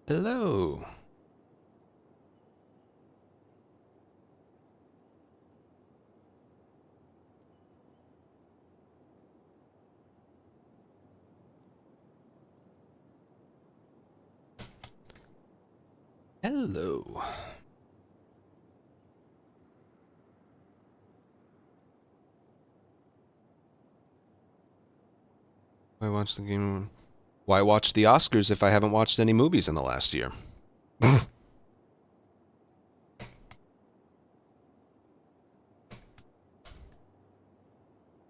Hello. Hello. Why watch the game? Why watch the Oscars if I haven't watched any movies in the last year? I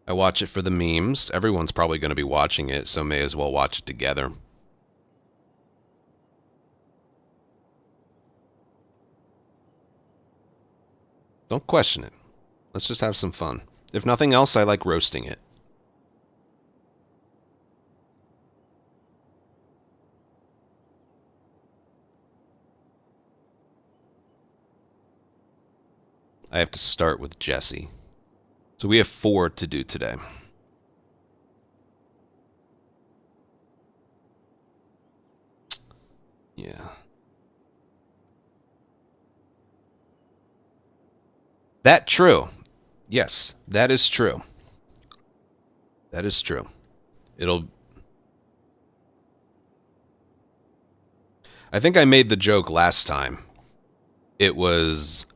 watch it for the memes. Everyone's probably going to be watching it, so may as well watch it together. Don't question it. Let's just have some fun. If nothing else, I like roasting it. I have to start with Jesse. So we have 4 to do today. Yeah. That true. Yes, that is true. That is true. I think I made the joke last time. It was,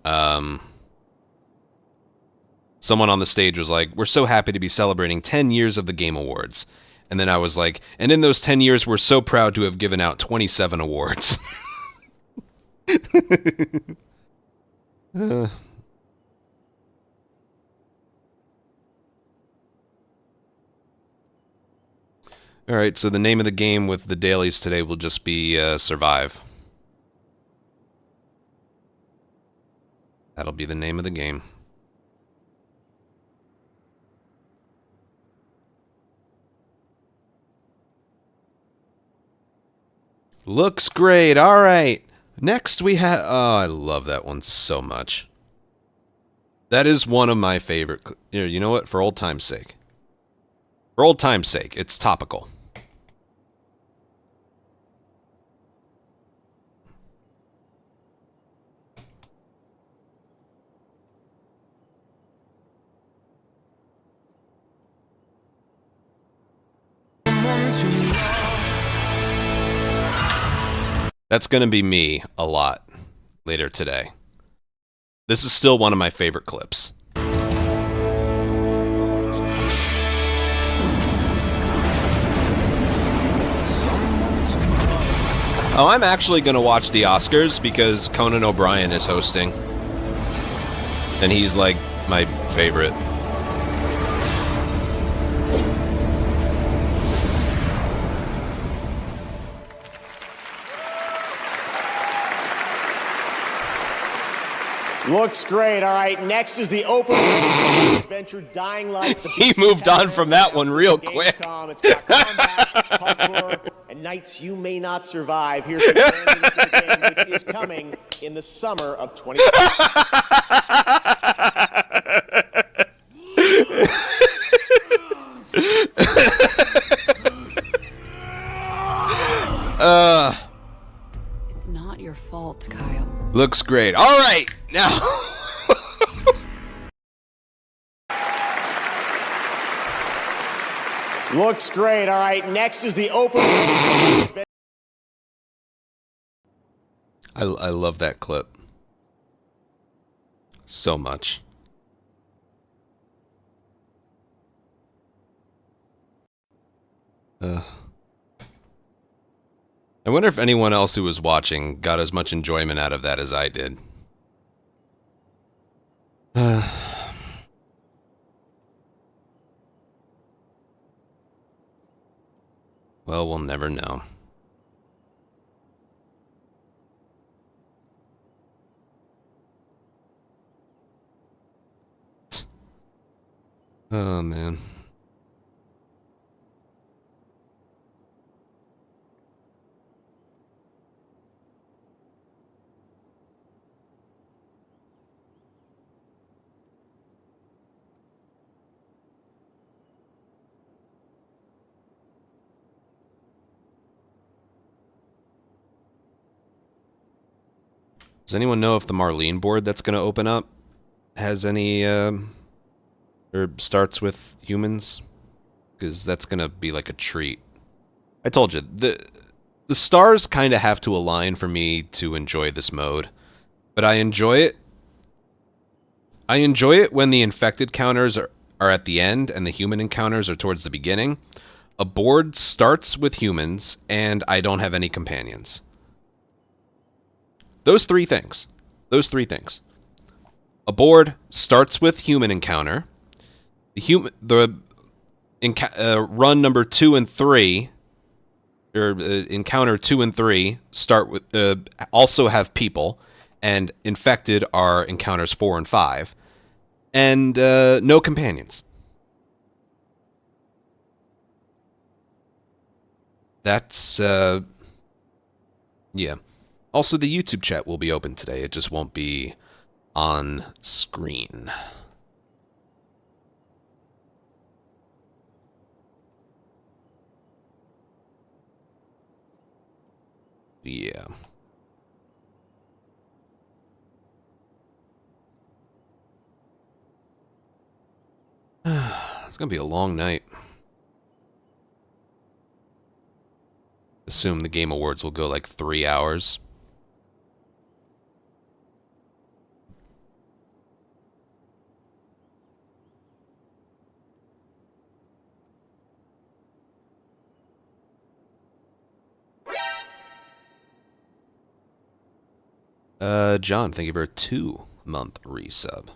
someone on the stage was like, "We're so happy to be celebrating 10 years of the Game Awards." And then I was like, "And in those 10 years, we're so proud to have given out 27 awards." uh, all right, so the name of the game with the dailies today will just be Survive. That'll be the name of the game. Looks great. All right. Next we have... Oh, I love that one so much. That is one of my favorite... Here, you know what? For old time's sake. For old time's sake, it's topical. That's going to be me a lot later today. This is still one of my favorite clips. Oh, I'm actually going to watch the Oscars because Conan O'Brien is hosting. And he's like my favorite. Looks great. All right, next is the open adventure Dying Light. He moved on from that one real quick. It's got combat, parkour, and nights you may not survive. Here's the game, which is coming in the summer of 2020. It's not your fault, Kyle. Looks great. All right, now. Looks great. All right, next is the open. I love that clip so much. I wonder if anyone else who was watching got as much enjoyment out of that as I did. Well, we'll never know. Oh, man. Does anyone know if the Marlene board that's going to open up has any, or starts with humans? Because that's going to be like a treat. I told you, the stars kind of have to align for me to enjoy this mode. But I enjoy it. I enjoy it when the infected counters are at the end and the human encounters are towards the beginning. A board starts with humans, and I don't have any companions. Those three things. Those three things. A board starts with human encounter. Run number 2 and 3, or encounter 2 and 3 start with also have people, and infected are encounters 4 and 5, and no companions. That's yeah. Also, the YouTube chat will be open today. It just won't be on screen. Yeah. It's gonna be a long night. Assume the Game Awards will go like 3 hours. John, thank you for a 2-month resub.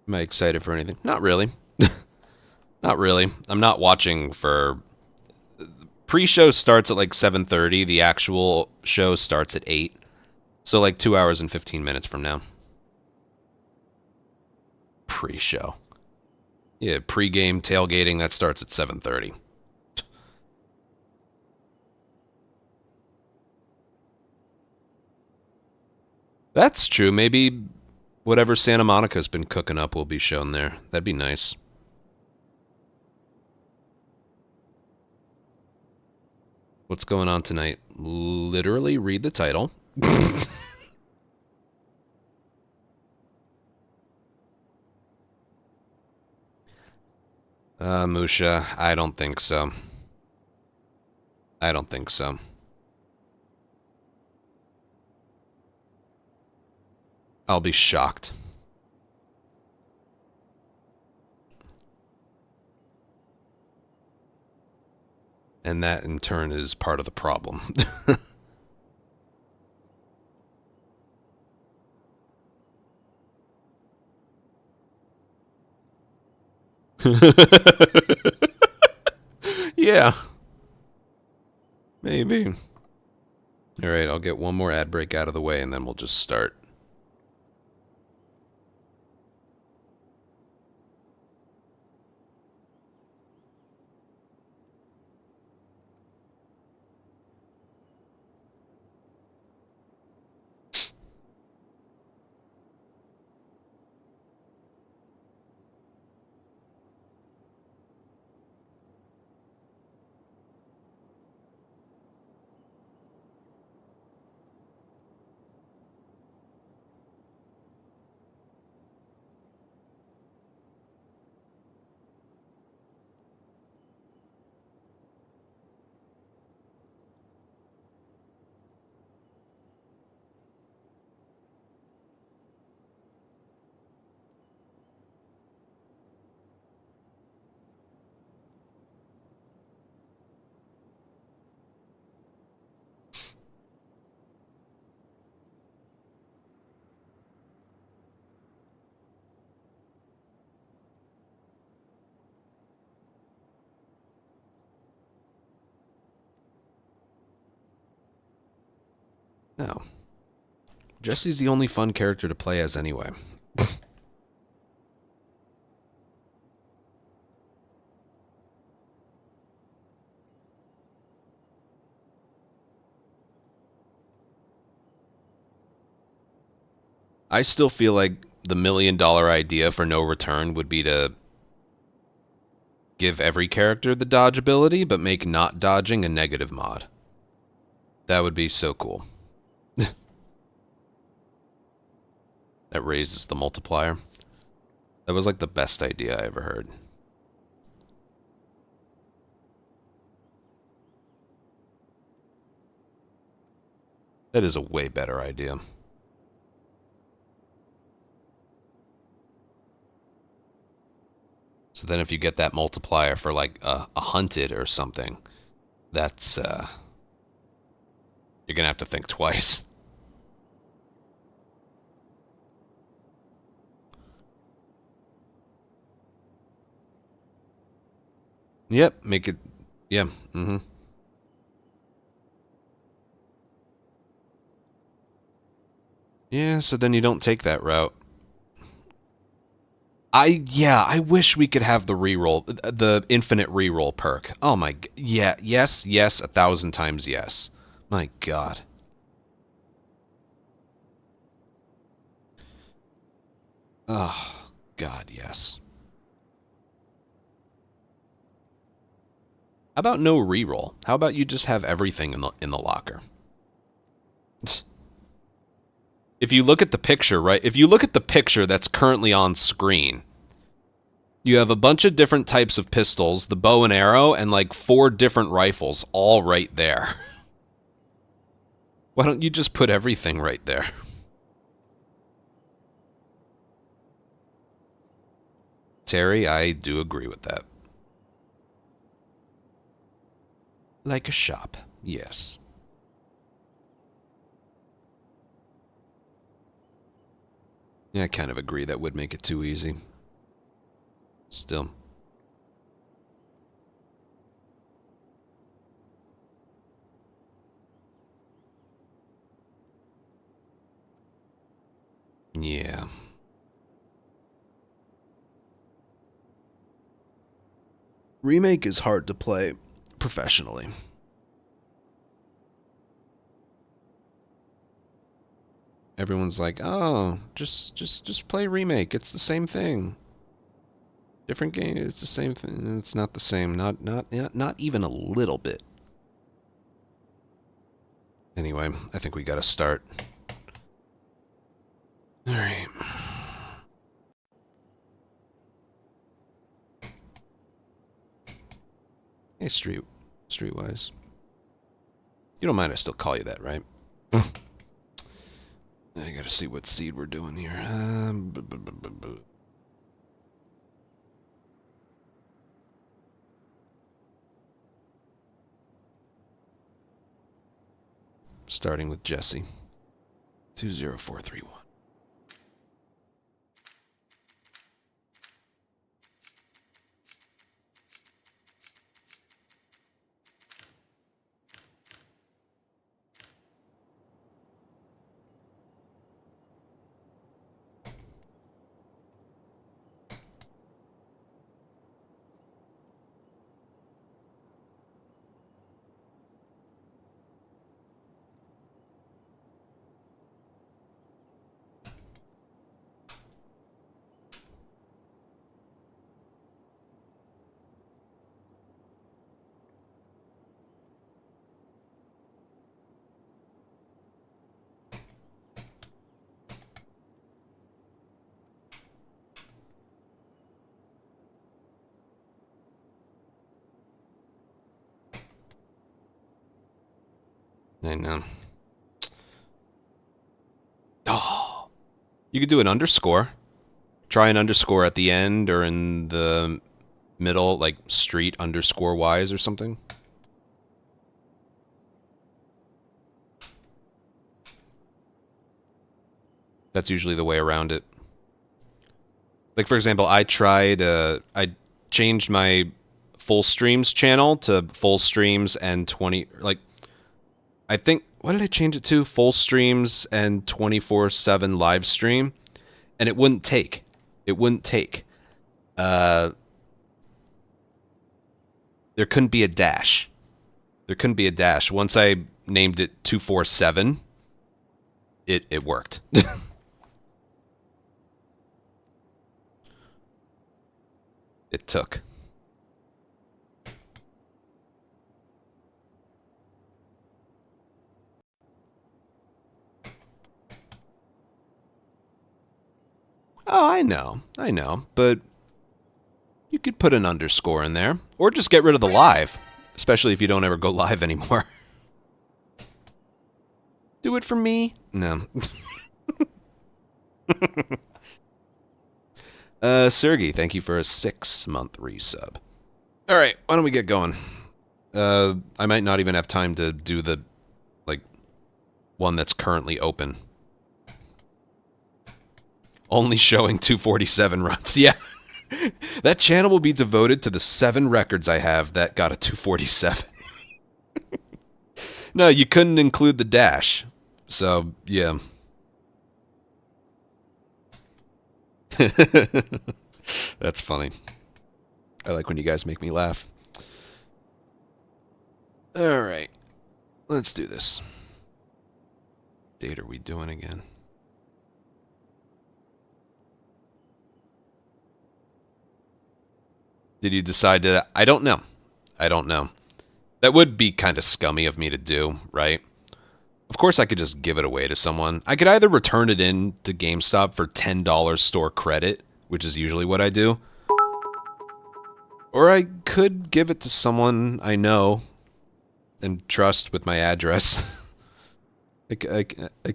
Am I excited for anything? Not really. Not really. I'm not watching for... Pre-show starts at like 7:30. The actual show starts at 8. So like 2 hours and 15 minutes from now. Pre-show. Yeah, pre-game tailgating, that starts at 7:30. That's true. Maybe whatever Santa Monica's been cooking up will be shown there. That'd be nice. What's going on tonight? Literally read the title. Musha, I don't think so. I don't think so. I'll be shocked. And that, in turn, is part of the problem. Yeah. Maybe. Alright, I'll get one more ad break out of the way, and then we'll just start. No. Jesse's the only fun character to play as anyway. I still feel like the $1 million idea for No Return would be to give every character the dodge ability, but make not dodging a negative mod. That would be so cool. That raises the multiplier. That was like the best idea I ever heard. That is a way better idea. So then if you get that multiplier for like a hunted or something, that's, you're gonna have to think twice. Yep, make it, yeah, mm-hmm. Yeah, so then you don't take that route. I wish we could have the reroll, the infinite reroll perk. Oh my, yeah, yes, 1,000 times yes. My God. Oh, God, yes. How about no reroll? How about you just have everything in the locker? If you look at the picture, right? If you look at the picture that's currently on screen, you have a bunch of different types of pistols, the bow and arrow, and like 4 different rifles all right there. Why don't you just put everything right there? Terry, I do agree with that. Like a shop, yes. Yeah, I kind of agree that would make it too easy. Still. Yeah. Remake is hard to play professionally. Everyone's like, "Oh, just play remake. It's the same thing. Different game. It's the same thing. It's not the same. Not even a little bit." Anyway, I think we got to start. All right. Hey, Streetwise. You don't mind I still call you that, right? I gotta see what seed we're doing here. Starting with Jesse. 20431. I know. Oh, you could do an underscore. Try an underscore at the end or in the middle, like street underscore wise or something. That's usually the way around it. Like, for example, I changed my full streams channel to full streams and 20, like, I think, what did I change it to? Full streams and 24/7 live stream. And it wouldn't take. It wouldn't take. There couldn't be a dash. There couldn't be a dash. Once I named it 247, it worked. It took. Oh, I know, but you could put an underscore in there, or just get rid of the live, especially if you don't ever go live anymore. Do it for me? No. Sergey, thank you for a 6-month resub. All right, why don't we get going? I might not even have time to do the, like, one that's currently open. Only showing 247 runs. Yeah. That channel will be devoted to the 7 records I have that got a 247. No, you couldn't include the dash. So, yeah. That's funny. I like when you guys make me laugh. All right. Let's do this. What date are we doing again? Did you decide to... I don't know. I don't know. That would be kind of scummy of me to do, right? Of course I could just give it away to someone. I could either return it in to GameStop for $10 store credit, which is usually what I do, or I could give it to someone I know and trust with my address. I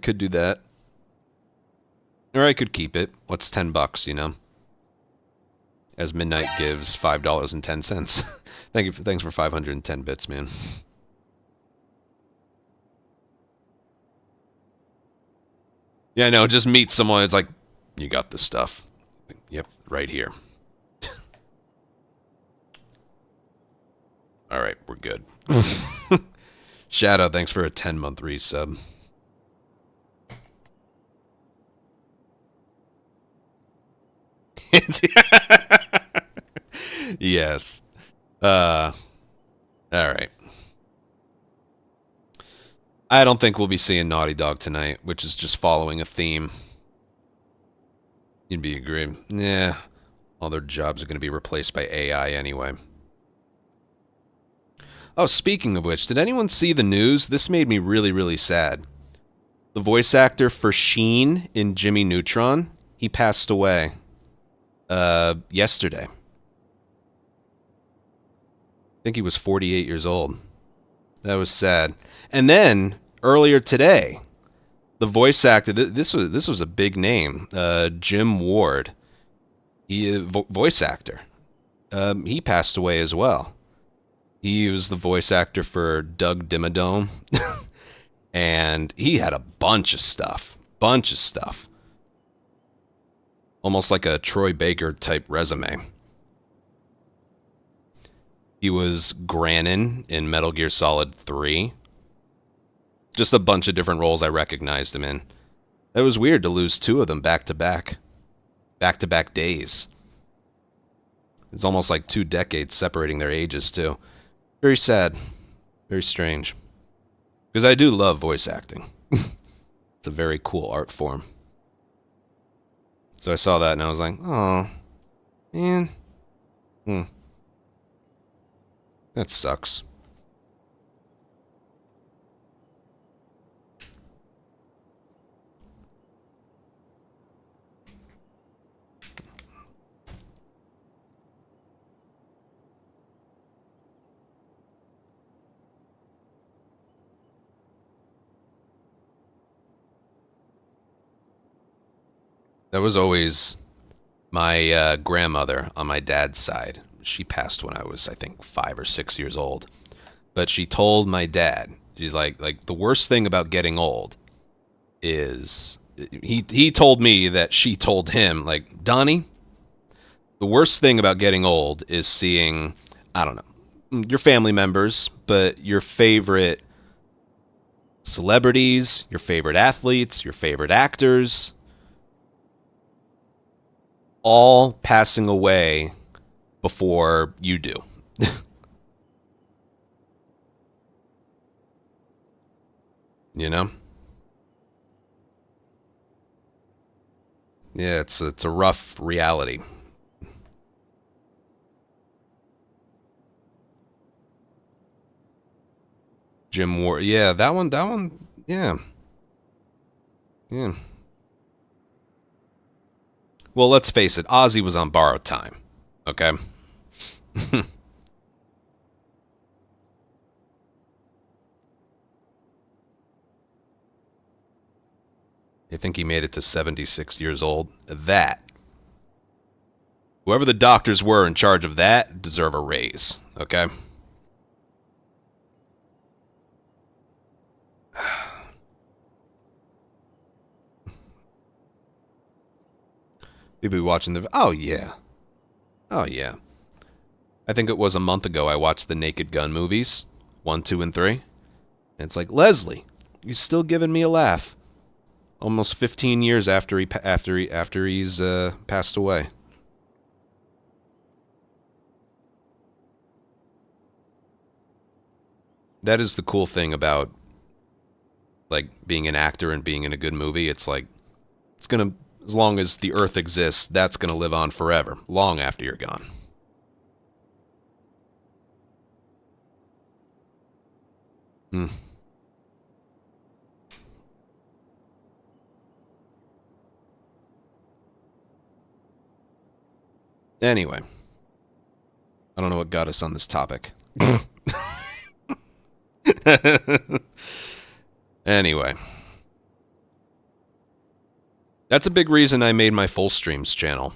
could do that. Or I could keep it. What's $10, you know? As Midnight gives $5.10. Thanks for 510 bits, man. Yeah, no, just meet someone. It's like, you got the stuff. Yep, right here. All right, we're good. Shadow, thanks for a 10-month resub. Yes. All right. I don't think we'll be seeing Naughty Dog tonight, which is just following a theme. You'd be agreeing. Yeah. All their jobs are going to be replaced by AI anyway. Oh, speaking of which, did anyone see the news? This made me really, really sad. The voice actor for Sheen in Jimmy Neutron, he passed away yesterday. I think he was 48 years old. That was sad. And then earlier today, the voice actor, this was a big name, Jim Ward, voice actor. He passed away as well. He was the voice actor for Doug Dimmadome, and he had a bunch of stuff. Almost like a Troy Baker type resume. He was Granin in Metal Gear Solid 3. Just a bunch of different roles I recognized him in. It was weird to lose 2 of them back to back. Back to back days. It's almost like 2 decades separating their ages, too. Very sad. Very strange. Because I do love voice acting. It's a very cool art form. So I saw that and I was like, oh, man. That sucks. That was always my grandmother on my dad's side. She passed when I was, I think, 5 or 6 years old. But she told my dad, she's like the worst thing about getting old is he told me that she told him, like, Donnie, the worst thing about getting old is seeing, I don't know, your family members, but your favorite celebrities, your favorite athletes, your favorite actors, all passing away before you do. You know? Yeah, it's a rough reality. Jim Ward, yeah, that one, yeah. Yeah. Well, let's face it, Ozzy was on borrowed time. Okay? I think he made it to 76 years old. That. Whoever the doctors were in charge of that deserve a raise. Okay? People be watching the... Oh, yeah. Oh, yeah. I think it was a month ago I watched the Naked Gun movies. 1, 2, and 3. And it's like, Leslie, you're still giving me a laugh. Almost 15 years after he's passed away. That is the cool thing about like being an actor and being in a good movie. It's like it's gonna, as long as the earth exists, that's gonna live on forever, long after you're gone. Hmm. Anyway, I don't know what got us on this topic. Anyway, that's a big reason I made my full streams channel.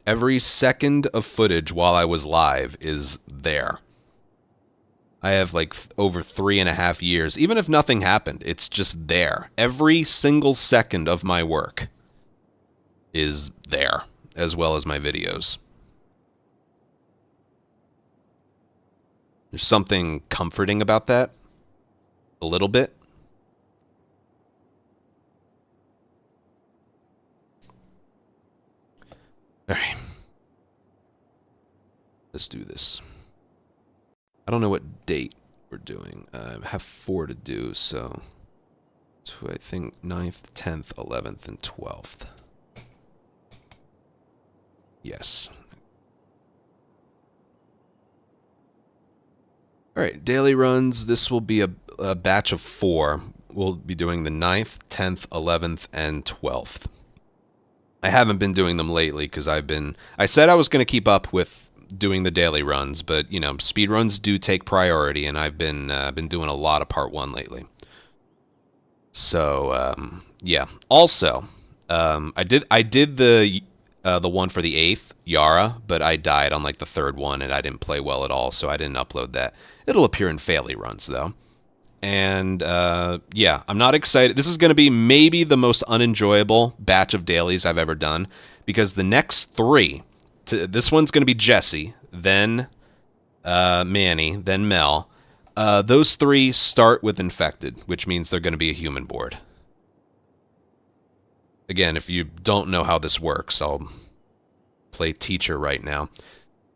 Every second of footage while I was live is there. I have like over 3.5 years. Even if nothing happened, it's just there. Every single second of my work is there, as well as my videos. There's something comforting about that. A little bit. Alright. Let's do this. I don't know what date we're doing. I have 4 to do, so I think 9th, 10th, 11th, and 12th. Yes. Alright, daily runs. This will be a batch of 4. We'll be doing the 9th, 10th, 11th, and 12th. I haven't been doing them lately because I said I was going to keep up with doing the daily runs, but you know, speed runs do take priority, and I've been doing a lot of part 1 lately. So yeah. Also, I did the one for the 8th Yara, but I died on like the 3rd one, and I didn't play well at all, so I didn't upload that. It'll appear in Faily runs though. And yeah, I'm not excited. This is going to be maybe the most unenjoyable batch of dailies I've ever done, because the next 3, this one's going to be Jesse, then Manny, then Mel. Those 3 start with infected, which means they're going to be a human board. Again, if you don't know how this works, I'll play teacher right now.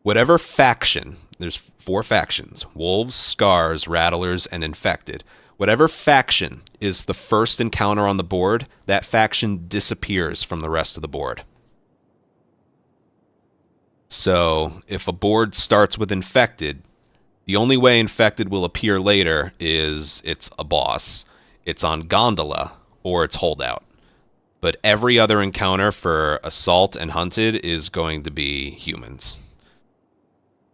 Whatever faction, there's 4 factions: wolves, scars, rattlers, and infected. Whatever faction is the first encounter on the board, that faction disappears from the rest of the board. So if a board starts with infected, the only way infected will appear later is it's a boss, it's on gondola, or it's holdout. But every other encounter for assault and hunted is going to be humans.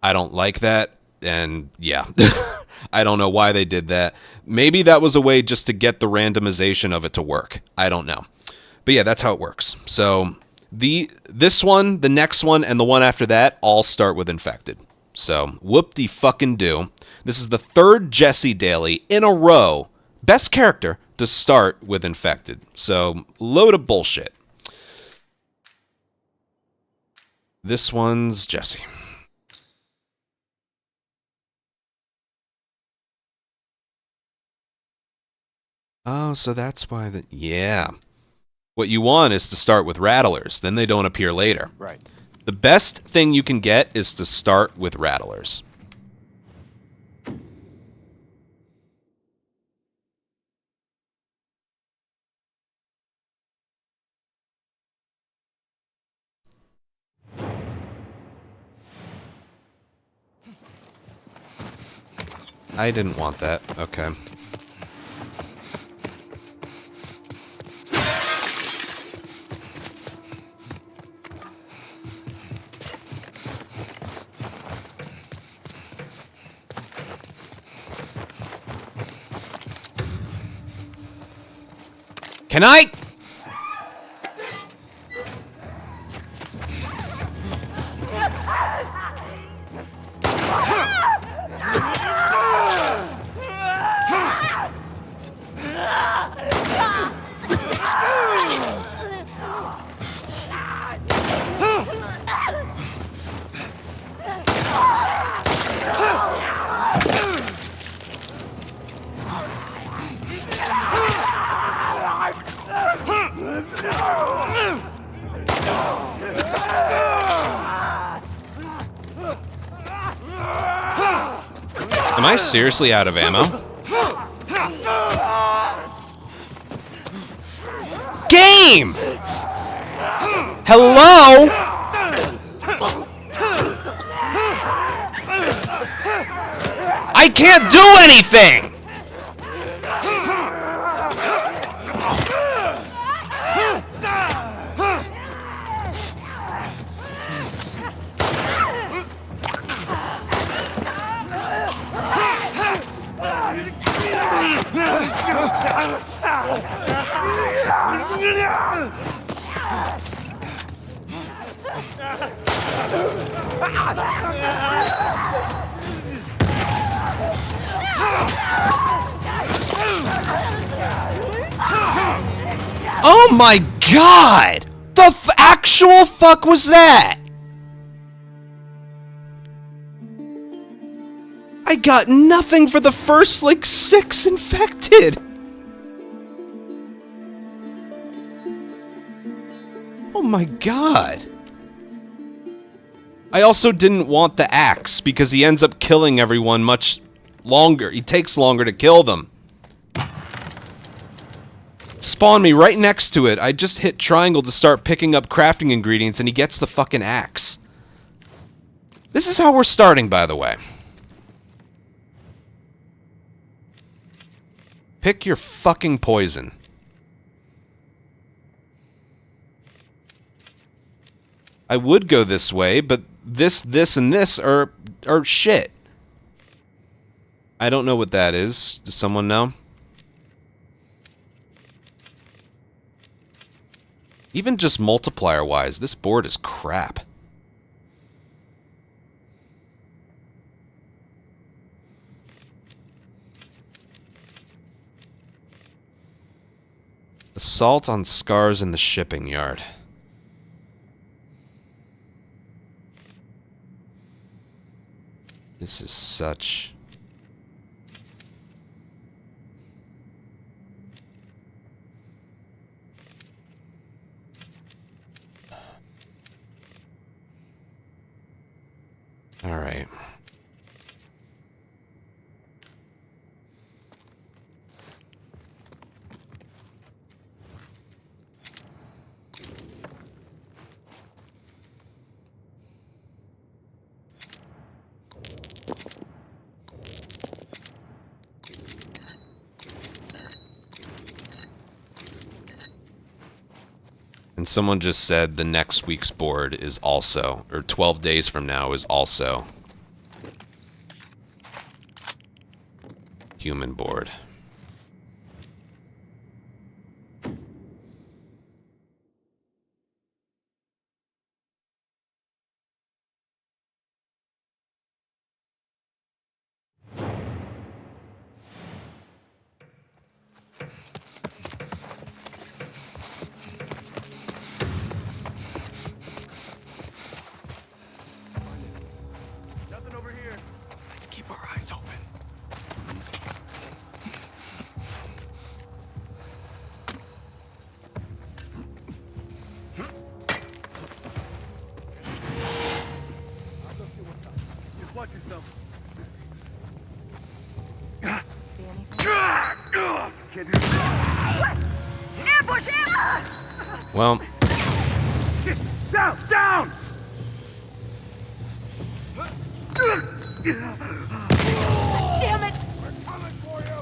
I don't like that, and yeah. I don't know why they did that. Maybe that was a way just to get the randomization of it to work. I don't know. But yeah, that's how it works. So this one, the next one, and the one after that all start with infected. So whoop-de-fucking-do. This is the 3rd Jesse daily in a row. Best character to start with infected. So load of bullshit. This one's Jesse. Oh, so that's why yeah. What you want is to start with rattlers, then they don't appear later. Right. The best thing you can get is to start with rattlers. I didn't want that. Okay. Can I? Am I seriously out of ammo? Game! Hello? I can't do anything! Oh my god! The actual fuck was that? I got nothing for the first, like, 6 infected! Oh my god. I also didn't want the axe, because he ends up killing everyone much longer. He takes longer to kill them. Spawned me right next to it. I just hit triangle to start picking up crafting ingredients, and he gets the fucking axe. This is how we're starting, by the way. Pick your fucking poison. I would go this way, but this, and this are shit. I don't know what that is. Does someone know? Even just multiplier-wise, this board is crap. Assault on scars in the shipping yard. This is such... All right. And someone just said the next week's board is also, or 12 days from now is also human board. Well, Down! Damn it! We're coming for you!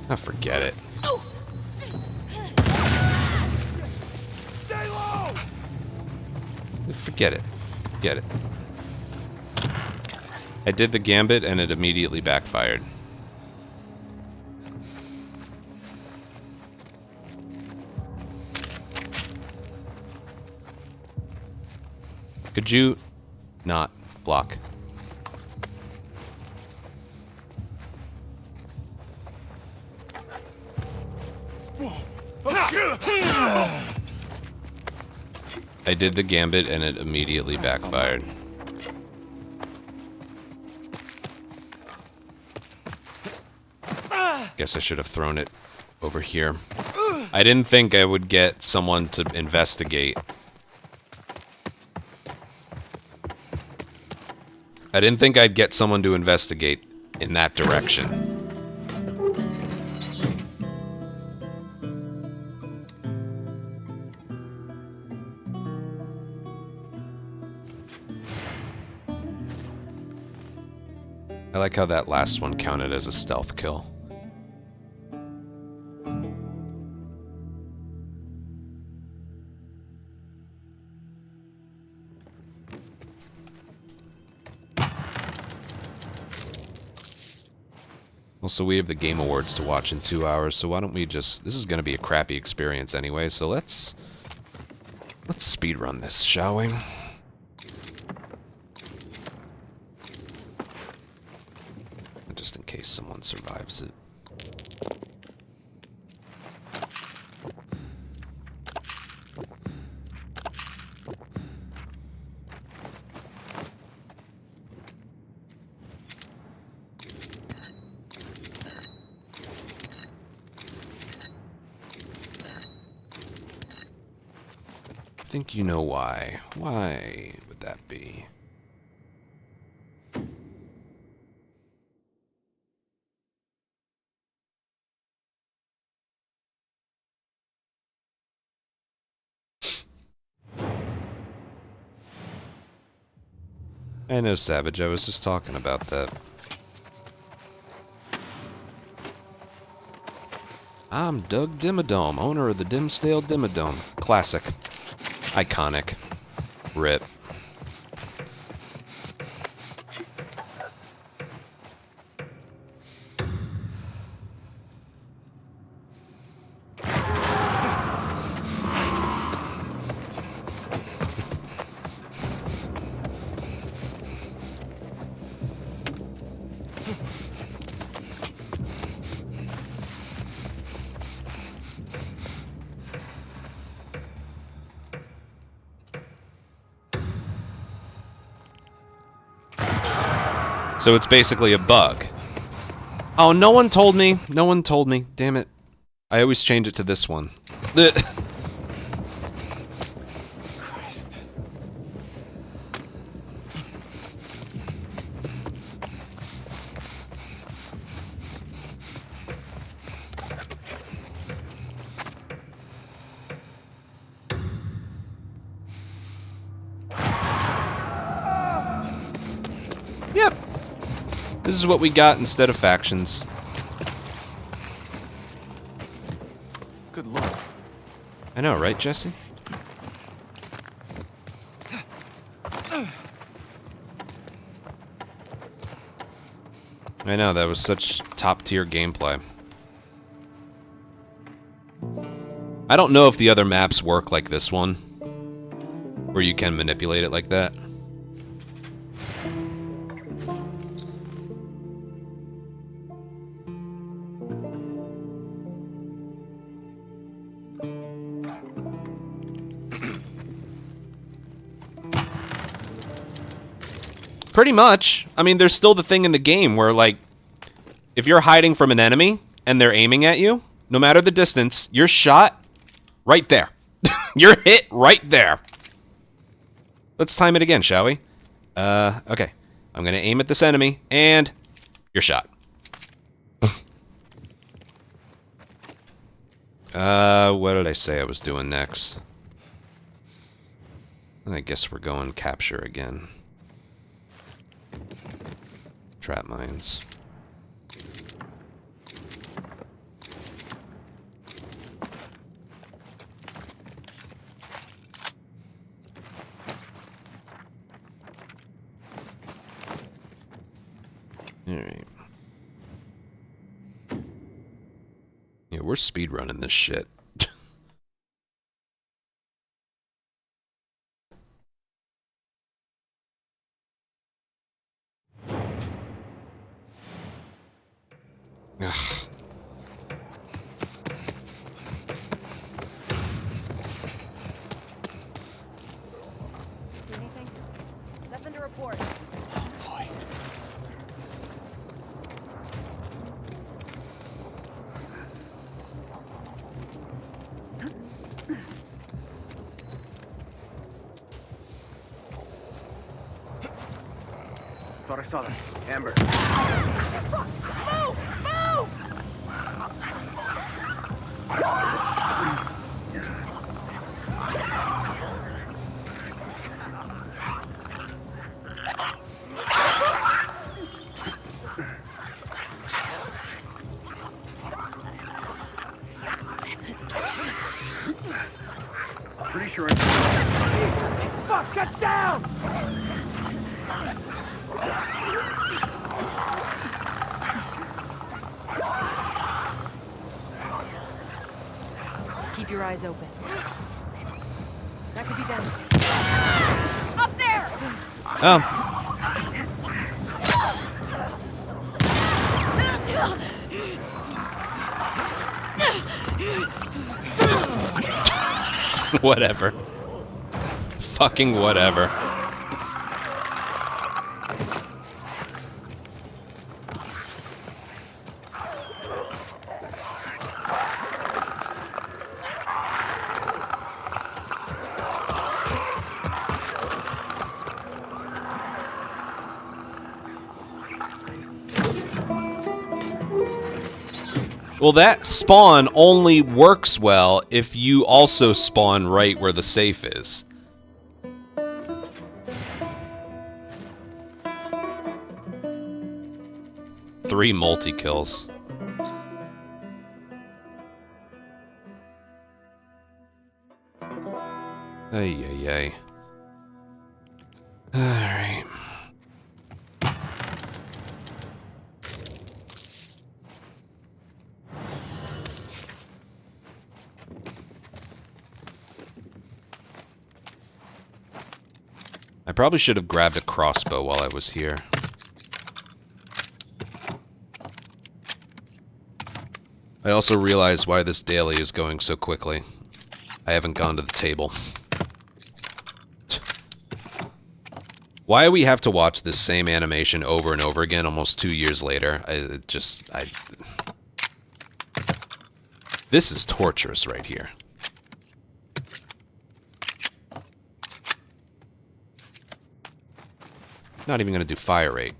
I forget it. Stay low! Forget it. Get it. I did the gambit and it immediately backfired. Could you not block? I did the gambit and it immediately backfired. Guess I should have thrown it over here. I didn't think I would get someone to investigate. I didn't think I'd get someone to investigate in that direction. I like how that last one counted as a stealth kill. Also, we have the Game Awards to watch in 2 hours, so why don't we just... This is going to be a crappy experience anyway, so let's speedrun this, shall we? Just in case someone survives it. I think you know why. Why would that be? I know, Savage, I was just talking about that. I'm Doug Dimmadome, owner of the Dimsdale Dimmadome. Classic. Iconic. RIP. So it's basically a bug. Oh, no one told me. No one told me. Damn it. I always change it to this one. Christ. Yep. This is what we got instead of factions. Good lord. I know, right, Jesse? I know, that was such top-tier gameplay. I don't know if the other maps work like this one, where you can manipulate it like that. Pretty much. I mean, there's still the thing in the game where, like, if you're hiding from an enemy and they're aiming at you, no matter the distance, you're shot right there. You're hit right there. Let's time it again, shall we? Okay. I'm gonna aim at this enemy, and you're shot. What did I say I was doing next? I guess we're going capture again. Trap mines. Alright. Yeah, we're speedrunning this shit. Ugh. Anything? Nothing to report. Boy. Thought I saw them. Amber. Move! Move! Pretty sure Fuck, get down! Keep your eyes open. That could be them. Up there! Oh. Whatever. Fucking whatever. Well, that spawn only works well if you also spawn right where the safe is. Three multi-kills. Ay, ay, ay. Alright. I probably should have grabbed a crossbow while I was here. I also realized why this daily is going so quickly. I haven't gone to the table. Why we have to watch this same animation over and over again almost 2 years later, this is torturous right here. Not even going to do fire rate.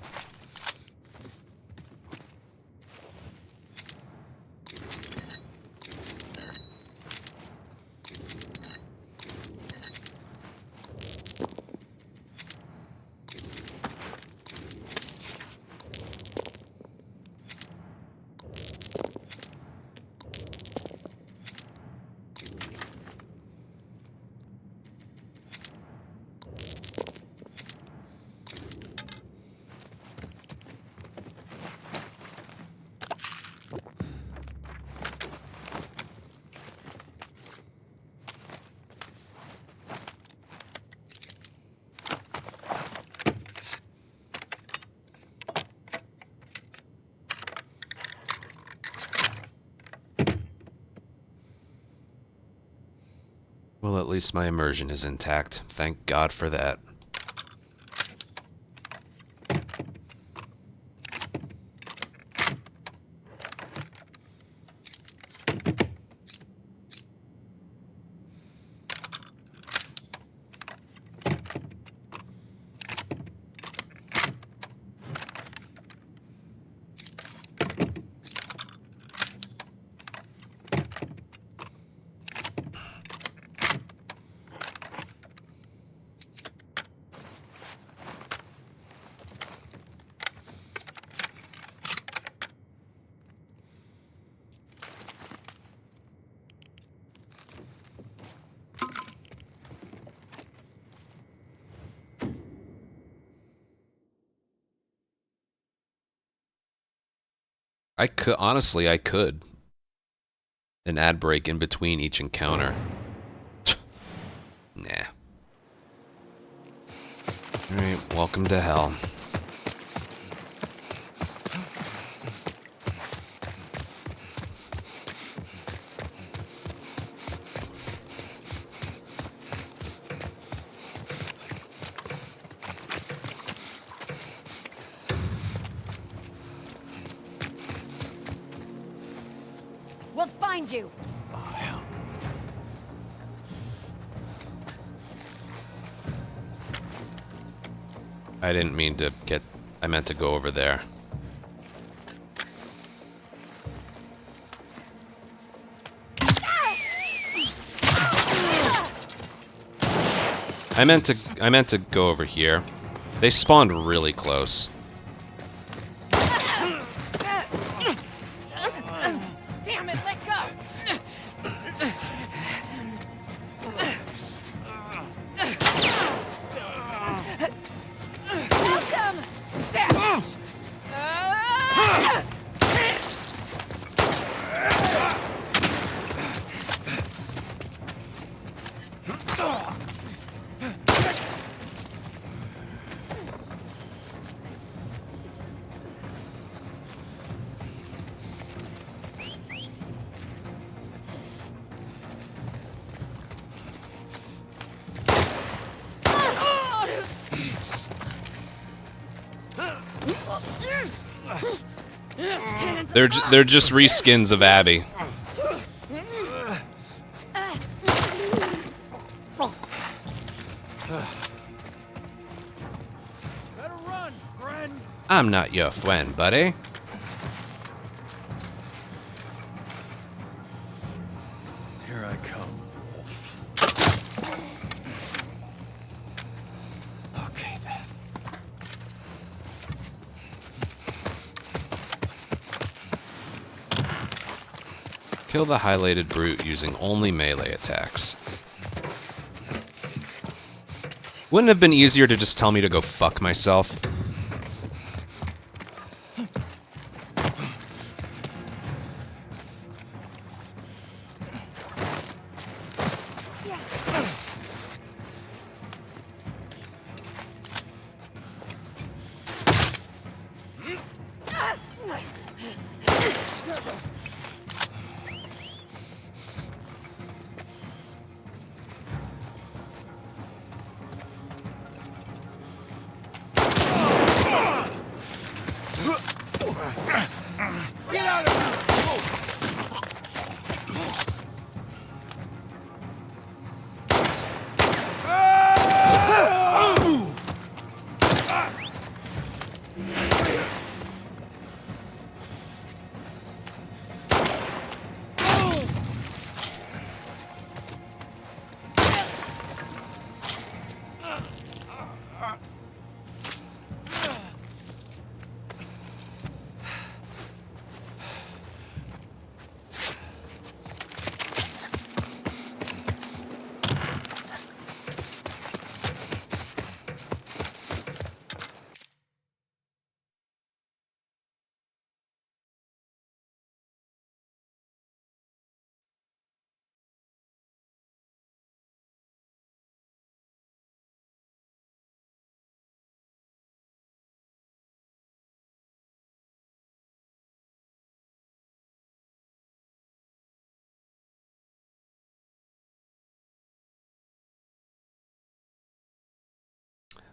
Well, at least my immersion is intact. Thank God for that. I could, honestly, I could. An ad break in between each encounter. Nah. Alright, welcome to hell. find you. Oh, hell. I didn't mean to get... I meant to go over there. I meant to go over here. They spawned really close. Damn it, let go. Welcome, savage. They're just reskins of Abby. Better run, friend. I'm not your friend, buddy. Here I come, wolf. Okay, then. Kill the highlighted brute using only melee attacks. Wouldn't it have been easier to just tell me to go fuck myself?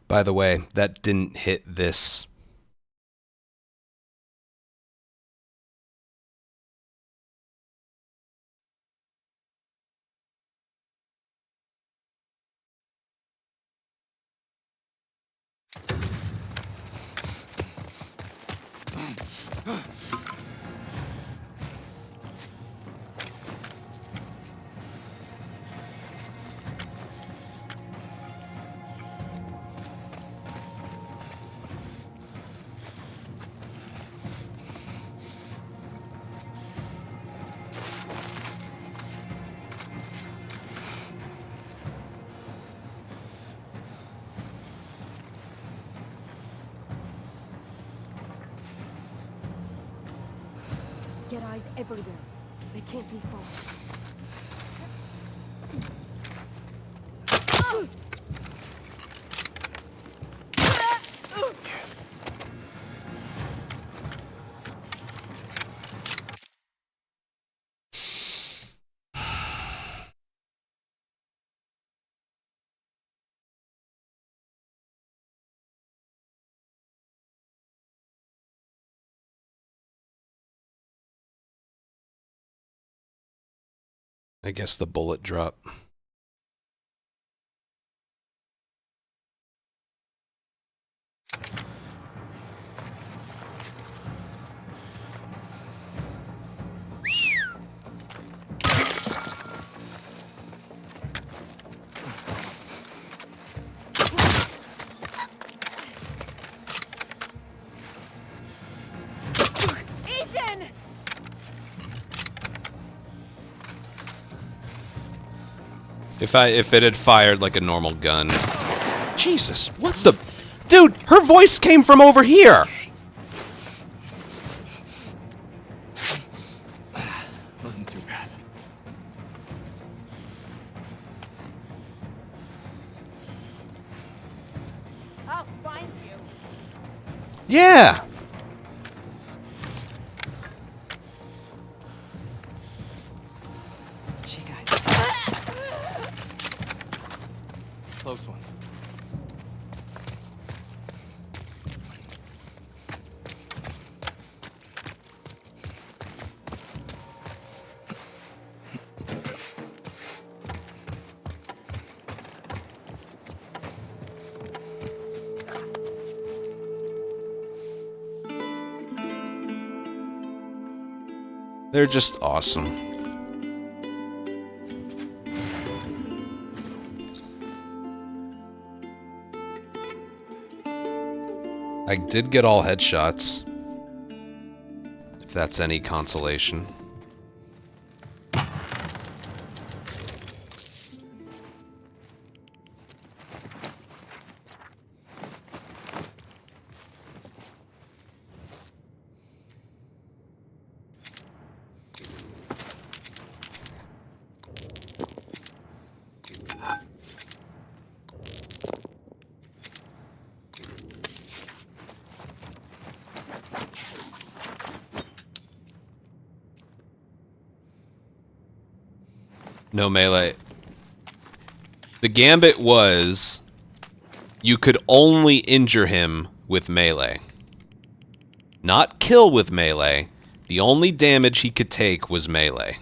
By the way, that didn't hit this. Get eyes everywhere. They can't be far. I guess the bullet drop. Ethan! If it had fired like a normal gun. Jesus, what the... Dude, her voice came from over here! Wasn't too bad. I'll find you. Yeah! She got Close one. They're just awesome. I did get all headshots. If that's any consolation. No melee. The gambit was you could only injure him with melee. Not kill with melee. The only damage he could take was melee.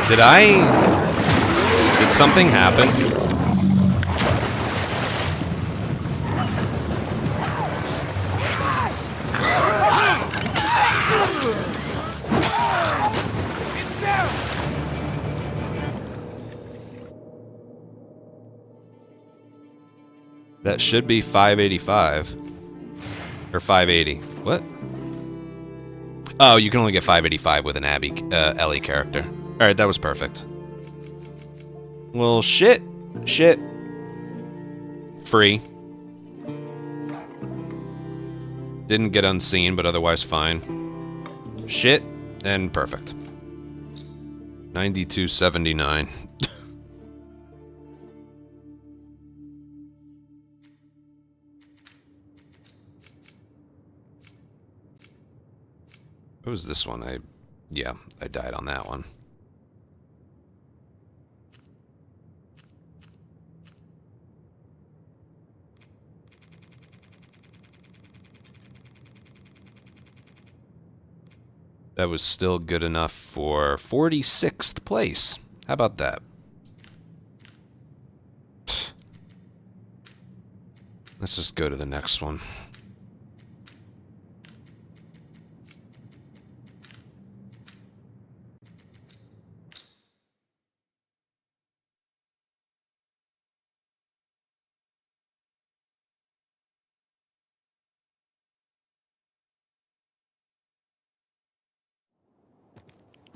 Did something happen? That should be 585. Or 580. What? Oh, you can only get 585 with an Ellie character. Alright, that was perfect. Well, shit. Shit. Free. Didn't get unseen, but otherwise fine. Shit. And perfect. 92.79. What was this one? Yeah, I died on that one. That was still good enough for 46th place. How about that? Let's just go to the next one.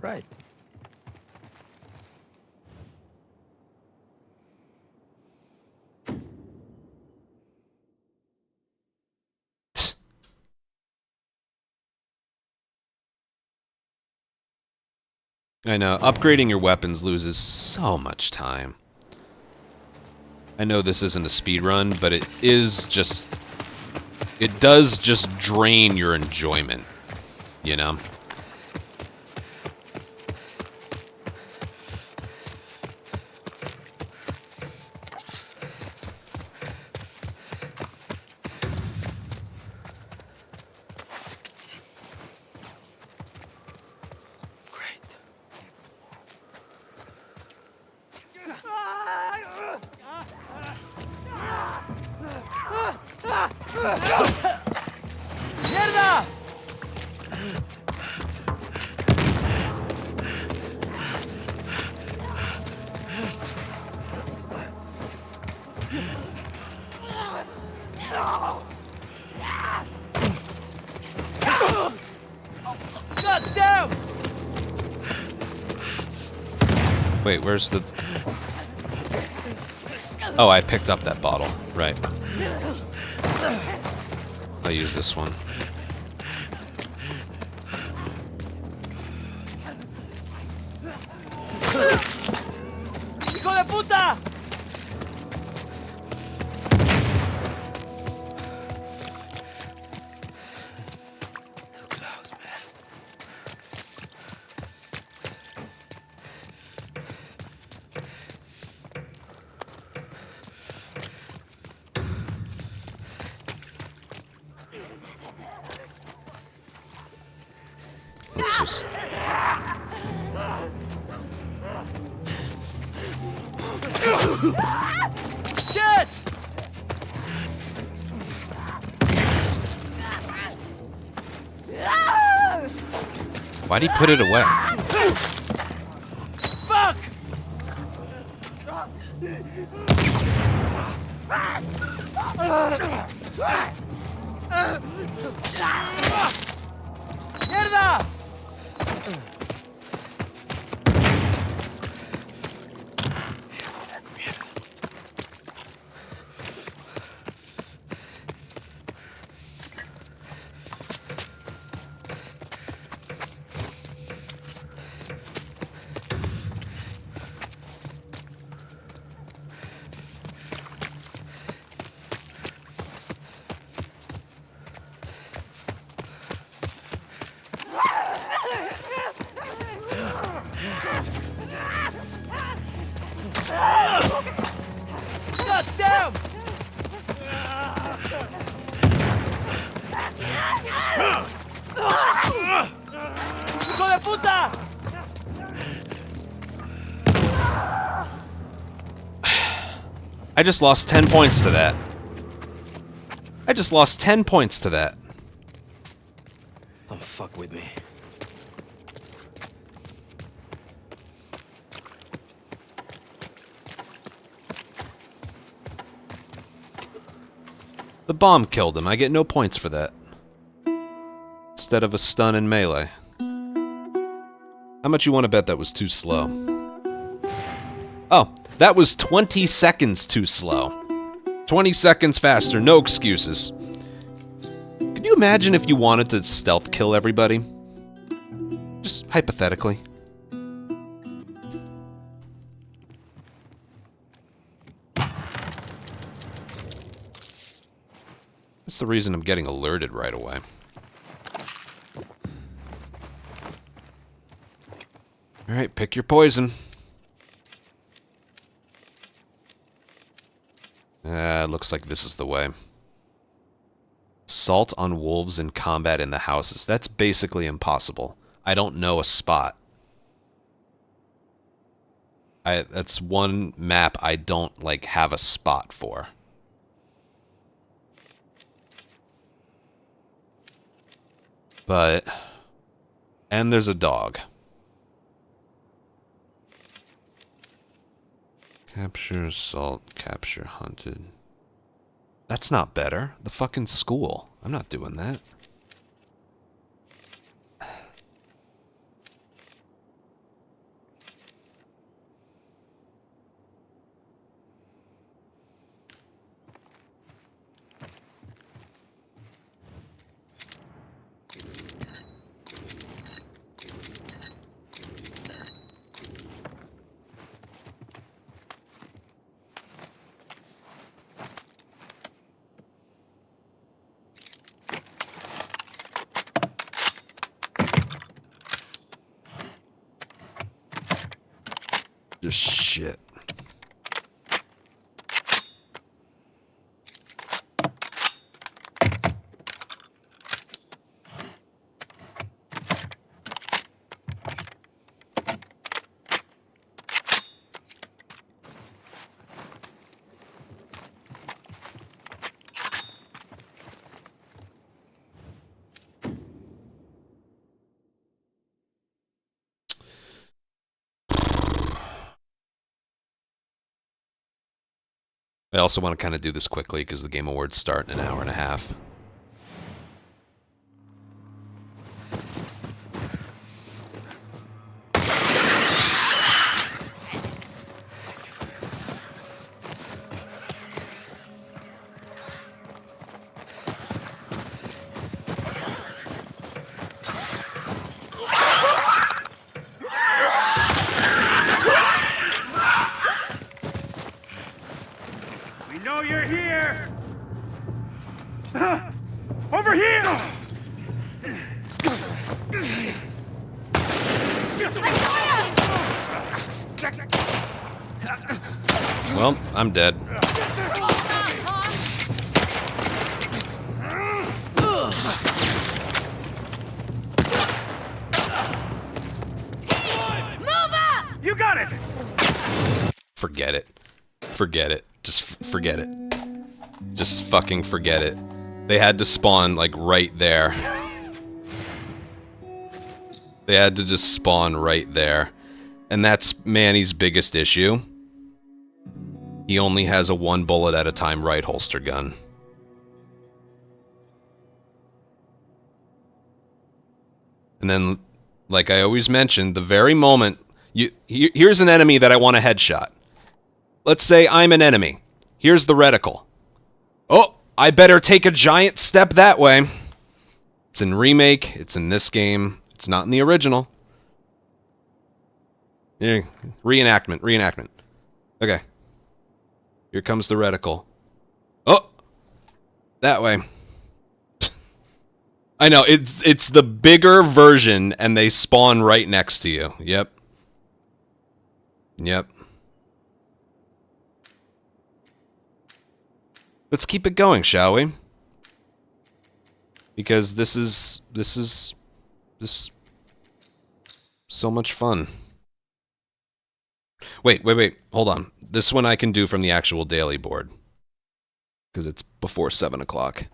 Right. I know, upgrading your weapons loses so much time. I know this isn't a speed run, but it is just... It does just drain your enjoyment, you know? ¡Mierda! God damn! Wait, where's the... Oh, I picked up that bottle. Right. I'll use this one. ¡Hijo de puta! Too close, man. Let's just... Shit! Why'd he put it away? Fuck! ¡Mierda! I just lost 10 points to that. I just lost 10 points to that. Don't fuck with me. The bomb killed him. I get no points for that. Instead of a stun and melee. How much you want to bet that was too slow? Oh, that was 20 seconds too slow. 20 seconds faster, no excuses. Could you imagine if you wanted to stealth kill everybody? Just hypothetically. That's the reason I'm getting alerted right away. Alright, pick your poison. Looks like this is the way. Assault on wolves in combat in the houses. That's basically impossible. I don't know a spot. That's one map I don't, like, have a spot for. But... And there's a dog. Capture, assault, capture, hunted. That's not better. The fucking school. I'm not doing that. Just shit. I also want to kind of do this quickly because the Game Awards start in an hour and a half. We know you're here! Over here! Well, I'm dead. You got it! Forget it. Forget it. Just forget it. Just fucking forget it. They had to spawn, like, right there. They had to just spawn right there. And that's Manny's biggest issue. He only has a one bullet at a time right holster gun. And then, like I always mention, the very moment... here's an enemy that I want a headshot. Let's say I'm an enemy. Here's the reticle. Oh, I better take a giant step that way. It's in Remake. It's in this game. It's not in the original. Yeah, reenactment. Okay. Here comes the reticle. Oh! That way. I know, it's the bigger version, and they spawn right next to you. Yep. Yep. Let's keep it going, shall we? Because this is so much fun. Wait. Hold on. This one I can do from the actual daily board. Because it's before 7 o'clock.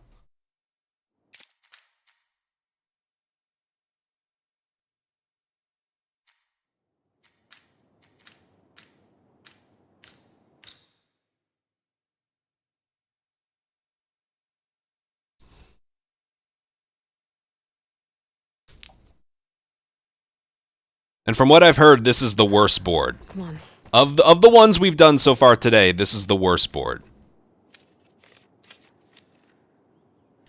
And from what I've heard, this is the worst board. Come on. Of the ones we've done so far today, this is the worst board.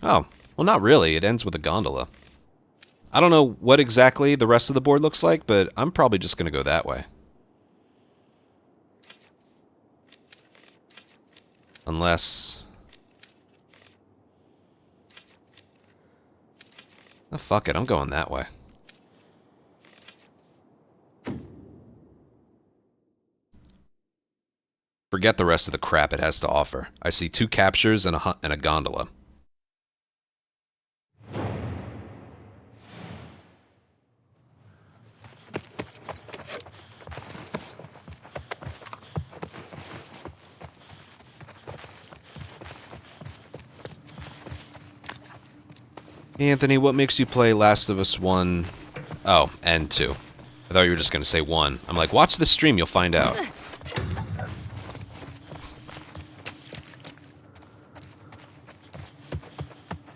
Oh, well, not really. It ends with a gondola. I don't know what exactly the rest of the board looks like, but I'm probably just going to go that way. Unless... Oh, fuck it. I'm going that way. Forget the rest of the crap it has to offer. I see 2 captures and a gondola. Anthony, what makes you play Last of Us 1? Oh, and 2. I thought you were just going to say 1. I'm like, watch the stream, you'll find out.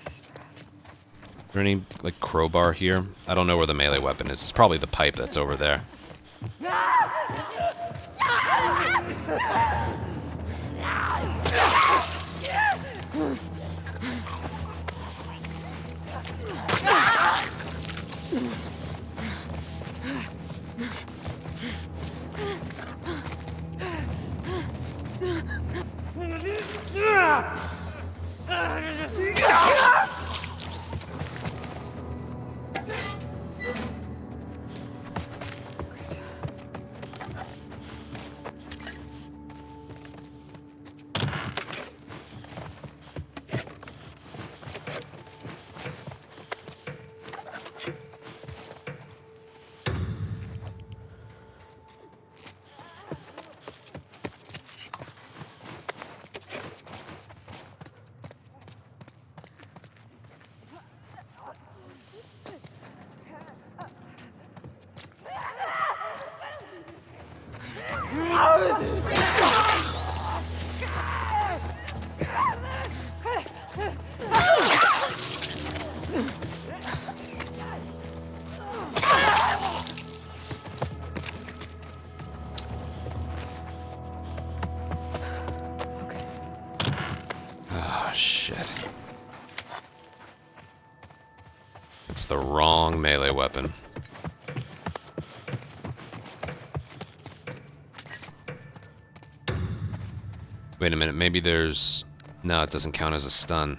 Is there any, like, crowbar here? I don't know where the melee weapon is. It's probably the pipe that's over there. It's the wrong melee weapon. Wait a minute, maybe there's... No, it doesn't count as a stun.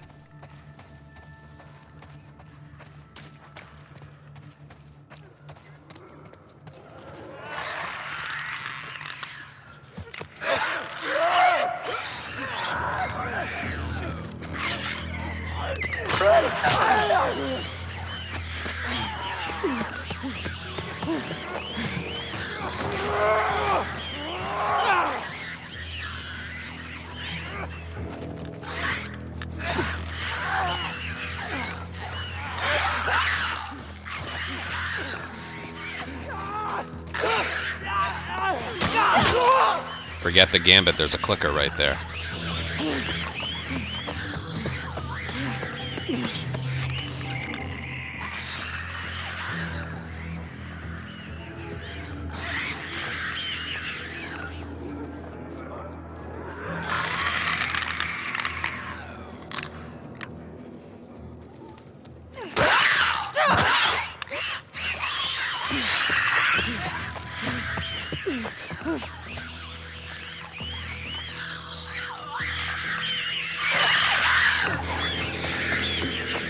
Forget the gambit, there's a clicker right there.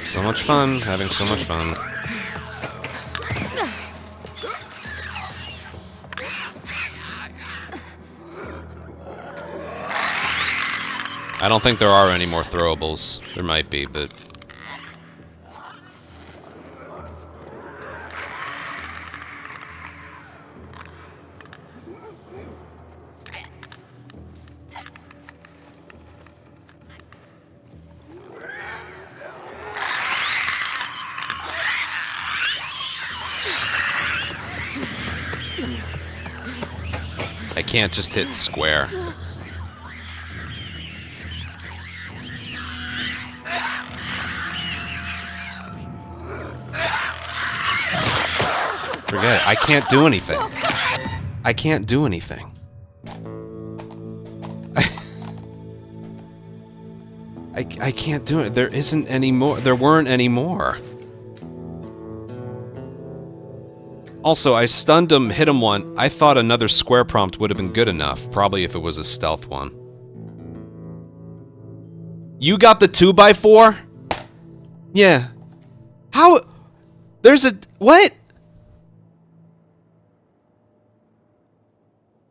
So much fun, having so much fun. I don't think there are any more throwables. There might be, but... I can't just hit square. Forget it. I can't do anything. I can't do anything. I can't do it. There isn't any more. There weren't any more. Also, I stunned him, hit him one. I thought another square prompt would have been good enough. Probably if it was a stealth one. You got the 2x4? Yeah. How? There's a... What?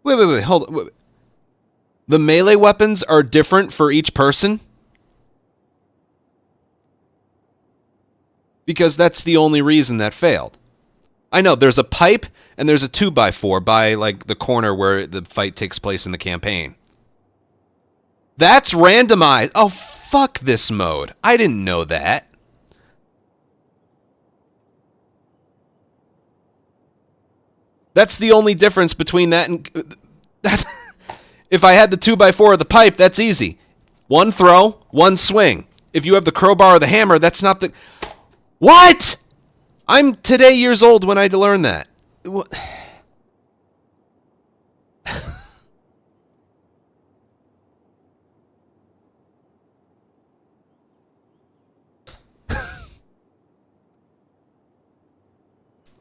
Wait, hold on. Wait. The melee weapons are different for each person? Because that's the only reason that failed. I know, there's a pipe and there's a 2x4 by, like, the corner where the fight takes place in the campaign. That's randomized. Oh, fuck this mode. I didn't know that. That's the only difference between that and... that. If I had the 2x4 or the pipe, that's easy. One throw, one swing. If you have the crowbar or the hammer, that's not the... What? I'm today years old when I learned that. What?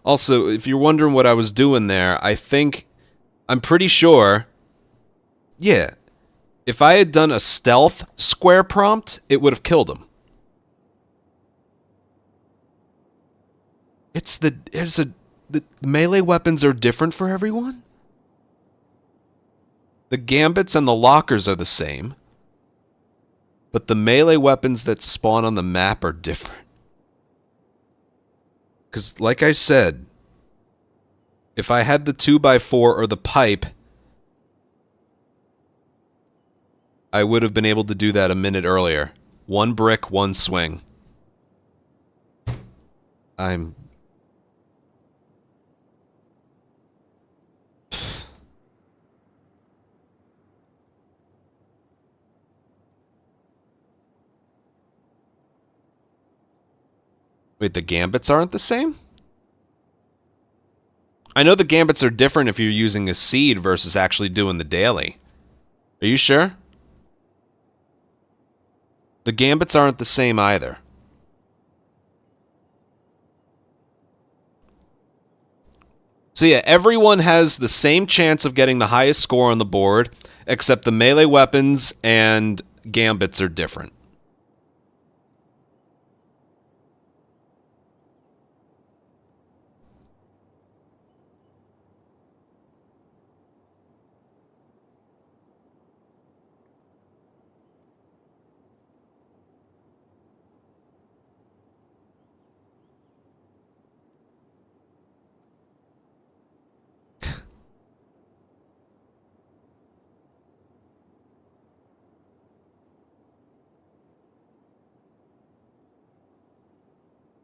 Also, if you're wondering what I was doing there, I'm pretty sure, yeah, if I had done a stealth square prompt, it would have killed him. The melee weapons are different for everyone? The gambits and the lockers are the same, but the melee weapons that spawn on the map are different. Because, like I said, if I had the 2x4 or the pipe, I would have been able to do that a minute earlier. One brick, one swing. Wait, the gambits aren't the same? I know the gambits are different if you're using a seed versus actually doing the daily. Are you sure? The gambits aren't the same either. So yeah, everyone has the same chance of getting the highest score on the board, except the melee weapons and gambits are different.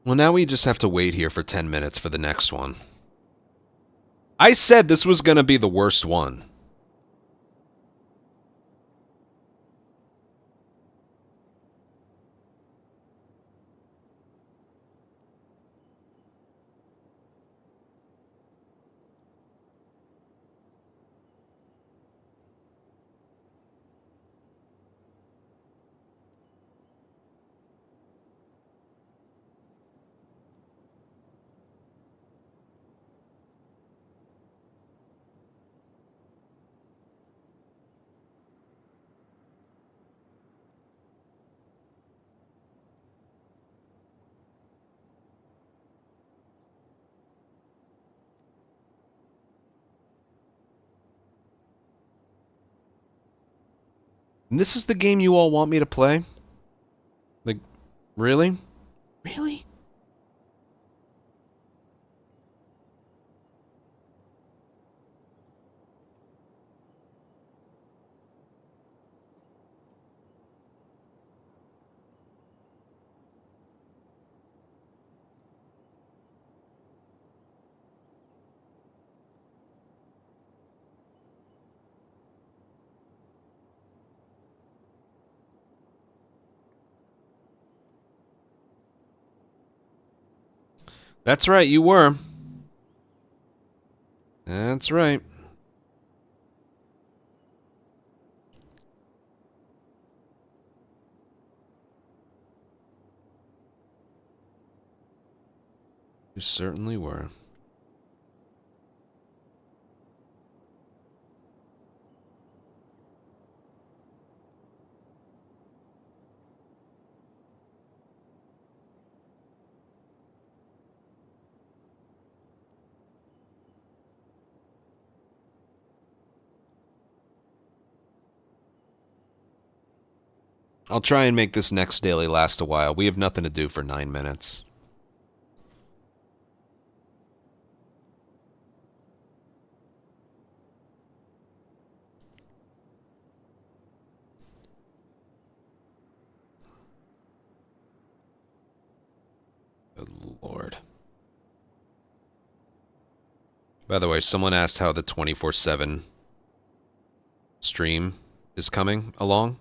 Well, now we just have to wait here for 10 minutes for the next one. I said this was going to be the worst one. And this is the game you all want me to play? Like, really? Really? That's right, you were. That's right. You certainly were. I'll try and make this next daily last a while. We have nothing to do for 9 minutes. Good Lord. By the way, someone asked how the 24/7 stream is coming along.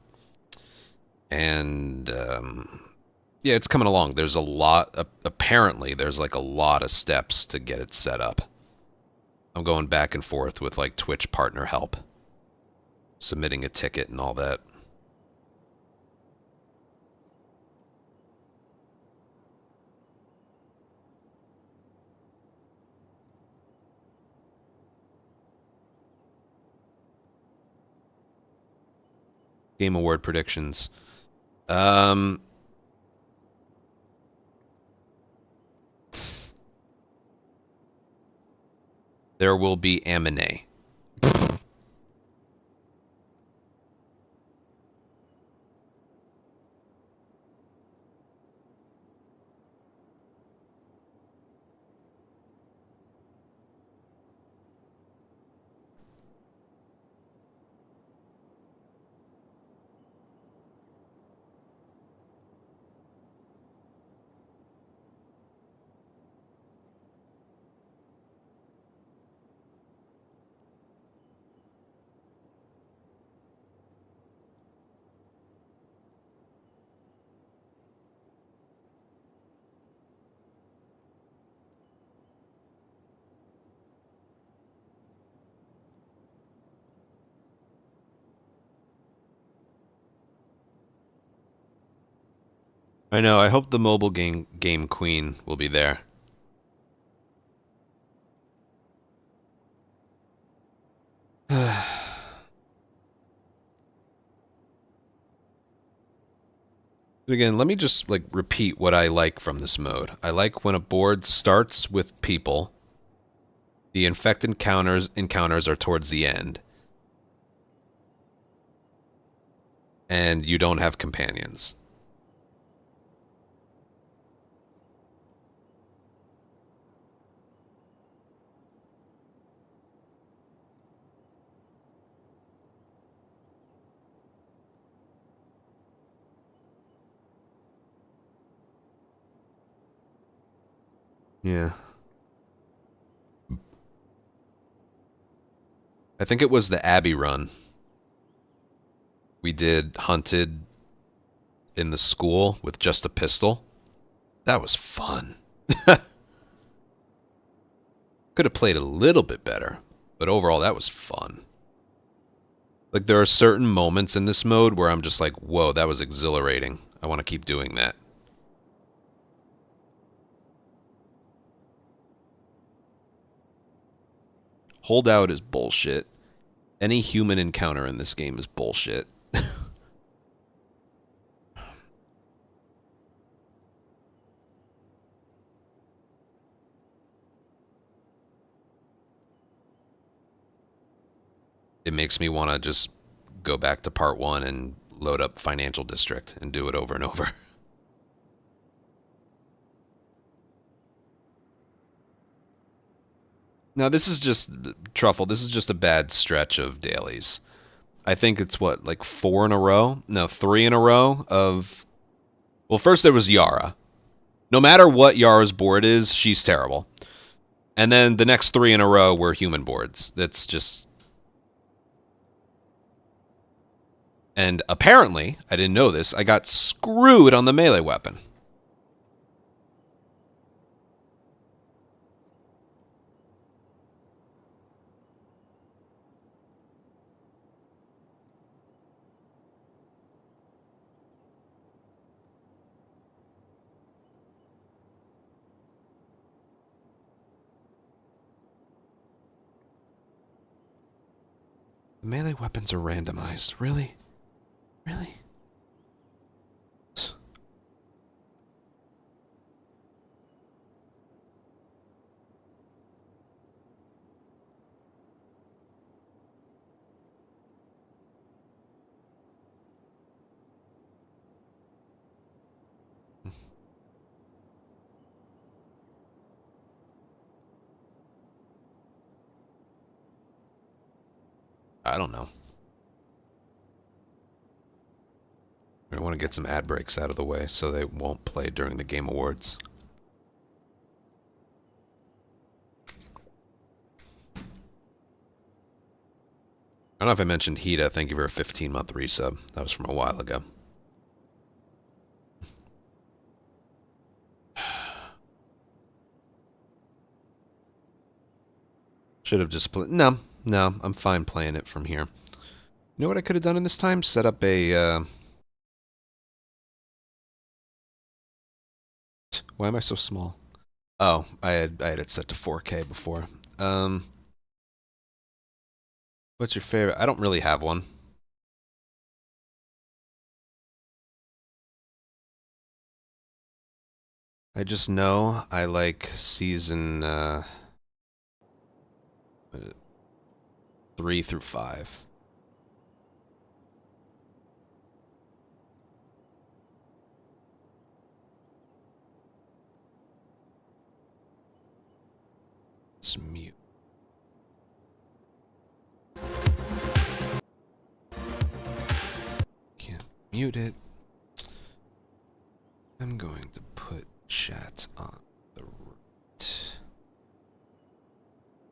And, yeah, it's coming along. There's a lot, apparently, there's like a lot of steps to get it set up. I'm going back and forth with like Twitch partner help, submitting a ticket and all that. Game Award predictions. There will be Amine. I know. I hope the mobile game queen will be there. Again, let me just like repeat what I like from this mode. I like when a board starts with people. The infected encounters are towards the end. And you don't have companions. Yeah. I think it was the Abbey run. We did Hunted in the school with just a pistol. That was fun. Could have played a little bit better, but overall that was fun. Like there are certain moments in this mode where I'm just like, whoa, that was exhilarating. I want to keep doing that. Holdout is bullshit. Any human encounter in this game is bullshit. It makes me want to just go back to part 1 and load up Financial District and do it over and over. Now, this is just, Truffle, this is just a bad stretch of dailies. I think it's what, like 4 in a row? No, 3 in a row of... Well, first there was Yara. No matter what Yara's board is, she's terrible. And then the next 3 in a row were human boards. That's just... And apparently, I didn't know this, I got screwed on the melee weapon. Melee weapons are randomized. Really? Really? I don't know. I want to get some ad breaks out of the way so they won't play during the Game Awards. I don't know if I mentioned Hita. Thank you for a 15-month resub. That was from a while ago. Should have just played. No, I'm fine playing it from here. You know what I could have done in this time? Set up a. Why am I so small? Oh, I had it set to 4K before. What's your favorite? I don't really have one. I just know I like season 3 through 5. Let's mute. Can't mute it. I'm going to put chat on the right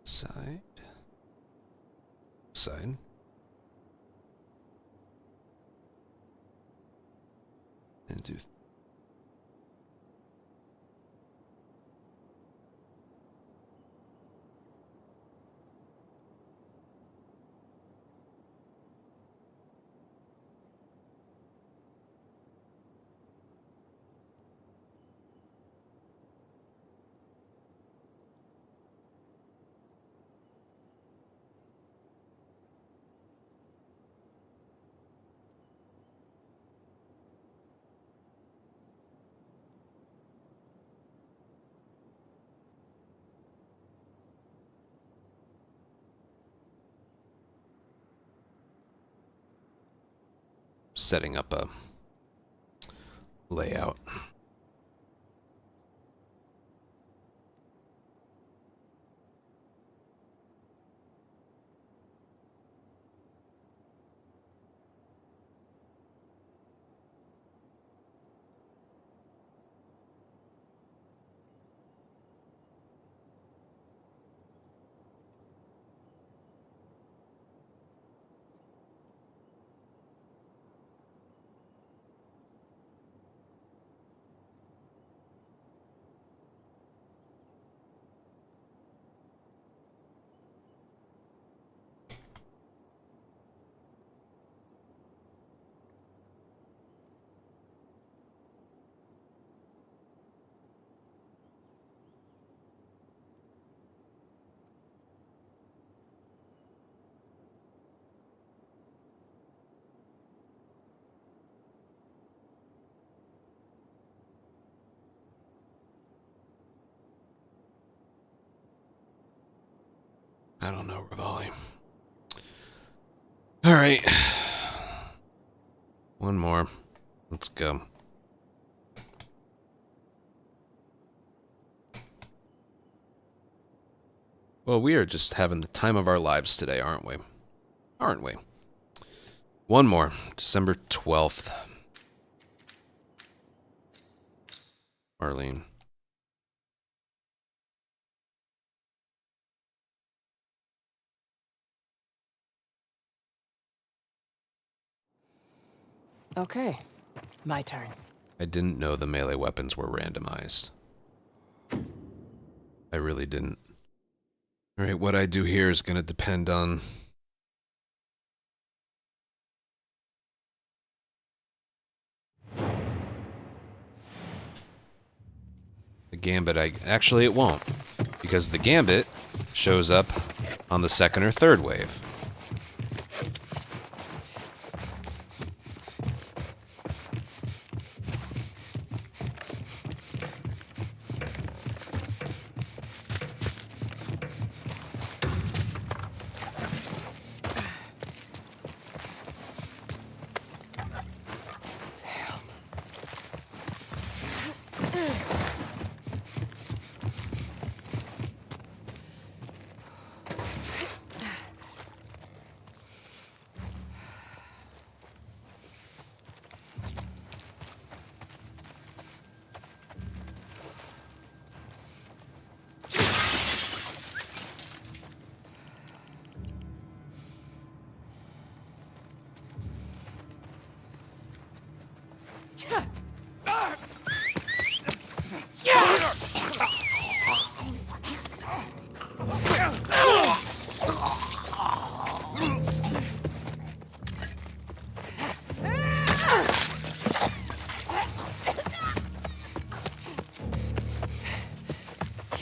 side. And do. Setting up a layout. I don't know, Rivali. All right. One more. Let's go. Well, we are just having the time of our lives today, aren't we? Aren't we? One more. December 12th. Arlene. Okay, my turn. I didn't know the melee weapons were randomized. I really didn't. Alright, what I do here is going to depend on... the Gambit. Actually, it won't. Because the Gambit shows up on the second or third wave. Keep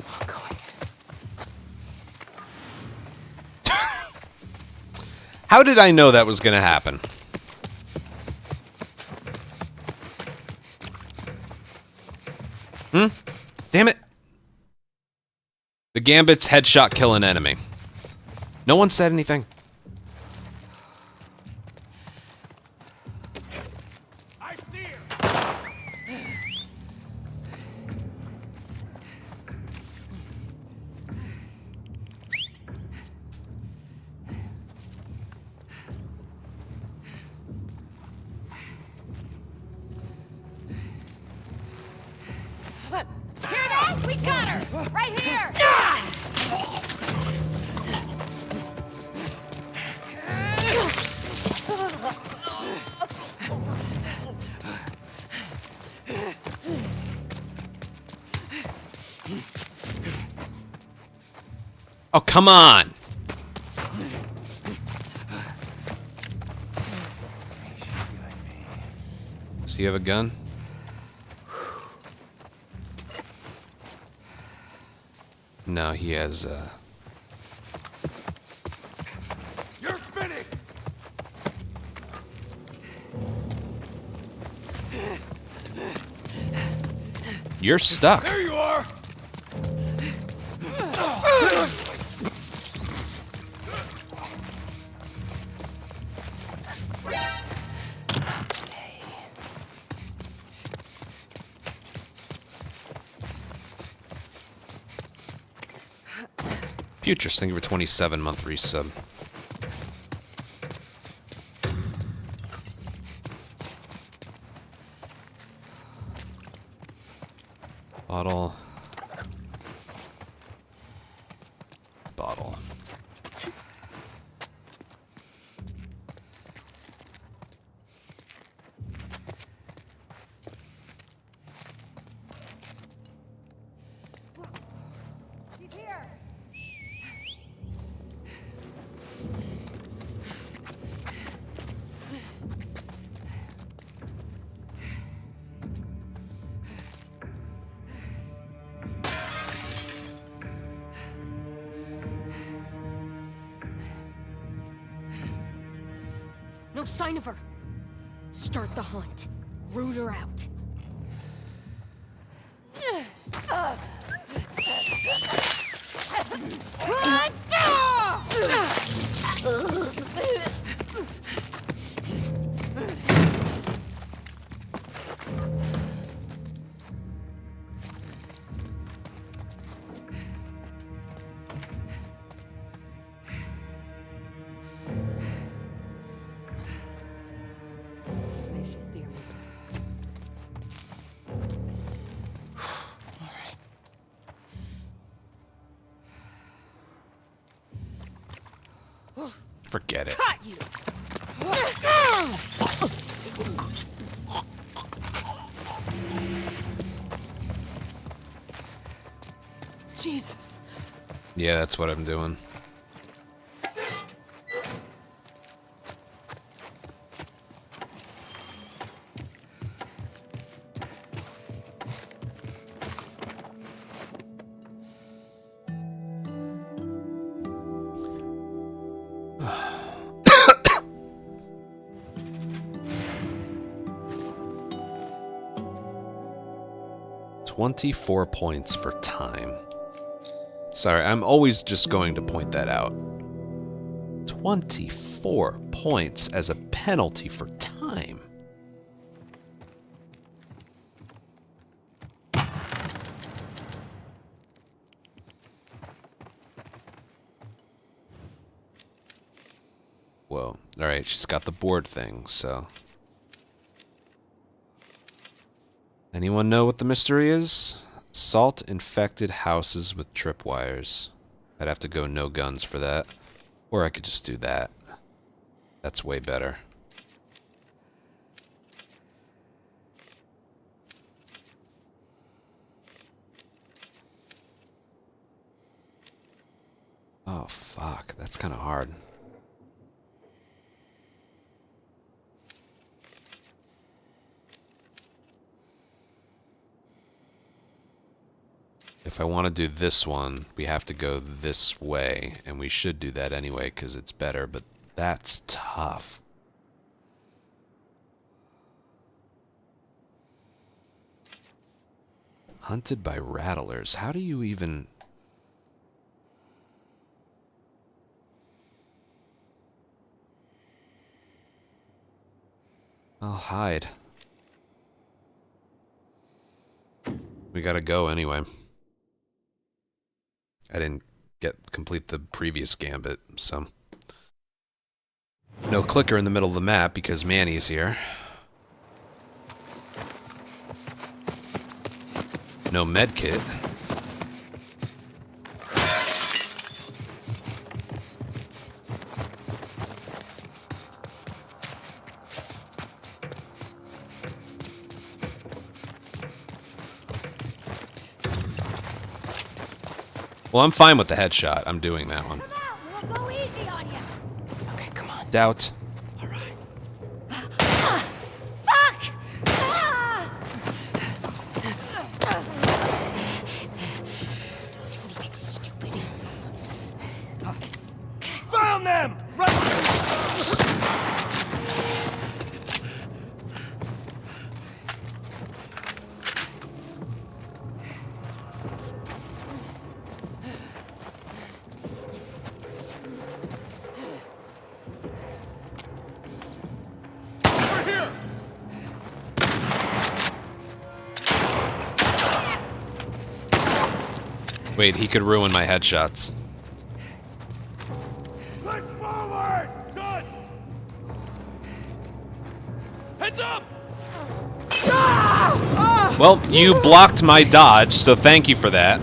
on going. How did I know that was going to happen? Damn it. The Gambit's headshot kill an enemy. No one said anything. I see her. Hear that? We got her! Right here! Oh, come on. Does he have a gun? No, he has, You're finished. You're stuck. There you are. Futures, thank you for 27-month resub. Bottle. Bottle. He's here! No sign of her. Start the hunt. Root her out. May she steer me. Forget it. Got you! Jesus. Yeah, that's what I'm doing. $24 points for time. Sorry, I'm always just going to point that out. 24 points as a penalty for time. Whoa. Alright, she's got the board thing, so... Anyone know what the mystery is? Salt-infected houses with tripwires. I'd have to go no guns for that. Or I could just do that. That's way better. Oh, fuck. That's kind of hard. If I want to do this one, we have to go this way, and we should do that anyway because it's better, but that's tough. Hunted by rattlers. How do you even... I'll hide. We gotta go anyway. I didn't complete the previous gambit, so... No clicker in the middle of the map because Manny's here. No medkit. Well, I'm fine with the headshot. I'm doing that one. Come on, we'll go easy on you. Okay, come on. Doubt. All right. Fuck! Ah! Don't do anything stupid. Found them! Right! Over here! Wait, he could ruin my headshots. Push forward! Good! Heads up! Well, you blocked my dodge, so thank you for that.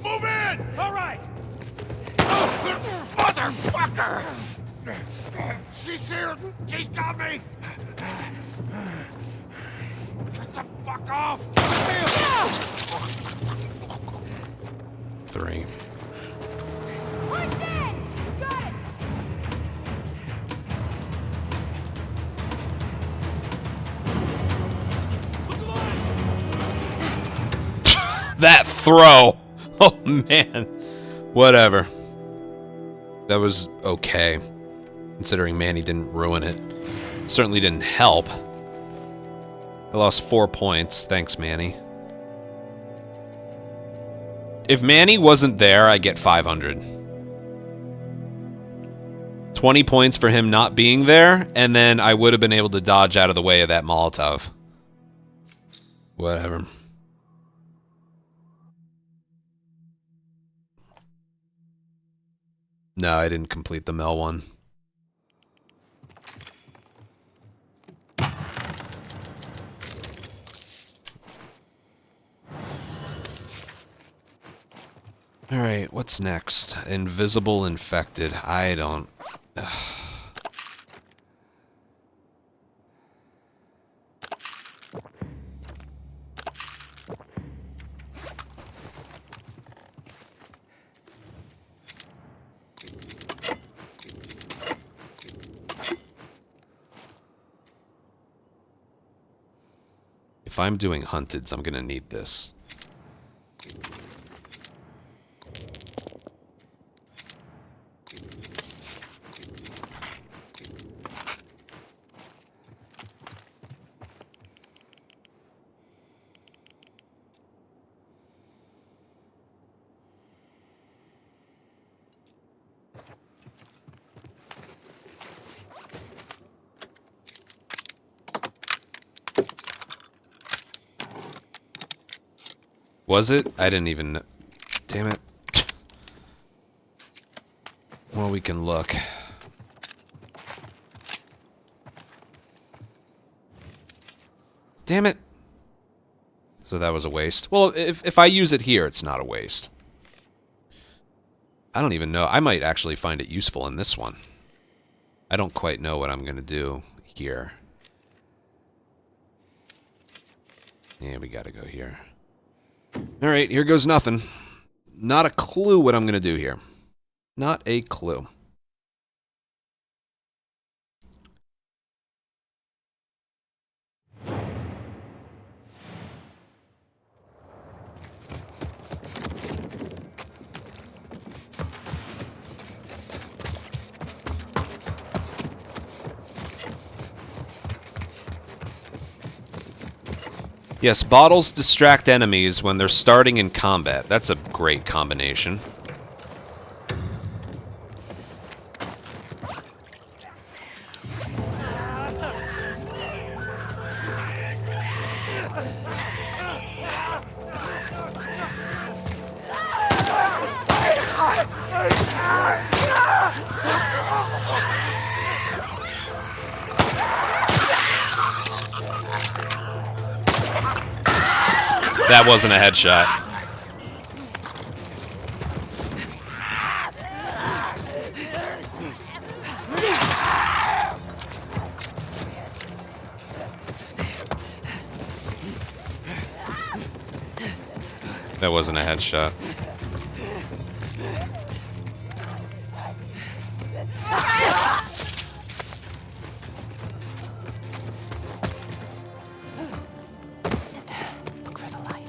Move in! All right! Motherfucker! She's here! She's got me! Get the fuck off! 3. Push in! Got it! That throw! Oh, man. Whatever. That was okay. Considering Manny didn't ruin it. Certainly didn't help. I lost 4 points. Thanks, Manny. If Manny wasn't there, I get 500. 20 points for him not being there, and then I would have been able to dodge out of the way of that Molotov. Whatever. No, I didn't complete the Mel one. Alright, what's next? Invisible infected. I don't... If I'm doing hunteds, I'm gonna need this. Was it? I didn't even know. Damn it. Well, we can look. Damn it. So that was a waste. Well, if I use it here, it's not a waste. I don't even know. I might actually find it useful in this one. I don't quite know what I'm going to do here. Yeah, we got to go here. All right, here goes nothing. Not a clue what I'm going to do here. Not a clue. Yes, bottles distract enemies when they're starting in combat. That's a great combination. That wasn't a headshot. That wasn't a headshot. Look for the light.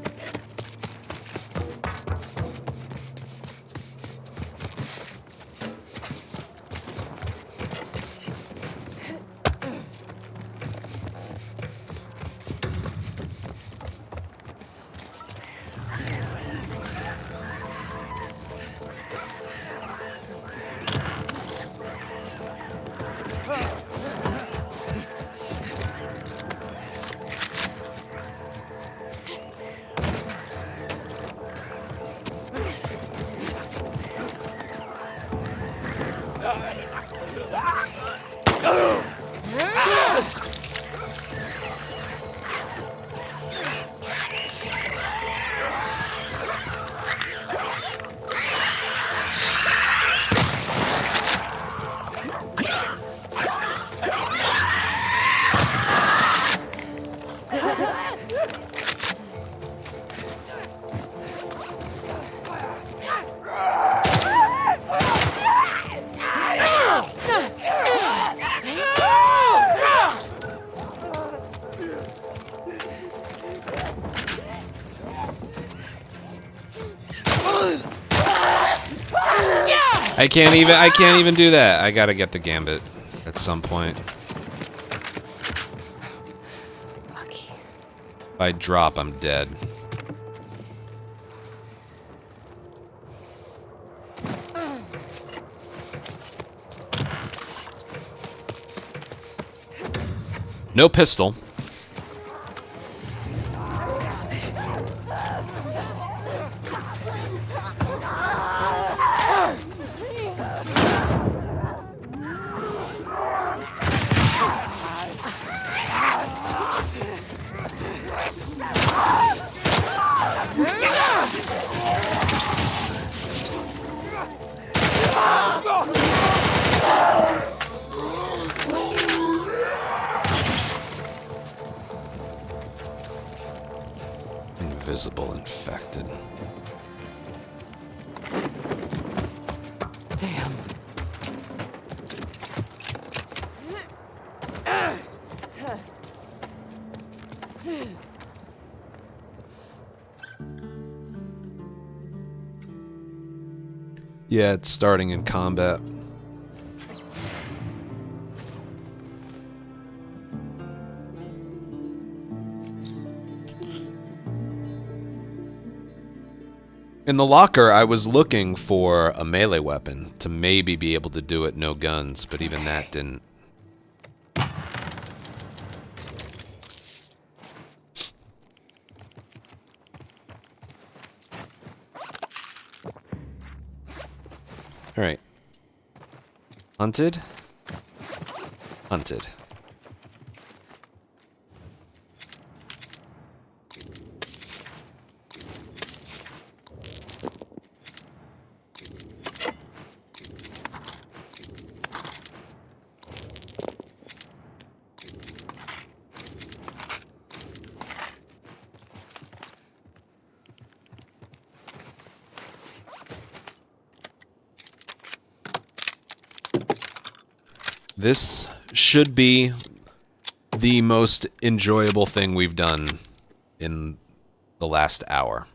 I can't even do that. I gotta get the gambit at some point. Lucky. If I drop, I'm dead. No pistol. Invisible infected. Damn. Yeah, it's starting in combat. In the locker, I was looking for a melee weapon to maybe be able to do it no guns, but even that didn't. Alright. Hunted. Hunted. This should be the most enjoyable thing we've done in the last hour.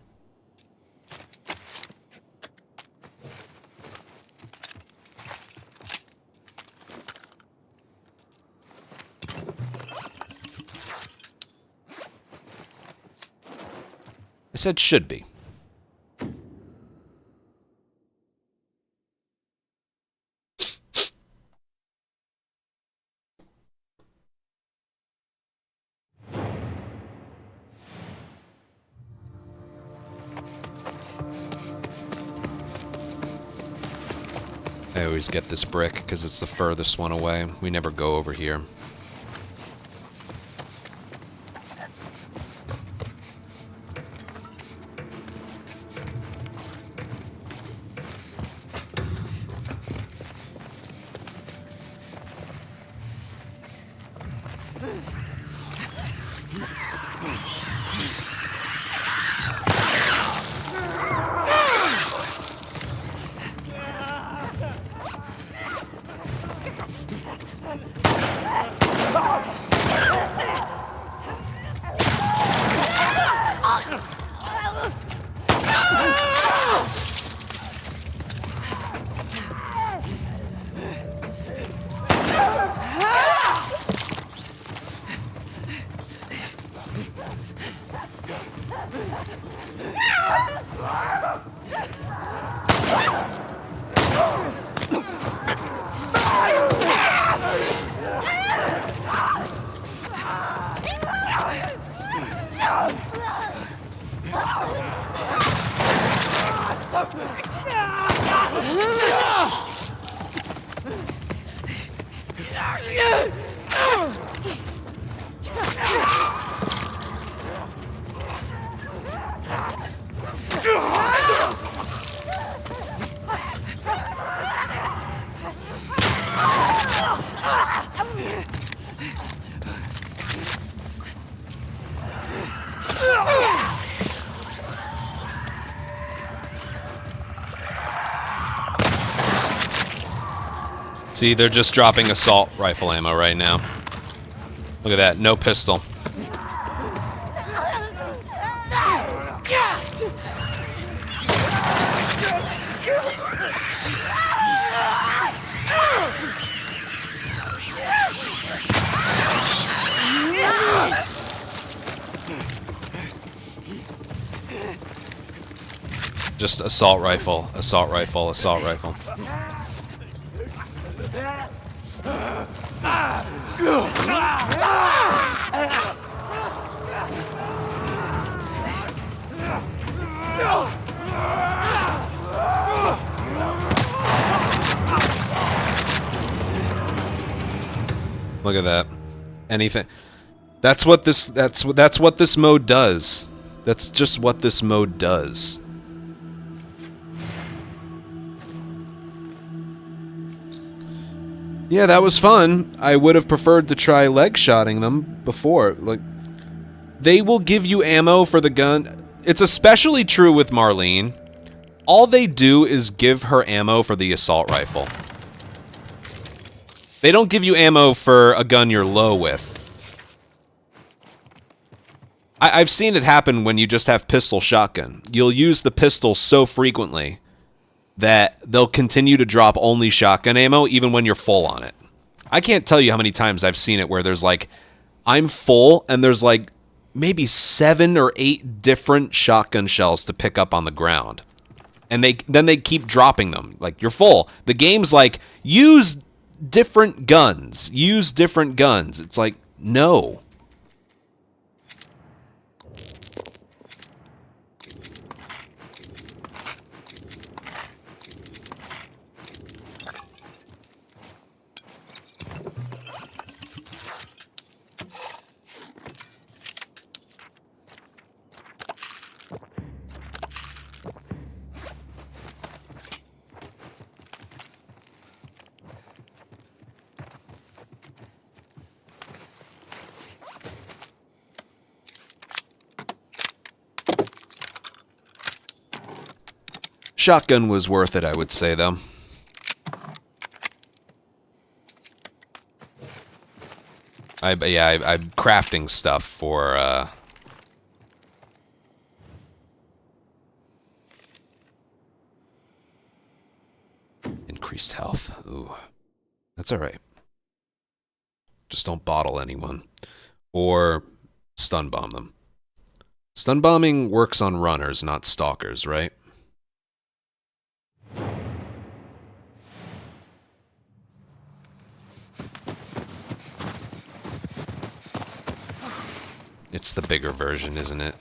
I said should be. I always get this brick because it's the furthest one away. We never go over here. See, they're just dropping assault rifle ammo right now. Look at that, no pistol. Just assault rifle, assault rifle, assault rifle. Look at that. Anything. That's what this mode does. That's just what this mode does. Yeah, that was fun. I would have preferred to try leg shotting them before. Like, they will give you ammo for the gun. It's especially true with Marlene. All they do is give her ammo for the assault rifle. They don't give you ammo for a gun you're low with. I've seen it happen when you just have pistol shotgun. You'll use the pistol so frequently that they'll continue to drop only shotgun ammo even when you're full on it. I can't tell you how many times I've seen it where there's like, I'm full and there's like maybe 7 or 8 different shotgun shells to pick up on the ground. And then they keep dropping them. Like, you're full. The game's like, use different guns. Use different guns. It's like, no. Shotgun was worth it, I would say, though. I'm crafting stuff for, increased health. Ooh. That's alright. Just don't bottle anyone. Or stun bomb them. Stun bombing works on runners, not stalkers, right? It's the bigger version, isn't it?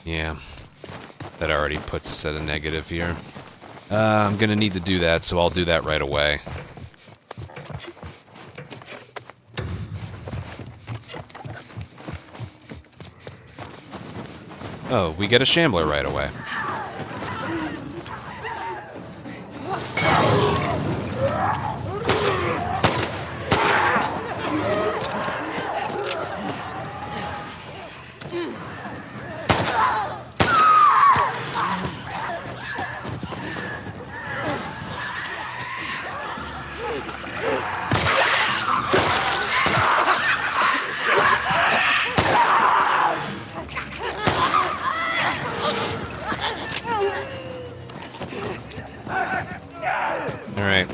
Yeah. That already puts us at a negative here. I'm gonna need to do that, so I'll do that right away. Oh, we get a shambler right away. Alright.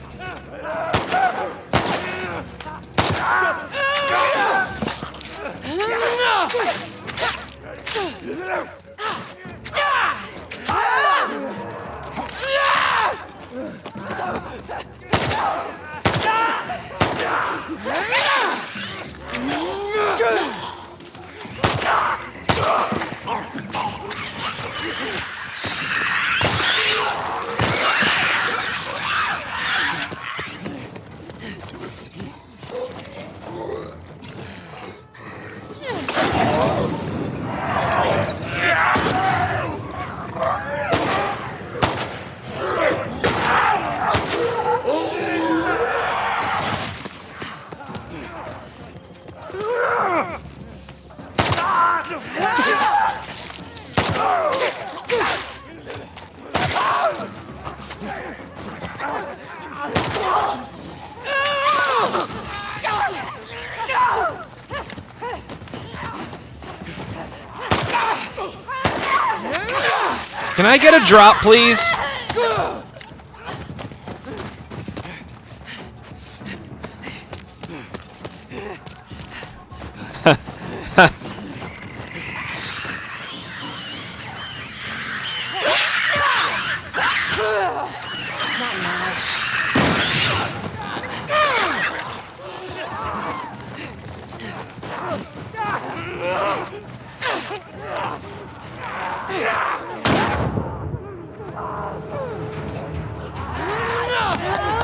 Can I get a drop, please?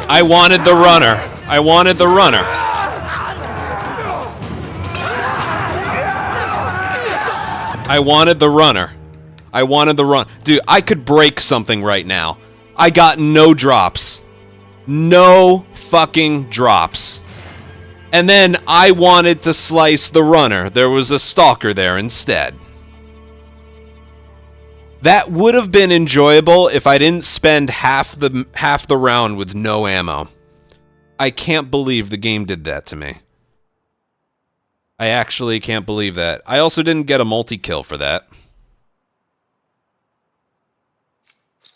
I wanted the runner. I wanted the runner. I wanted the runner. I wanted the run. Dude, I could break something right now. I got no drops. No fucking drops. And then I wanted to slice the runner. There was a stalker there instead. That would have been enjoyable if I didn't spend half the round with no ammo. I can't believe the game did that to me. I actually can't believe that. I also didn't get a multi-kill for that.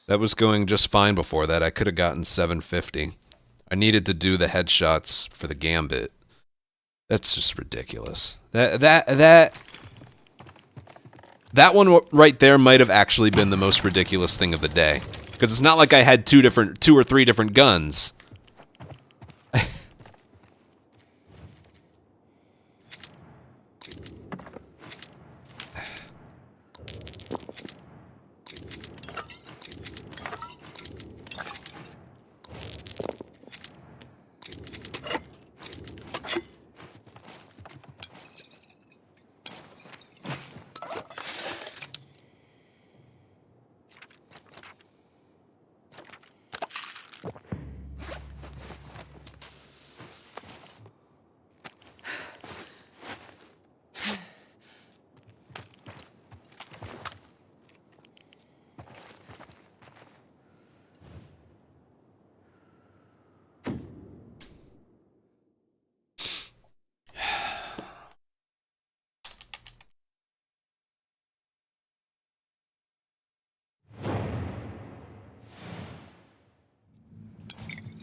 That was going just fine before that. I could have gotten 750. I needed to do the headshots for the gambit. That's just ridiculous. That one right there might have actually been the most ridiculous thing of the day. Because it's not like I had two or three different guns.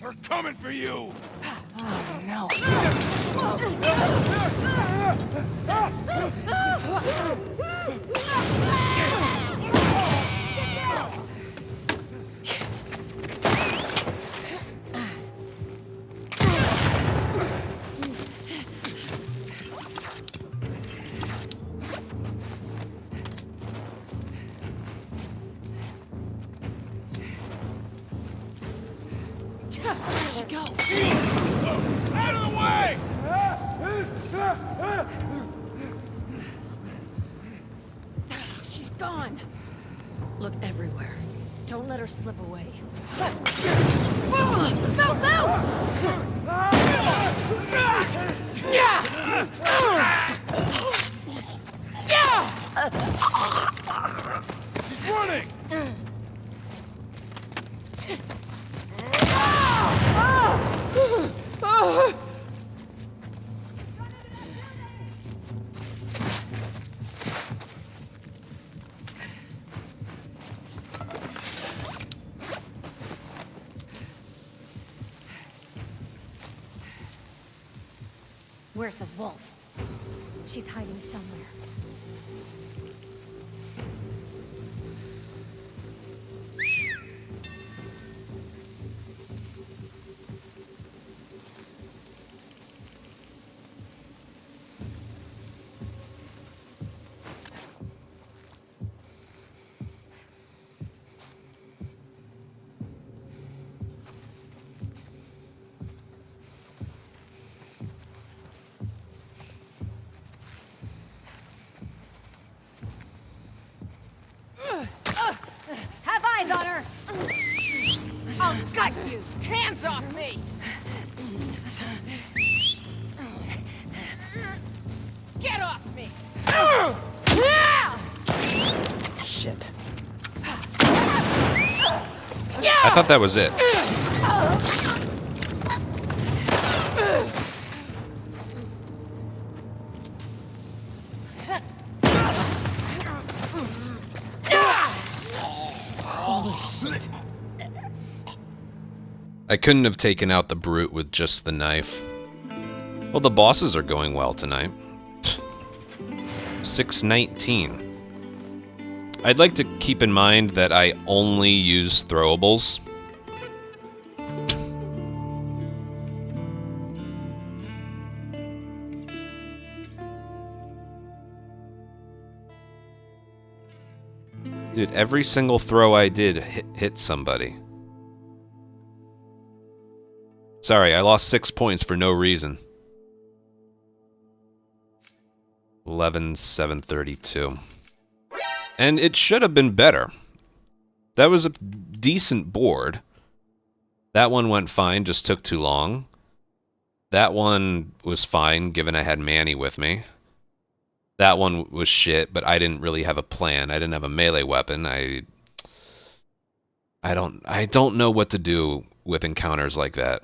We're coming for you! Where'd she go? Out of the way! She's gone. Look everywhere. Don't let her slip away. No, no! Running! Where's the wolf? She's hiding somewhere. Have eyes on her! I'll gut you! Hands off me! Get off me! Shit. I thought that was it. I couldn't have taken out the brute with just the knife. Well, the bosses are going well tonight. 619. I'd like to keep in mind that I only use throwables. Dude, every single throw I did hit somebody. Sorry, I lost 6 points for no reason. 11,732. And it should have been better. That was a decent board. That one went fine, just took too long. That one was fine, given I had Manny with me. That one was shit, but I didn't really have a plan. I didn't have a melee weapon. I don't know what to do with encounters like that.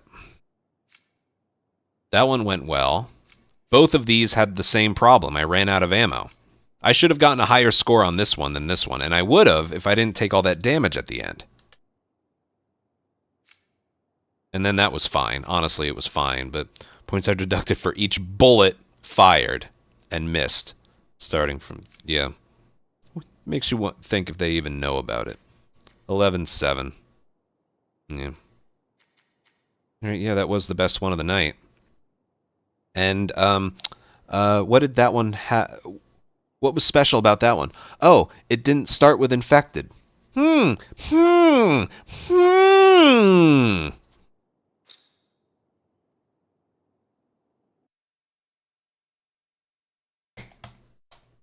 That one went well. Both of these had the same problem. I ran out of ammo. I should have gotten a higher score on this one than this one, and I would have if I didn't take all that damage at the end. And then that was fine. Honestly, it was fine, but points are deducted for each bullet fired and missed. Starting from, yeah. Makes you think if they even know about it. 11-7. Yeah. Alright, yeah, that was the best one of the night. And, what did that one have? What was special about that one? Oh, it didn't start with infected.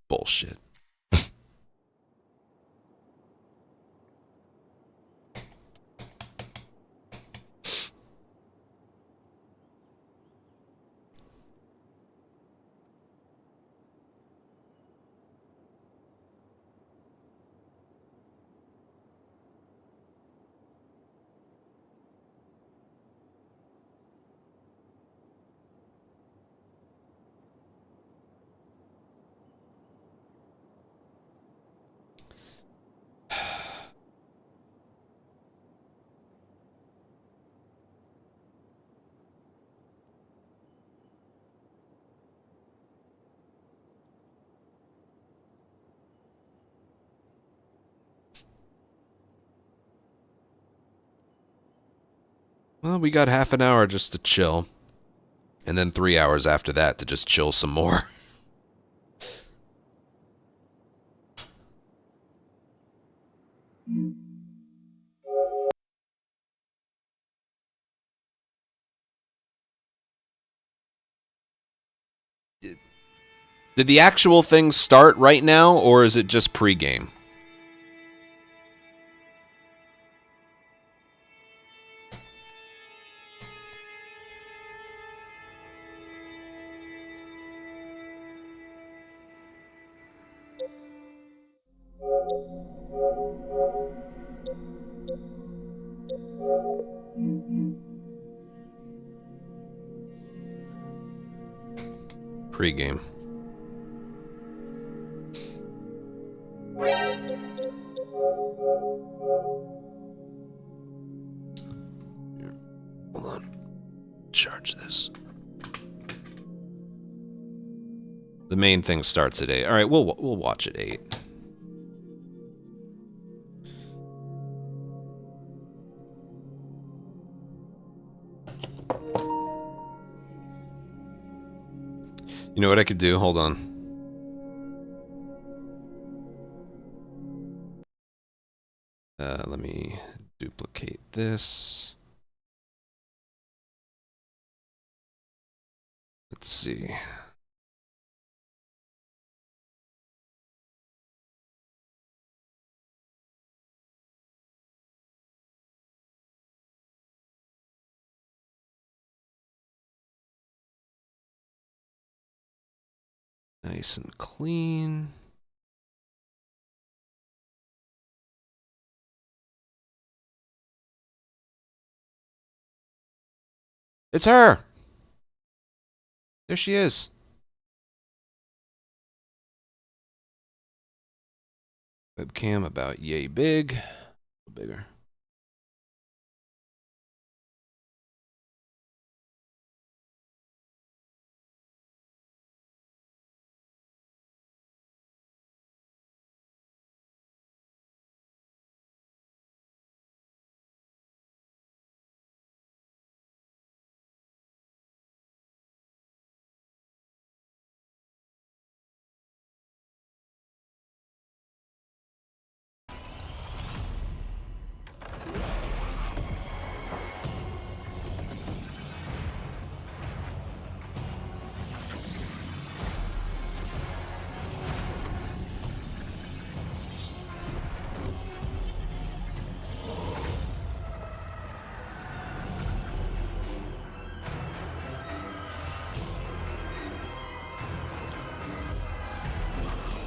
Bullshit. well, we got half an hour just to chill. And then 3 hours after that to just chill some more. Did the actual thing start right now, or is it just pre-game? Pre-game. Hold on. Charge this. The main thing starts at 8. All right, we'll watch at 8. You know what I could do? Hold on. Let me duplicate this. Let's see. Nice and clean. It's her! There she is. Webcam about yay big. A little bigger.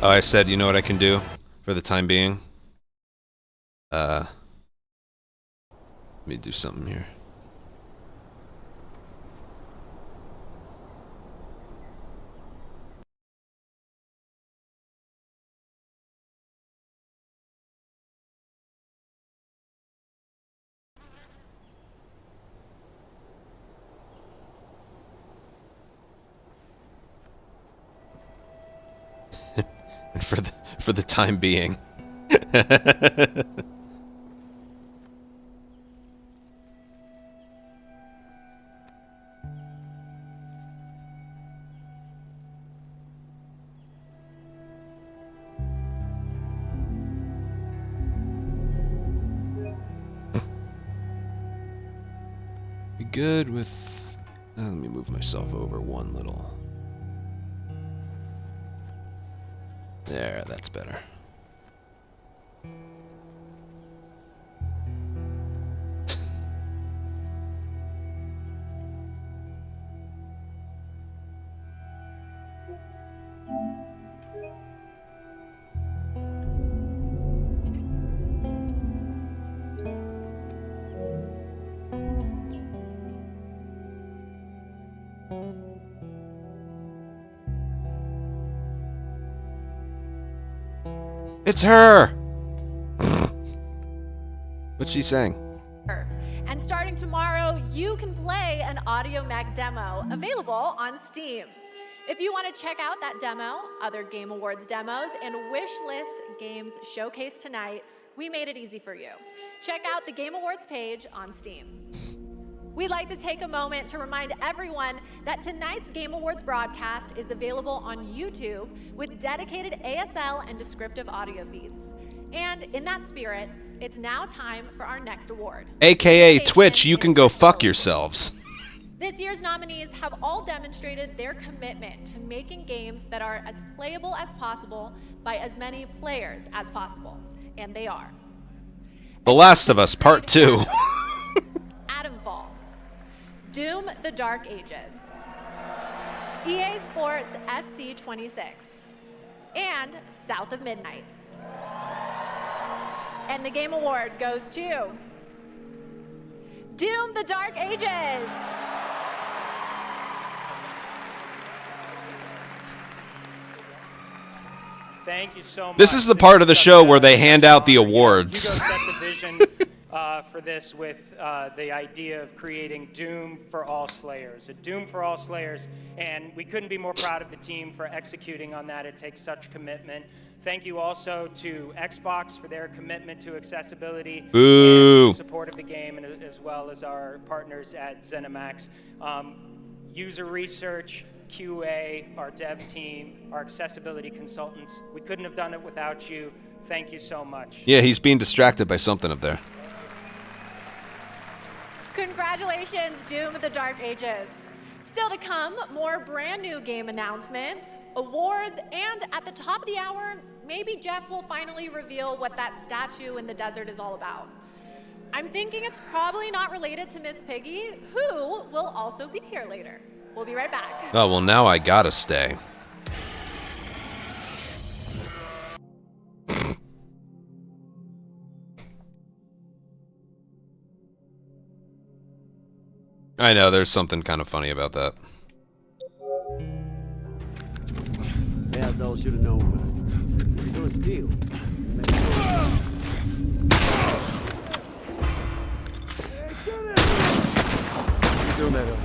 Oh, I said, you know what I can do for the time being? Let me do something here. for the time being. Be good with... let me move myself over one little... There, that's better. It's her! What's she saying? And starting tomorrow, you can play an Audio Mag demo available on Steam. If you want to check out that demo, other Game Awards demos, and wish list games showcased tonight, we made it easy for you. Check out the Game Awards page on Steam. We'd like to take a moment to remind everyone that tonight's Game Awards broadcast is available on YouTube with dedicated ASL and descriptive audio feeds. And in that spirit, it's now time for our next award. AKA Twitch, you can go fuck yourselves. This year's nominees have all demonstrated their commitment to making games that are as playable as possible by as many players as possible. And they are. The Last of Us Part 2. Adamfall, Doom: The Dark Ages, EA Sports FC 26, and South of Midnight. And the Game Award goes to Doom: The Dark Ages. Thank you so much. This is the part of the show where they hand out the awards. Hugo set the vision for this with the idea of creating Doom for all Slayers, a Doom for all Slayers, and we couldn't be more proud of the team for executing on that. It takes such commitment. Thank you also to Xbox for their commitment to accessibility and support of the game, and as well as our partners at ZeniMax. User research, QA, our dev team, our accessibility consultants. We couldn't have done it without you. Thank you so much. Yeah, he's being distracted by something up there. Congratulations, Doom: The Dark Ages. Still to come, more brand new game announcements, awards, and at the top of the hour, maybe Jeff will finally reveal what that statue in the desert is all about. I'm thinking it's probably not related to Miss Piggy, who will also be here later. We'll be right back. Oh, well, now I gotta stay. I know, there's something kind of funny about that. Yeah, I should have known better. You're gonna steal. You're doing that.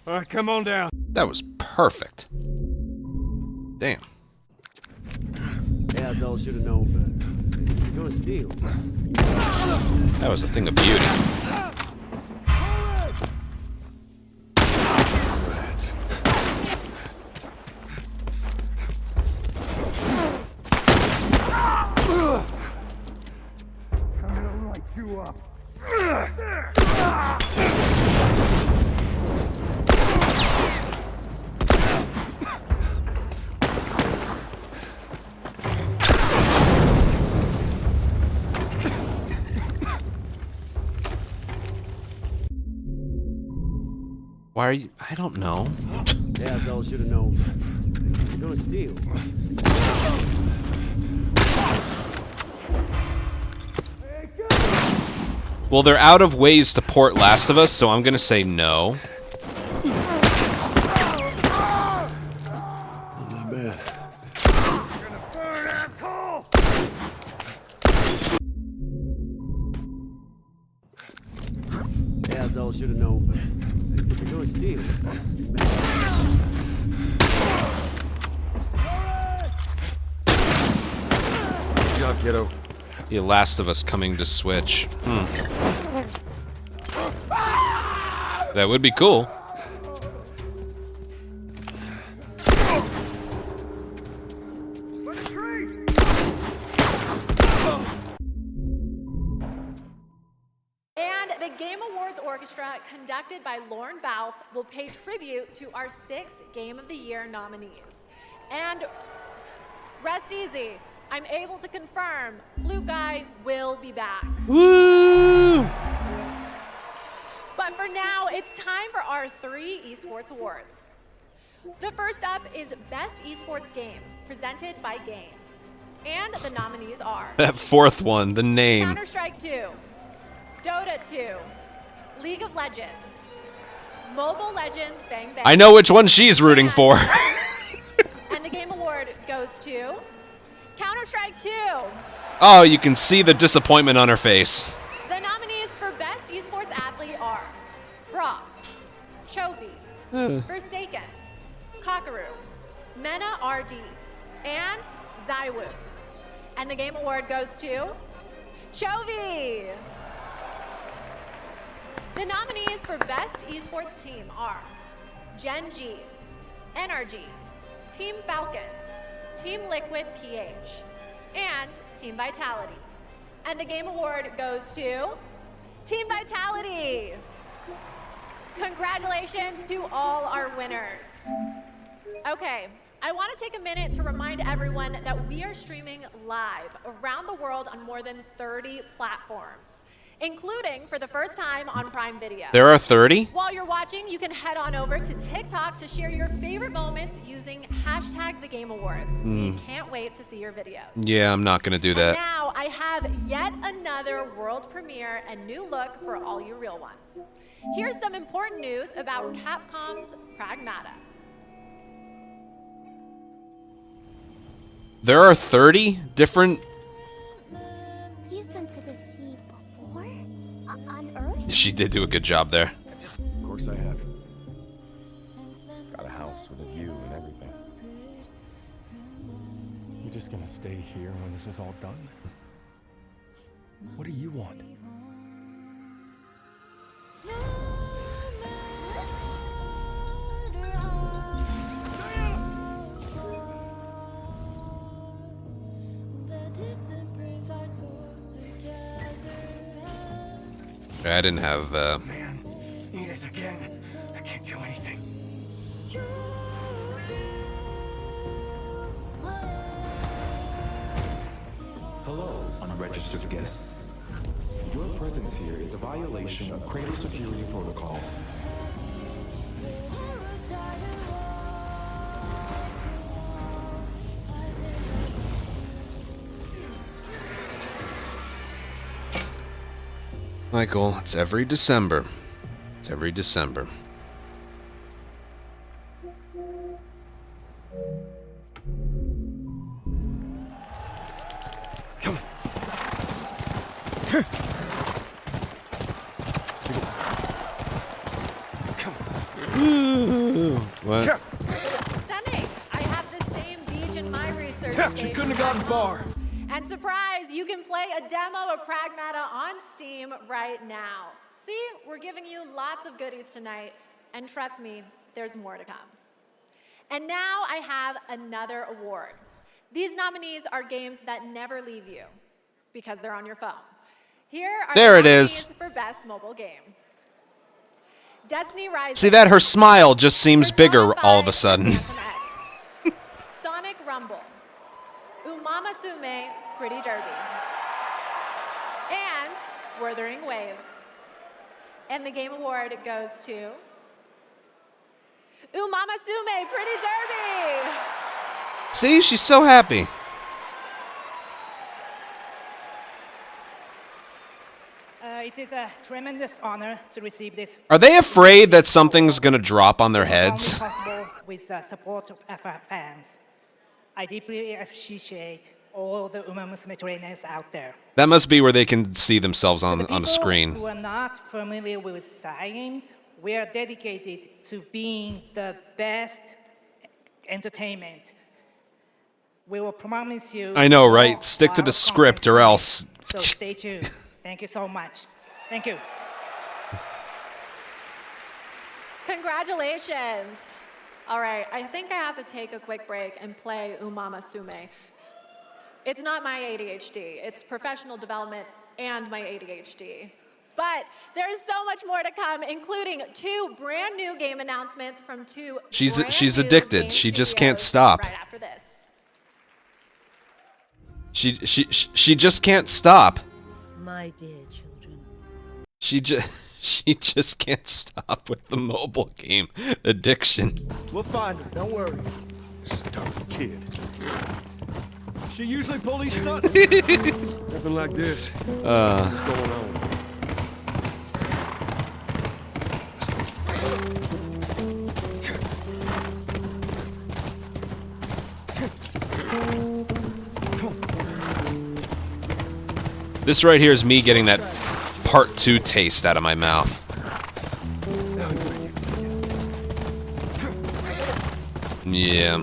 All right, come on down. That was perfect. Damn. Yeah, I should have known better. You're gonna steal. That was a thing of beauty. Why are you? I don't know. Yeah, I should have known. You're gonna steal. Well, they're out of ways to port Last of Us, so I'm gonna say no. Not bad. Yeah, I should have known better. You're gonna steal. Good job, kiddo. The Last of Us coming to Switch. That would be cool. And the Game Awards Orchestra, conducted by Lauren Bouth, will pay tribute to our 6 Game of the Year nominees. And rest easy, I'm able to confirm Fluke Guy will be back. Woo! But for now, it's time for our 3 esports awards. The first up is Best Esports Game, presented by Game. And the nominees are That fourth one, the name. Counter-Strike 2, Dota 2, League of Legends, Mobile Legends Bang Bang. I know which one she's rooting for. And the Game Award goes to Counter-Strike 2. Oh, you can see the disappointment on her face. The nominees for Best Esports Athlete are Brock, Chovy, Forsaken, Kakaru, Mena RD, and Zaiwu. And the Game Award goes to Chovy. The nominees for Best Esports Team are Gen G, NRG, Team Falcons, Team Liquid PH, and Team Vitality. And the Game Award goes to Team Vitality. Congratulations to all our winners. Okay, I want to take a minute to remind everyone that we are streaming live around the world on more than 30 platforms, including for the first time on Prime Video. There are 30? While you're watching, you can head on over to TikTok to share your favorite moments using #TheGameAwards. We can't wait to see your videos. Yeah, I'm not going to do And that. now I have yet another world premiere and new look for all you real ones. Here's some important news about Capcom's Pragmata. There are 30 different... You've been to the sea before? On Earth? She did do a good job there. Of course I have. Got a house with a view and everything. You just gonna stay here when this is all done? What do you want? I didn't have... Man, need us again. I can't do anything. Hello, unregistered guests. Your presence here is a violation of Cradle Security Protocol. Michael, it's every December. It's every December. Come. What? Stunning! I have the same beach in my research You station. couldn't have gotten far. And surprise, you can play a demo of Pragmata on Steam right now. See, we're giving you lots of goodies tonight, and trust me, there's more to come. And now I have another award. These nominees are games that never leave you because they're on your phone. Here are There the it nominees is. for Best Mobile Game. Destiny Rising. See that? Her smile just seems bigger all of a sudden. Phantom X. Sonic Rumble. Umamasume Pretty Derby. And Wuthering Waves. And the Game Award goes to Umamasume Pretty Derby. See, she's so happy. It is a tremendous honor to receive this. Are they afraid that something's gonna drop on their This is heads? only possible with the support of our fans. I deeply appreciate all the Uma Musume trainers out there. That must be where they can see themselves To on the a people screen. who are not familiar with games, we are dedicated to being the best entertainment. We will promise you. I know, more right? Stick to the wild script or content else. So stay tuned. Thank you so much. Thank you. Congratulations. All right, I think I have to take a quick break and play Umamasume. It's not my ADHD, it's professional development and my ADHD. But there's so much more to come, including 2 brand new game announcements from 2 She's brand new addicted. game She just can't studios stop. Right after this. She just can't stop. My dear children. She just can't stop with the mobile game addiction. We'll find her. Don't worry. Stubborn kid. She usually pull these stunts. Nothing like this. What's going on? This right here is me getting that part 2 taste out of my mouth. Yeah.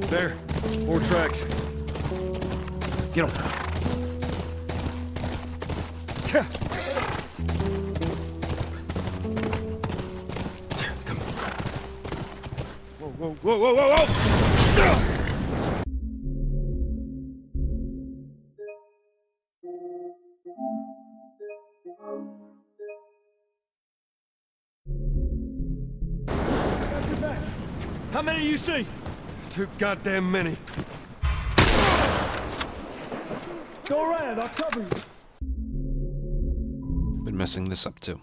There. 4 tracks. Get him. Come on. Whoa, whoa, whoa, whoa, whoa, whoa! How many do you see? Too goddamn many. Go around, I'll cover you. Been messing this up too.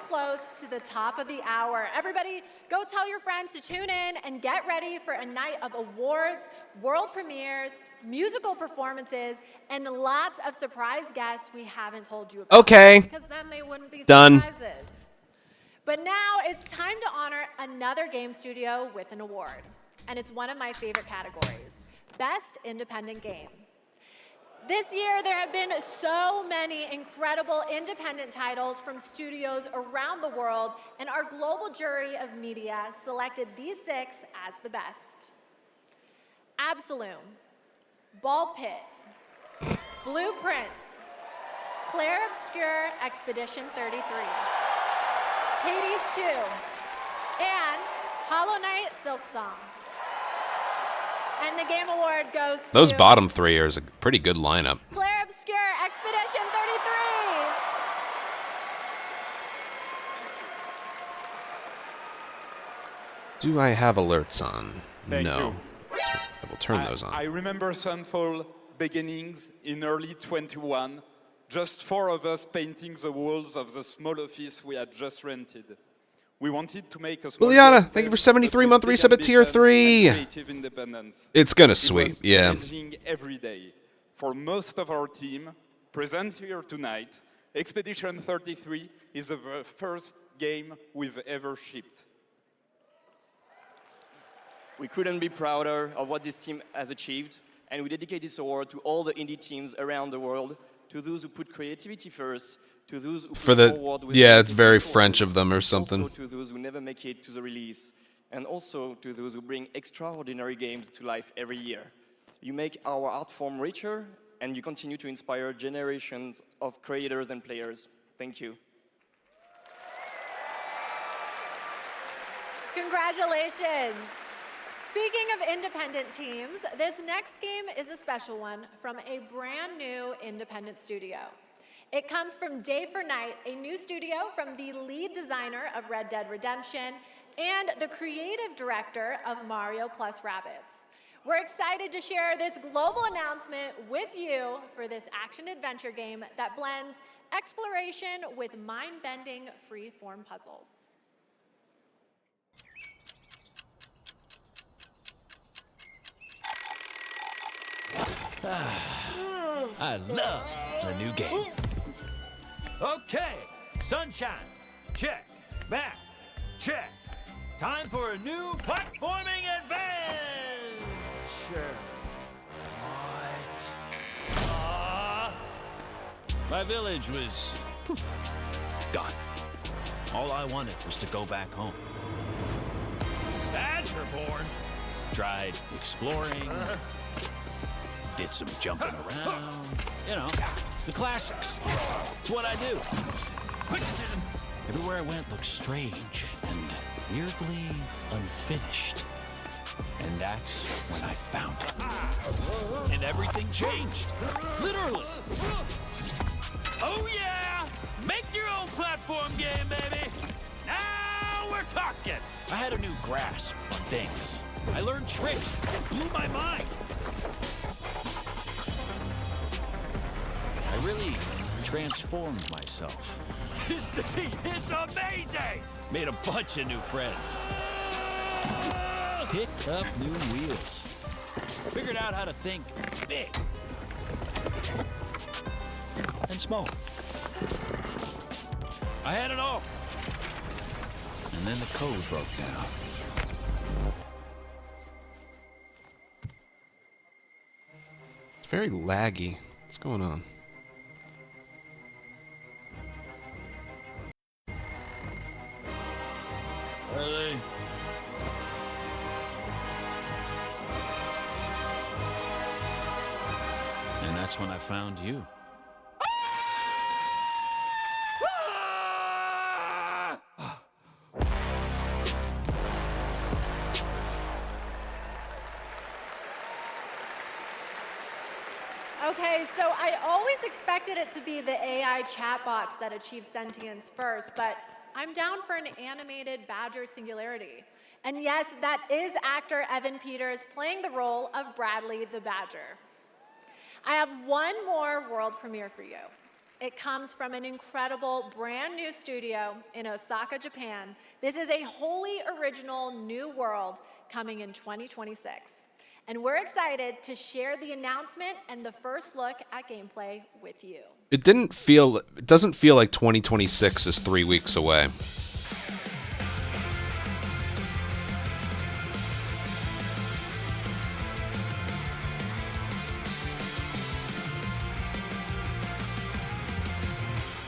Close to the top of the hour. Everybody, go tell your friends to tune in and get ready for a night of awards, world premieres, musical performances, and lots of surprise guests we haven't told you about. Okay. Because then they wouldn't be Done. surprises. But now it's time to honor another game studio with an award. And it's one of my favorite categories, Best Independent Game. This year, there have been so many incredible independent titles from studios around the world, and our global jury of media selected these 6 as the best. Absolum, Ball Pit, Blueprints, Claire Obscure Expedition 33, Hades 2, and Hollow Knight Silksong. And the Game Award goes to... Those bottom 3 are a pretty good lineup. Claire Obscure Expedition 33! Do I have alerts on? Thank no. you. I will turn those on. I remember Sunfall beginnings in early 21. Just 4 of us painting the walls of the small office we had just rented. We wanted to make a small Liliana, thank you for 73-month resub at tier 3. It's gonna sweep, yeah. Challenging every day. For most of our team, present here tonight, Expedition 33 is the first game we've ever shipped. We couldn't be prouder of what this team has achieved, and we dedicate this award to all the indie teams around the world, to those who put creativity first, to those who For put the forward with yeah, it's very resources, French of them or something. Also to those who never make it to the release, and also to those who bring extraordinary games to life every year. You make our art form richer, and you continue to inspire generations of creators and players. Thank you. Congratulations! Speaking of independent teams, this next game is a special one from a brand new independent studio. It comes from Day for Night, a new studio from the lead designer of Red Dead Redemption and the creative director of Mario plus Rabbids. We're excited to share this global announcement with you for this action-adventure game that blends exploration with mind-bending free-form puzzles. I love the new game. Okay, sunshine, check. Back, check. Time for a new platforming adventure. What? My village was poof, gone. All I wanted was to go back home. Badgerborn. Tried exploring. Did some jumping around. You know, the classics. It's what I do. Quick decision. Everywhere I went looked strange and weirdly unfinished. And that's when I found it. And everything changed. Literally. Oh yeah! Make your own platform game, baby! Now we're talking! I had a new grasp on things. I learned tricks that blew my mind. I really transformed myself. This thing is amazing! Made a bunch of new friends. Picked up new wheels. Figured out how to think big and small. I had it all. And then the code broke down. It's very laggy. What's going on? Where are they? And that's when I found you. Okay, so I always expected it to be the AI chatbots that achieve sentience first, but I'm down for an animated Badger Singularity. And yes, that is actor Evan Peters playing the role of Bradley the Badger. I have one more world premiere for you. It comes from an incredible brand new studio in Osaka, Japan. This is a wholly original new world coming in 2026. And we're excited to share the announcement and the first look at gameplay with you. It doesn't feel like 2026 is 3 weeks away.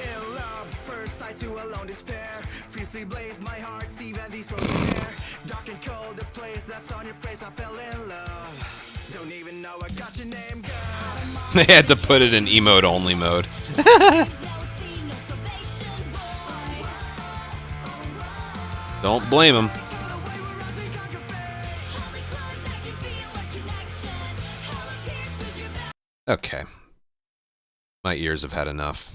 In love, first sight to alone despair. Fiercely blaze my heart, even these from the air. Dark and cold, the place that's on your face, I fell in love. Don't even know I got your name, girl. They had to put it in emote only mode. Don't blame him. Okay. My ears have had enough.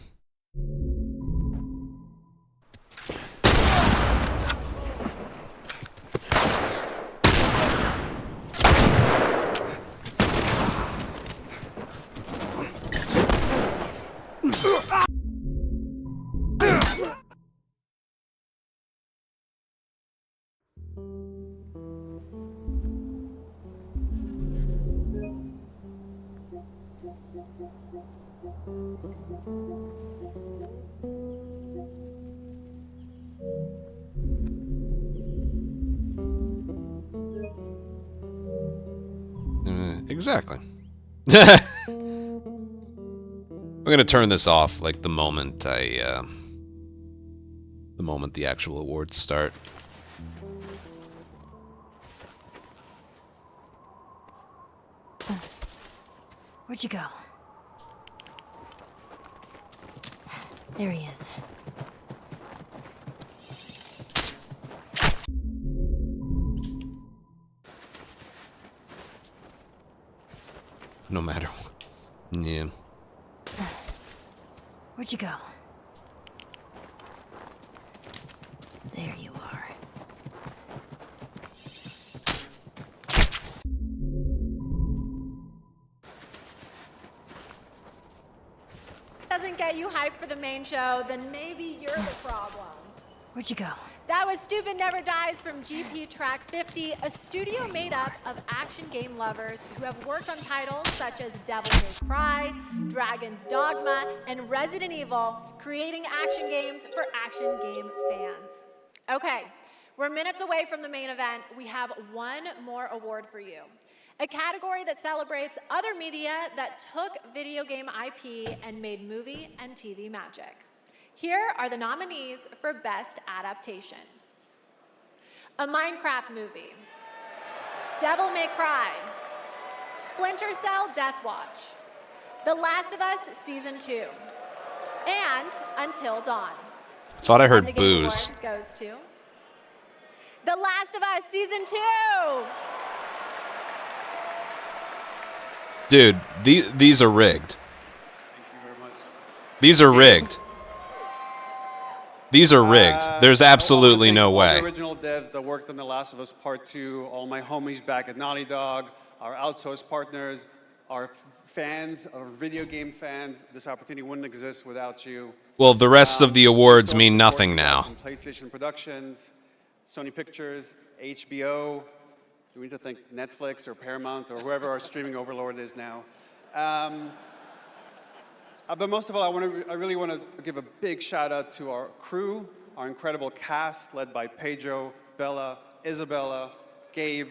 Exactly. I'm gonna turn this off like the moment the actual awards start. Where'd you go? There he is. No matter what. Yeah. Where'd you go? There you are. Doesn't get you hyped for the main show, then maybe you're the problem. Where'd you go? That was Stupid Never Dies from GP Track 50, a studio made up of action game lovers who have worked on titles such as Devil May Cry, Dragon's Dogma, and Resident Evil, creating action games for action game fans. Okay, we're minutes away from the main event. We have one more award for you. A category that celebrates other media that took video game IP and made movie and TV magic. Here are the nominees for Best Adaptation. A Minecraft Movie, Devil May Cry, Splinter Cell Death Watch, The Last of Us Season 2, and Until Dawn. Thought I And heard the Game booze. Award goes to The Last of Us Season 2. Dude, these are rigged. These are rigged. These are rigged. There's absolutely no All way. the original devs that worked on The Last of Us Part 2, all my homies back at Naughty Dog, our outsourced partners, our fans, our video game fans. This opportunity wouldn't exist without you. Well, the rest of the awards mean nothing From now. PlayStation Productions, Sony Pictures, HBO. Do we need to thank Netflix or Paramount or whoever our streaming overlord is now? But most of all, I really want to give a big shout out to our crew, our incredible cast led by Pedro, Bella, Isabella, Gabe.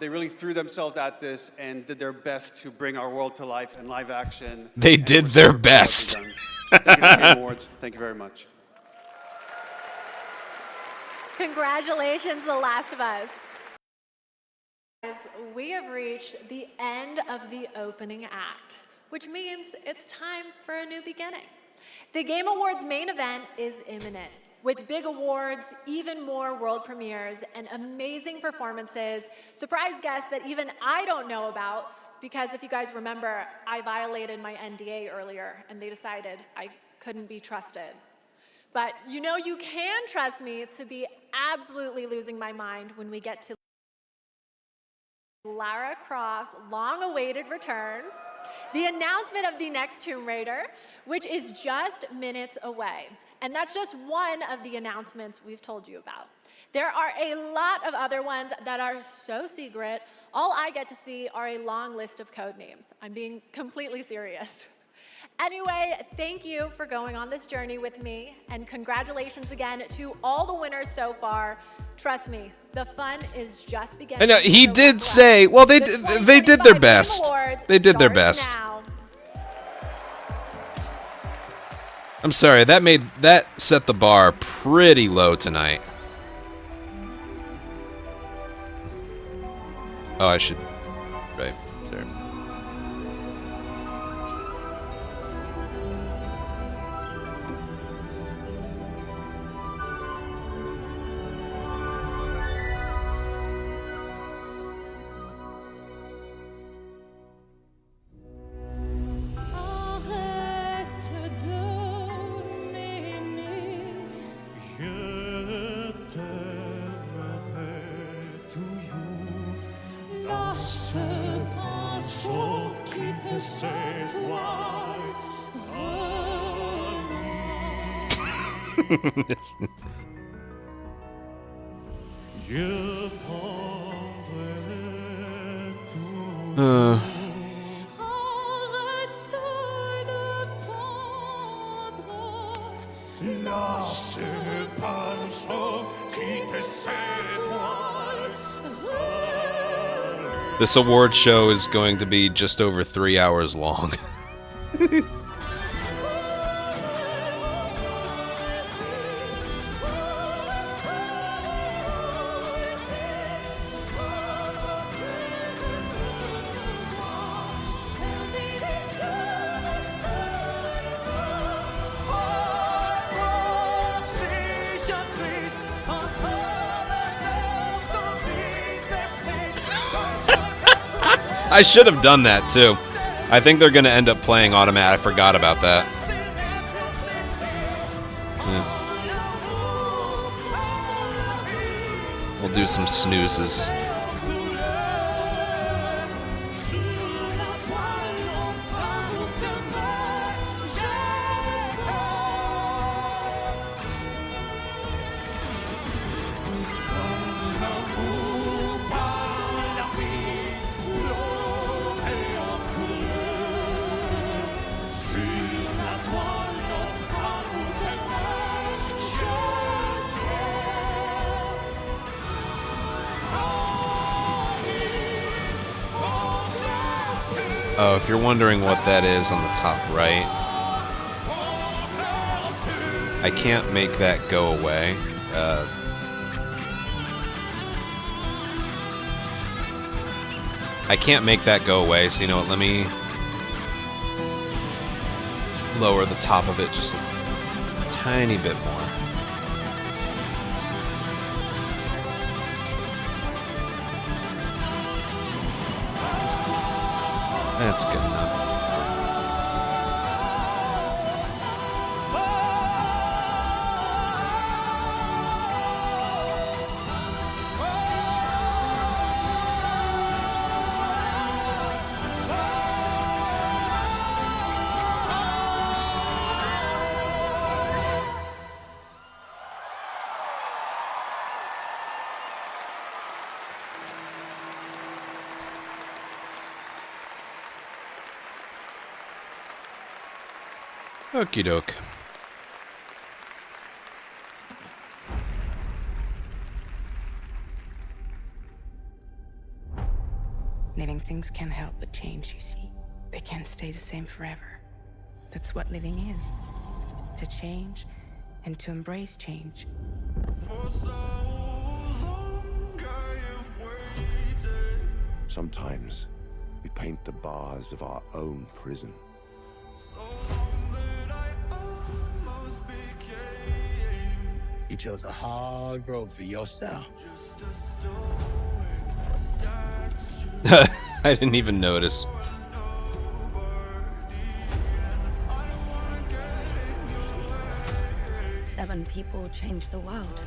They really threw themselves at this and did their best to bring our world to life in live action. They did their best. Thank you to the Game Awards. Thank you very much. Congratulations, The Last of Us. We have reached the end of the opening act, which means it's time for a new beginning. The Game Awards main event is imminent, with big awards, even more world premieres, and amazing performances, surprise guests that even I don't know about, because if you guys remember, I violated my NDA earlier, and they decided I couldn't be trusted. But you know you can trust me to be absolutely losing my mind when we get to Lara Croft's long-awaited return, the announcement of the next Tomb Raider, which is just minutes away. And that's just one of the announcements we've told you about. There are a lot of other ones that are so secret, all I get to see are a long list of code names. I'm being completely serious. Anyway, thank you for going on this journey with me, and congratulations again to all the winners so far. Trust me, the fun is just beginning. I know he did say, well, they did their best. They did their best. Now. I'm sorry, that set the bar pretty low tonight. Oh, I should. Right, sorry. This award show is going to be just over 3 hours long. I should have done that too. I think they're going to end up playing automatic. I forgot about that. Yeah. We'll do some snoozes. Oh, if you're wondering what that is on the top right, I can't make that go away. I can't make that go away, so you know what, let me lower the top of it just a tiny bit more. That's good enough. Okie doke. Living things can't help but change, you see. They can't stay the same forever. That's what living is. To change and to embrace change. Sometimes we paint the bars of our own prison. You chose a hard road for yourself. I didn't even notice. Seven people changed the world.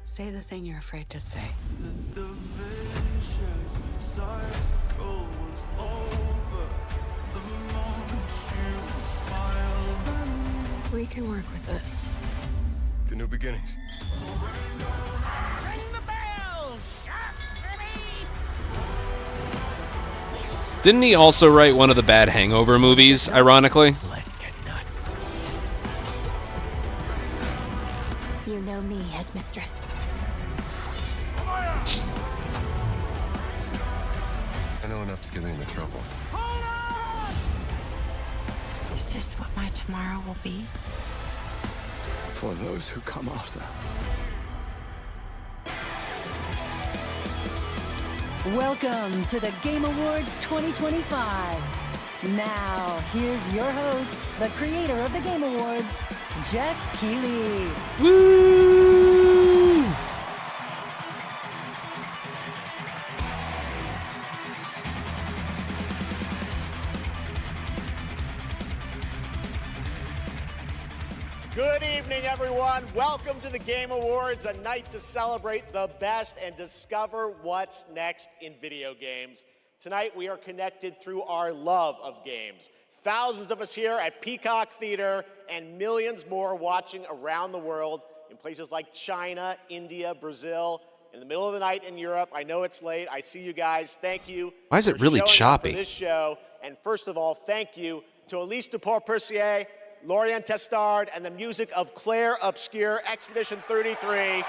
Say the thing you're afraid to say. We can work with this. To new beginnings. Didn't he also write one of the bad Hangover movies, ironically? You know me, headmistress. I know enough to get into trouble. Is this what my tomorrow will be? For those who come after. Welcome to the Game Awards 2025. Now, here's your host, the creator of the Game Awards, Jeff Keighley. Woo! Good evening, everyone. Welcome to the Game Awards, a night to celebrate the best and discover what's next in video games. Tonight, we are connected through our love of games. Thousands of us here at Peacock Theater and millions more watching around the world in places like China, India, Brazil, in the middle of the night in Europe. I know it's late. I see you guys. Thank you. Why is it really showing up choppy? for this show. And first of all, thank you to Elise Duport-Percier, Lorian Testard, and the music of Claire Obscure. Expedition 33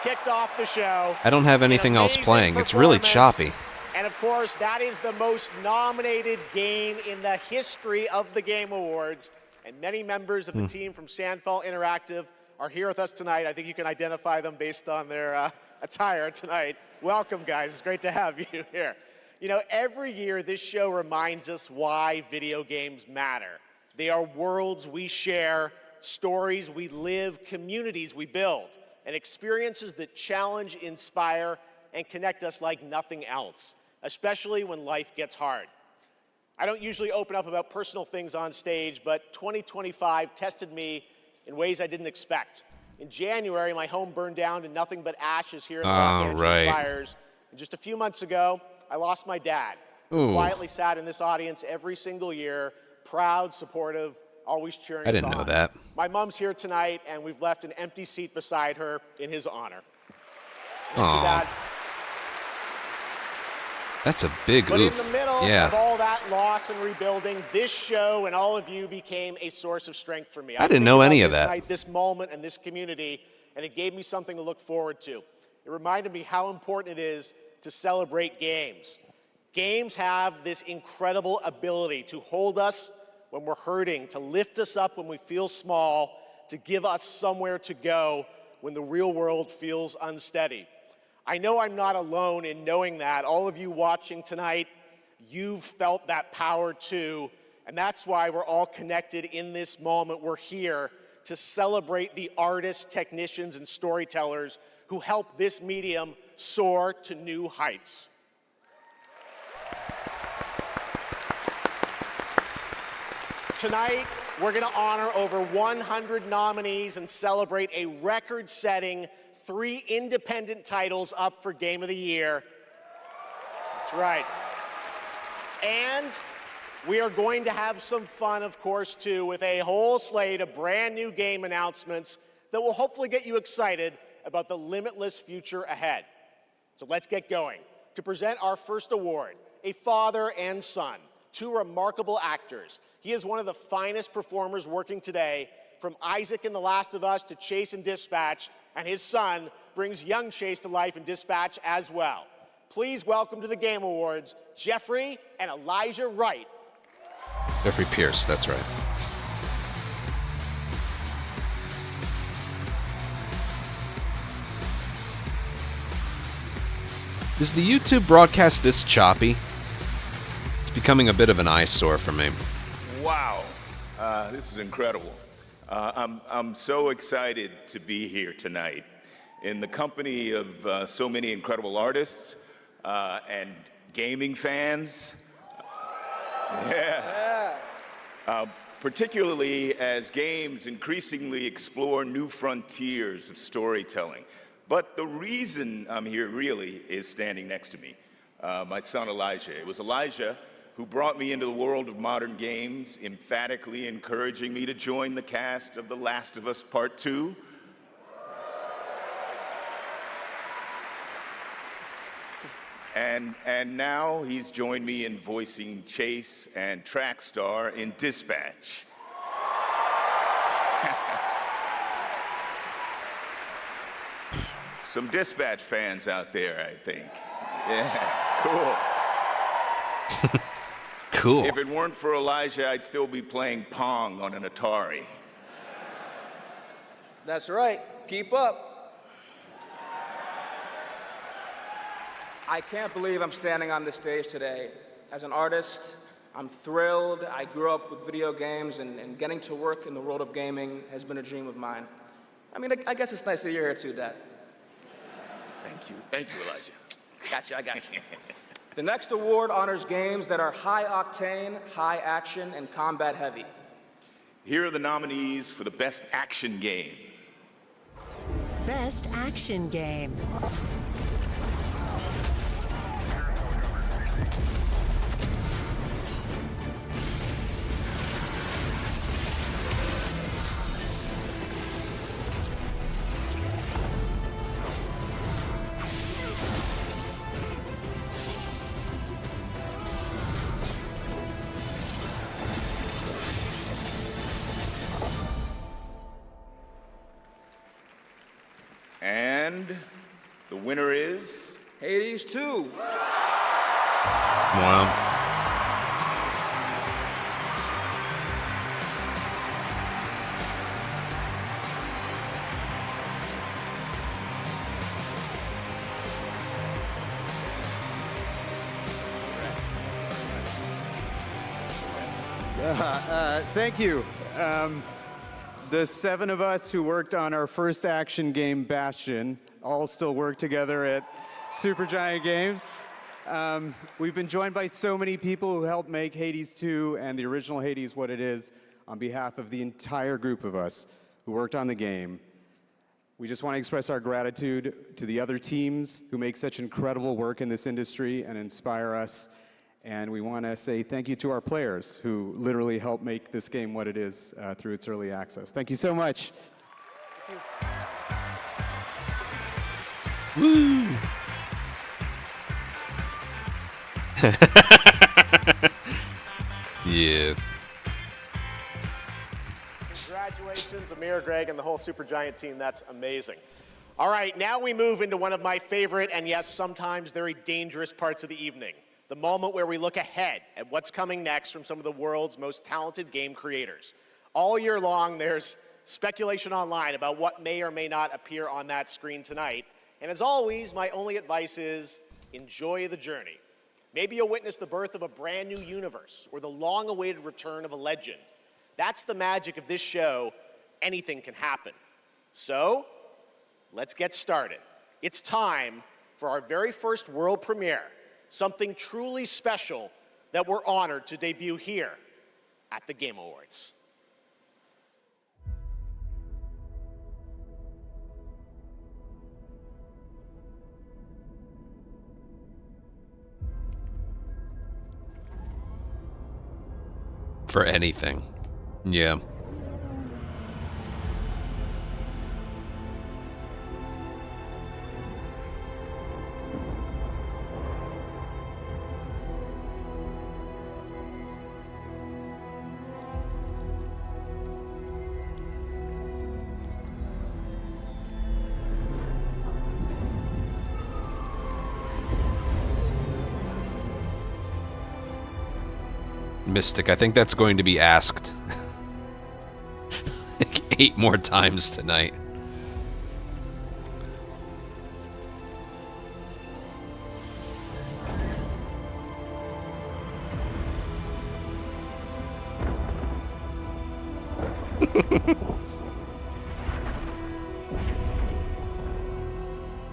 kicked off the show. I don't have anything else playing. It's really choppy. And of course, that is the most nominated game in the history of the Game Awards. And many members of the team from Sandfall Interactive are here with us tonight. I think you can identify them based on their attire tonight. Welcome, guys. It's great to have you here. You know, every year this show reminds us why video games matter. They are worlds we share, stories we live, communities we build, and experiences that challenge, inspire, and connect us like nothing else, especially when life gets hard. I don't usually open up about personal things on stage, but 2025 tested me in ways I didn't expect. In January, my home burned down to nothing but ashes here in the Los Angeles fires. And just a few months ago, I lost my dad, who quietly sat in this audience every single year, proud, supportive, always cheering us on. I didn't know that. My mom's here tonight, and we've left an empty seat beside her in his honor. Miss you, Aw. Dad. That's a big But oof. in the middle Yeah. of all that loss and rebuilding, this show and all of you became a source of strength for me. I didn't think know about any of this that. Night, this moment, and this community, and it gave me something to look forward to. It reminded me how important it is to celebrate games. Games have this incredible ability to hold us when we're hurting, to lift us up when we feel small, to give us somewhere to go when the real world feels unsteady. I know I'm not alone in knowing that. All of you watching tonight, you've felt that power too, and that's why we're all connected in this moment. We're here to celebrate the artists, technicians, and storytellers who help this medium soar to new heights. Tonight, we're going to honor over 100 nominees and celebrate a record-setting 3 independent titles up for Game of the Year. That's right. And we are going to have some fun, of course, too, with a whole slate of brand new game announcements that will hopefully get you excited about the limitless future ahead. So let's get going. To present our first award, a father and son, 2 remarkable actors. He is one of the finest performers working today, from Isaac in The Last of Us to Chase in Dispatch, and his son brings young Chase to life in Dispatch as well. Please welcome to the Game Awards, Jeffrey and Elijah Wright. Jeffrey Pierce, that's right. Is the YouTube broadcast this choppy? It's becoming a bit of an eyesore for me. Wow, this is incredible. I'm so excited to be here tonight in the company of so many incredible artists and gaming fans. Particularly as games increasingly explore new frontiers of storytelling. But the reason I'm here really is standing next to me, my son Elijah. It was Elijah who brought me into the world of modern games, emphatically encouraging me to join the cast of The Last of Us Part 2. And now he's joined me in voicing Chase and Trackstar in Dispatch. Some Dispatch fans out there, I think. Yeah, cool. Cool. If it weren't for Elijah, I'd still be playing Pong on an Atari. That's right. Keep up. I can't believe I'm standing on this stage today. As an artist, I'm thrilled. I grew up with video games, and getting to work in the world of gaming has been a dream of mine. I mean, I guess it's nice that you're here too, Dad. Thank you. Thank you, Elijah. Got you, I got you. The next award honors games that are high octane, high action, and combat heavy. Here are the nominees for the Best Action Game. Best Action Game. And the winner is Hades 2. Wow. Thank you. The 7 of us who worked on our first action game, Bastion, all still work together at Supergiant Games. We've been joined by so many people who helped make Hades 2 and the original Hades what it is. On behalf of the entire group of us who worked on the game, we just want to express our gratitude to the other teams who make such incredible work in this industry and inspire us. And we want to say thank you to our players who literally helped make this game what it is through its early access. Thank you so much. Woo! Yeah. Congratulations, Amir, Greg, and the whole Supergiant team. That's amazing. All right, now we move into one of my favorite and, yes, sometimes very dangerous parts of the evening, the moment where we look ahead at what's coming next from some of the world's most talented game creators. All year long, there's speculation online about what may or may not appear on that screen tonight. And as always, my only advice is enjoy the journey. Maybe you'll witness the birth of a brand new universe or the long-awaited return of a legend. That's the magic of this show. Anything can happen. So, let's get started. It's time for our very first world premiere, something truly special that we're honored to debut here at the Game Awards. For anything. Yeah. Mystic, I think that's going to be asked like 8 more times tonight.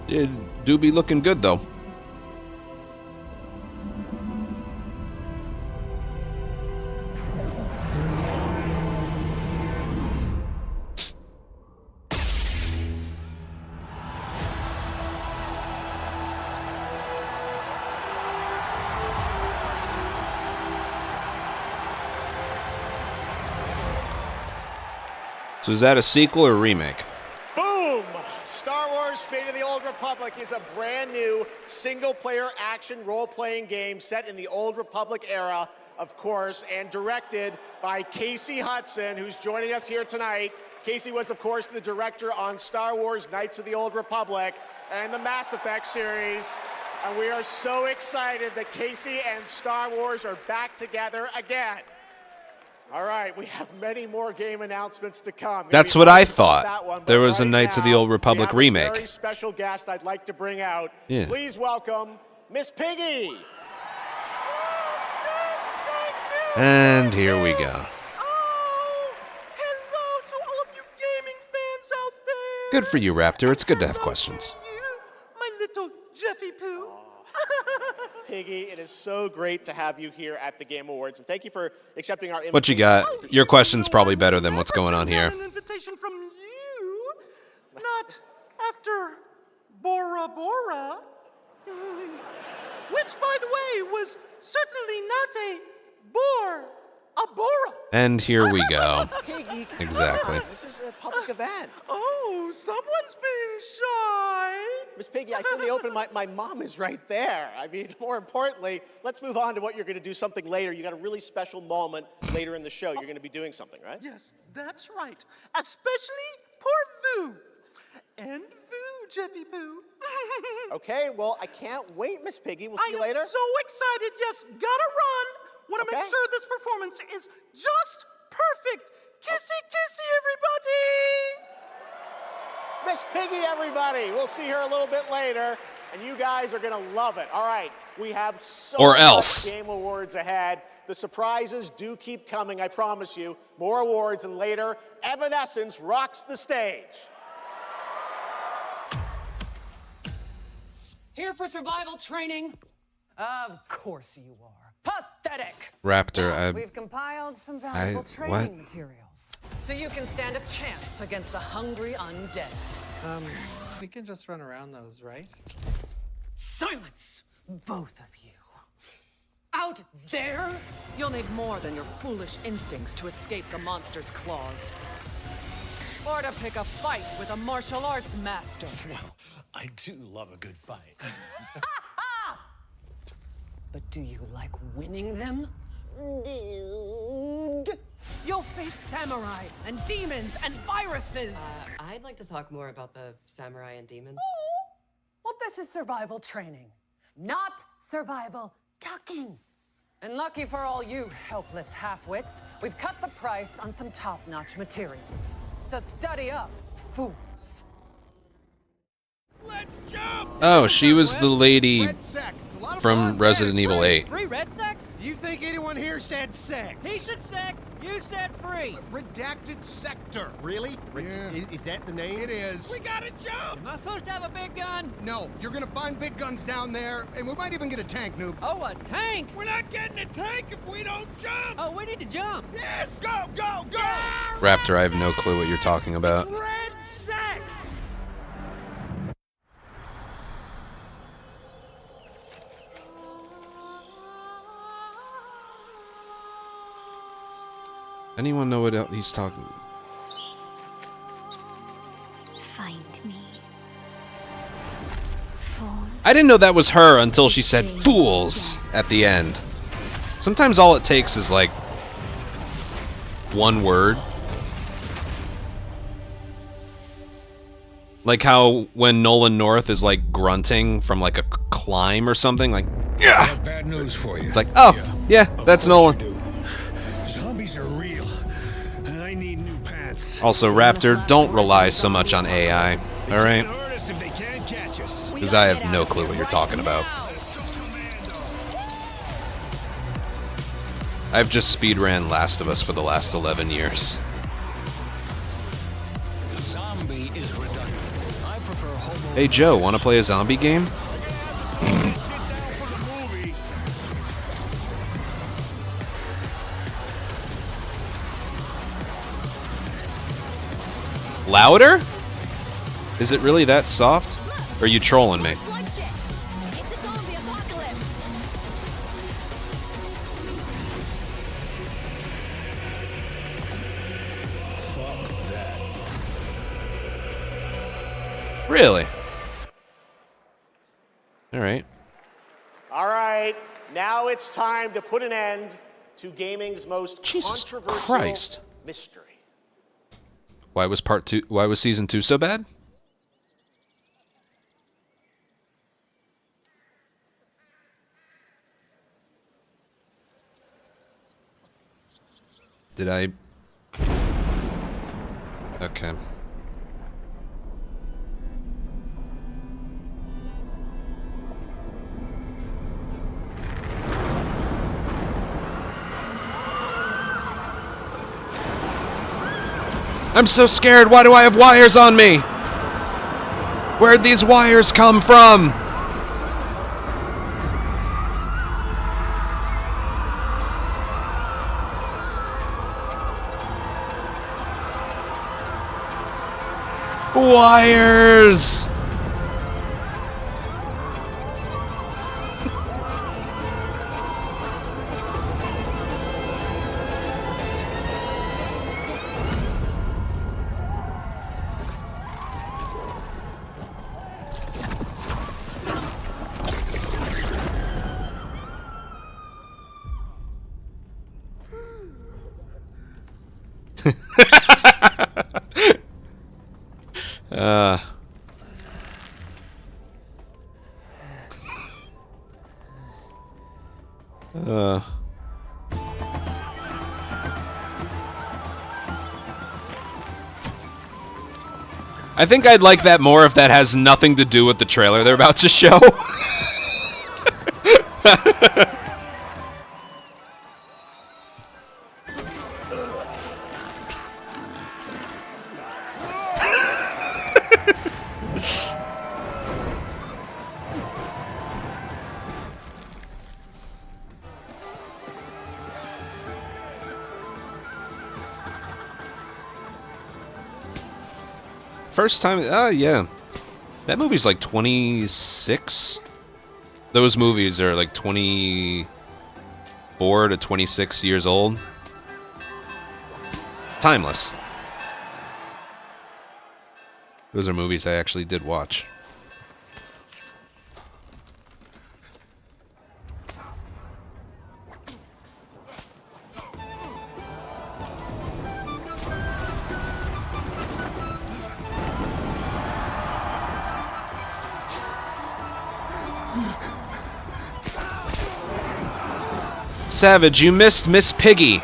It do be looking good though. So is that a sequel or a remake? Boom! Star Wars Fate of the Old Republic is a brand new single-player action role-playing game set in the Old Republic era, of course, and directed by Casey Hudson, who's joining us here tonight. Casey was, of course, the director on Star Wars Knights of the Old Republic and the Mass Effect series. And we are so excited that Casey and Star Wars are back together again. All right, we have many more game announcements to come. That's what I thought. There was a Knights of the Old Republic remake. A very special guest I'd like to bring out. Yeah. Please welcome Miss Piggy. And here we go. Hello to all of you gaming fans out there. Good for you, Raptor. It's good to have questions. My little Jeffy Poo. Piggy, it is so great to have you here at the Game Awards, and thank you for accepting our invitation. What you got? Your question's probably better than what's going on here. An invitation from you, not after Bora Bora, which, by the way, was certainly not a bore, a Bora. And here we go. Piggy, Exactly. this is a public event. Oh, someone's being shy. Miss Piggy, I said in the open, my mom is right there. I mean, more importantly, let's move on to what you're going to do something later. You got a really special moment later in the show. You're going to be doing something, right? Yes, that's right. Especially poor Vu. And Vu, Jeffy Poo. Okay, well, I can't wait, Miss Piggy. We'll see you later. I am so excited. Yes, gotta run. Want to make sure this performance is just perfect. Kissy, kissy, everybody. Miss Piggy, everybody. We'll see her a little bit later, and you guys are going to love it. All right, we have so much Game Awards ahead. The surprises do keep coming, I promise you. More awards, and later, Evanescence rocks the stage. Here for survival training? Of course you are. Pathetic! Raptor, We've compiled some valuable training what? materials, so you can stand a chance against the hungry undead. We can just run around those, right? Silence, both of you. Out there, you'll need more than your foolish instincts to escape the monster's claws. Or to pick a fight with a martial arts master. Well, I do love a good fight. But do you like winning them? Dude. You'll face samurai and demons and viruses. I'd like to talk more about the samurai and demons. Oh, well, this is survival training, not survival Talking. And lucky for all you helpless half-wits, we've cut the price on some top-notch materials. So study up, fools. Oh, she was the lady from Resident Evil 8. Free red sex? Do you think anyone here said sex? He said sex. You said free. Redacted sector. Really? Yeah. Is that the name? It is. We gotta jump. Am I supposed to have a big gun? No, you're gonna find big guns down there, and we might even get a tank, noob. Oh, a tank? We're not getting a tank if we don't jump. Oh, we need to jump. Yes. Go, go, go. Raptor, I have no clue what you're talking about. Red sex. Anyone know what else he's talking? Find me. I didn't know that was her until she said "fools" at the end. Sometimes all it takes is like one word. Like how when Nolan North is like grunting from like a climb or something, like yeah. I have bad news for you. It's like, oh yeah, that's Nolan. Zombies are real, and I need new pants. Also, Raptor, don't rely so much on AI, all right? Because I have no clue what you're talking about. I've just speedran Last of Us for the last 11 years. Zombie is reductive. I prefer hobo. Hey Joe, wanna play a zombie game? Louder? Is it really that soft? Or are you trolling me? Fuck that. Really? Alright. All right, now it's time to put an end to gaming's most controversial Christ. mystery. Why was season 2 so bad? Did I? Okay. I'm so scared. Why do I have wires on me? Where'd these wires come from? Wires! I think I'd like that more if that has nothing to do with the trailer they're about to show. First time, yeah. That movie's like 26. Those movies are like 24 to 26 years old. Timeless. Those are movies I actually did watch. Savage, you missed Miss Piggy.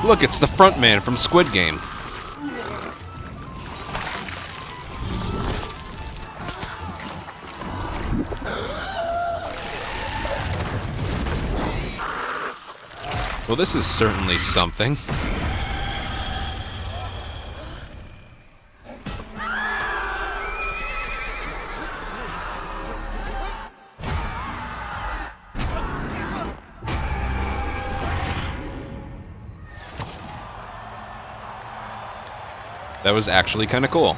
Look, it's the front man from Squid Game. Well, this is certainly something. That was actually kind of cool.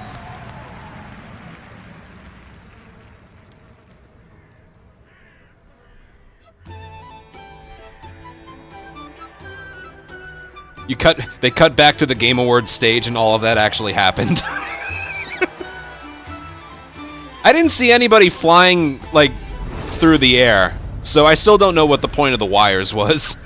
They cut back to the Game Awards stage and all of that actually happened. I didn't see anybody flying, like, through the air, so I still don't know what the point of the wires was.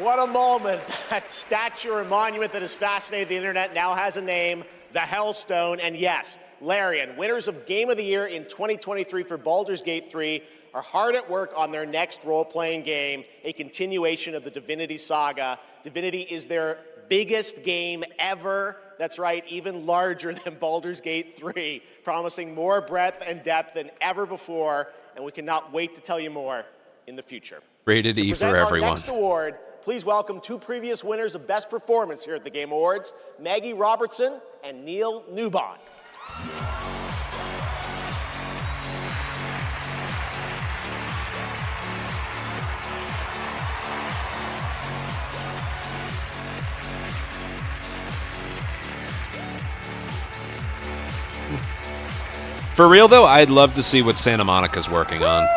What a moment. That statue or monument that has fascinated the internet now has a name, the Hellstone. And yes, Larian, winners of Game of the Year in 2023 for Baldur's Gate 3, are hard at work on their next role-playing game, a continuation of the Divinity saga. Divinity is their biggest game ever. That's right, even larger than Baldur's Gate 3, promising more breadth and depth than ever before, and we cannot wait to tell you more in the future. Rated E for everyone. Our next award, please welcome two previous winners of Best Performance here at the Game Awards, Maggie Robertson and Neil Newbon. For real though, I'd love to see what Santa Monica's working on.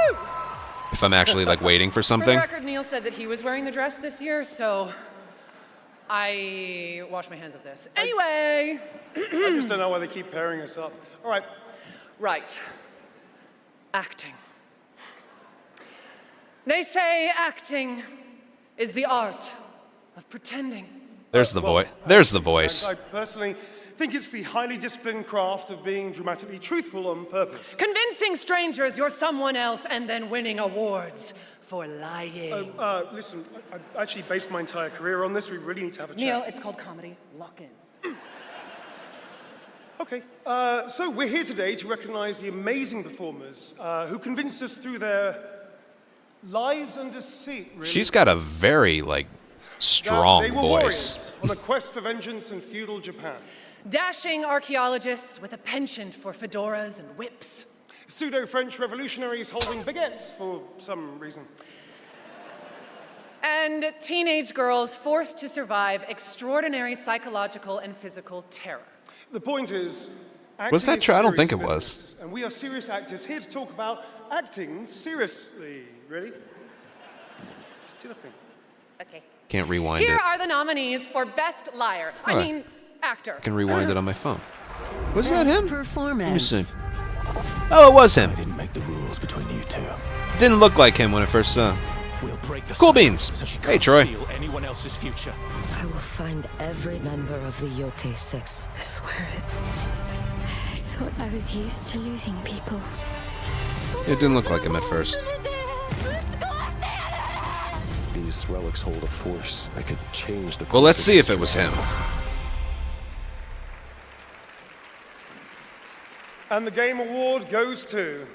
If I'm actually like waiting for something. For the record, Neil said that he was wearing the dress this year, so I wash my hands of this. Anyway. I just don't know why they keep pairing us up. All right. Right. Acting. They say acting is the art of pretending. There's the voice. There's the voice. I personally think it's the highly disciplined craft of being dramatically truthful on purpose. Convincing strangers you're someone else and then winning awards for lying. Listen, I actually based my entire career on this. We really need to have a chat. Neil, it's called comedy. Lock in. Okay, so we're here today to recognize the amazing performers who convinced us through their lies and deceit, really. She's got a very, like, strong they were voice. warriors on a quest for vengeance in feudal Japan. Dashing archaeologists with a penchant for fedoras and whips. Pseudo-French revolutionaries holding baguettes for some reason. And teenage girls forced to survive extraordinary psychological and physical terror. The point is, Was that true? I don't think it was. And we are serious actors here to talk about acting seriously. Ready? Just do the thing. Okay. Can't rewind Here it. are the nominees for Best Liar. I Alright. mean, actor. I can rewind it on my phone. Was that him? Performance. Let me see. Oh, it was him. I didn't make the rules between you two. Didn't look like him when I first saw. We'll break the Cool cycle beans. so she Hey, can't Troy. steal anyone else's future. I will find every member of the Yote Six. I swear it. I thought I was used to losing people. It didn't look like him at first. These relics hold a force that could change the. Well, let's see if it was him. And the Game Award goes to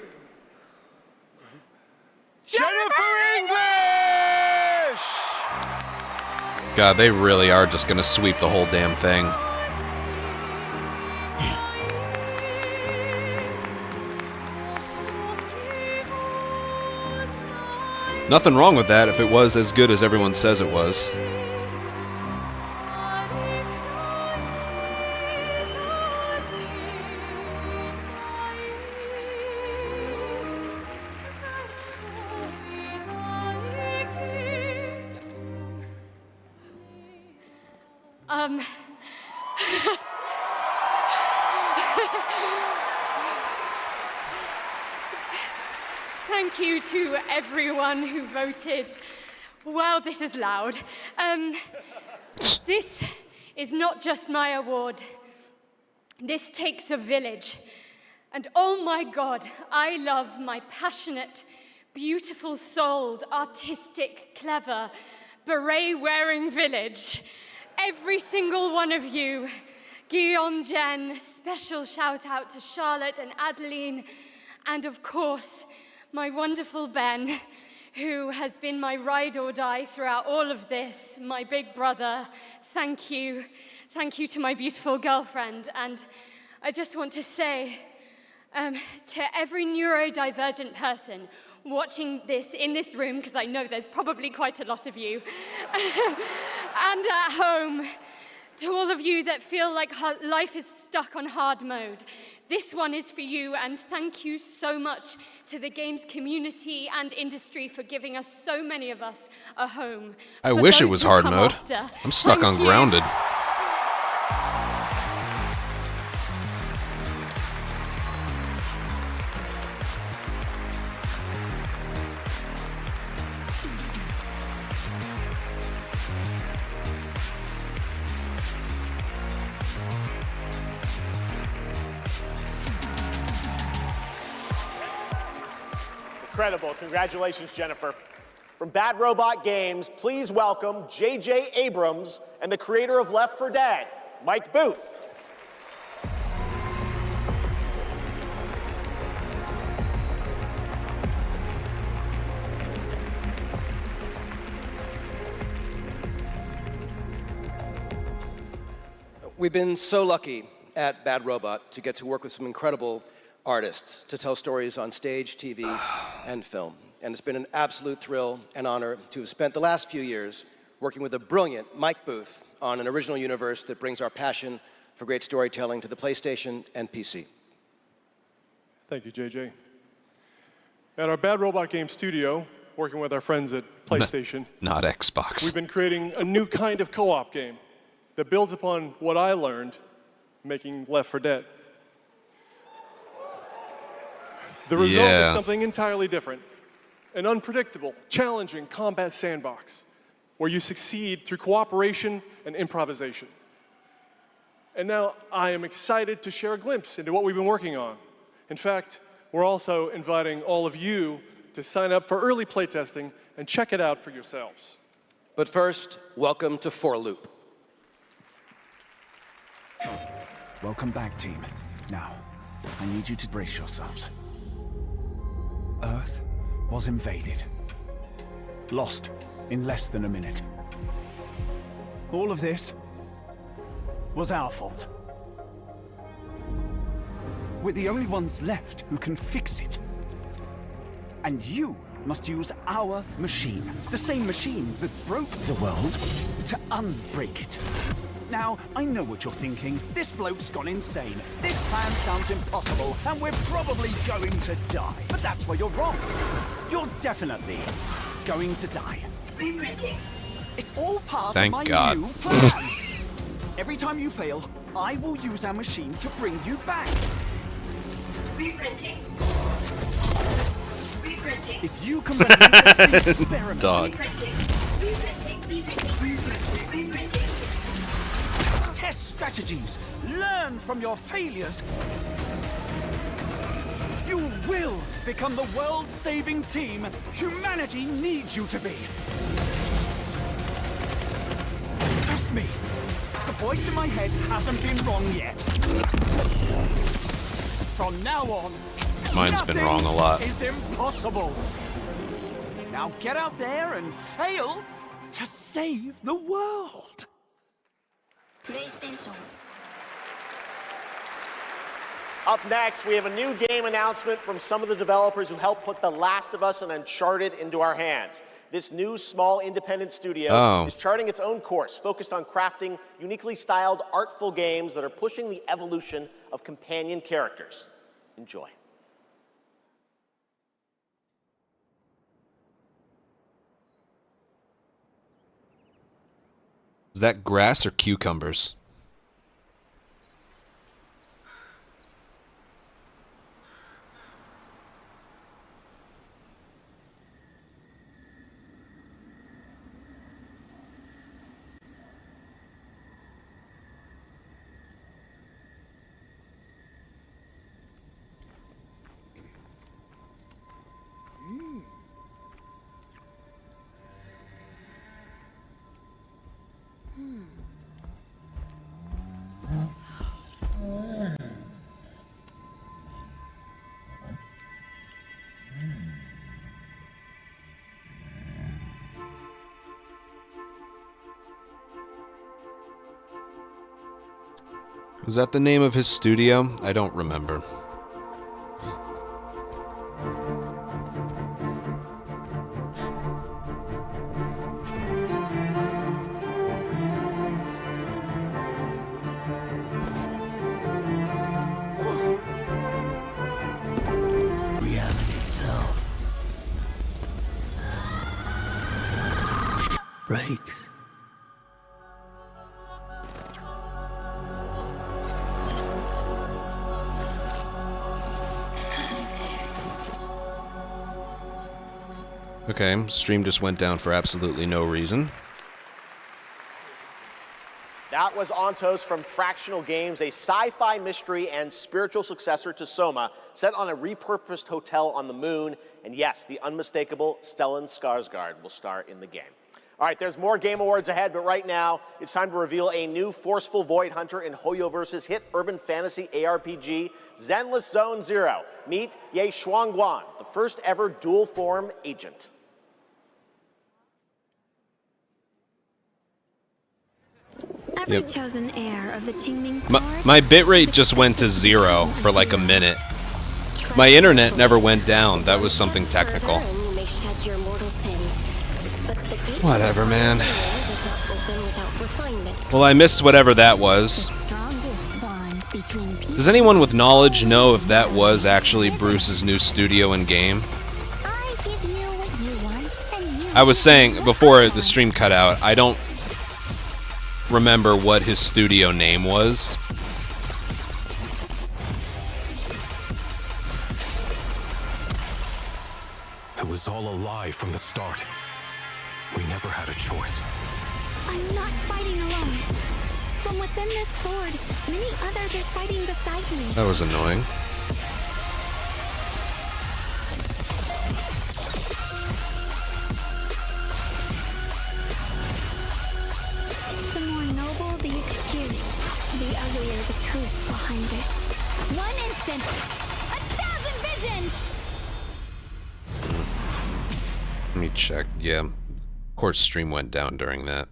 Jennifer English! God, they really are just gonna sweep the whole damn thing. Nothing wrong with that if it was as good as everyone says it was. Thank you to everyone who voted. Wow, this is loud. This is not just my award. This takes a village. And oh my God, I love my passionate, beautiful-souled, artistic, clever, beret-wearing village. Every single one of you. Guillaume, Jen, special shout out to Charlotte and Adeline, and of course, my wonderful Ben, who has been my ride or die throughout all of this, my big brother. Thank you. Thank you to my beautiful girlfriend. And I just want to say to every neurodivergent person watching this in this room, because I know there's probably quite a lot of you, and at home, to all of you that feel like life is stuck on hard mode, this one is for you, and thank you so much to the games community and industry for giving us, so many of us, a home. I For wish it those was who hard come mode. after, I'm stuck thank on you. grounded. Incredible. Congratulations, Jennifer. From Bad Robot Games, please welcome J.J. Abrams and the creator of Left 4 Dead, Mike Booth. We've been so lucky at Bad Robot to get to work with some incredible artists to tell stories on stage, TV, and film. And it's been an absolute thrill and honor to have spent the last few years working with the brilliant Mike Booth on an original universe that brings our passion for great storytelling to the PlayStation and PC. Thank you, JJ. At our Bad Robot Game studio, working with our friends at PlayStation, Not Xbox. we've been creating a new kind of co-op game that builds upon what I learned making Left 4 Dead. The result is something entirely different. An unpredictable, challenging combat sandbox where you succeed through cooperation and improvisation. And now I am excited to share a glimpse into what we've been working on. In fact, we're also inviting all of you to sign up for early playtesting and check it out for yourselves. But first, welcome to 4 Loop. Welcome back, team. Now, I need you to brace yourselves. Earth was invaded. Lost in less than a minute. All of this was our fault. We're the only ones left who can fix it. And you must use our machine, the same machine that broke the world, to unbreak it. Now, I know what you're thinking. This bloke's gone insane. This plan sounds impossible, and we're probably going to die. But that's where you're wrong. You're definitely going to die. Reprinting. It's all part Thank of my God. new plan. Every time you fail, I will use our machine to bring you back. Reprinting. Reprinting. If you can replicate the experiment... Dog. Test strategies. Learn from your failures. You will become the world-saving team humanity needs you to be. Trust me, the voice in my head hasn't been wrong yet. From now on, Mine's been wrong a lot. Is impossible. Now get out there and fail to save the world. PlayStation. Up next, we have a new game announcement from some of the developers who helped put The Last of Us and Uncharted into our hands. This new, small, independent studio is charting its own course, focused on crafting uniquely styled, artful games that are pushing the evolution of companion characters. Enjoy. Is that grass or cucumbers? Was that the name of his studio? I don't remember. Reality itself breaks. Okay, stream just went down for absolutely no reason. That was Ontos from Fractional Games, a sci-fi mystery and spiritual successor to Soma, set on a repurposed hotel on the moon. And yes, the unmistakable Stellan Skarsgård will star in the game. All right, there's more Game Awards ahead, but right now, it's time to reveal a new forceful Void Hunter in Hoyoverse's hit urban fantasy ARPG, Zenless Zone Zero. Meet Ye Shuangguan, the first ever dual-form agent. Every chosen heir of the Qingming sword. My bitrate just went to 0 for like a minute. My internet never went down. That was something technical. Whatever, man. Well, I missed whatever that was. Does anyone with knowledge know if that was actually Bruce's new studio and game? I was saying before the stream cut out, I don't remember what his studio name was. It was all a lie from the start. We never had a choice. I'm not fighting alone. From within this sword, many others are fighting beside me. That was annoying. The more noble the excuse, the uglier the truth behind it. One instant, 1,000 visions! Let me check. Yeah. Of course, stream went down during that.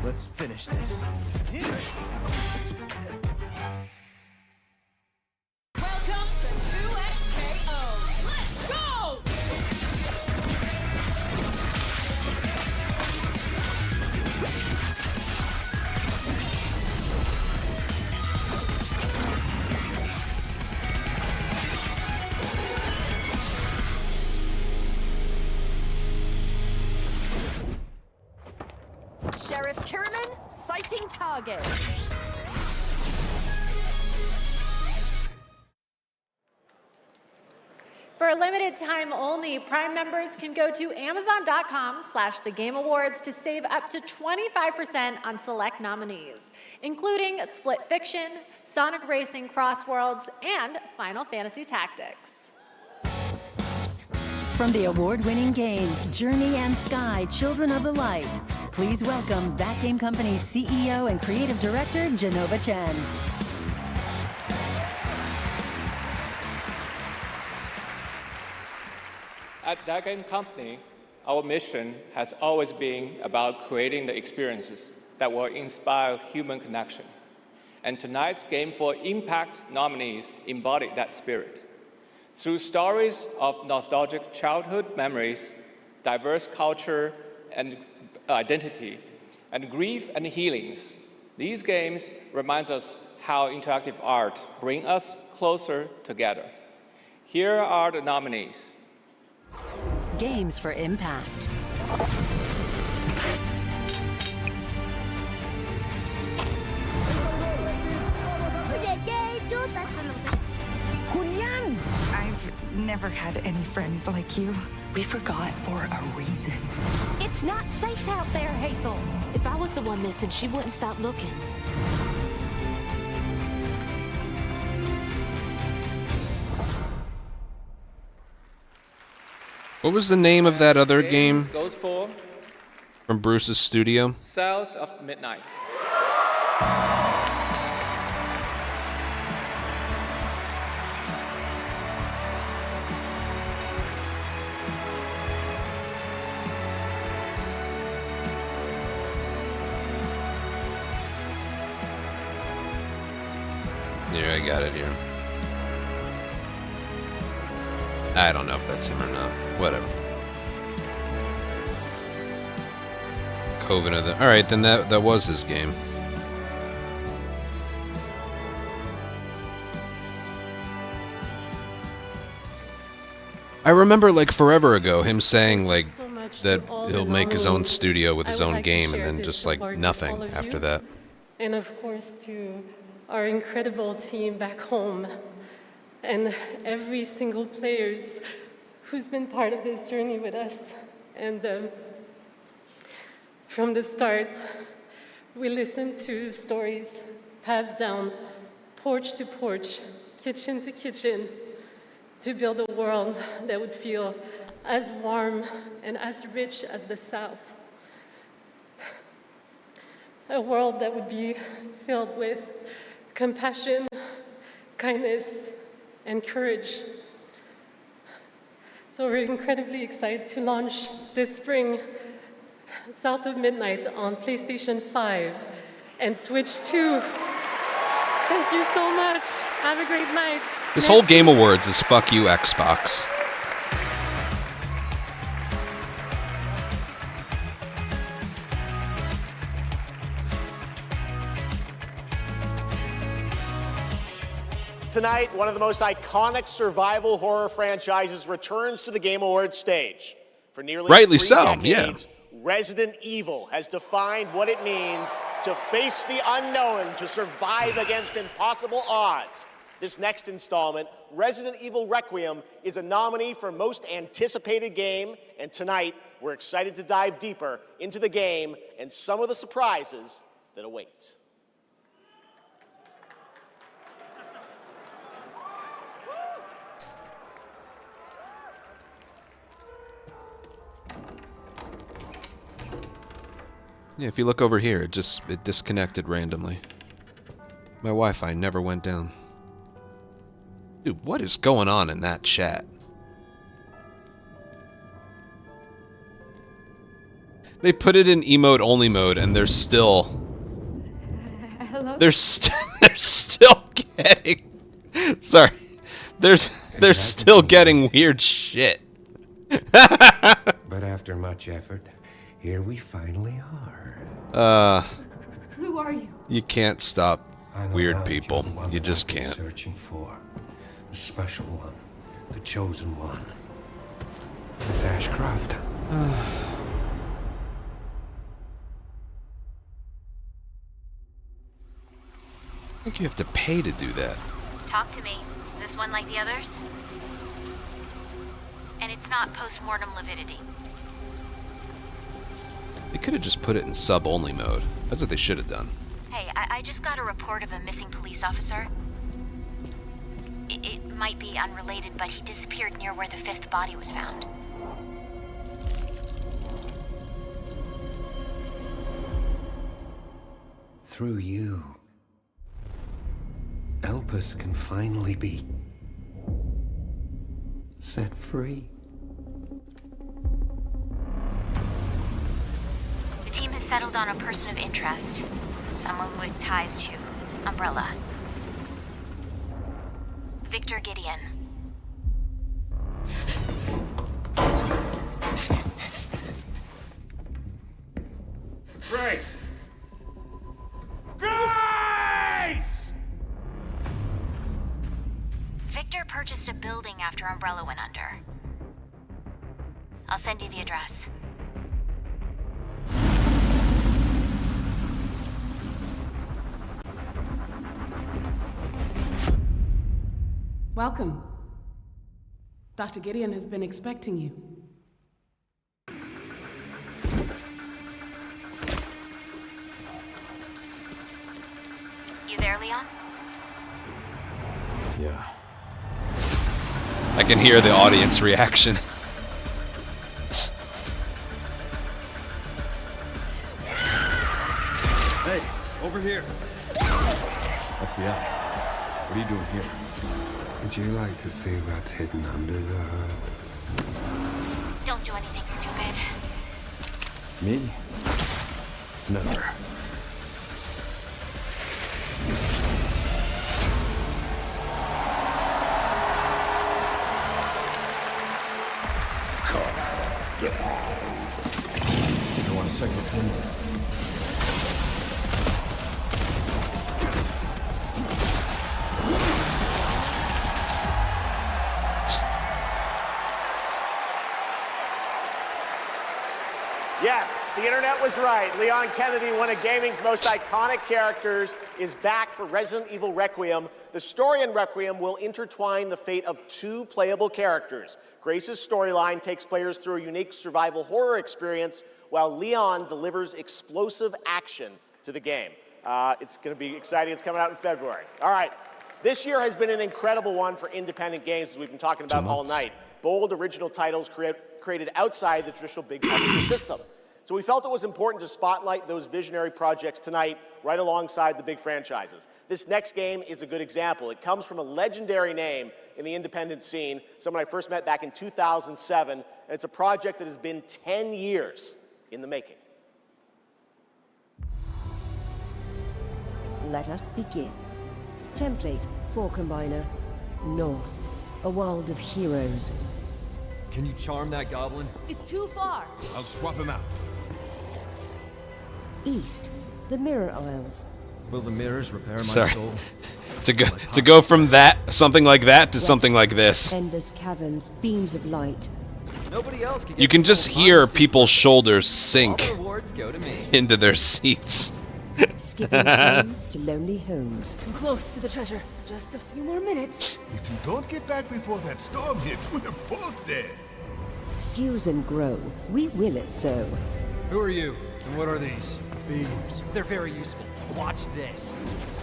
Let's finish this. Welcome to 2XKO. Let's go! Sheriff Kiriman, sighting target. For limited time only, Prime members can go to Amazon.com/thegameawards to save up to 25% on select nominees, including Split Fiction, Sonic Racing Crossworlds, and Final Fantasy Tactics. From the award-winning games Journey and Sky, Children of the Light, please welcome That Game Company's CEO and Creative Director, Genova Chen. At That Game Company, our mission has always been about creating the experiences that will inspire human connection. And tonight's Game for Impact nominees embody that spirit. Through stories of nostalgic childhood memories, diverse culture and identity, and grief and healings, these games remind us how interactive art brings us closer together. Here are the nominees. Games for Impact. Julian! I've never had any friends like you. We forgot for a reason. It's not safe out there, Hazel. If I was the one missing, she wouldn't stop looking. What was the name of that other game Goes for from Bruce's studio? Cells of Midnight. Here, I got it here. I don't know if that's him or not. Whatever. Coven of the... Alright, then that was his game. I remember, like, forever ago, him saying, like, that he'll make his own studio with his own game, and then just, like, nothing after that. And of course to our incredible team back home and every single players who's been part of this journey with us. And from the start, we listened to stories passed down porch to porch, kitchen to kitchen, to build a world that would feel as warm and as rich as the South. A world that would be filled with compassion, kindness, and courage. So we're incredibly excited to launch this spring South of Midnight on PlayStation 5 and Switch 2. Thank you so much. Have a great night. This whole Game Awards is fuck you, Xbox. Tonight, one of the most iconic survival horror franchises returns to the Game Awards stage. For nearly Rightly 3 so, decades, Resident Evil has defined what it means to face the unknown, to survive against impossible odds. This next installment, Resident Evil Requiem, is a nominee for Most Anticipated Game, and tonight we're excited to dive deeper into the game and some of the surprises that await. Yeah, if you look over here, it disconnected randomly. My Wi-Fi never went down. Dude, what is going on in that chat? They put it in emote only mode, and they're still. Hello? They're still getting. Sorry, they're still getting weird shit. But after much effort, here we finally are. Who are you? You can't stop weird people. You just can't. Searching for the special one, the chosen one. Miss Ashcroft. I think you have to pay to do that. Talk to me. Is this one like the others? It's not post-mortem lividity. They could have just put it in sub-only mode. That's what they should have done. Hey, I just got a report of a missing police officer. It might be unrelated, but he disappeared near where the 5th body was found. Through you, Elpis can finally be set free. The team has settled on a person of interest. Someone with ties to Umbrella. Victor Gideon. Grace! Grace! Victor purchased a building after Umbrella went under. I'll send you the address. Welcome. Dr. Gideon has been expecting you. You there, Leon? Yeah. I can hear the audience reaction. Hey, over here. FBI, what are you doing here? Would you like to see what's hidden under the hood? Don't do anything stupid. Me? Never. Take one second. Yes, the internet was right. Leon Kennedy, one of gaming's most iconic characters, is back for Resident Evil Requiem. The story in Requiem will intertwine the fate of 2 playable characters. Grace's storyline takes players through a unique survival horror experience, while Leon delivers explosive action to the game. It's going to be exciting. It's coming out in February. All right. This year has been an incredible one for independent games, as we've been talking about all night. Bold, original titles created outside the traditional big publisher system. So we felt it was important to spotlight those visionary projects tonight, right alongside the big franchises. This next game is a good example. It comes from a legendary name in the independent scene, someone I first met back in 2007, and it's a project that has been 10 years in the making. Let us begin. Template 4 Combiner. North. A world of heroes. Can you charm that goblin? It's too far. I'll swap him out. East. The Mirror Isles. Will the mirrors repair my Sorry. soul? to go from that something like that to something like this. Endless caverns, beams of light. Nobody else can get You can the just soul hear behind the people's shoulders scene. sink All the rewards go to me. into their seats. Skipping stones to lonely homes. I'm close to the treasure. Just a few more minutes. If you don't get back before that storm hits, we're both dead. Fuse and grow. We will it so. Who are you? And what are these? Beams. They're very useful. Watch this.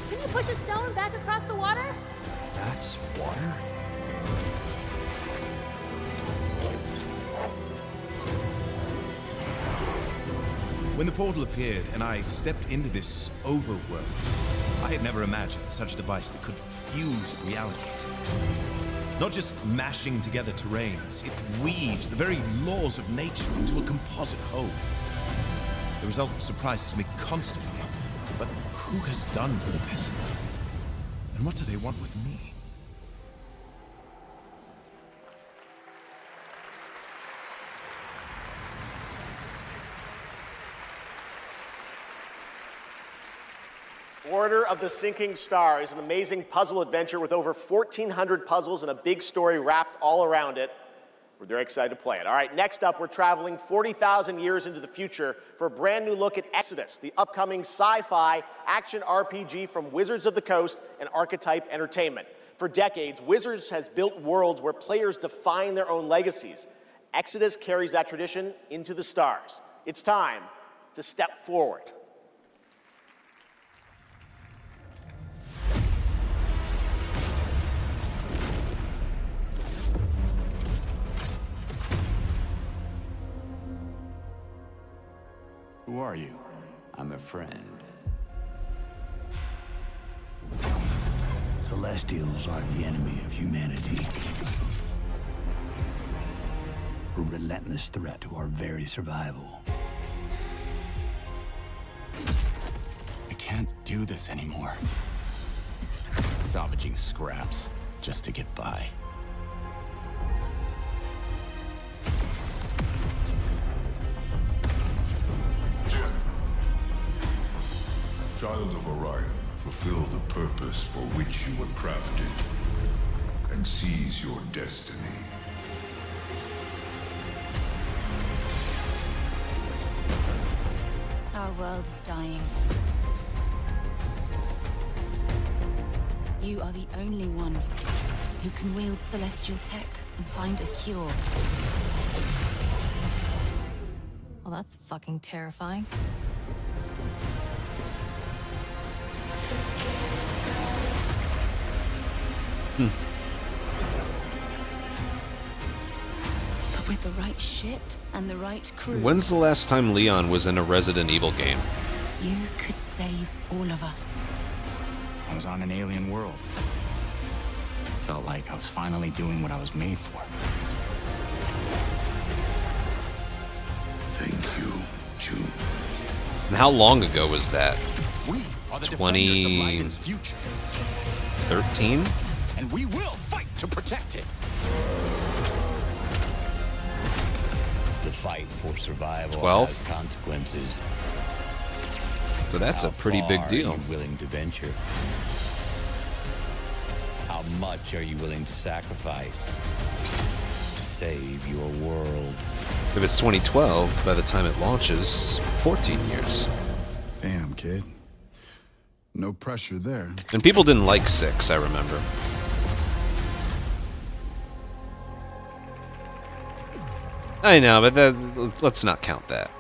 Can you push a stone back across the water? That's water? When the portal appeared and I stepped into this overworld, I had never imagined such a device that could fuse realities. Not just mashing together terrains, it weaves the very laws of nature into a composite whole. The result surprises me constantly, but who has done all this? And what do they want with me? Order of the Sinking Star is an amazing puzzle adventure with over 1,400 puzzles and a big story wrapped all around it. We're very excited to play it. All right, next up, we're traveling 40,000 years into the future for a brand new look at Exodus, the upcoming sci-fi action RPG from Wizards of the Coast and Archetype Entertainment. For decades, Wizards has built worlds where players define their own legacies. Exodus carries that tradition into the stars. It's time to step forward. Who are you? I'm a friend. Celestials are the enemy of humanity. A relentless threat to our very survival. I can't do this anymore. Salvaging scraps just to get by. Child of Orion, fulfill the purpose for which you were crafted, and seize your destiny. Our world is dying. You are the only one who can wield celestial tech and find a cure. Well, that's fucking terrifying. But with the right ship and the right crew, When's the last time Leon was in a Resident Evil game? you could save all of us. I was on an alien world. Felt like I was finally doing what I was made for. Thank you, June. And how long ago was that? We are the defenders of Lycan's 2013? future. And we will fight to protect it. The fight for survival 12? has consequences. So that's a pretty How big far deal. Are you willing to venture? How much are you willing to sacrifice to save your world? If it's 2012, by the time it launches, 14 years. Damn, kid. No pressure there. And people didn't like 6, I remember. I know, but let's not count that.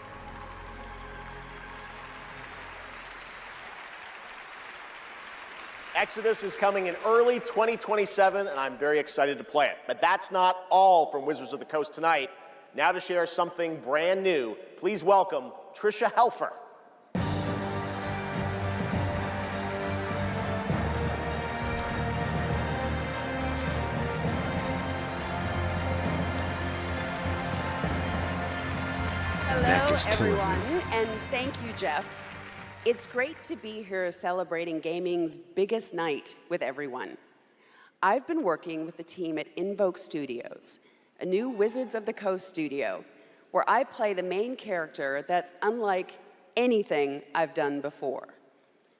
Exodus is coming in early 2027, and I'm very excited to play it. But that's not all from Wizards of the Coast tonight. Now to share something brand new, please welcome Trisha Helfer. Neck Hello, is killing me. everyone, and thank you, Jeff. It's great to be here celebrating gaming's biggest night with everyone. I've been working with the team at Invoke Studios, a new Wizards of the Coast studio, where I play the main character that's unlike anything I've done before.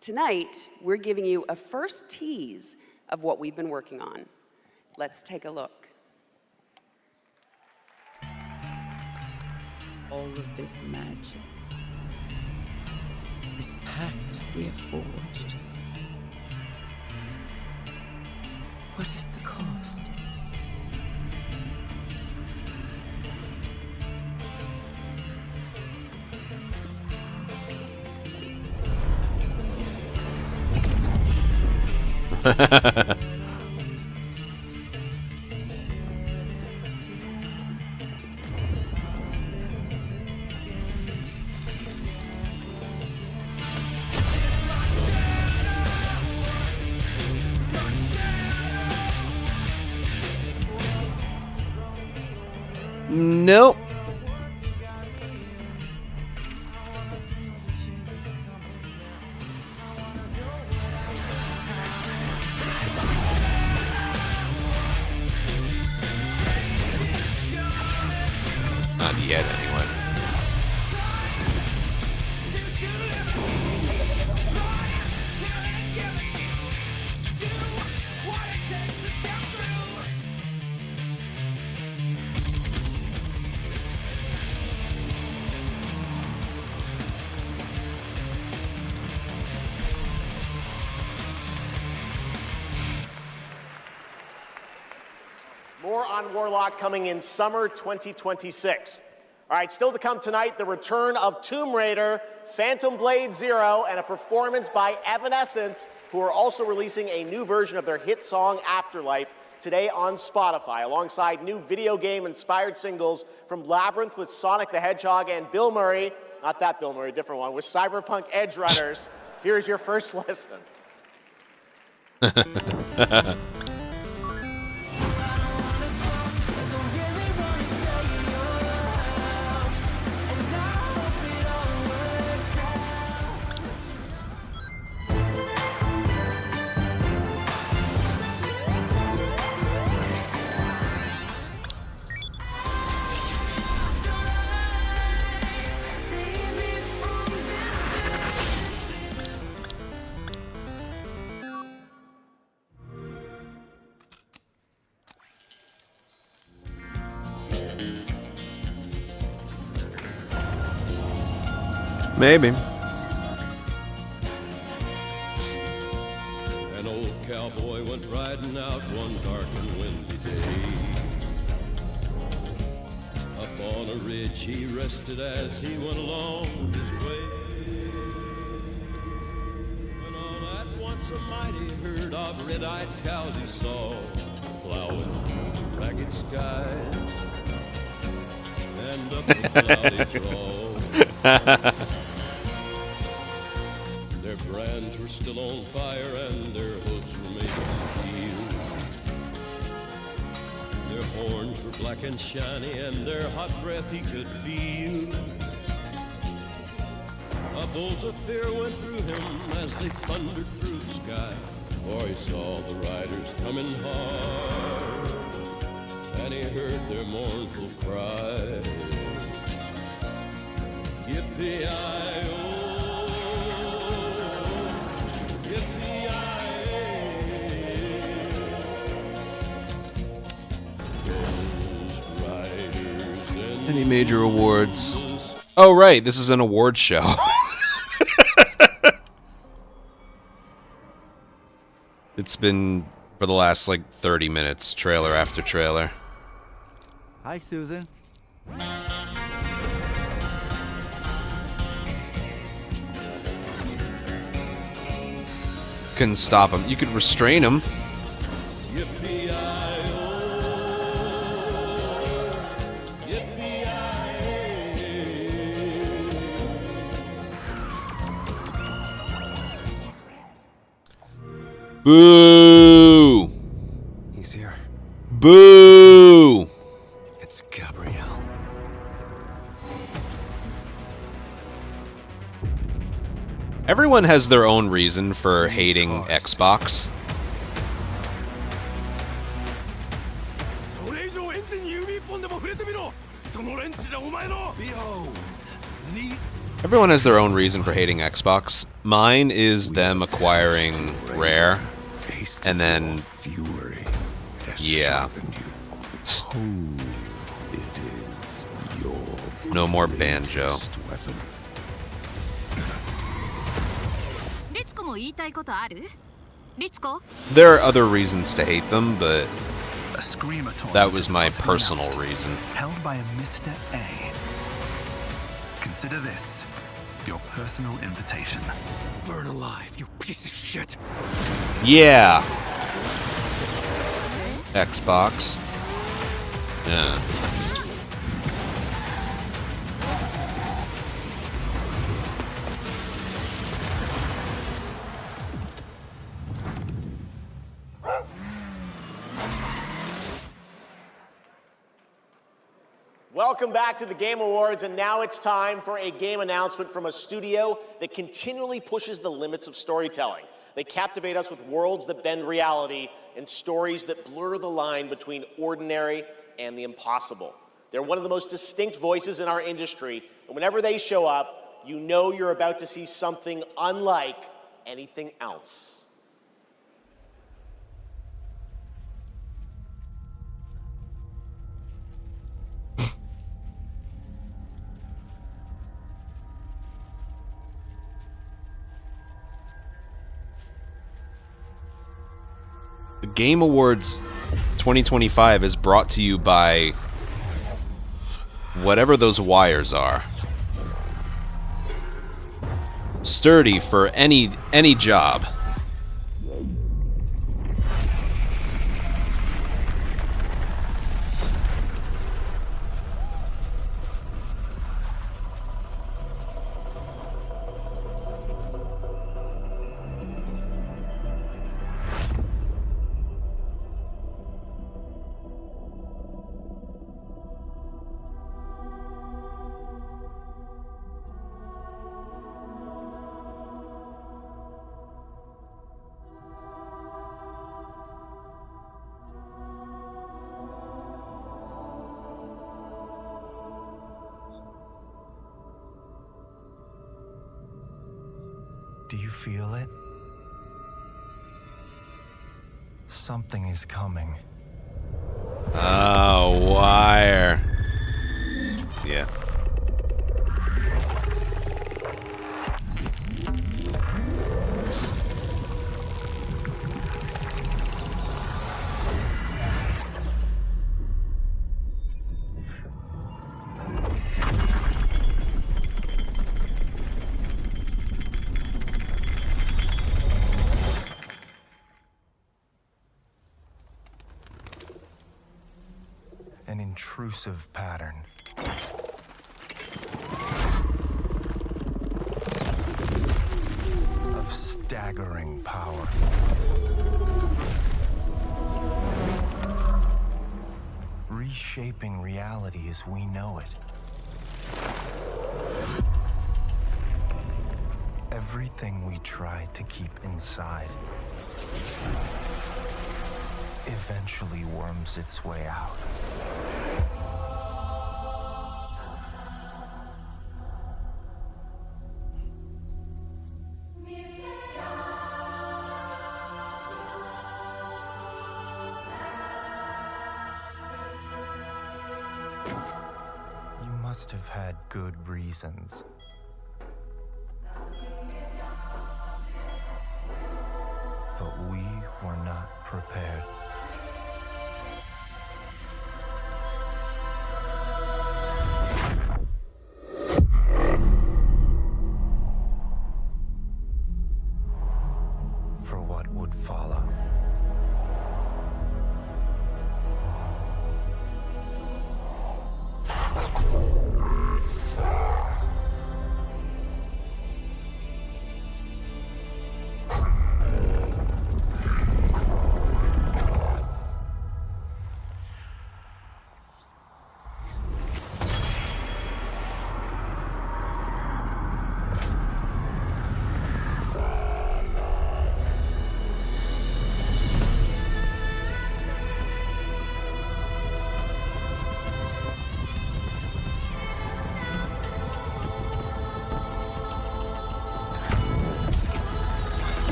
Tonight, we're giving you a first tease of what we've been working on. Let's take a look. All of this magic, this pact we have forged. What is the cost? Nope. Not yet, anyway. More on Warlock coming in summer 2026. All right, still to come tonight, the return of Tomb Raider, Phantom Blade Zero, and a performance by Evanescence, who are also releasing a new version of their hit song Afterlife today on Spotify, alongside new video game-inspired singles from Labyrinth with Sonic the Hedgehog and Bill Murray, not that Bill Murray, different one, with Cyberpunk Edge Runners. Here's your first listen. Maybe. An old cowboy went riding out one dark and windy day. Up on a ridge he rested as he went along his way. When all at once a mighty herd of red-eyed cows he saw plowing through the ragged skies and up the cloudy draw. Their brands were still on fire and their hooves were made of steel. Their horns were black and shiny and their hot breath he could feel. A bolt of fear went through him as they thundered through the sky, for he saw the riders coming hard and he heard their mournful cry. Yippee-i-oh. Any major awards? Oh, right. This is an award show. It's been, for the last, 30 minutes, trailer after trailer. Hi, Susan. Couldn't stop him. You could restrain him. Boo! He's here. Boo! It's Gabrielle. Everyone has their own reason for hating Xbox. Everyone has their own reason for hating Xbox. Mine is them acquiring Rare, and then yeah, no more Banjo. There are other reasons to hate them, but that was my personal reason. Held by a Mr. A. Consider this your personal invitation. Burn alive, you piece of shit. Yeah. Xbox. Yeah. Welcome back to the Game Awards, and now it's time for a game announcement from a studio that continually pushes the limits of storytelling. They captivate us with worlds that bend reality and stories that blur the line between ordinary and the impossible. They're one of the most distinct voices in our industry, and whenever they show up, you know you're about to see something unlike anything else. The Game Awards 2025 is brought to you by whatever those wires are. Sturdy for any job. Do you feel it? Something is coming. Oh, wire. Yeah. An intrusive pattern. Of staggering power. Reshaping reality as we know it. Everything we tried to keep inside eventually worms its way out. You must have had good reasons. But we were not prepared. For what would follow.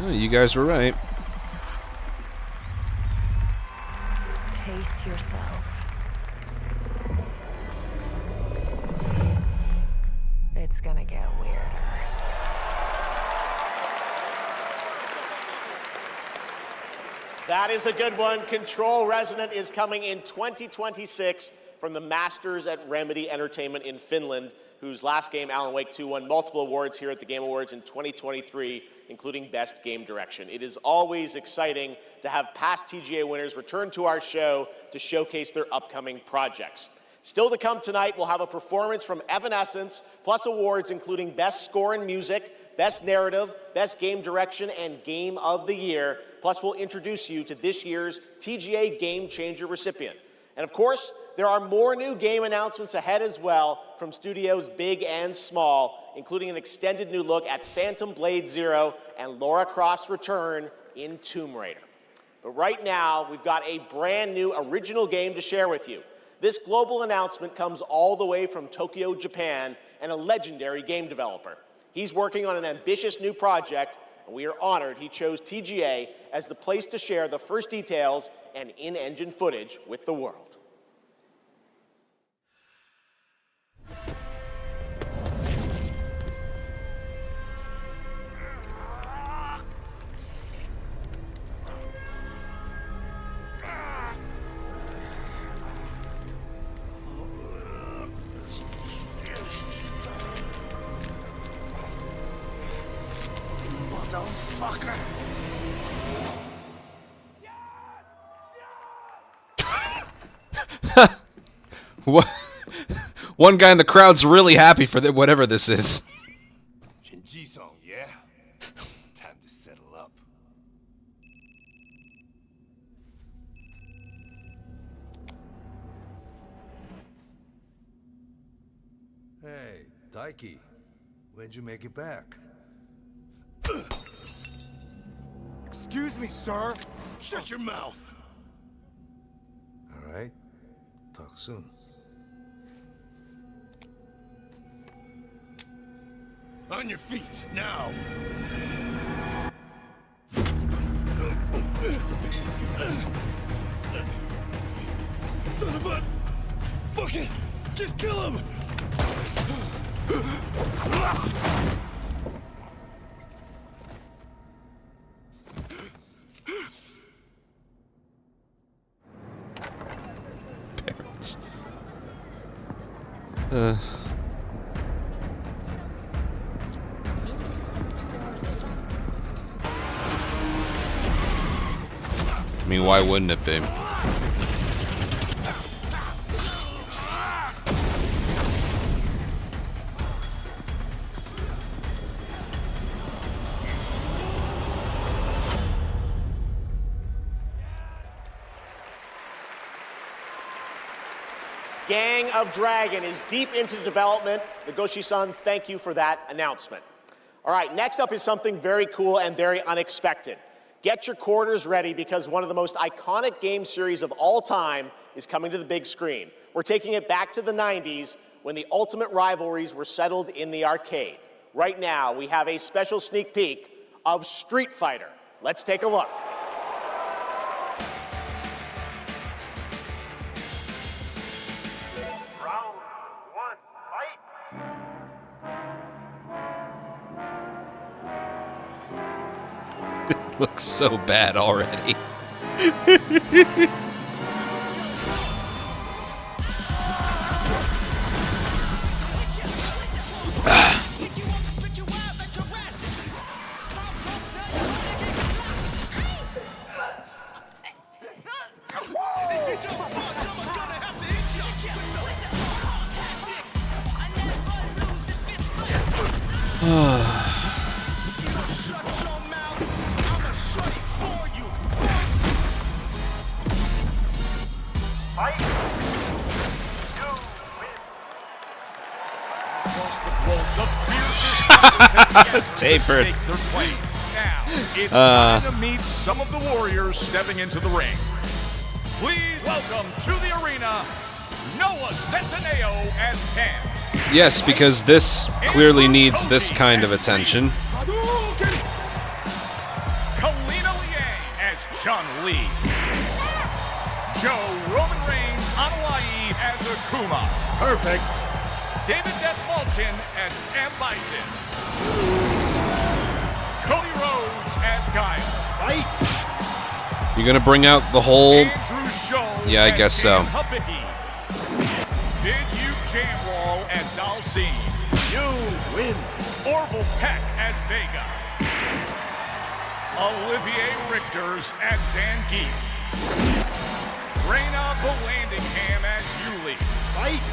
Oh, you guys were right. Pace yourself. It's gonna get weirder. That is a good one. Control Resonant is coming in 2026 from the masters at Remedy Entertainment in Finland, whose last game, Alan Wake 2, won multiple awards here at the Game Awards in 2023, including Best Game Direction. It is always exciting to have past TGA winners return to our show to showcase their upcoming projects. Still to come tonight, we'll have a performance from Evanescence, plus awards including Best Score in Music, Best Narrative, Best Game Direction, and Game of the Year. Plus, we'll introduce you to this year's TGA Game Changer recipient. And of course, there are more new game announcements ahead as well from studios big and small, including an extended new look at Phantom Blade Zero and Lara Croft's return in Tomb Raider. But right now, we've got a brand new original game to share with you. This global announcement comes all the way from Tokyo, Japan, and a legendary game developer. He's working on an ambitious new project, and we are honored he chose TGA as the place to share the first details and in-engine footage with the world. Motherfucker! What? One guy in the crowd's really happy for whatever this is. Song, yeah? Time to settle up. Hey, Daiki, when'd you make it back? Excuse me, sir. Shut your mouth. All right, talk soon. On your feet, now! Son of a... Fuck it! Just kill him! Parents. I mean, why wouldn't it be? Gang of Dragon is deep into development. Nagoshi-san, thank you for that announcement. All right, next up is something very cool and very unexpected. Get your quarters ready because one of the most iconic game series of all time is coming to the big screen. We're taking it back to the 90s when the ultimate rivalries were settled in the arcade. Right now, we have a special sneak peek of Street Fighter. Let's take a look. Looks so bad already. Tapered. Now, it's time to meet some of the warriors stepping into the ring. Please welcome to the arena, Noah Centineo as Ken. Yes, because this clearly needs this kind of attention. Kalina Liang as Chun-Li. Joe Roman Reigns Hawaii as Akuma. Perfect. David Desmalchin as M. Bison. Cody Rhodes as Guile. Fight. You gonna bring out the whole... Andrew Schultz Yeah, I guess so. Hupicki. Bid you Jamwall as Dalcine. You win. Orville Peck as Vega. Olivier Richters as Zangief. Reyna Vallandigham as Yuli. Fight.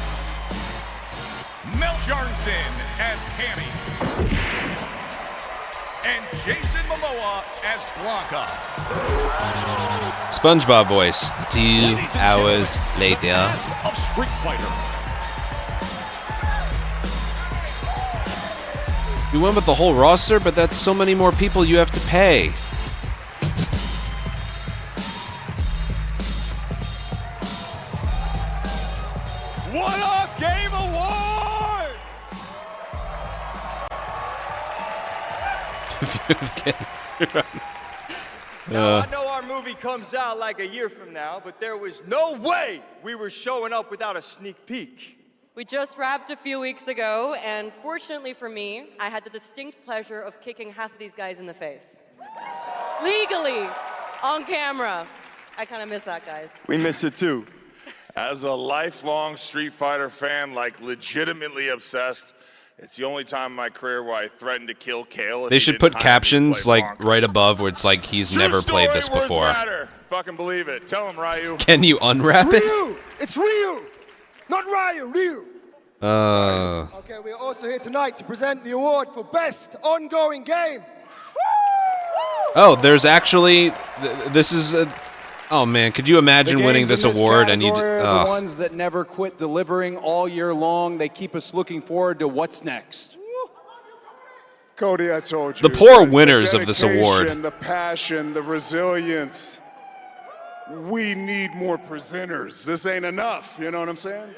Mel Jarnson as Cammy. And Jason Momoa as Blanca. SpongeBob voice. 2 hours later. Of Street Fighter. You went with the whole roster, but that's so many more people you have to pay. What up, Game Award? Now, I know our movie comes out like a year from now, but there was no way we were showing up without a sneak peek. We just wrapped a few weeks ago, and fortunately for me, I had the distinct pleasure of kicking half of these guys in the face. Legally, on camera. I kind of miss that, guys. We miss it too. As a lifelong Street Fighter fan, like legitimately obsessed, it's the only time in my career where I threatened to kill Kale. If They he should didn't put hire me to captions play like Blanca. right above where it's like he's True never played story, this words before. matter. Fucking believe it. Tell him, Ryu. Can you unwrap it? Ryu! It's Ryu! Not Ryu, Ryu! Okay, we're also here tonight to present the award for Best Ongoing Game. Oh, there's actually this is a. Oh man, could you imagine winning this award and you? Are the ones that never quit delivering all year long. They keep us looking forward to what's next. Cody, I told you. The poor winners of this award. The passion, the resilience. We need more presenters. This ain't enough. You know what I'm saying?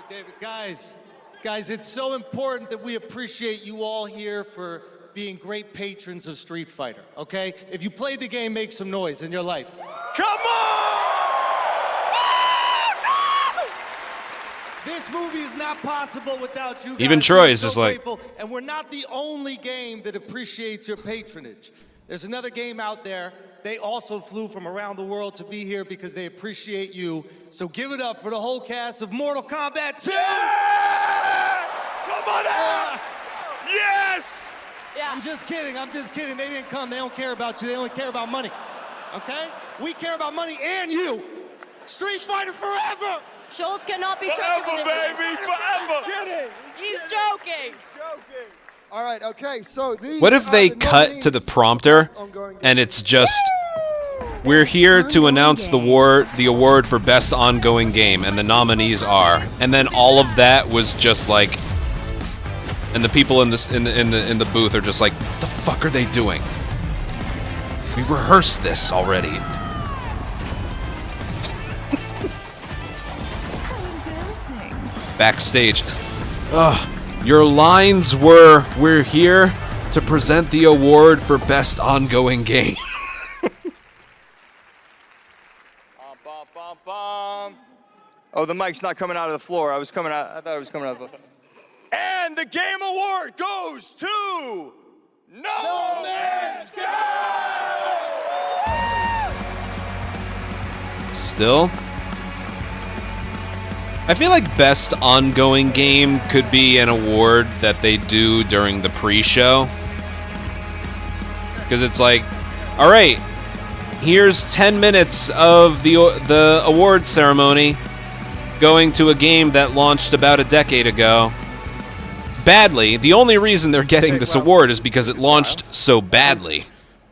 David, guys, it's so important that we appreciate you all here for being great patrons of Street Fighter, okay? If you played the game, make some noise in your life. Come on! This movie is not possible without you guys. Even Troy We're is so just like- grateful, and we're not the only game that appreciates your patronage. There's another game out there. They also flew from around the world to be here because they appreciate you. So give it up for the whole cast of Mortal Kombat 2! Yeah! Come on out! Yes! Yeah. I'm just kidding. They didn't come. They don't care about you. They only care about money. Okay? We care about money and you. Street Fighter forever! Schultz cannot be Forever, trusted with baby, forever! Kidding! He's joking. All right, okay, so these What if are they the cut nominees to the for prompter Best Ongoing Game. and it's just we're here to announce the award for best ongoing game and the nominees are, and then all of that was just like, and the people in the booth are just like, what the fuck are they doing? We rehearsed this already. Backstage. Ugh. Your lines were, we're here to present the award for best ongoing game. Oh, the mic's not coming out of the floor. I thought it was coming out of the floor. And the Game Award goes to No Man's Sky! Still? I feel like best ongoing game could be an award that they do during the pre-show. Because it's like, all right, here's 10 minutes of the award ceremony going to a game that launched about a decade ago. Badly. The only reason they're getting this award is because it launched so badly.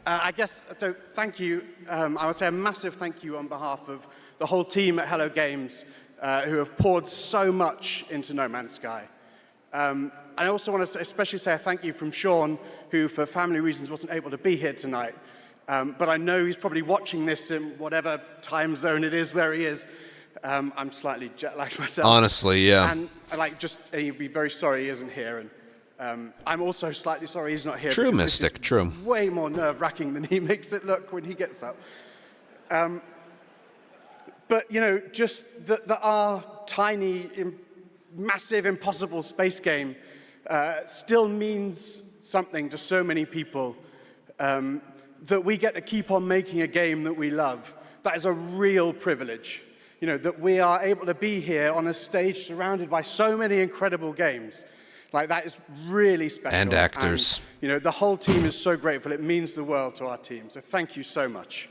I guess, so thank you. I would say a massive thank you on behalf of the whole team at Hello Games who have poured so much into No Man's Sky. I also want to especially say a thank you from Sean, who for family reasons wasn't able to be here tonight. But I know he's probably watching this in whatever time zone it is where he is. I'm slightly jet-lagged myself. Honestly, yeah. And he'd be very sorry he isn't here. And I'm also slightly sorry he's not here. True, because Mystic, this is true. way more nerve-wracking than he makes it look when he gets up. But, you know, just that our tiny, massive, impossible space game still means something to so many people, that we get to keep on making a game that we love. That is a real privilege. You know, that we are able to be here on a stage surrounded by so many incredible games. Like, that is really special. And actors. And, you know, the whole team is so grateful. It means the world to our team. So thank you so much.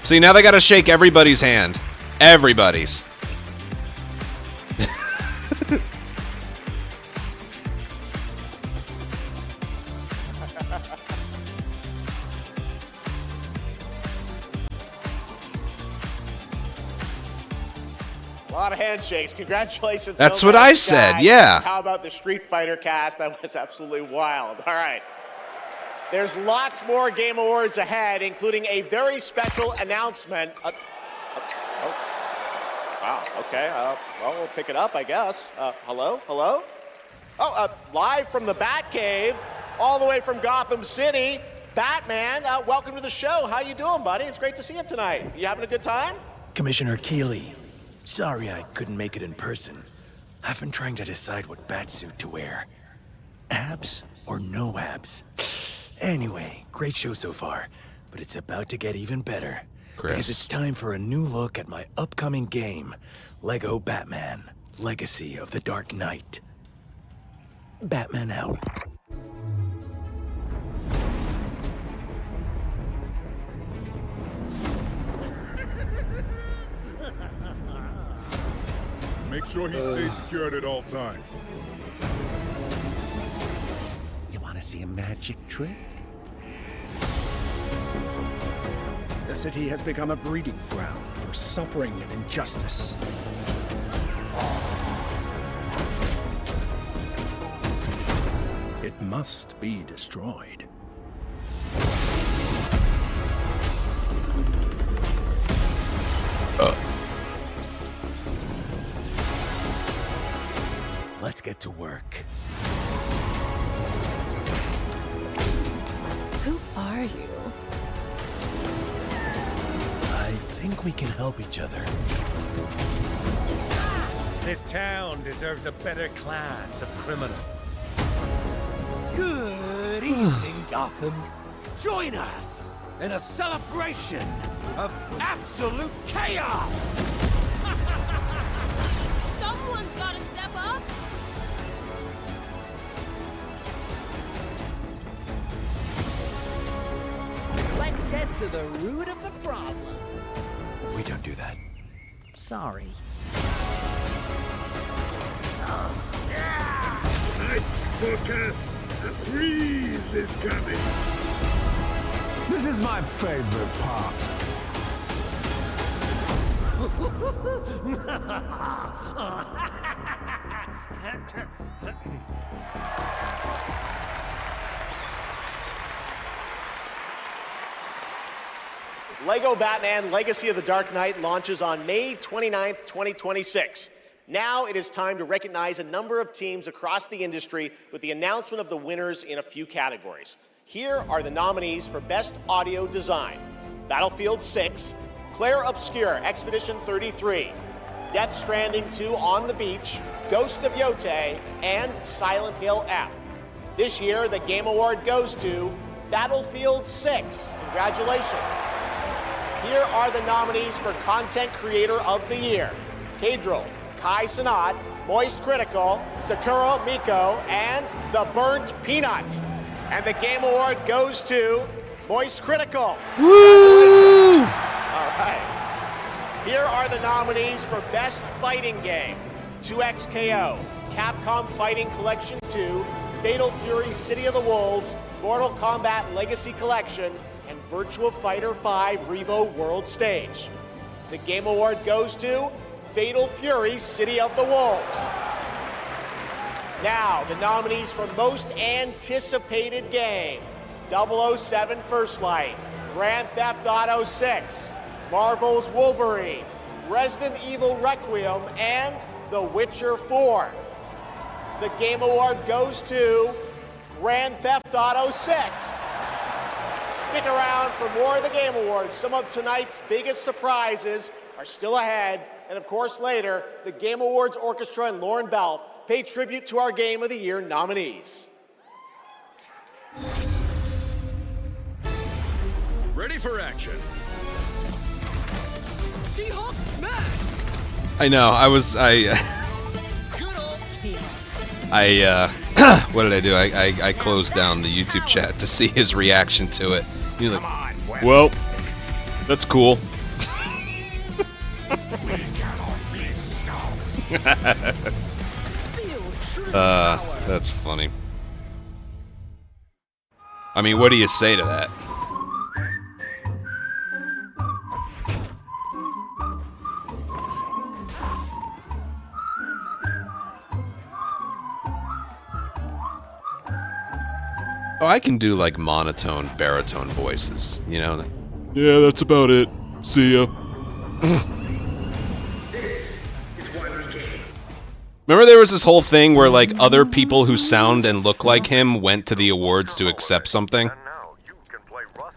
See, now they gotta shake everybody's hand. Everybody's. A lot of handshakes. Congratulations. That's No what Man's I said, Sky. yeah. How about the Street Fighter cast? That was absolutely wild. All right. There's lots more Game Awards ahead, including a very special announcement. Wow, okay. Well, we'll pick it up, I guess. Hello? Hello? Oh, live from the Batcave, all the way from Gotham City, Batman, welcome to the show. How you doing, buddy? It's great to see you tonight. You having a good time? Commissioner Keeley, sorry I couldn't make it in person. I've been trying to decide what batsuit to wear. Abs or no abs? Anyway, great show so far, but it's about to get even better. Because it's time for a new look at my upcoming game, Lego Batman, Legacy of the Dark Knight. Batman out. Make sure he stays secured at all times. You want to see a magic trick? The city has become a breeding ground for suffering and injustice. It must be destroyed. Let's get to work. Who are you? I think we can help each other. This town deserves a better class of criminal. Good evening, Gotham. Join us in a celebration of absolute chaos! Someone's gotta step up. Let's get to the root of the problem. We don't do that. Sorry. Tonight's forecast, a freeze is coming. This is my favorite part. Lego Batman Legacy of the Dark Knight launches on May 29th, 2026. Now it is time to recognize a number of teams across the industry with the announcement of the winners in a few categories. Here are the nominees for Best Audio Design: Battlefield 6, Claire Obscure Expedition 33, Death Stranding 2 On the Beach, Ghost of Yotei, and Silent Hill F. This year, the Game Award goes to Battlefield 6. Congratulations. Here are the nominees for Content Creator of the Year: Cadril, Kai Sanat, Moist Critical, Sakura Miko, and The Burnt Peanut. And the Game Award goes to Moist Critical. Woo! All right. Here are the nominees for Best Fighting Game: 2XKO, Capcom Fighting Collection 2, Fatal Fury City of the Wolves, Mortal Kombat Legacy Collection, and Virtua Fighter 5 Revo World Stage. The Game Award goes to Fatal Fury City of the Wolves. Now, the nominees for Most Anticipated Game: 007 First Light, Grand Theft Auto 6, Marvel's Wolverine, Resident Evil Requiem, and The Witcher 4. The Game Award goes to Grand Theft Auto 6. Stick around for more of the Game Awards. Some of tonight's biggest surprises are still ahead. And of course, later, the Game Awards Orchestra and Lauren Belf pay tribute to our Game of the Year nominees. Ready for action. She-Hulk smash! I know. Good old team. What did I do? I closed down the YouTube chat to see his reaction to it. He's like, well, that's cool. That's funny. I mean, what do you say to that? Oh, I can do like monotone, baritone voices, you know? Yeah, that's about it. See ya. Remember there was this whole thing where like other people who sound and look like him went to the awards to accept something?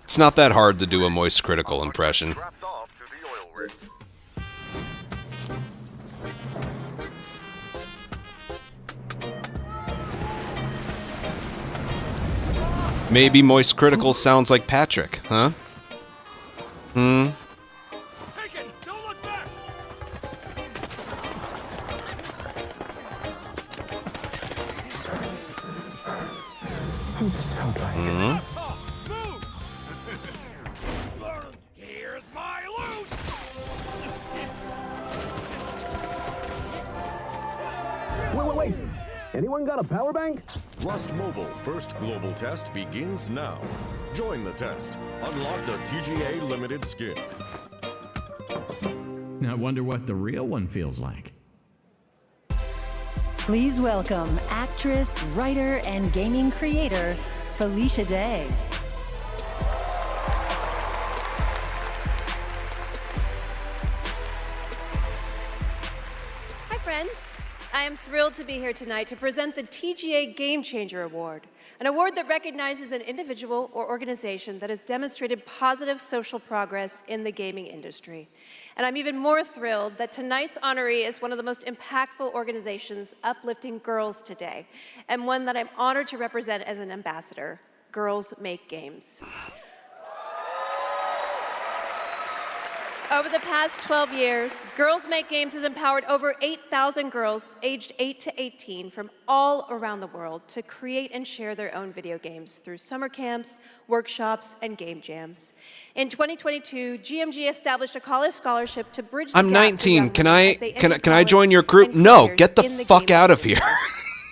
It's not that hard to do a Moist Critical impression. Maybe Moist Critical sounds like Patrick, huh? Hmm? Hmm? Here's my loot! Wait. Anyone got a power bank? Rust Mobile first global test begins now. Join the test. Unlock the TGA limited skin. I wonder what the real one feels like. Please welcome actress, writer, and gaming creator, Felicia Day. Hi, friends. I am thrilled to be here tonight to present the TGA Game Changer Award, an award that recognizes an individual or organization that has demonstrated positive social progress in the gaming industry. And I'm even more thrilled that tonight's honoree is one of the most impactful organizations uplifting girls today, and one that I'm honored to represent as an ambassador, Girls Make Games. Over the past 12 years, Girls Make Games has empowered over 8,000 girls aged 8 to 18 from all around the world to create and share their own video games through summer camps, workshops, and game jams. In 2022, GMG established a college scholarship to bridge the I'm gap for 19. young Can women I as they enter can I college join your group? and No, careers get the in fuck games out of industry. here.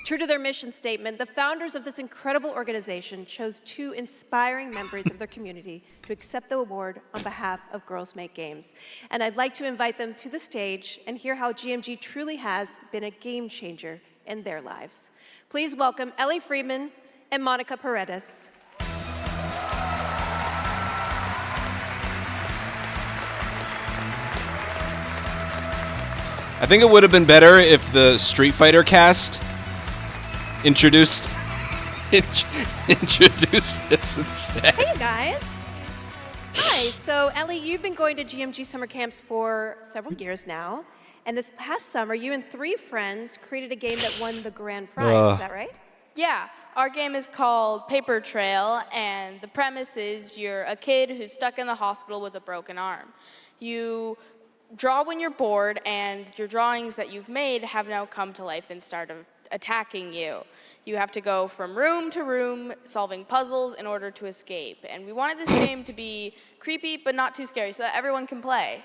True to their mission statement, the founders of this incredible organization chose 2 inspiring members of their community to accept the award on behalf of Girls Make Games. And I'd like to invite them to the stage and hear how GMG truly has been a game changer in their lives. Please welcome Ellie Freeman and Monica Paredes. I think it would have been better if the Street Fighter cast introduced this instead. Hey guys. Hi, so Ellie, you've been going to GMG summer camps for several years now. And this past summer, you and 3 friends created a game that won the grand prize, is that right? Yeah, our game is called Paper Trail, and the premise is you're a kid who's stuck in the hospital with a broken arm. You draw when you're bored, and your drawings that you've made have now come to life and start attacking you. You have to go from room to room solving puzzles in order to escape. And we wanted this game to be creepy but not too scary so that everyone can play.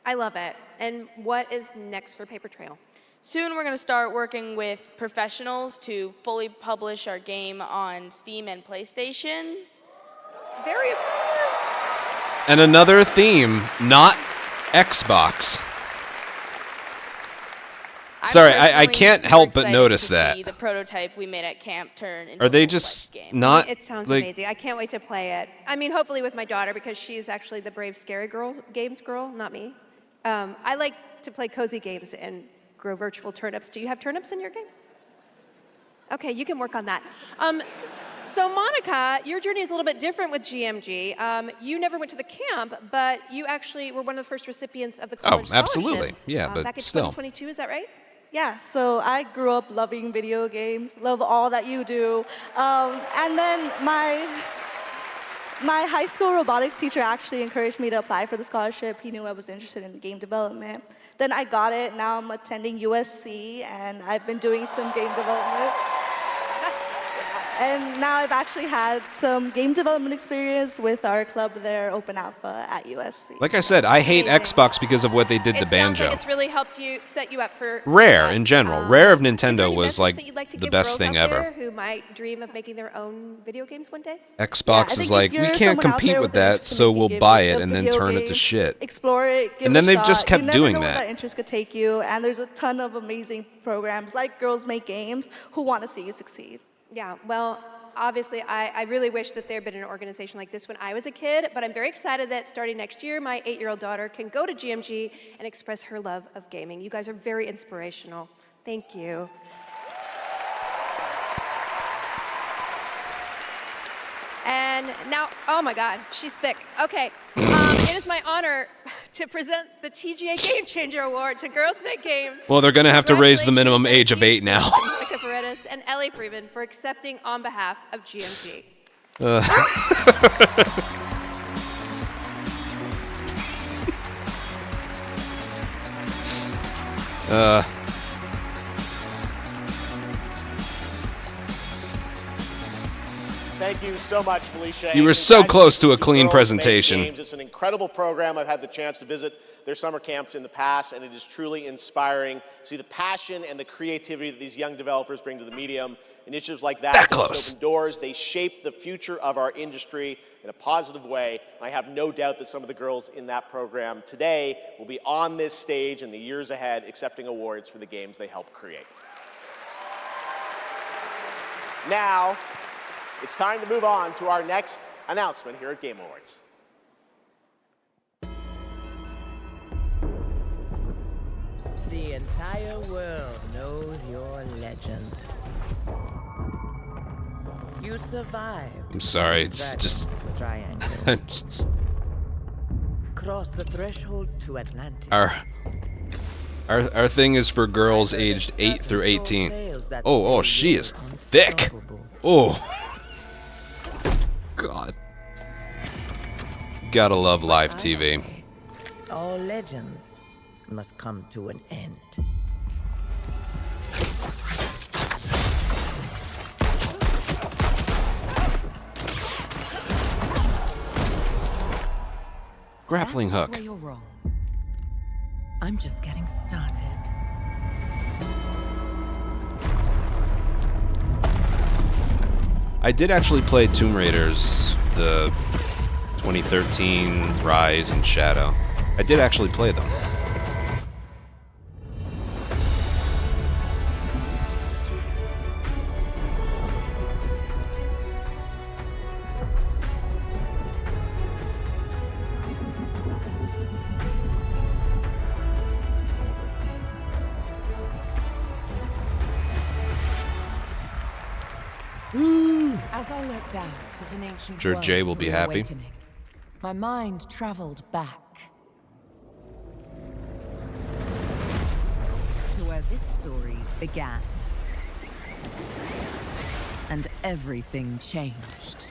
I love it. And what is next for Paper Trail? Soon we're going to start working with professionals to fully publish our game on Steam and PlayStation. Very impressive. And another theme, not Xbox. Sorry, I can't help but notice that. See the prototype we made at camp turn into Are they just not? It sounds like, amazing. I can't wait to play it. I mean, hopefully with my daughter, because she's actually the brave, scary games girl, not me. I like to play cozy games and grow virtual turnips. Do you have turnips in your game? Okay, you can work on that. So Monica, your journey is a little bit different with GMG. You never went to the camp, but you actually were one of the first recipients of the college scholarship. Absolutely. Yeah, but back in still. 2022, is that right? Yeah, so I grew up loving video games, love all that you do. And then my high school robotics teacher actually encouraged me to apply for the scholarship. He knew I was interested in game development. Then I got it. Now I'm attending USC, and I've been doing some game development. And now I've actually had some game development experience with our club there, Open Alpha at USC. Like I said, I hate Xbox because of what they did to It sounds Banjo. like it's really helped you, set you up for Rare success. in general. Rare of Is there Nintendo any was message like that you'd like to the give best girls thing out ever. there who might dream of making their own video games one day? Xbox is like, we can't compete with that, so we'll buy it and then turn it to shit. Explore it, give And then it a they've shot. just kept you never doing know where that. that interest could take you, and there's a ton of amazing programs like Girls Make Games who want to see you succeed. Yeah, well, Obviously, I really wish that there had been an organization like this when I was a kid, but I'm very excited that starting next year, my 8-year-old daughter can go to GMG and express her love of gaming. You guys are very inspirational. Thank you. And now, oh my God, she's thick. Okay, it is my honor to present the TGA Game Changer Award to Girls Make Games. Well, they're going to have to raise the minimum age of 8 now. Monica Paredes and Ellie Freeman for accepting on behalf of GMG. Thank you so much, Felicia. You were so close to a clean presentation. It's an incredible program. I've had the chance to visit their summer camps in the past, and it is truly inspiring to see the passion and the creativity that these young developers bring to the medium. Initiatives like that open doors. They shape the future of our industry in a positive way. And I have no doubt that some of the girls in that program today will be on this stage in the years ahead accepting awards for the games they helped create. Now, it's time to move on to our next announcement here at Game Awards. The entire world knows your legend. You survived. I'm sorry, it's just... Cross the threshold to Atlantis. Our thing is for girls aged 8 through 18. Oh, she is thick. Oh. God. Gotta love live TV. All legends must come to an end. Grappling hook. That's where you're wrong. I'm just getting started. I did actually play Tomb Raiders, the 2013 Rise and Shadow. I did actually play them. As I looked out at an ancient Sure, world Jay will be happy. reawakening, my mind traveled back to where this story began. And everything changed.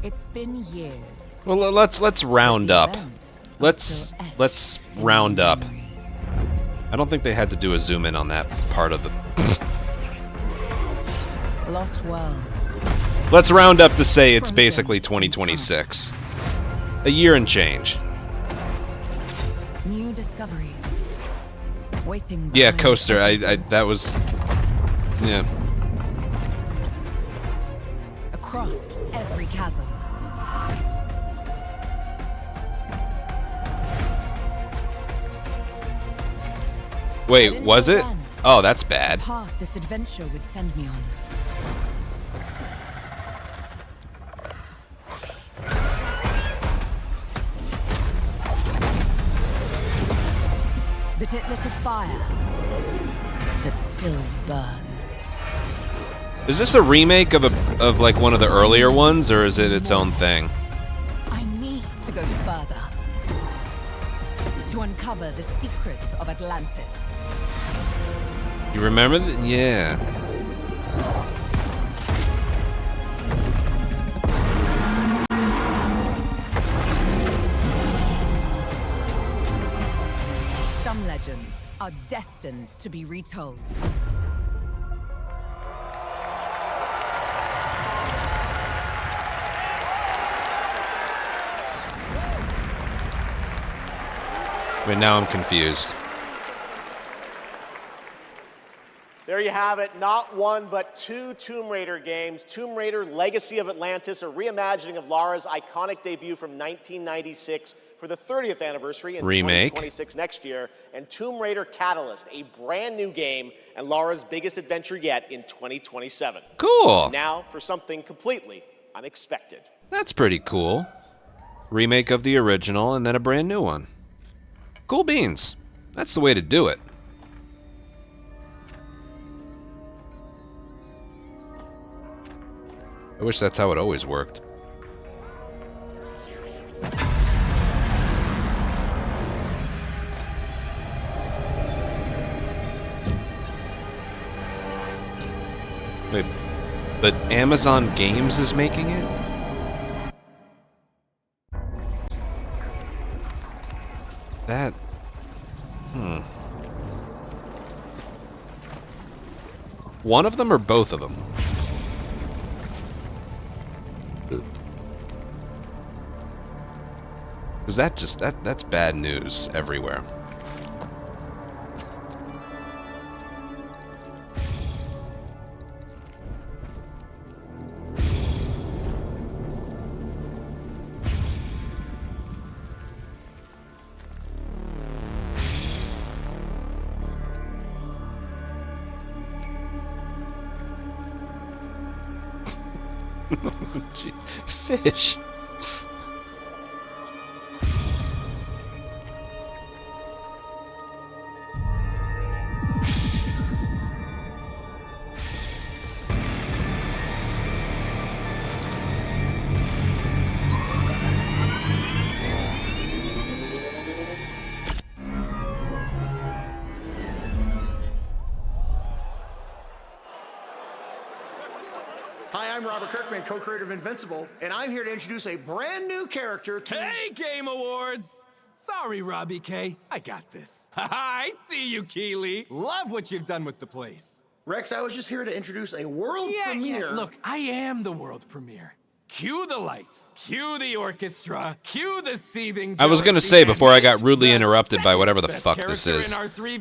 It's been years. Well, let's round up. Let's round up. I don't think they had to do a zoom in on that part of the. Lost worlds. Let's round up to say it's basically 2026. A year and change. New discoveries. Waiting. Yeah, behind Coaster. I that was. Yeah. Across every chasm. Wait, was it? Oh, that's bad. The path this adventure would send me on. But it lit a fire that still burns. Is this a remake of like one of the earlier ones, or is it its own thing? I need to go further. To uncover the secrets of Atlantis. You remember? Yeah. Some legends are destined to be retold. Wait, now I'm confused. There you have it, not one but two Tomb Raider games. Tomb Raider Legacy of Atlantis, a reimagining of Lara's iconic debut from 1996, for the 30th anniversary in Remake. 2026 next year, and Tomb Raider Catalyst, a brand new game and Laura's biggest adventure yet in 2027. Cool. And now for something completely unexpected. That's pretty cool. Remake of the original and then a brand new one. Cool beans. That's the way to do it. I wish that's how it always worked. Wait, but Amazon Games is making it? That... One of them or both of them? Because that's bad news everywhere. Gee, fish. Hi, I'm Robert Kirkman, co-creator of Invincible, and I'm here to introduce a brand new character to... Hey, Game Awards! Sorry, Robbie K. I got this. I see you, Keeley. Love what you've done with the place. Rex, I was just here to introduce a world premiere. Yeah, look, I am the world premiere. Cue the lights, cue the orchestra, cue the seething... I was gonna say before I got rudely interrupted by whatever the fuck this is.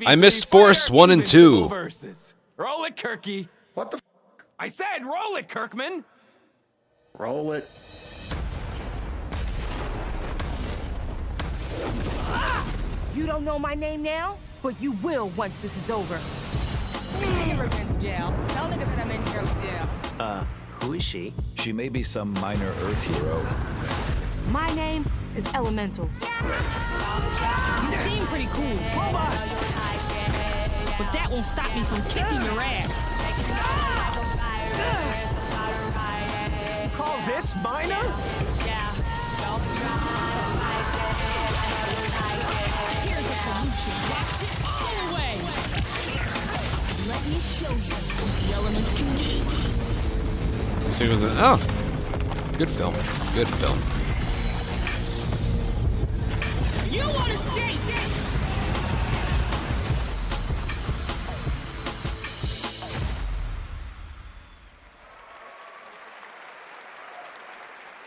I missed Forest 1 and 2. Roll it, Kirky. What the f? I said roll it, Kirkman. Roll it. You don't know my name now, but you will once this is over. Who is she? She may be some minor Earth hero. My name is Elemental. You seem pretty cool, but that won't stop me from kicking your ass. You call this minor? Here's a solution. Go away. Let me show you what the elements can do. Oh, good film. Good film. You want to escape?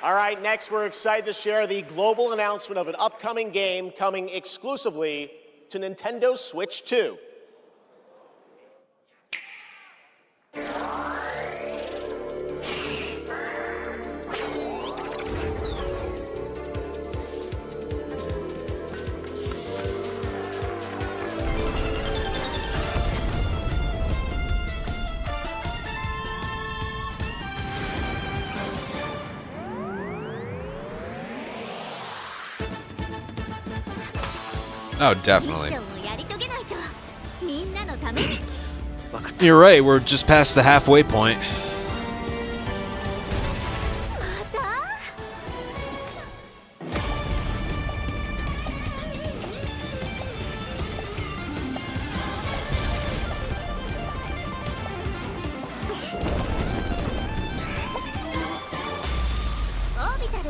All right, next we're excited to share the global announcement of an upcoming game coming exclusively to Nintendo Switch 2. Oh, definitely. You're right, we're just past the halfway point.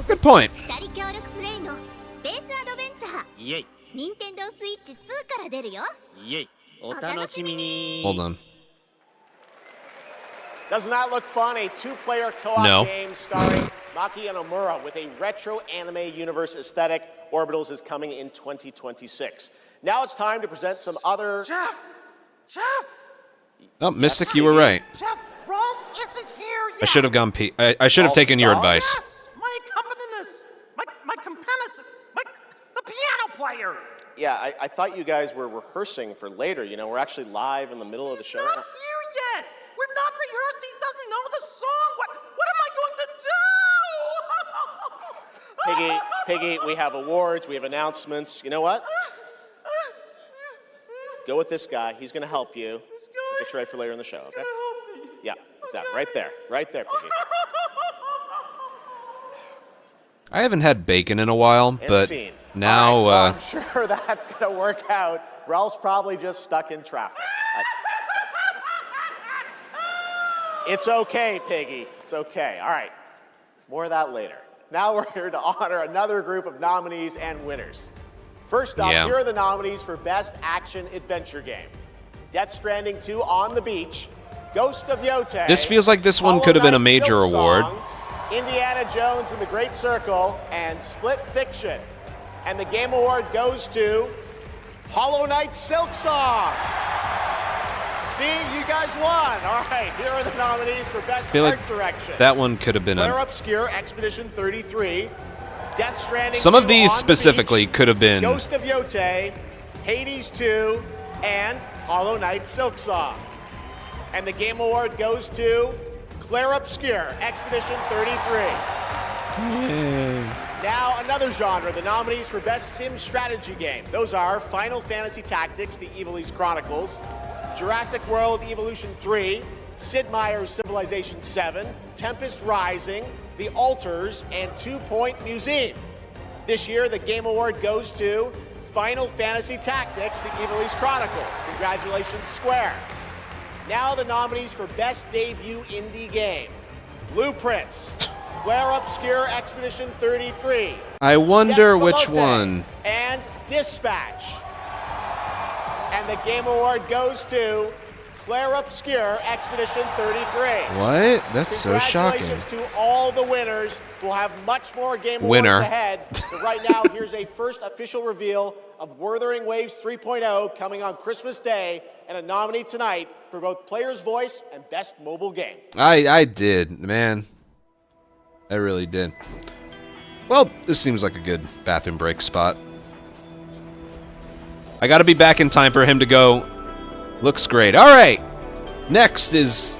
Good point. Hold on. Doesn't that look fun? A two-player co-op game starring Maki and Omura with a retro anime universe aesthetic. Orbitals is coming in 2026. Now it's time to present some other... Jeff! Oh, Mystic, you were right. Jeff, Rolf isn't here yet. I should have gone I should have taken your advice. Yes, my accompanist, my fire. Yeah, I thought you guys were rehearsing for later. You know, we're actually live in the middle of the show. Not here yet. We're not rehearsed. He doesn't know the song. What am I going to do? Piggy, we have awards, we have announcements. You know what? Go with this guy. He's going to help you. This guy? Get you ready for later in the show, okay? Gonna help me. Yeah, exactly. Right there, Piggy. I haven't had bacon in a while, And but scene. now All right, well, I'm sure that's going to work out. Ralph's probably just stuck in traffic. It's okay, Piggy. It's okay. All right. More of that later. Now we're here to honor another group of nominees and winners. First up, here are the nominees for Best Action Adventure Game. Death Stranding 2 On the Beach, Ghost of Yote. this feels like this one could have been a major award. Indiana Jones and the Great Circle, and Split Fiction. And the Game Award goes to Hollow Knight Silk Song. See, you guys won. All right, here are the nominees for Best Art Direction. That one could have been Claire a... Obscure, Expedition 33, Death Stranding Some 2 of these On the specifically Beach, could have been... Ghost of Yote, Hades 2, and Hollow Knight Silk Song. And the Game Award goes to Claire Obscure, Expedition 33. Now, another genre, the nominees for Best Sim Strategy Game. Those are Final Fantasy Tactics, The Evil East Chronicles, Jurassic World Evolution 3, Sid Meier's Civilization 7, Tempest Rising, The Alters, and 2 Point Museum. This year, the Game Award goes to Final Fantasy Tactics, The Evil East Chronicles. Congratulations, Square. Now the nominees for Best Debut Indie Game. Blueprints, Claire Obscure Expedition 33. I wonder which Despelote, one. And Dispatch. And the Game Award goes to Claire Obscure Expedition 33. What? That's so shocking. Congratulations to all the winners. We'll have much more Game Winner. Awards ahead. But right now, here's a first official reveal of Wuthering Waves 3.0 coming on Christmas Day, and a nominee tonight for both Player's Voice and Best Mobile Game. I did, man. I really did. Well, this seems like a good bathroom break spot. I gotta be back in time for him to go. Looks great. All right. Next is...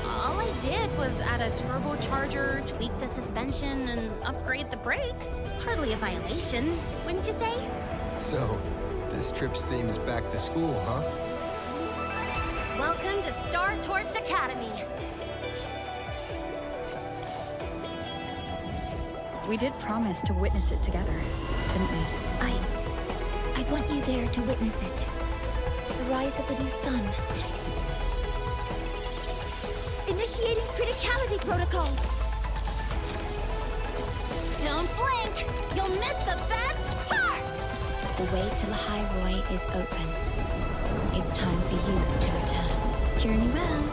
All I did was add a turbocharger, tweak the suspension, and upgrade the brakes. Hardly a violation, wouldn't you say? So, this trip seems back to school, huh? Welcome to Star Torch Academy. We did promise to witness it together, didn't we? I want you there to witness it. The rise of the new sun. Initiating criticality protocol. Don't blink! You'll miss the best part! The way to the High Roy is open. It's time for you to return. Journey well.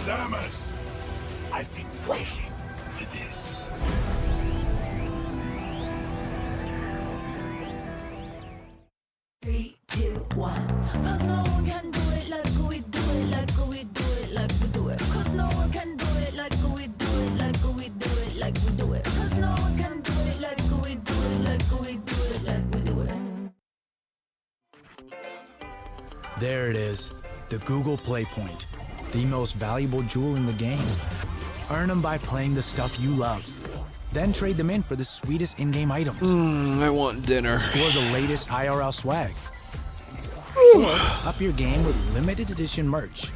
Samus! I've been waiting for this. 3, 2, 1. 'Cause no one can do it like we do it, like we do it, like we do it. 'Cause no one can do it like we do it, like we do it, like we do it. 'Cause no one can do it like we do it, like we do it, like we do it. There it is, the Google Play Point, the most valuable jewel in the game. Earn them by playing the stuff you love. Then trade them in for the sweetest in-game items. I want dinner. Score the latest IRL swag. Or up your game with limited edition merch.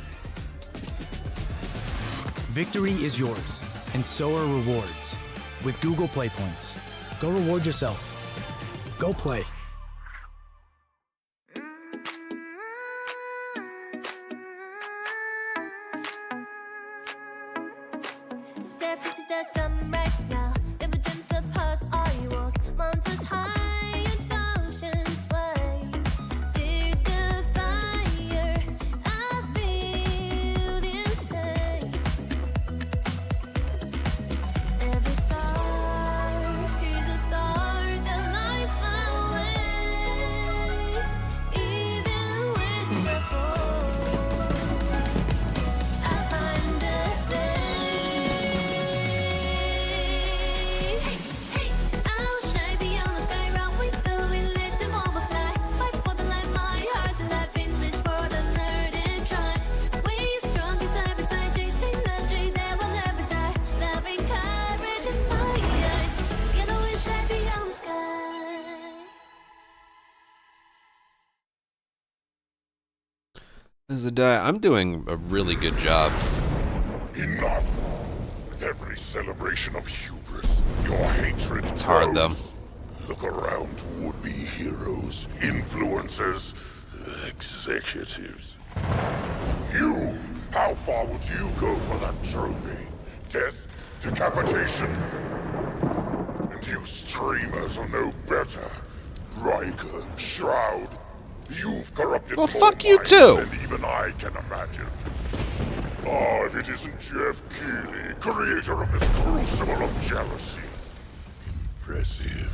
Victory is yours, and so are rewards. With Google Play Points, go reward yourself. Go play. Step into the sunrise now. Never dreams of us, all you walk. Mountains high and oceans wide. There's a fire, I feel inside. As a die, I'm doing a really good job. Enough! With every celebration of hubris, your hatred It's hard though. Look around to would-be heroes, influencers, executives. You! How far would you go for that trophy? Death? Decapitation? And you streamers are no better. Riker, Shroud, you've corrupted Well, more fuck you minds too. than even I can imagine. Oh, if it isn't Jeff Keighley, creator of this crucible of jealousy. Impressive.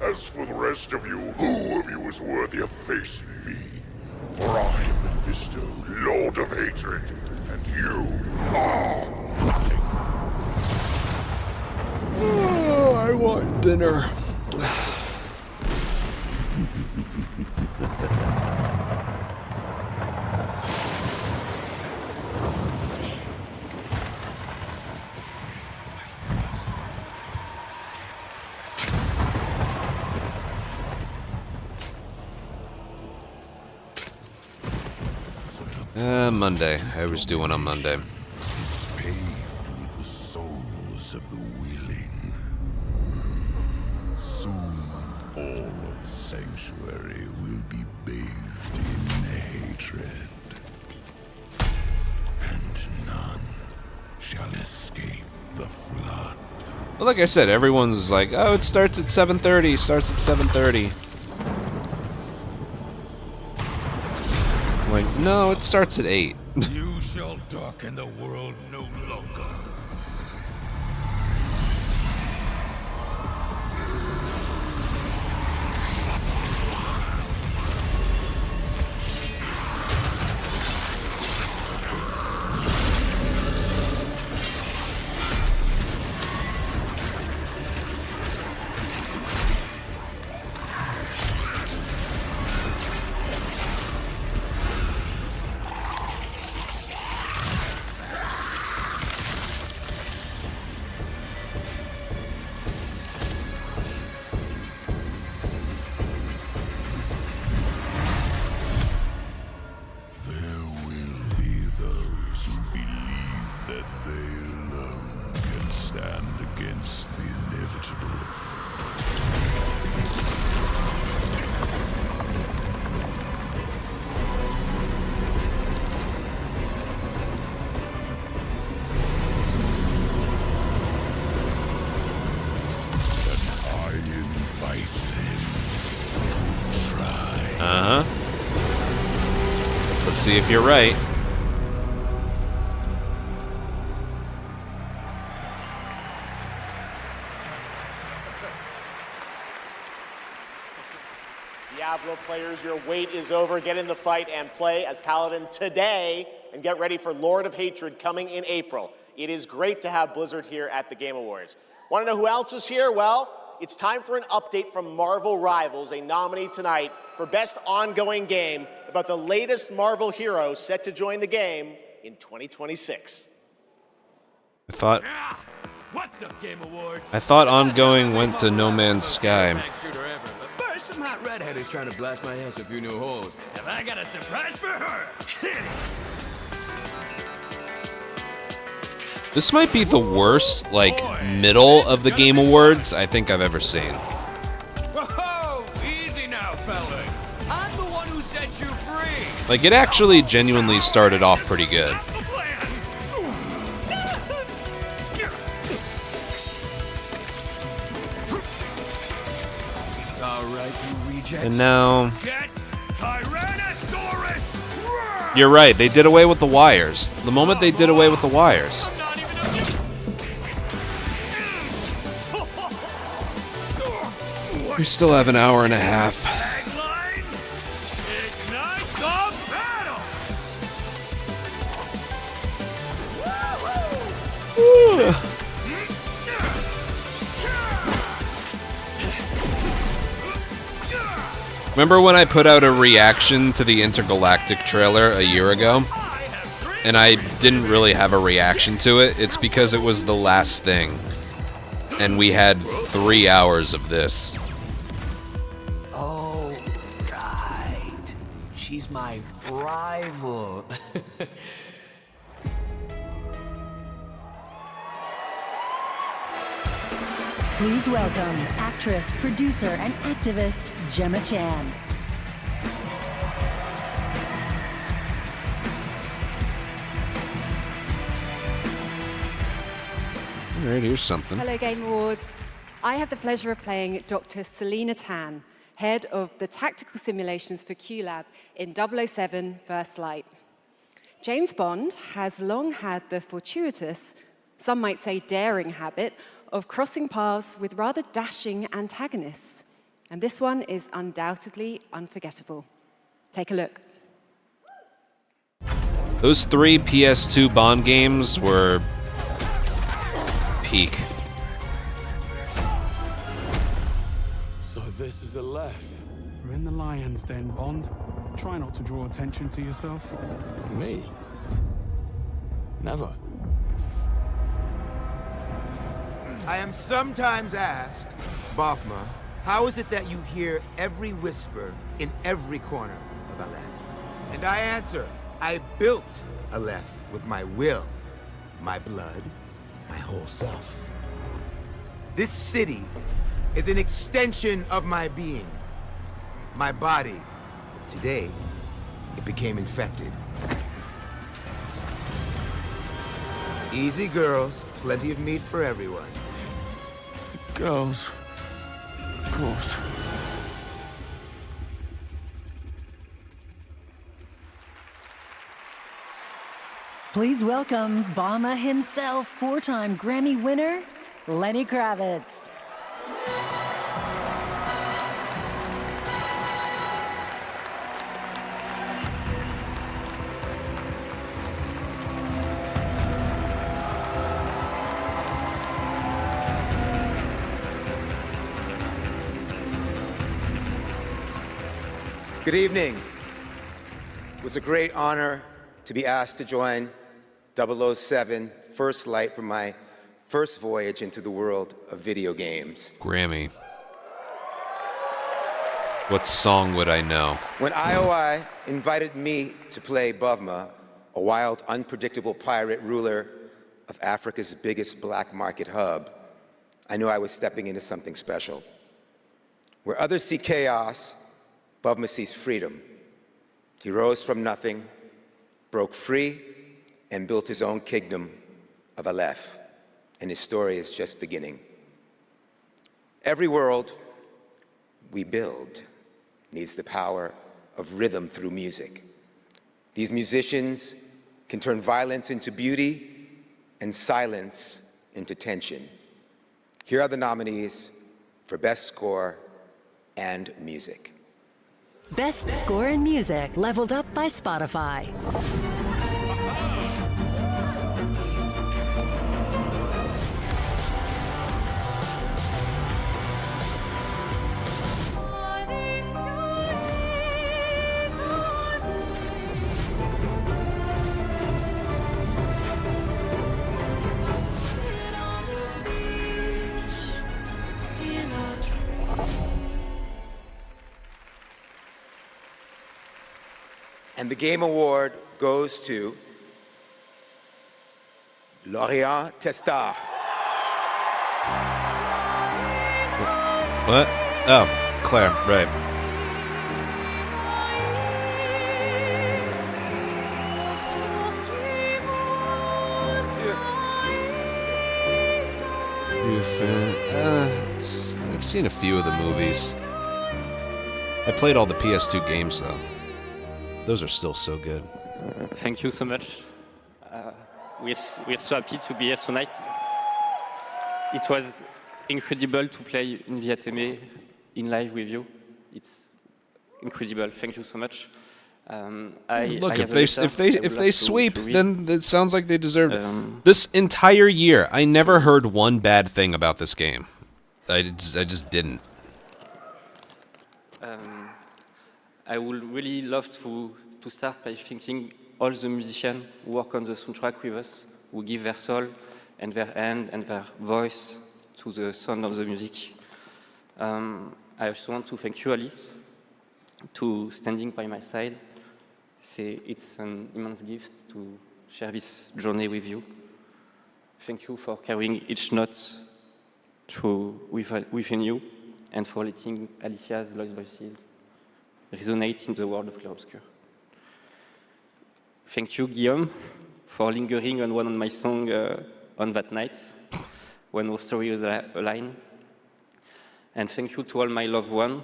As for the rest of you, who of you is worthy of facing me? For I am Mephisto, Lord of Hatred, and you are nothing. Oh, I want dinner. Monday. I always do one on Monday. Is paved with the souls of the willing. Soon, all of Sanctuary will be bathed in hatred. And none shall escape the flood. Well, like I said, everyone's like, oh, it starts at 7:30, starts at 7:30. I'm like, no, it starts at 8. You shall darken the world no longer. Let's see if you're right. Diablo players, your wait is over. Get in the fight and play as Paladin today, and get ready for Lord of Hatred coming in April. It is great to have Blizzard here at the Game Awards. Want to know who else is here? Well, it's time for an update from Marvel Rivals, a nominee tonight for Best Ongoing Game about the latest Marvel hero set to join the game in 2026. What's up, Game Awards? I thought Ongoing went to No Man's Sky. First, some hot redhead is trying to blast my ass a few new holes, and I got a surprise for her. This might be the worst, like, middle of the Game Awards I think I've ever seen. Whoa, easy now, fellas. I'm the one who set you free. Like, it actually genuinely started off pretty good. And now... You're right, they did away with the wires. The moment they did away with the wires. We still have an hour and a half. Remember when I put out a reaction to the Intergalactic trailer a year ago? And I didn't really have a reaction to it? It's because it was the last thing. And we had 3 hours of this. Oh, right. She's my rival. Please welcome actress, producer, and activist Gemma Chan. All right, here's something. Hello, Game Awards. I have the pleasure of playing Dr. Selena Tan, head of the tactical simulations for QLab in 007 First Light. James Bond has long had the fortuitous, some might say daring habit, of crossing paths with rather dashing antagonists. And this one is undoubtedly unforgettable. Take a look. Those 3 PS2 Bond games were peak. So this is Aleph. We're in the lion's den, Bond. Try not to draw attention to yourself. Me? Never. I am sometimes asked, Bafma, how is it that you hear every whisper in every corner of Aleph? And I answer, I built Aleph with my will, my blood, my whole self. This city is an extension of my being, my body. Today, it became infected. Easy, girls. Plenty of meat for everyone. Girls. Of course. Please welcome Obama himself, 4-time Grammy winner, Lenny Kravitz. Good evening. It was a great honor to be asked to join 007 First Light for my first voyage into the world of video games. Grammy. What song would I know? When IOI invited me to play Bavma, a wild, unpredictable pirate ruler of Africa's biggest black market hub, I knew I was stepping into something special. Where others see chaos, Bavma sees freedom. He rose from nothing, broke free, and built his own kingdom of Aleph. And his story is just beginning. Every world we build needs the power of rhythm through music. These musicians can turn violence into beauty and silence into tension. Here are the nominees for Best Score and Music. Best Score in Music, leveled up by Spotify. And the Game Award goes to Lorient Testar. What? Oh, Claire, right. I've seen a few of the movies. I played all the PS2 games, though. Those are still so good. Thank you so much. We're so happy to be here tonight. It was incredible to play in the ATM in live with you. It's incredible. Thank you so much. Look, if they sweep, then it sounds like they deserved it. This entire year, I never heard one bad thing about this game. I just didn't. I would really love to start by thanking all the musicians who work on the soundtrack with us, who give their soul and their hand and their voice to the sound of the music. I also want to thank you, Alice, to standing by my side It's an immense gift to share this journey with you. Thank you for carrying each note within you and for letting Alicia's lost voices resonate in the world of Clair-Obscur. Thank you, Guillaume, for lingering on one of my songs on that night when our story was aligned. And thank you to all my loved ones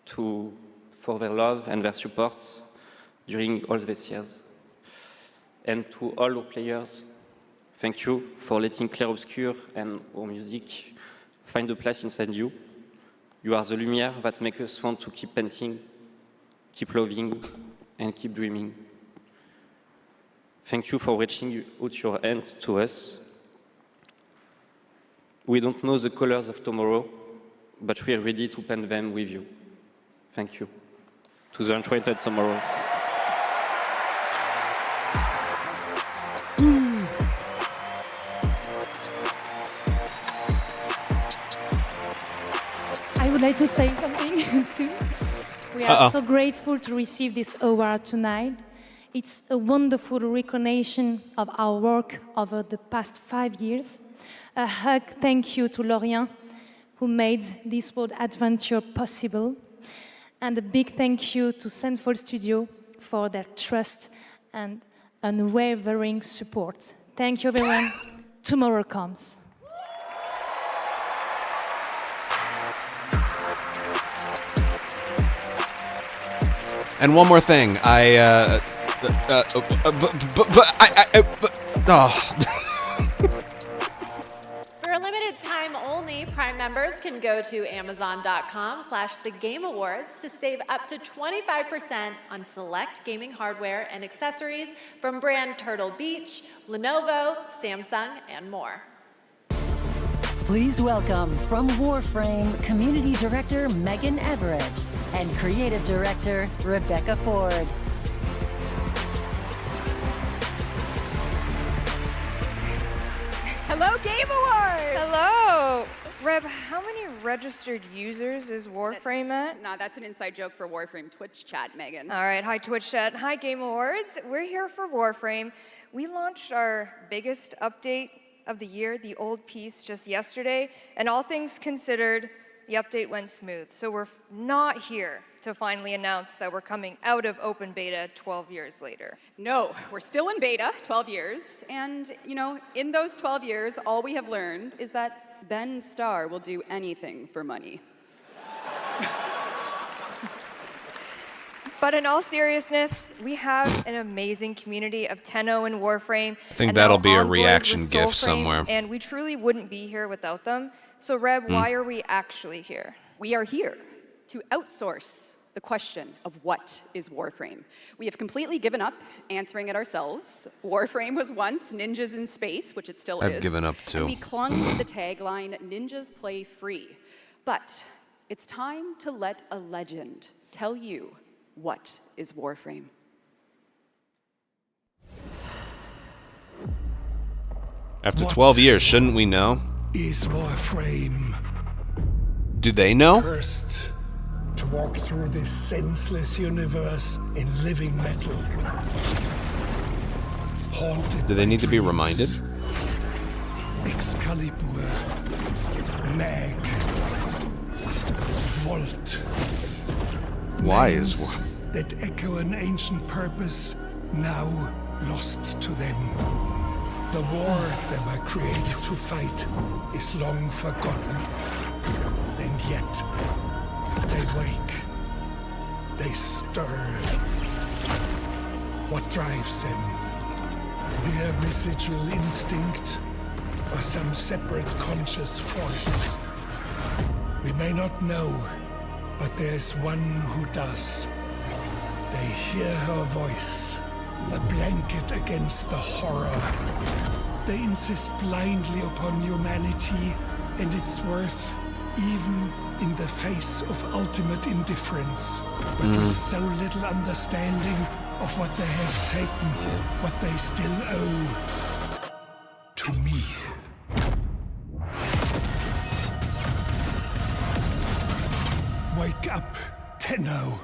for their love and their support during all these years. And to all our players, thank you for letting Clair-Obscur and our music find a place inside you. You are the lumière that makes us want to keep painting, keep loving, and keep dreaming. Thank you for reaching out your hands to us. We don't know the colors of tomorrow, but we are ready to paint them with you. Thank you. To the Uncharted Tomorrows. I would like to say something too. We are so grateful to receive this award tonight. It's a wonderful recognition of our work over the past 5 years. A hug thank you to Lorient, who made this world adventure possible. And a big thank you to Sandfall Studio for their trust and unwavering support. Thank you, everyone. Tomorrow comes. And one more thing, For a limited time only, Prime members can go to Amazon.com/thegameawards to save up to 25% on select gaming hardware and accessories from brand Turtle Beach, Lenovo, Samsung, and more. Please welcome from Warframe Community Director Megan Everett and Creative Director Rebecca Ford. Hello, Game Awards! Hello! Reb, how many registered users is Warframe at? Nah, that's an inside joke for Warframe Twitch chat, Megan. All right, hi Twitch chat, hi Game Awards. We're here for Warframe. We launched our biggest update of the year, the old piece, just yesterday, and all things considered, the update went smooth. So we're not here to finally announce that we're coming out of open beta 12 years later. No, we're still in beta, 12 years, and you know, in those 12 years, all we have learned is that Ben Starr will do anything for money. But in all seriousness, we have an amazing community of Tenno and Warframe. I think that'll be a reaction gif somewhere. And we truly wouldn't be here without them. So Reb, why are we actually here? We are here to outsource the question of what is Warframe. We have completely given up answering it ourselves. Warframe was once ninjas in space, which it still is. I've given up too. And we clung to the tagline, ninjas play free. But it's time to let a legend tell you what is Warframe. After 12 years, shouldn't we know? Is Warframe. Do they know? Cursed to walk through this senseless universe in living metal. Haunted. Do they need to be reminded? Excalibur, Mag, Volt. Why is war? That echo an ancient purpose, now lost to them. The war they were created to fight is long forgotten. And yet, they wake. They stir. What drives them? Their residual instinct or some separate conscious force? We may not know, but there's one who does. They hear her voice, a blanket against the horror. They insist blindly upon humanity and its worth, even in the face of ultimate indifference, but with so little understanding of what they have taken, what they still owe to me. Wake up, Tenno.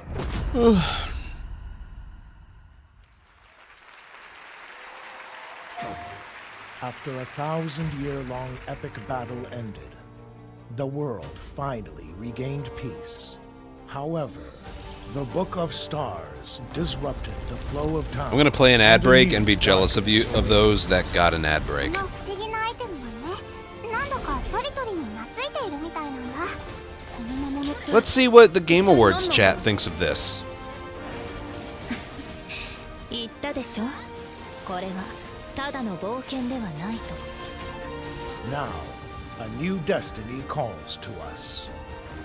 After a 1,000-year-long epic battle ended, the world finally regained peace. However, the Book of Stars disrupted the flow of time. I'm gonna play an ad break and be jealous of those that got an ad break. この不思議なアイテムはね、何度かトリトリに懐いているみたいなんだ。この魔物って Let's see what the Game Awards chat thinks of this. 言ったでしょ。これはただの冒険ではないと。 Now, a new destiny calls to us.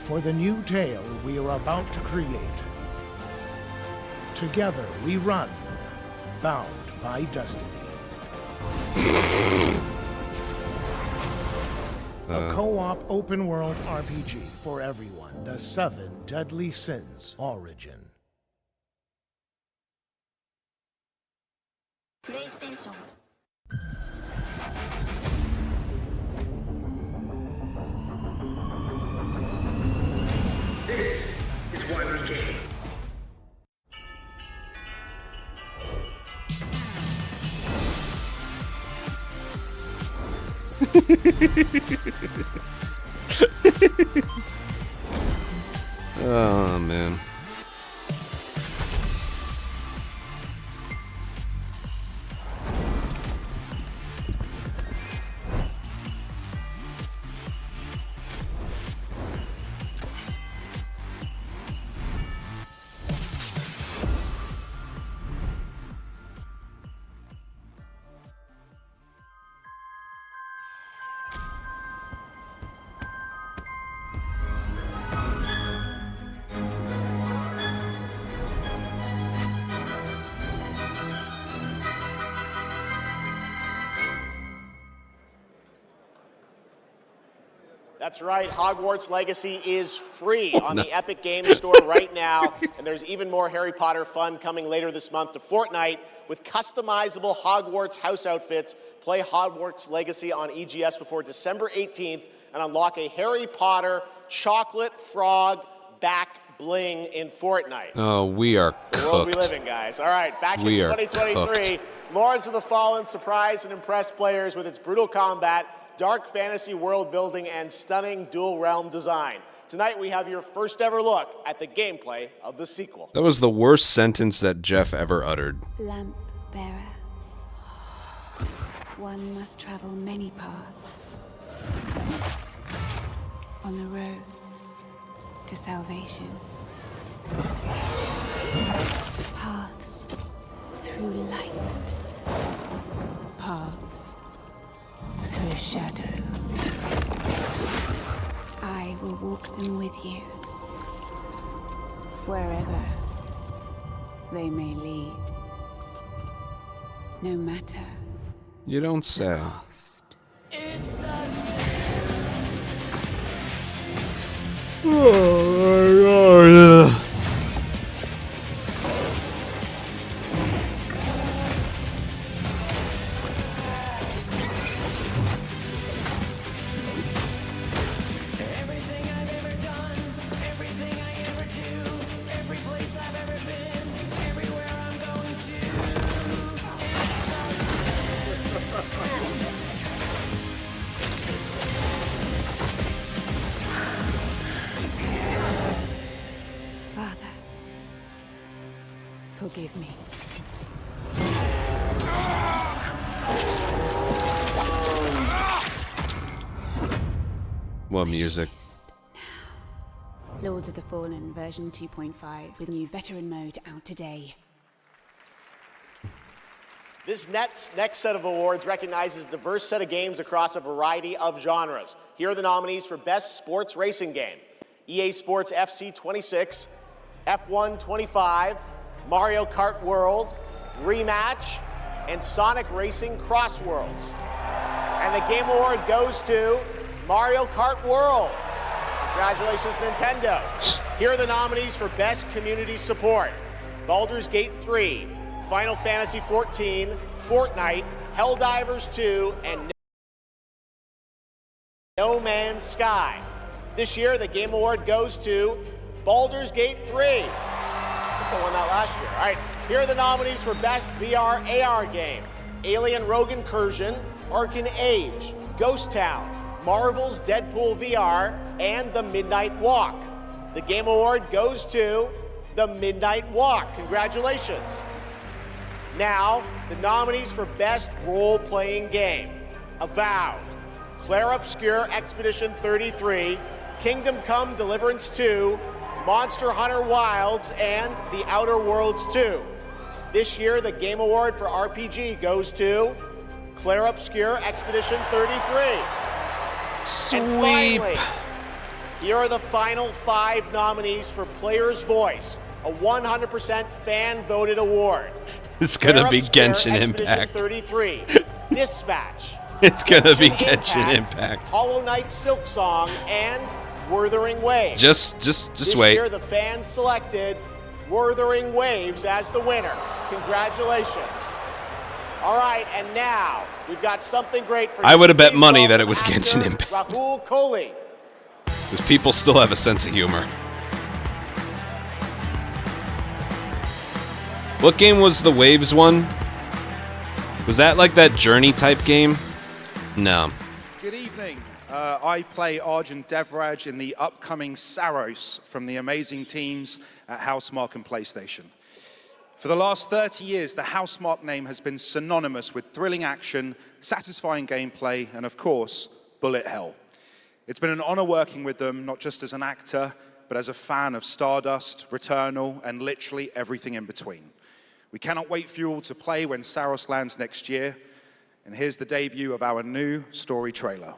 For the new tale we are about to create. Together we run, bound by destiny. A co-op open-world RPG for everyone. The 7 Deadly Sins Origin. PlayStation. This is why we came. Oh man. That's right, Hogwarts Legacy is free on the Epic Games Store right now, and there's even more Harry Potter fun coming later this month to Fortnite with customizable Hogwarts house outfits. Play Hogwarts Legacy on EGS before December 18th and unlock a Harry Potter chocolate frog back bling in Fortnite. Oh, we are The world we cooked. live in, guys. All right, back in We are 2023, Lords of the Fallen surprised and impressed players with its brutal combat, dark fantasy world building, and stunning dual realm design. Tonight we have your first ever look at the gameplay of the sequel. That was the worst sentence that Jeff ever uttered. Lamp bearer. One must travel many paths. On the road to salvation. Paths through light. Paths through shadow. I will walk them with you. Wherever they may lead. No matter. You don't say. Oh my god. Father, forgive me. What music? Lords of the Fallen version 2.5 with new veteran mode out today. This next set of awards recognizes a diverse set of games across a variety of genres. Here are the nominees for Best Sports Racing Game: EA Sports FC 26, F1 25, Mario Kart World, Rematch, and Sonic Racing Cross Worlds. And the Game Award goes to Mario Kart World. Congratulations, Nintendo. Here are the nominees for Best Community Support: Baldur's Gate 3, Final Fantasy XIV, Fortnite, Helldivers 2, and No Man's Sky. This year, the Game Award goes to Baldur's Gate 3. I think they won that last year. All right, here are the nominees for Best VR AR Game: Alien Rogue Incursion, Arcan Age, Ghost Town, Marvel's Deadpool VR, and The Midnight Walk. The Game Award goes to The Midnight Walk. Congratulations. Now, the nominees for Best Role-Playing Game. Avowed, Claire Obscure Expedition 33, Kingdom Come Deliverance 2, Monster Hunter Wilds, and The Outer Worlds 2. This year, the Game Award for RPG goes to Claire Obscure Expedition 33. Sweep. And finally, here are the final 5 nominees for Player's Voice, a 100% fan-voted award. It's gonna Claire be Obscure Genshin Expedition Impact. 33, Dispatch. It's gonna be Genshin Impact. Hollow Knight Silk Song, and Wuthering Waves. Just This wait. year, the fans selected Wuthering Waves as the winner. Congratulations. All right, and now we've got something great for you. I would have bet Please money that it welcome was actor Genshin Impact. Rahul Kohli. Because people still have a sense of humor. What game was the Waves one? Was that like that Journey type game? No. Good evening. I play Arjun Devraj in the upcoming Saros from the amazing teams at Housemarque and PlayStation. For the last 30 years, the Housemarque name has been synonymous with thrilling action, satisfying gameplay, and of course, bullet hell. It's been an honor working with them, not just as an actor, but as a fan of Stardust, Returnal, and literally everything in between. We cannot wait for you all to play when Saros lands next year. And here's the debut of our new story trailer.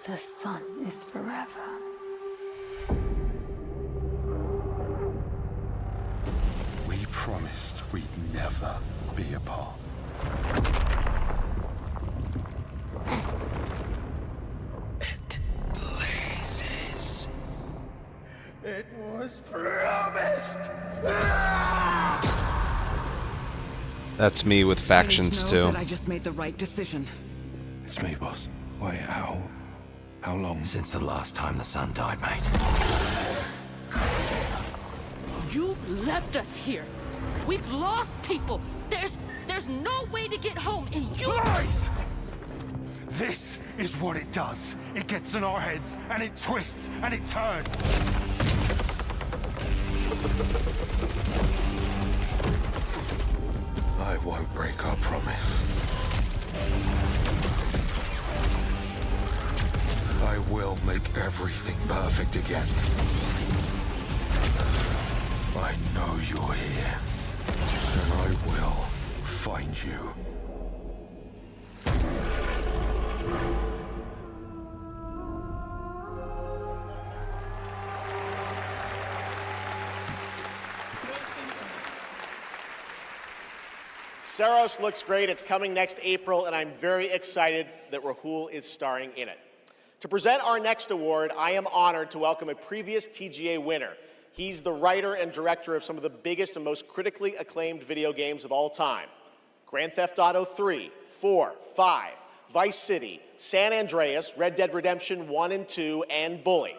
The sun is forever. We promised we'd never be apart. It blazes. It was promised. That's me with factions Please know too. that I just made the right decision. It's me, boss. Wait, how long? Since the last time the sun died, mate. You left us here. We've lost people. There's no way to get home, and you. Lies! This is what it does. It gets in our heads, and it twists, and it turns. I won't break our promise. I will make everything perfect again. I know you're here, and I will find you. Saros looks great. It's coming next April, and I'm very excited that Rahul is starring in it. To present our next award, I am honored to welcome a previous TGA winner. He's the writer and director of some of the biggest and most critically acclaimed video games of all time. Grand Theft Auto 3, 4, 5, Vice City, San Andreas, Red Dead Redemption 1 and 2, and Bully.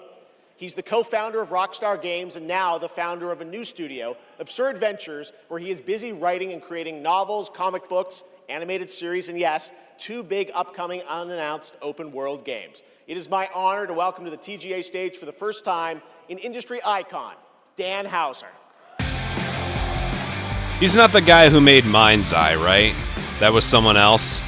He's the co-founder of Rockstar Games and now the founder of a new studio, Absurd Ventures, where he is busy writing and creating novels, comic books, animated series, and yes, 2 big upcoming unannounced open world games. It is my honor to welcome to the TGA stage for the first time an industry icon, Dan Houser. He's not the guy who made Mind's Eye, right? That was someone else.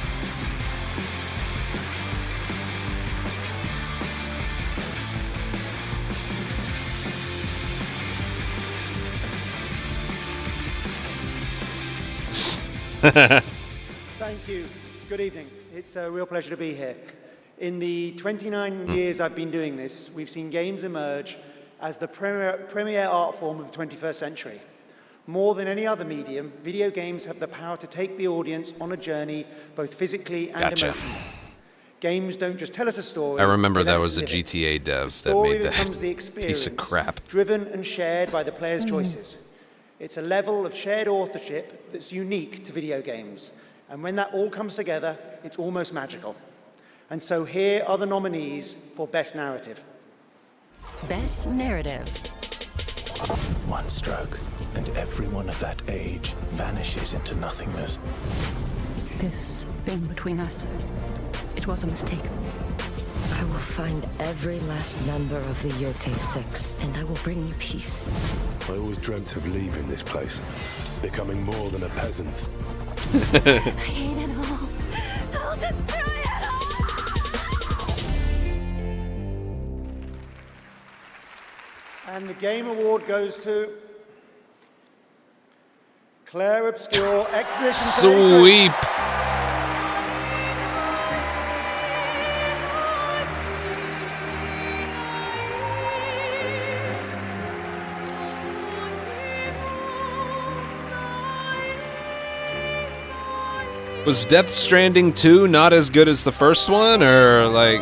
Thank you. Good evening. It's a real pleasure to be here. In the 29 years I've been doing this, we've seen games emerge as the premier art form of the 21st century. More than any other medium, video games have the power to take the audience on a journey, both physically and emotionally. Games don't just tell us a story. I remember they let that us was a live it. GTA dev that Story made becomes the that experience, piece of crap. driven and shared by the player's choices. It's a level of shared authorship that's unique to video games. And when that all comes together, it's almost magical. And so here are the nominees for Best Narrative. Best Narrative. One stroke, and everyone of that age vanishes into nothingness. This thing between us, it was a mistake. I will find every last member of the Yote Six, and I will bring you peace. I always dreamt of leaving this place, becoming more than a peasant. I hate it all. I'll destroy it all! And the Game Award goes to Claire Obscure Expedition. Sweep. Was Death Stranding 2 not as good as the first one, or like...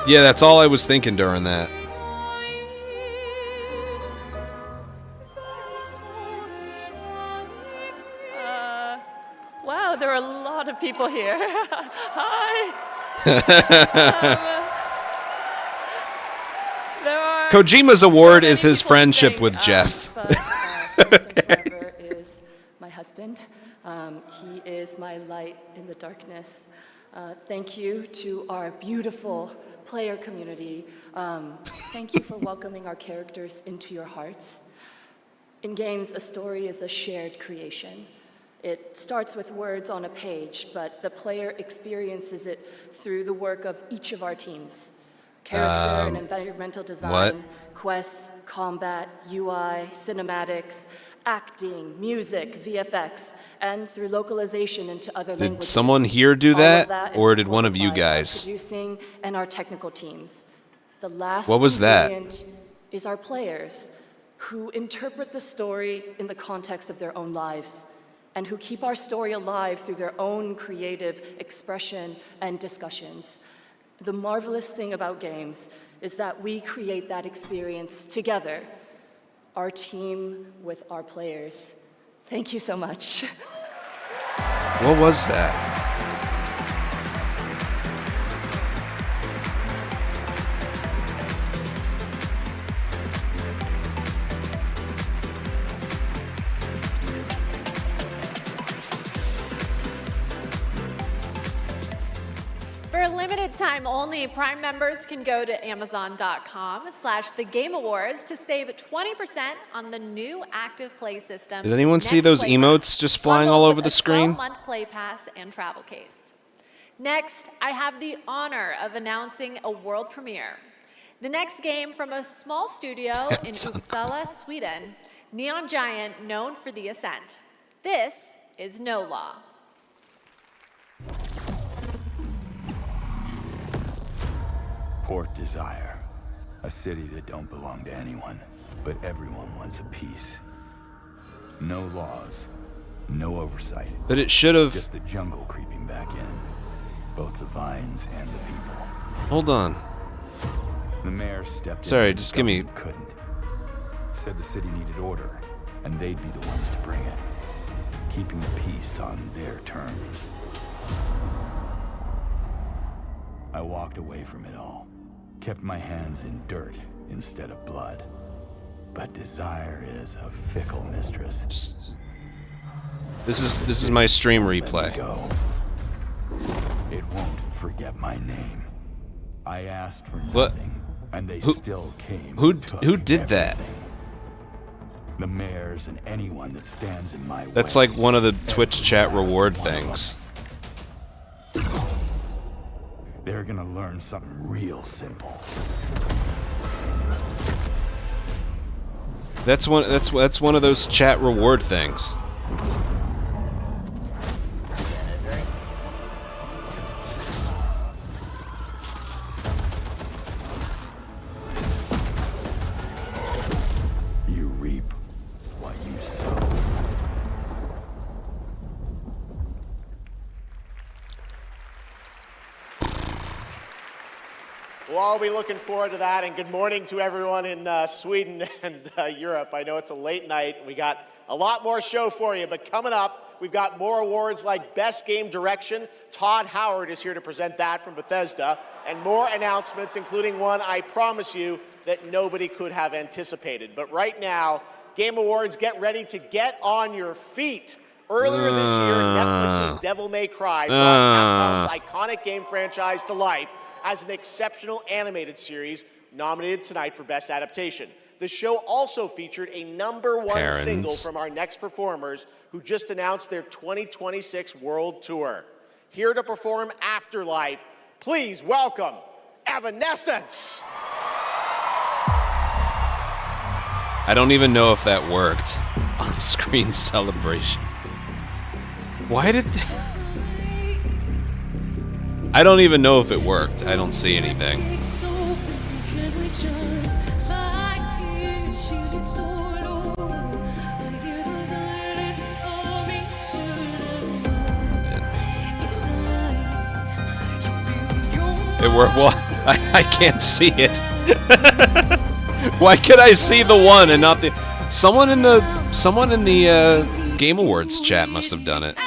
Yeah, that's all I was thinking during that. Wow, there are a lot of people here. Hi. Kojima's award is his friendship with Jeff. AnthonyCaliber is my husband. He is my light in the darkness. Thank you to our beautiful player community. Thank you for welcoming our characters into your hearts. In games, a story is a shared creation. It starts with words on a page, but the player experiences it through the work of each of our teams. Character and environmental design, quests, combat, UI, cinematics, acting, music, VFX, and through localization into other languages. Did someone here do All that, of that is or did one of supported you by our guys? producing and our technical teams. The last What was that? ingredient is our players, who interpret the story in the context of their own lives, and who keep our story alive through their own creative expression and discussions. The marvelous thing about games is that we create that experience together, our team with our players. Thank you so much. What was that? For a limited time only, Prime members can go to Amazon.com/The Game Awards to save 20% on the new Active Play system. Did anyone see Next those Play emotes just flying all over the screen? 12-month Play Pass and travel case. Next, I have the honor of announcing a world premiere. The next game from a small studio in Uppsala, Sweden, Neon Giant, known for The Ascent. This is No Law. Port Desire, a city that don't belong to anyone, but everyone wants a piece. No laws, no oversight. But it should have. Just the jungle creeping back in, both the vines and the people. Hold on. The mayor stepped in. Sorry, just give me. Couldn't. Said the city needed order, and they'd be the ones to bring it, keeping the peace on their terms. I walked away from it all. Kept my hands in dirt instead of blood. But desire is a fickle mistress. This is my stream replay. Go. It won't forget my name. I asked for nothing, and they still came. Who did that? The mayors and anyone that stands in my way. That's like one of the Twitch chat reward things. They're gonna learn something real simple. That's one of those chat reward things. You reap what you sow. We'll all be looking forward to that, and good morning to everyone in Sweden and Europe. I know it's a late night. We got a lot more show for you, but coming up, We've got more awards like Best Game Direction. Todd Howard is here to present that from Bethesda. And more announcements, including one, I promise you, that nobody could have anticipated. But right now, Game Awards, get ready to get on your feet. Earlier this year, Netflix's Devil May Cry brought Capcom's iconic game franchise to life as an exceptional animated series nominated tonight for Best Adaptation. The show also featured a #1 single from our next performers who just announced their 2026 World Tour. Here to perform Afterlife, please welcome Evanescence. I don't even know if that worked. On-screen celebration. Why did... I don't even know if it worked. I don't see anything. It worked. Well, I can't see it. Why could I see the one and not the... Someone in the Game Awards chat must have done it.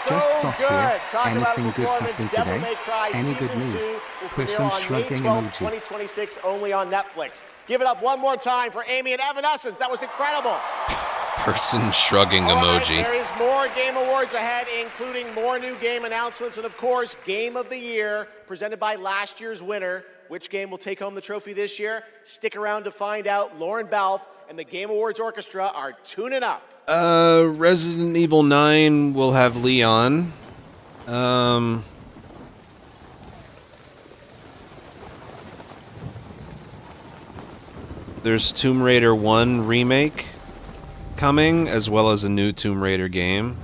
Just got here. Talk about Anything good performance. happen Devil today? May Cry Any good Season news? 2 will Person premiere on May shrugging 12, emoji. 2026, only on Netflix. Give it up one more time for Amy and Evanescence. That was incredible. Person shrugging All right, emoji. there is more Game Awards ahead, including more new game announcements and, of course, Game of the Year, presented by last year's winner. Which game will take home the trophy this year? Stick around to find out. Lauren Balfe and the Game Awards Orchestra are tuning up. Resident Evil 9 will have Leon. there's Tomb Raider 1 remake coming, as well as a new Tomb Raider game.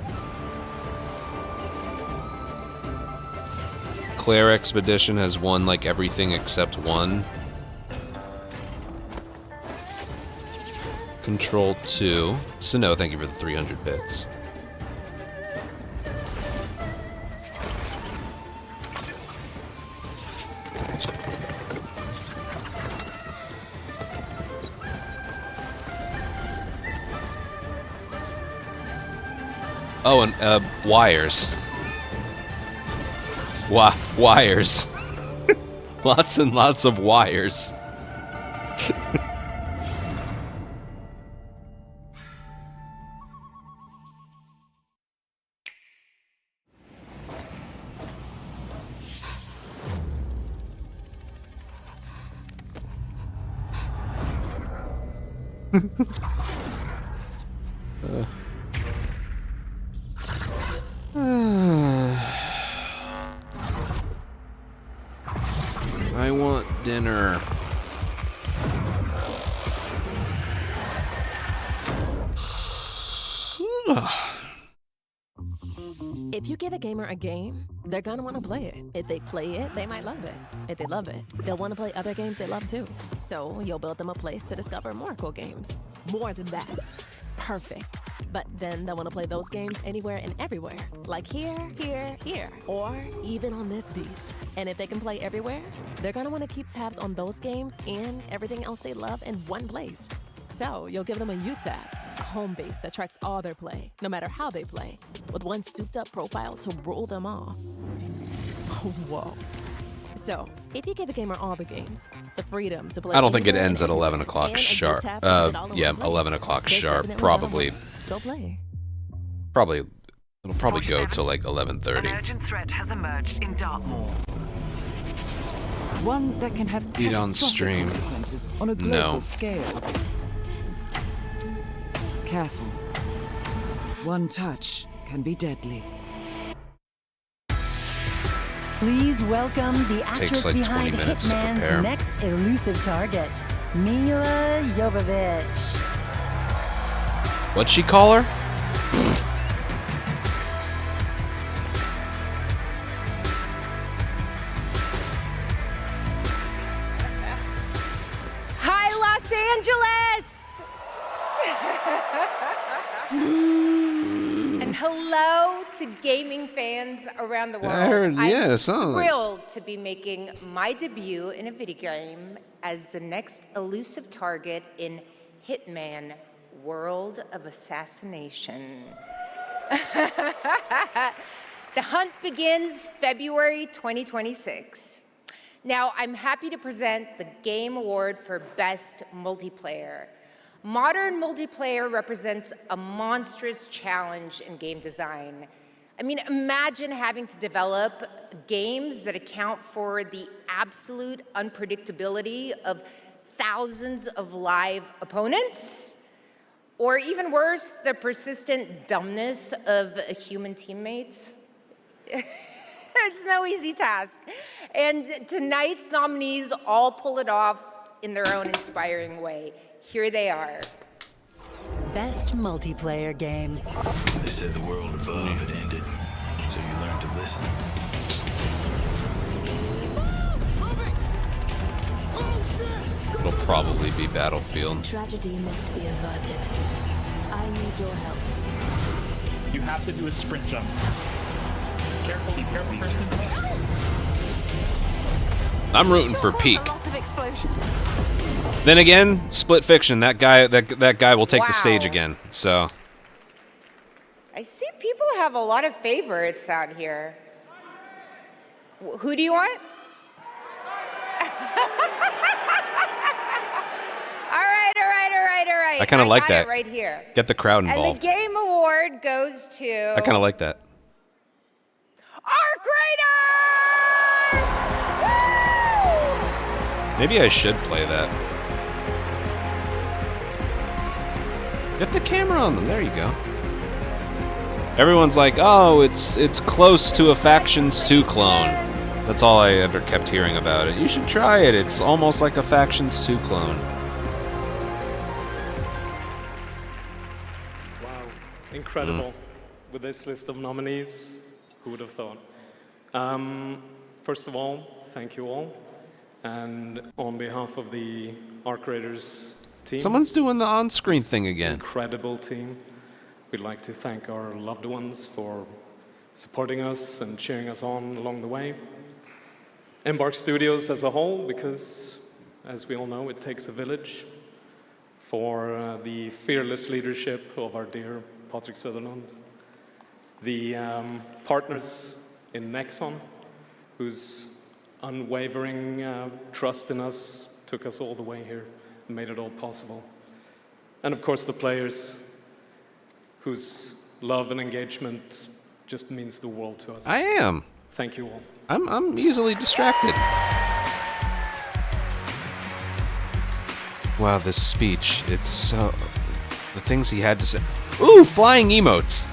Claire Expedition has won like everything except one. Control 2. Sino, thank you for the 300 bits. Oh, and wires. Wires. Lots and lots of wires. I want dinner. If you give a gamer a game, they're gonna want to play it. If they play it, they might love it. If they love it, they'll want to play other games they love too. So you'll build them a place to discover more cool games. More than that. Perfect. But then they'll want to play those games anywhere and everywhere. Like here, here, here. Or even on this beast. And if they can play everywhere, they're gonna want to keep tabs on those games and everything else they love in one place. So you'll give them a U-tab, a home base that tracks all their play, no matter how they play, with one souped-up profile to rule them all. Whoa. So, if you give a gamer all the games, the freedom to play... I don't think it ends at 11 o'clock sharp. Yeah, 11 o'clock sharp, probably. Go play. Probably, it'll probably go till like 11:30. An urgent threat has emerged in Dartmoor. One that can have Eat on stream. consequences on a global No. scale. Careful. One touch can be deadly. Please welcome the actress Takes like 20 behind minutes to prepare. Hitman's next elusive target, Mila Jovovich. What'd she call her? Hi, Los Angeles! And hello to gaming fans around the world. I heard, yeah, I'm sound like- thrilled to be making my debut in a video game as the next elusive target in Hitman: World of Assassination. The hunt begins February 2026. Now, I'm happy to present the Game Award for Best Multiplayer. Modern multiplayer represents a monstrous challenge in game design. I mean, imagine having to develop games that account for the absolute unpredictability of thousands of live opponents, or even worse, the persistent dumbness of a human teammate. It's no easy task. And tonight's nominees all pull it off in their own inspiring way. Here they are. Best multiplayer game. They said the world above had ended, so you learned to listen. It'll probably be Battlefield. Tragedy must be averted. I need your help. You have to do a sprint jump. Careful, be careful, Kirsten. I'm rooting for Peak. Then again, Split Fiction. That guy will take the stage Wow. again. So I see people have a lot of favorites out here. Who do you want? All right. I kind of like got that. it right here. Get the crowd And the involved. game award goes to I kind of like that. Arc Raiders! Maybe I should play that. Get the camera on them. There you go. Everyone's like, oh, it's close to a Factions 2 clone. That's all I ever kept hearing about it. You should try it. It's almost like a Factions 2 clone. incredible with this list of nominees. Who would have thought? First of all, thank you all. And on behalf of the Arc Raiders team. Someone's doing the on-screen thing again. Incredible team. We'd like to thank our loved ones for supporting us and cheering us on along the way. Embark Studios as a whole, because as we all know, it takes a village, for the fearless leadership of our dear Patrick Sutherland. The partners in Nexon, whose unwavering trust in us took us all the way here and made it all possible. And of course the players, whose love and engagement just means the world to us. I am. Thank you all. I'm easily distracted. Wow, this speech, it's so... the things he had to say. Ooh, flying emotes!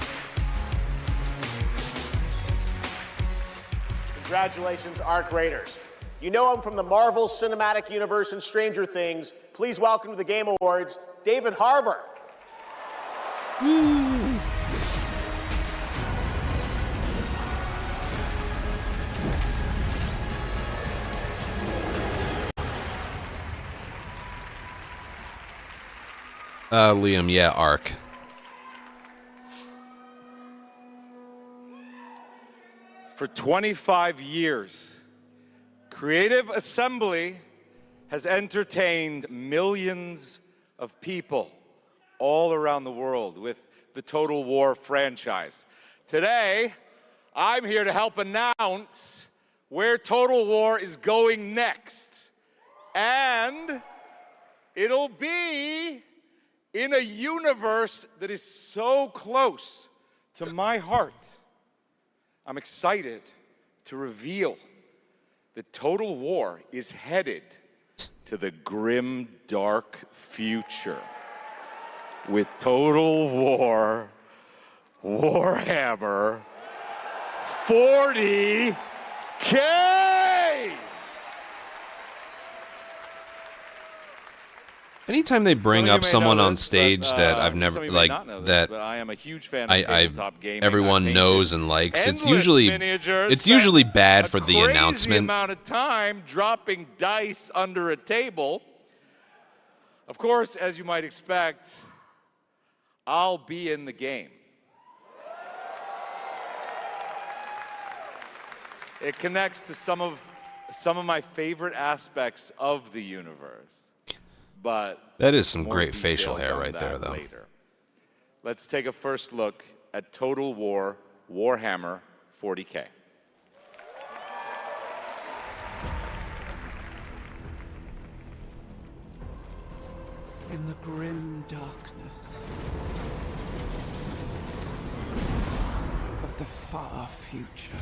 Congratulations, Arc Raiders. You know him from the Marvel Cinematic Universe and Stranger Things. Please welcome to the Game Awards, David Harbour. Liam, yeah, Arc. For 25 years, Creative Assembly has entertained millions of people all around the world with the Total War franchise. Today, I'm here to help announce where Total War is going next. And it'll be in a universe that is so close to my heart. I'm excited to reveal that Total War is headed to the grim, dark future with Total War Warhammer 40K! Anytime they bring up someone on stage that I've never like that but I am a huge fan of tabletop gaming. everyone knows and likes, it's usually bad for the announcement. Amount of time dropping dice under a table. Of course, as you might expect, I'll be in the game. It connects to some of my favorite aspects of the universe. But that is some great facial hair right there, though. Later. Let's take a first look at Total War Warhammer 40K. In the grim darkness of the far future,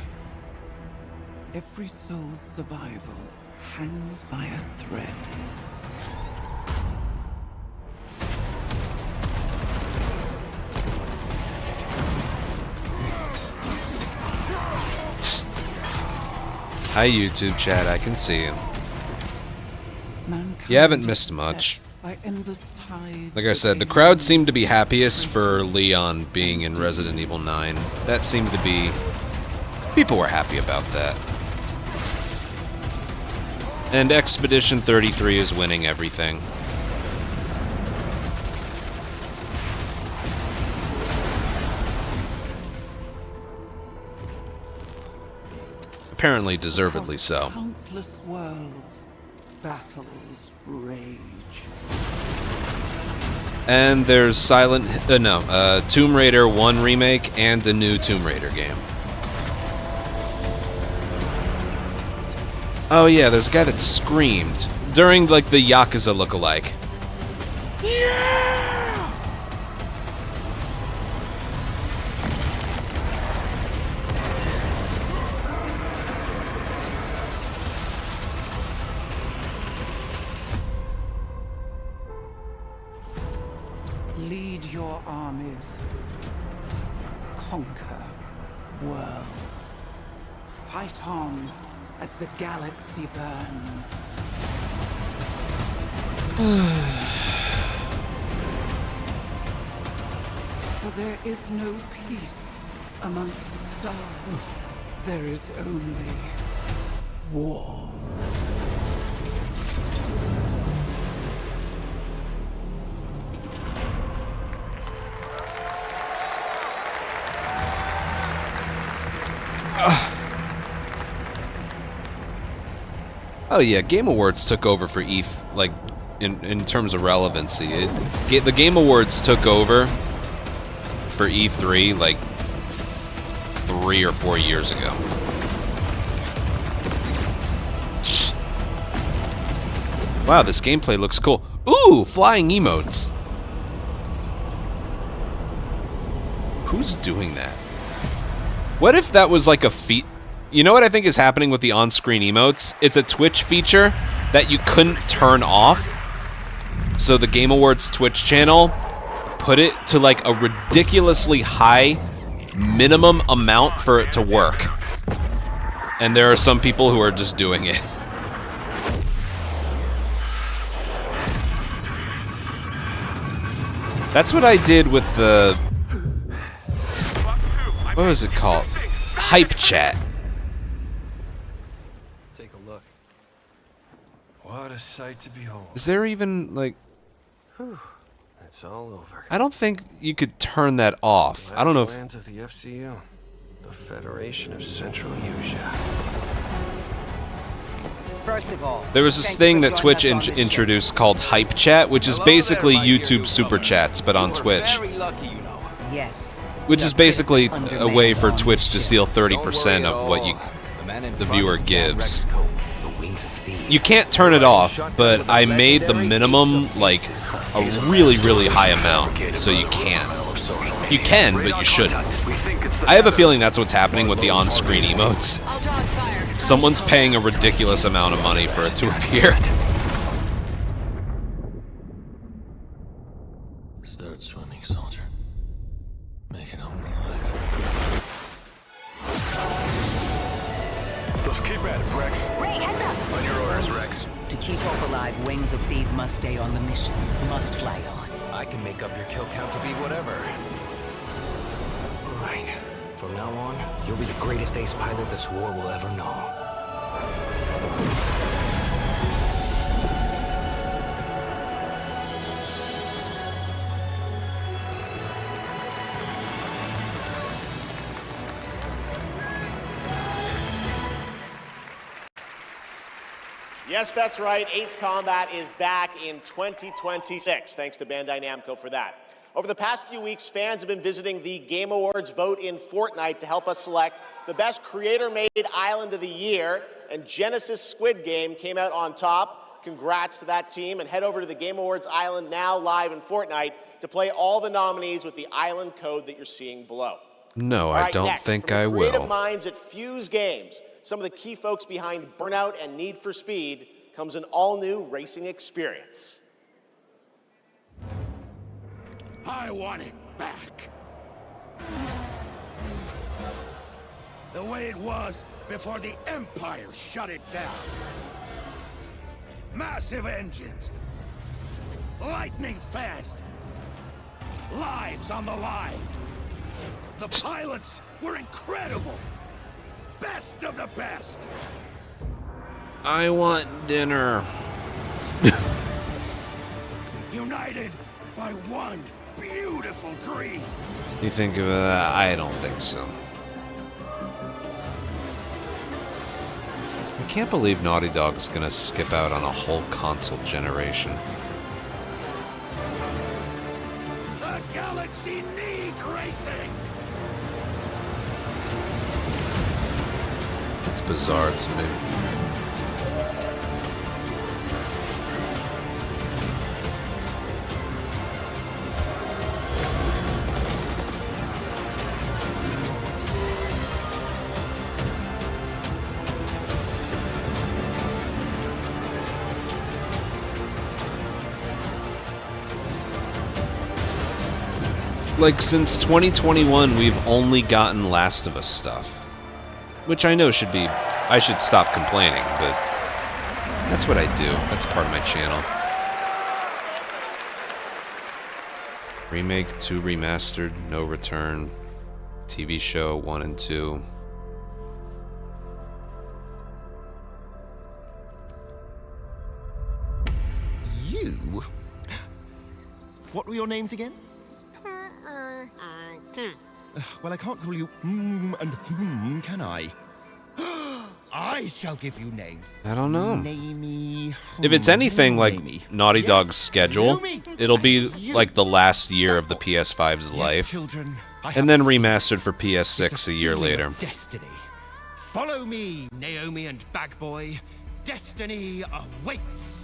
every soul's survival hangs by a thread. Hi, YouTube chat. I can see you. You haven't missed much. Like I said, the crowd seemed to be happiest for Leon being in Resident Evil 9. That seemed to be... people were happy about that. And Expedition 33 is winning everything. Apparently deservedly so. Countless worlds, battles rage. And there's Tomb Raider 1 remake and a new Tomb Raider game. Oh yeah, there's a guy that screamed during like the Yakuza lookalike. Yeah! Lead your armies. Conquer worlds. Fight on as the galaxy burns. For there is no peace amongst the stars. There is only war. Oh yeah, Game Awards took over for ETH, like, in terms of relevancy. The Game Awards took over for E3, like, 3 or 4 years ago. Wow, this gameplay looks cool. Ooh, flying emotes. Who's doing that? What if that was like a feat? You know what I think is happening with the on-screen emotes? It's a Twitch feature that you couldn't turn off. So the Game Awards Twitch channel put it to like a ridiculously high minimum amount for it to work. And there are some people who are just doing it. That's what I did with the... What was it called? Hype chat. Take a look. What a sight to behold. Is there even, like... Whew. It's all over. I don't think you could turn that off. I don't know if... Lands of the FCU. The Federation of Central Asia. First of all, There was this thing that Twitch introduced called Hype Chat, which is basically YouTube Super Chats, but on Twitch. Yes. Which is basically a way for Twitch to steal 30% of what the viewer gives. You can't turn it off, but I made the minimum like a really, really high amount, so you can. You can, but you shouldn't. I have a feeling that's what's happening with the on-screen emotes. Someone's paying a ridiculous amount of money for it to appear. Start swimming, soldier. Make it home alive. Let's keep at it, Rex. Ray, heads up! On your orders, Rex. To keep Hope alive, Wings of Thief must stay on the mission. Must fly on. I can make up your kill count to be whatever. Right. From now on, you'll be the greatest ace pilot this war will ever know. Yes, that's right. Ace Combat is back in 2026. Thanks to Bandai Namco for that. Over the past few weeks, fans have been visiting the Game Awards vote in Fortnite to help us select the best creator-made island of the year, and Genesis Squid Game came out on top. Congrats to that team, and head over to the Game Awards island now live in Fortnite to play all the nominees with the island code that you're seeing below. No, I don't think I will. Creative minds at Fuse Games, some of the key folks behind Burnout and Need for Speed, comes an all-new racing experience. I want it back. The way it was before the Empire shut it down. Massive engines. Lightning fast. Lives on the line. The pilots were incredible. Best of the best. I want dinner. United by one beautiful dream. You think of that? I don't think so. I can't believe Naughty Dog's gonna skip out on a whole console generation. The galaxy needs racing. It's bizarre to me. Like, since 2021, we've only gotten Last of Us stuff. Which I know should be... I should stop complaining, but... that's what I do. That's part of my channel. Remake 2 remastered, no return. TV show 1 and 2. You? What were your names again? Well, I can't call you and can I? I shall give you names. I don't know. Namey, If it's anything like Namey. Naughty Dog's schedule, Namey. it'll be You. like the last year of the PS5's life, children, I have and then a remastered for PS6 a year feeling later. of destiny. Follow me, Naomi and Bagboy. Destiny awaits.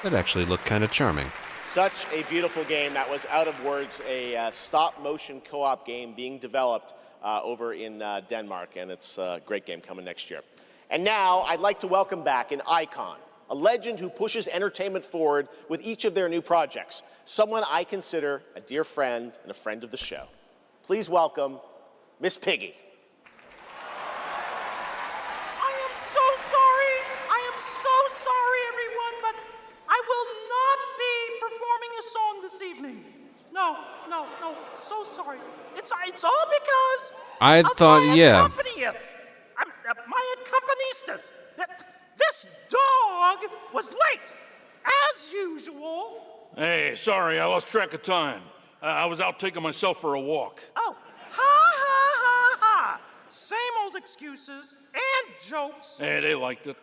That actually looked kind of charming. Such a beautiful game. That was out of words, a stop-motion co-op game being developed over in Denmark, and it's a great game coming next year. And now I'd like to welcome back an icon, a legend who pushes entertainment forward with each of their new projects, someone I consider a dear friend and a friend of the show. Please welcome Miss Piggy. I am so sorry. I am so sorry, everyone, but I will not be performing a song this evening. No, so sorry. It's all because I thought, yeah. my accompanista. This dog was late, as usual. Hey, sorry, I lost track of time. I was out taking myself for a walk. Oh, ha. Same old excuses and jokes. Hey, they liked it.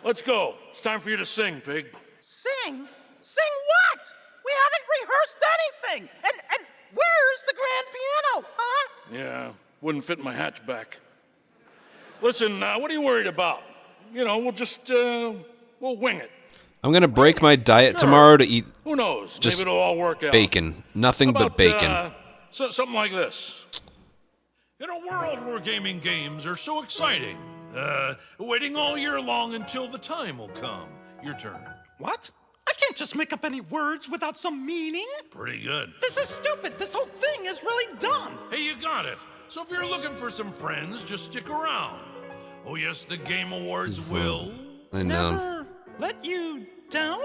Let's go. It's time for you to sing, pig. Sing? Sing what? We haven't rehearsed anything. And where's the grand piano, huh? Yeah, wouldn't fit in my hatchback. Listen, what are you worried about? You know, we'll wing it. I'm gonna break my diet Sure. tomorrow to eat Who knows? just Maybe it'll all work out. bacon. Nothing How but about, bacon. Something like this. In a world where gaming games are so exciting, waiting all year long until the time will come. Your turn. What? I can't just make up any words without some meaning. Pretty good. This is stupid. This whole thing is really dumb. Hey, you got it. So if you're looking for some friends, just stick around. Oh yes, the Game Awards will. I know. Never let you down?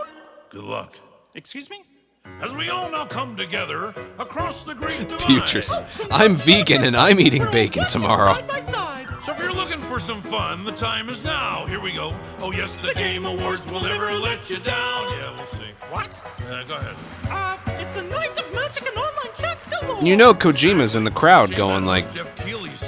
Good luck. Excuse me? As we all now come together across the Great Divide. Futures. I'm vegan and I'm eating bacon tomorrow. So if you're looking for some fun, the time is now. Here we go. Oh yes, the Game Awards will never let you down. Yeah, we'll see. What? Go ahead. It's a night of magic and online chats galore. You know Kojima's in the crowd going like,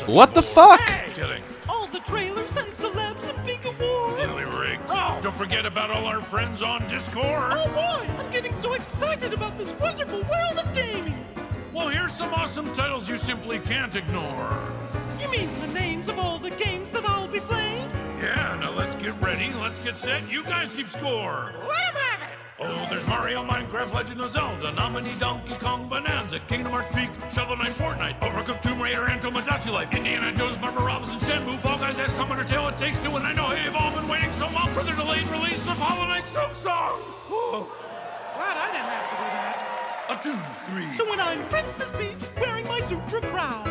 what the fuck? Kidding. All the trailers and celebs and big awards. Really rigged. Don't forget about all our friends on Discord. Oh boy, I'm getting so excited about this wonderful world of gaming. Well, here's some awesome titles you simply can't ignore. You mean the names of all the games that I'll be playing? Yeah, now let's get ready, let's get set, you guys keep score. Let 'em have it! Oh, there's Mario, Minecraft, Legend of Zelda, Nominee, Donkey Kong, Bonanza, Kingdom Hearts Peak, Shovel Knight, Fortnite, Overcooked, Tomb Raider, and Tomodachi Life, Indiana Jones, Marvel Robinson, Shenmue, Fall Guys, XCOM, Undertale, It Takes Two, and I know you've all been waiting so long for the delayed release of Hollow Knight Silk Song. Oh, glad I didn't have to do that. 1, 2, 3. So when I'm Princess Peach, wearing my super crown.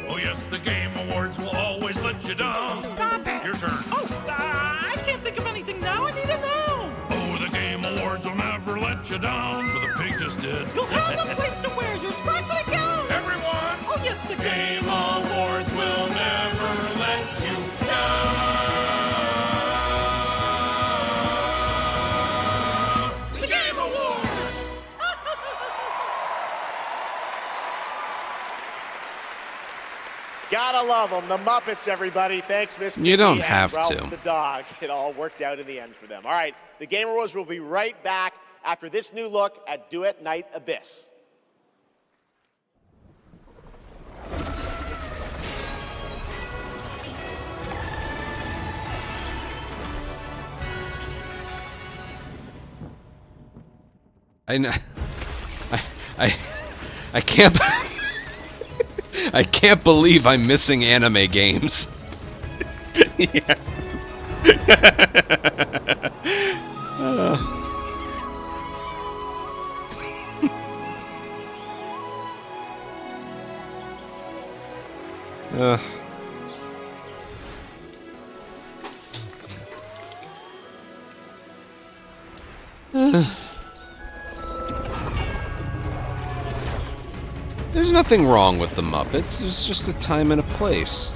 Oh yes, the Game Awards will always let you down. Stop it! Your turn. Oh, I can't think of anything now. I need a noun. Oh, the Game Awards will never let you down. But the pig just did. You'll have a place to wear your sparkly gown. Everyone! Oh, yes, the Game Awards will never let you down. The Game Awards! Gotta love them. The Muppets, everybody. Thanks, Miss You don't Piggy and have Ralph to. the dog. It all worked out in the end for them. All right, the Game Awards will be right back after this new look at Duet Night Abyss. I know. I can't. I can't believe I'm missing anime games. Yeah. There's nothing wrong with the Muppets. There's just a time and a place.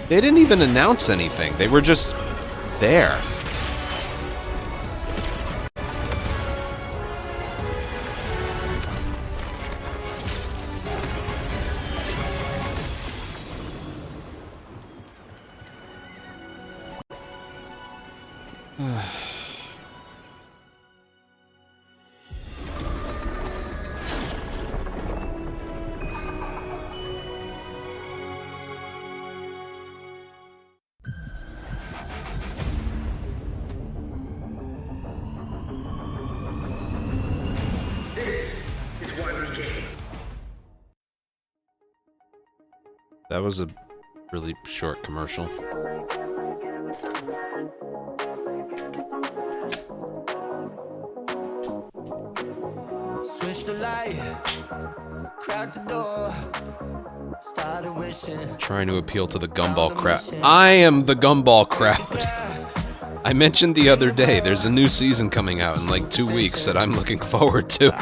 They didn't even announce anything. They were just there. That was a really short commercial. Switch the light, crack the door, started wishing. Trying to appeal to the gumball crowd. I am the gumball crowd. I mentioned the other day, there's a new season coming out in like 2 weeks that I'm looking forward to.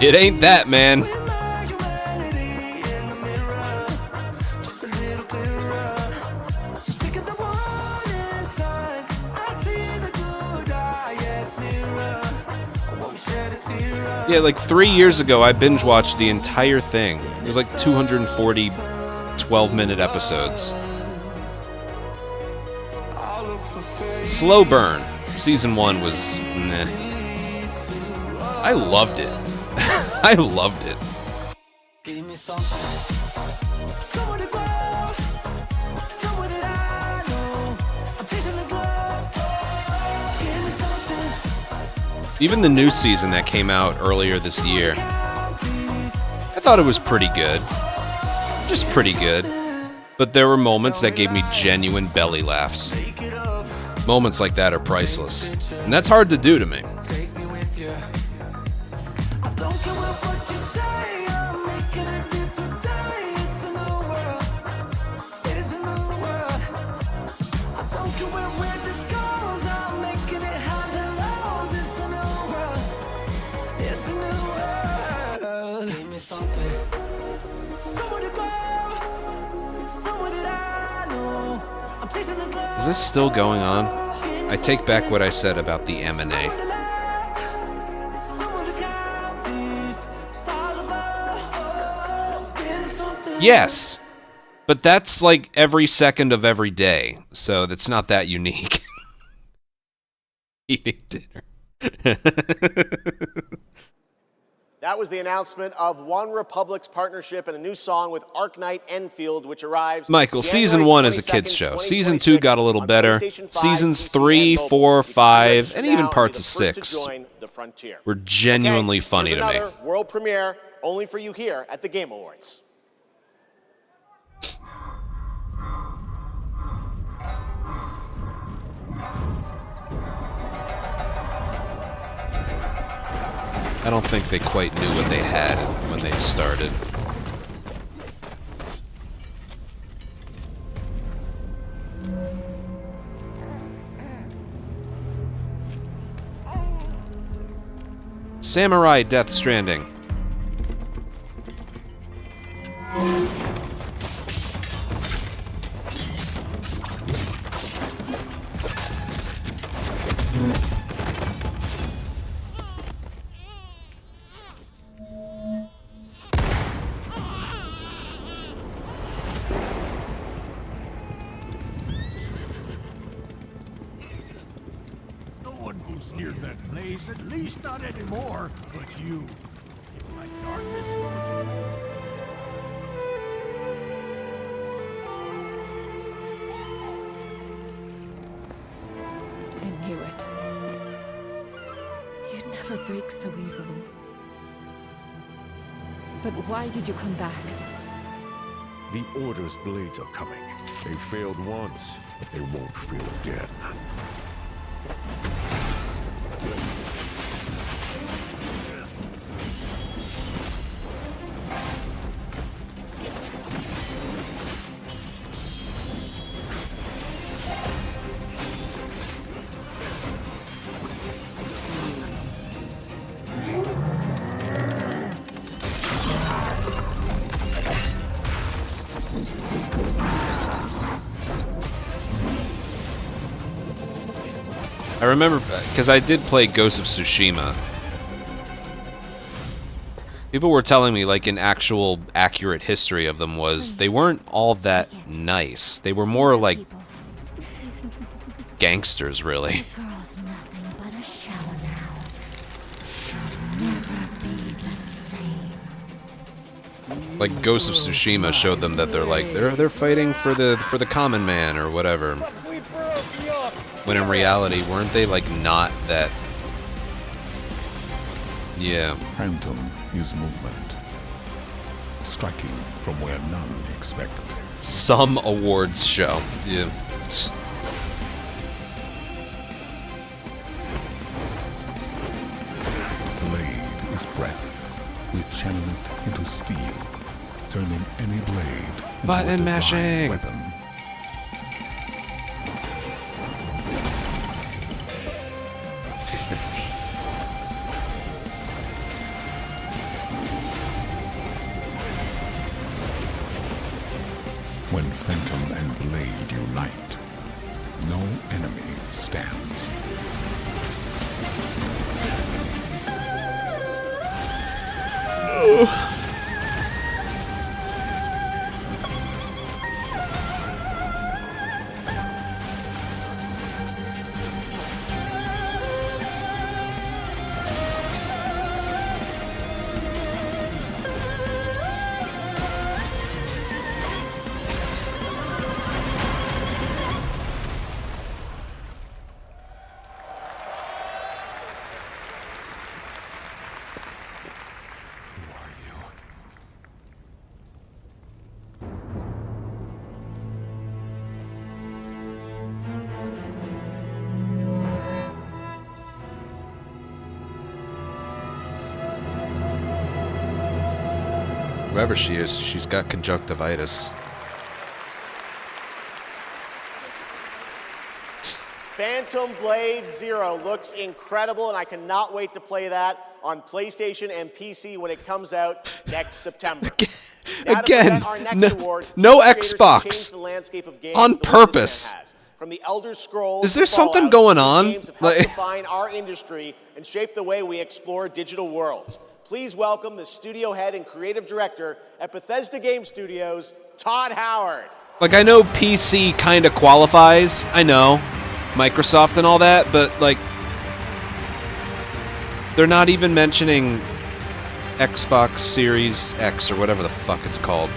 It ain't that, man. Yeah, like 3 years ago, I binge watched the entire thing. It was like 240 12-minute episodes. Slow burn. Season 1 was meh. I loved it. I loved it. Even the new season that came out earlier this year, I thought it was pretty good. Just pretty good. But there were moments that gave me genuine belly laughs. Moments like that are priceless. And that's hard to do to me. Is this still going on? I take back what I said about the M&A. Yes, but that's like every second of every day, so that's not that unique. Eating dinner. That was the announcement of One Republic's partnership and a new song with Arknight Enfield, which arrives. Michael, January season 1 is a 22nd, kids show. Season 2 got a little better. Seasons 3, 4, 5, and even parts of 6 were genuinely funny to me. Another world premiere only for you here at the Game Awards. I don't think they quite knew what they had when they started. Samurai Death Stranding. Near that place, at least not anymore. But you, like darkness, I knew it. You'd never break so easily. But why did you come back? The Order's blades are coming. They failed once, but they won't fail again. I remember, because I did play Ghost of Tsushima. People were telling me, like, an actual accurate history of them was they weren't all that nice. They were more like gangsters, really. Girl's nothing but a shell now. She'll never be the same. Like Ghost of Tsushima showed them that they're fighting for the common man or whatever. When in reality, weren't they like not that? Yeah. Phantom is movement, striking from where none expect. Some awards show. Yeah. Blade is breath. We channel it into steel, turning any blade into Button a divine mashing. weapon. When Phantom and Blade unite, no enemy stands. Whoever she is, she's got conjunctivitis. Phantom Blade Zero looks incredible, and I cannot wait to play that on PlayStation and PC when it comes out next September. Now to Again, present our next award, no creators who Xbox. changed the landscape of games On the way this purpose. man has. From the Elder Scrolls Is there to something Fallout, going these on? games have helped define our industry and shape the way we explore digital worlds. Please welcome the studio head and creative director at Bethesda Game Studios, Todd Howard. Like, I know PC kind of qualifies. I know. Microsoft and all that, but, like, they're not even mentioning Xbox Series X or whatever the fuck it's called.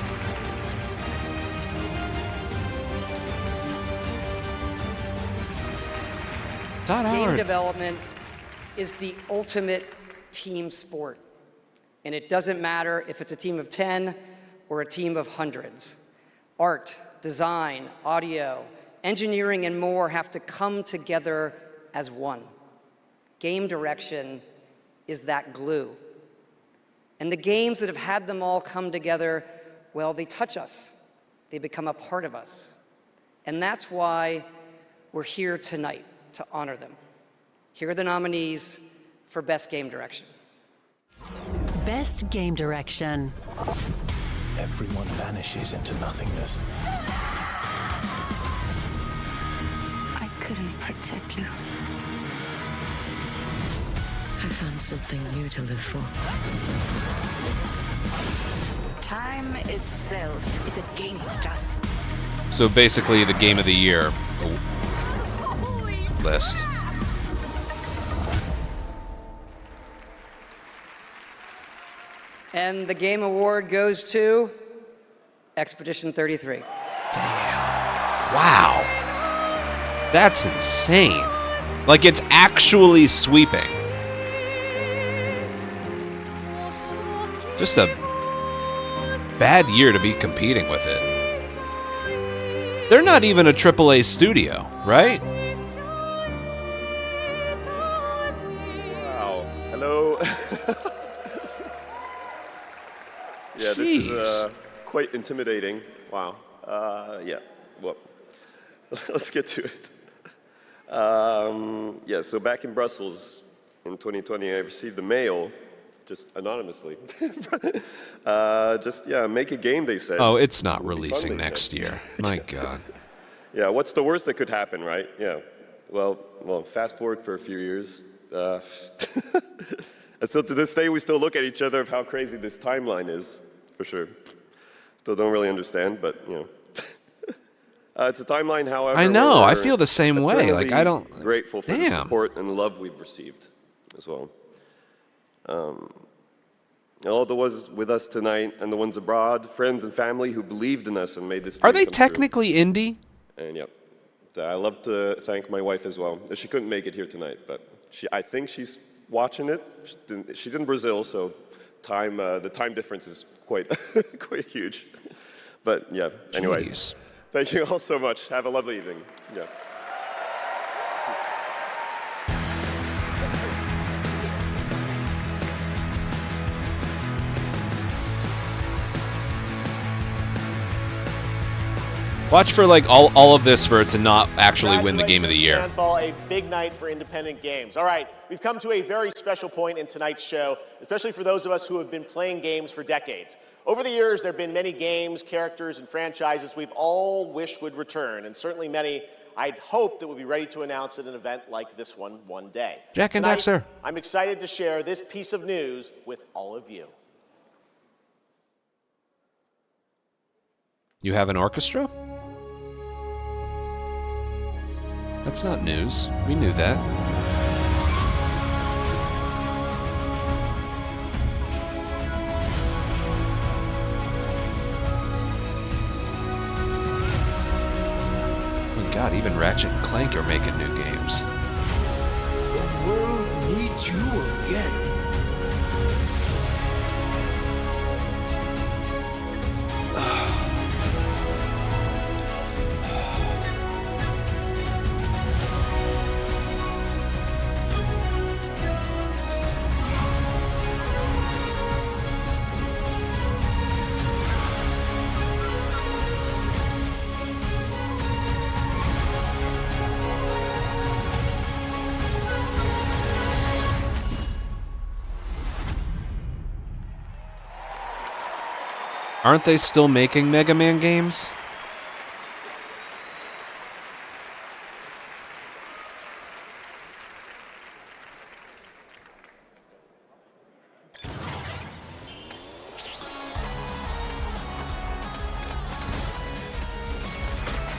Todd Game Howard. development is the ultimate team sport. And it doesn't matter if it's a team of 10 or a team of hundreds. Art, design, audio, engineering, and more have to come together as one. Game direction is that glue. And the games that have had them all come together, well, they touch us. They become a part of us. And that's why we're here tonight, to honor them. Here are the nominees for Best Game Direction. Best Game Direction. Everyone vanishes into nothingness. I couldn't protect you. I found something new to live for. Time itself is against us. So basically, the Game of the Year list. And the Game Award goes to Expedition 33. Wow. That's insane. Like, it's actually sweeping. Just a bad year to be competing with it. They're not even a AAA studio, right? Wow. Hello. Yeah, this is quite intimidating. Wow. Yeah. Well, let's get to it. Yeah, so back in Brussels in 2020, I received a mail, just anonymously. Make a game, they said. Oh, it's not It'll be releasing fun, they next said. year. My God. Yeah, what's the worst that could happen, right? Yeah. Well, fast forward for a few years. And so to this day, we still look at each other of how crazy this timeline is, for sure. Still don't really understand, but, you know. It's a timeline, however, I know. I we're feel the same way. Like, I don't... grateful for the Damn. support and love we've received as well. All the ones with us tonight and the ones abroad, friends and family who believed in us and made this dream Are they come true. technically indie? And yep. I love to thank my wife as well. She couldn't make it here tonight, but I think she's watching it. She's in Brazil, so the time difference is quite quite huge. But yeah, anyway. Jeez. Thank you all so much. Have a lovely evening. Yeah. Watch for like all of this for it to not actually win the game of the year. Sandfall, a big night for independent games. All right, we've come to a very special point in tonight's show, especially for those of us who have been playing games for decades. Over the years, there have been many games, characters, and franchises we've all wished would return, and certainly many I'd hoped that would be ready to announce at an event like this one day. Jack and Tonight, Daxter. I'm excited to share this piece of news with all of you. You have an orchestra? That's not news. We knew that. Oh God, even Ratchet and Clank are making new games. The world needs you again. Aren't they still making Mega Man games?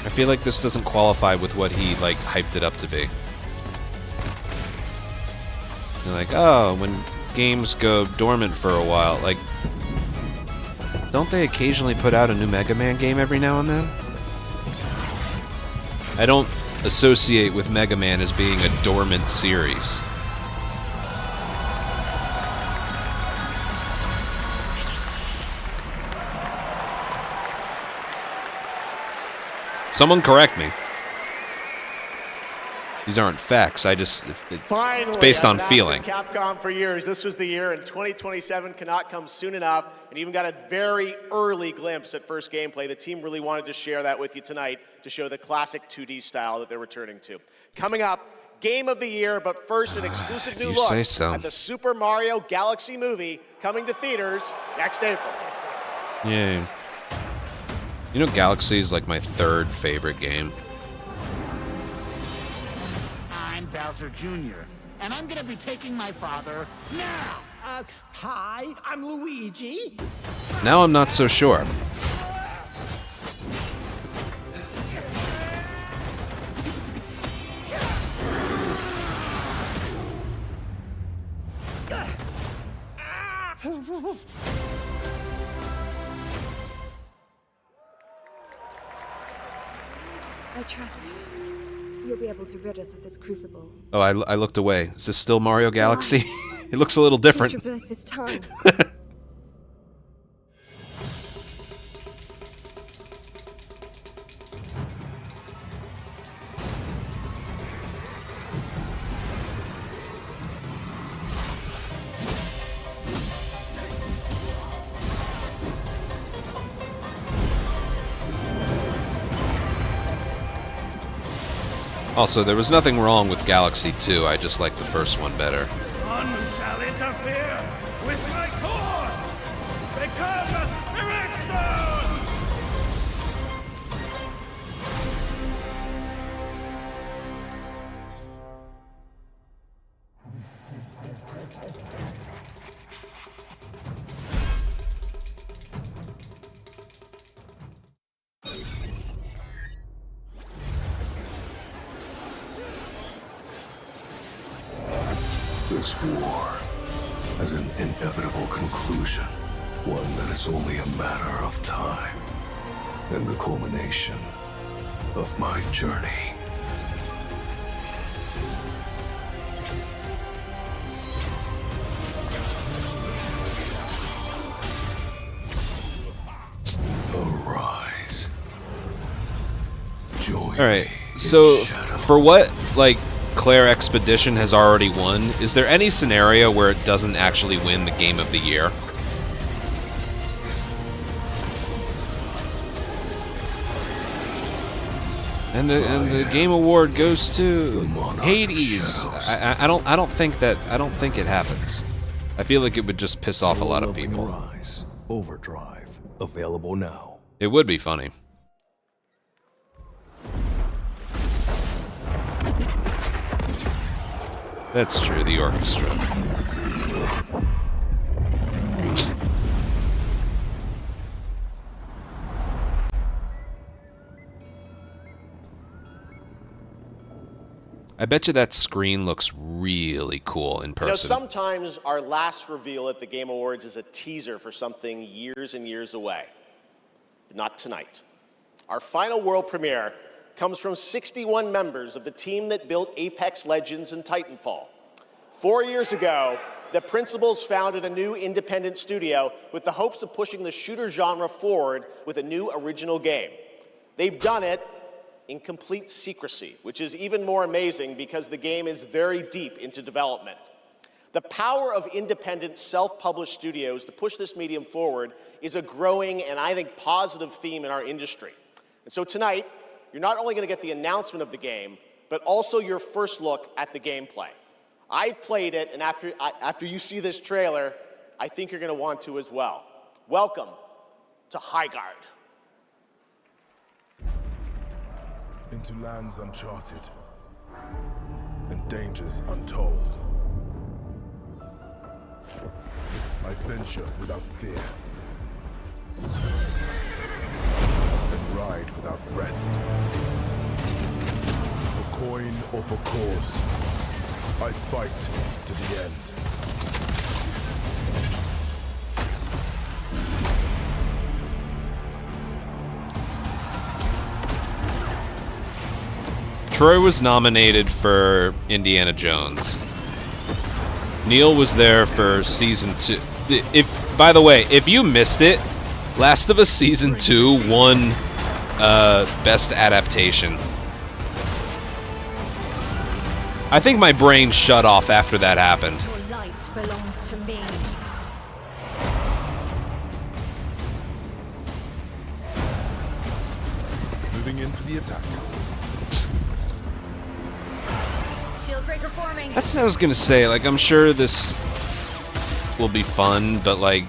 I feel like this doesn't qualify with what he like hyped it up to be. You're like, oh, when games go dormant for a while, like, don't they occasionally put out a new Mega Man game every now and then? I don't associate with Mega Man as being a dormant series. Someone correct me. These aren't facts. It's based on feeling. Capcom for years. This was the year, and 2027 cannot come soon enough. And even got a very early glimpse at first gameplay. The team really wanted to share that with you tonight to show the classic 2D style that they're returning to. Coming up, Game of the Year, but first an exclusive new look at the Super Mario Galaxy movie coming to theaters next April. Yeah. You know, Galaxy is like my third favorite game. I'm Bowser Jr., and I'm gonna be taking my father now. Hi, I'm Luigi. Now I'm not so sure. I trust you'll be able to rid us of this crucible. Oh, I looked away. Is this still Mario Galaxy? It looks a little different. Traverses time. Also, there was nothing wrong with Galaxy 2. I just like the first one better. None shall interfere with my course! Become a Spirit Stone! this war as an inevitable conclusion, one that is only a matter of time, and the culmination of my journey. Arise. Join All right. So for what like Claire Expedition has already won, is there any scenario where it doesn't actually win the Game of the Year? And the Game Award goes to Hades. I don't think it happens. I feel like it would just piss off a lot of people. Rise. Overdrive. Available now. It would be funny. That's true, the orchestra. I bet you that screen looks really cool in person. You know, sometimes our last reveal at the Game Awards is a teaser for something years and years away. But not tonight. Our final world premiere comes from 61 members of the team that built Apex Legends and Titanfall. 4 years ago, the principals founded a new independent studio with the hopes of pushing the shooter genre forward with a new original game. They've done it in complete secrecy, which is even more amazing because the game is very deep into development. The power of independent, self-published studios to push this medium forward is a growing and I think positive theme in our industry. And so tonight, you're not only going to get the announcement of the game, but also your first look at the gameplay. I've played it, and after you see this trailer, I think you're going to want to as well. Welcome to Highguard. Into lands uncharted and dangers untold. I venture without fear and ride without rest. For coin or for cause, I fight to the end. Troy was nominated for Indiana Jones. Neil was there for season 2. By the way, if you missed it, Last of Us season 2 won best adaptation. I think my brain shut off after that happened. Your light belongs to me. Moving in for the attack. Shield breaker forming. That's what I was gonna say. Like, I'm sure this will be fun, but like,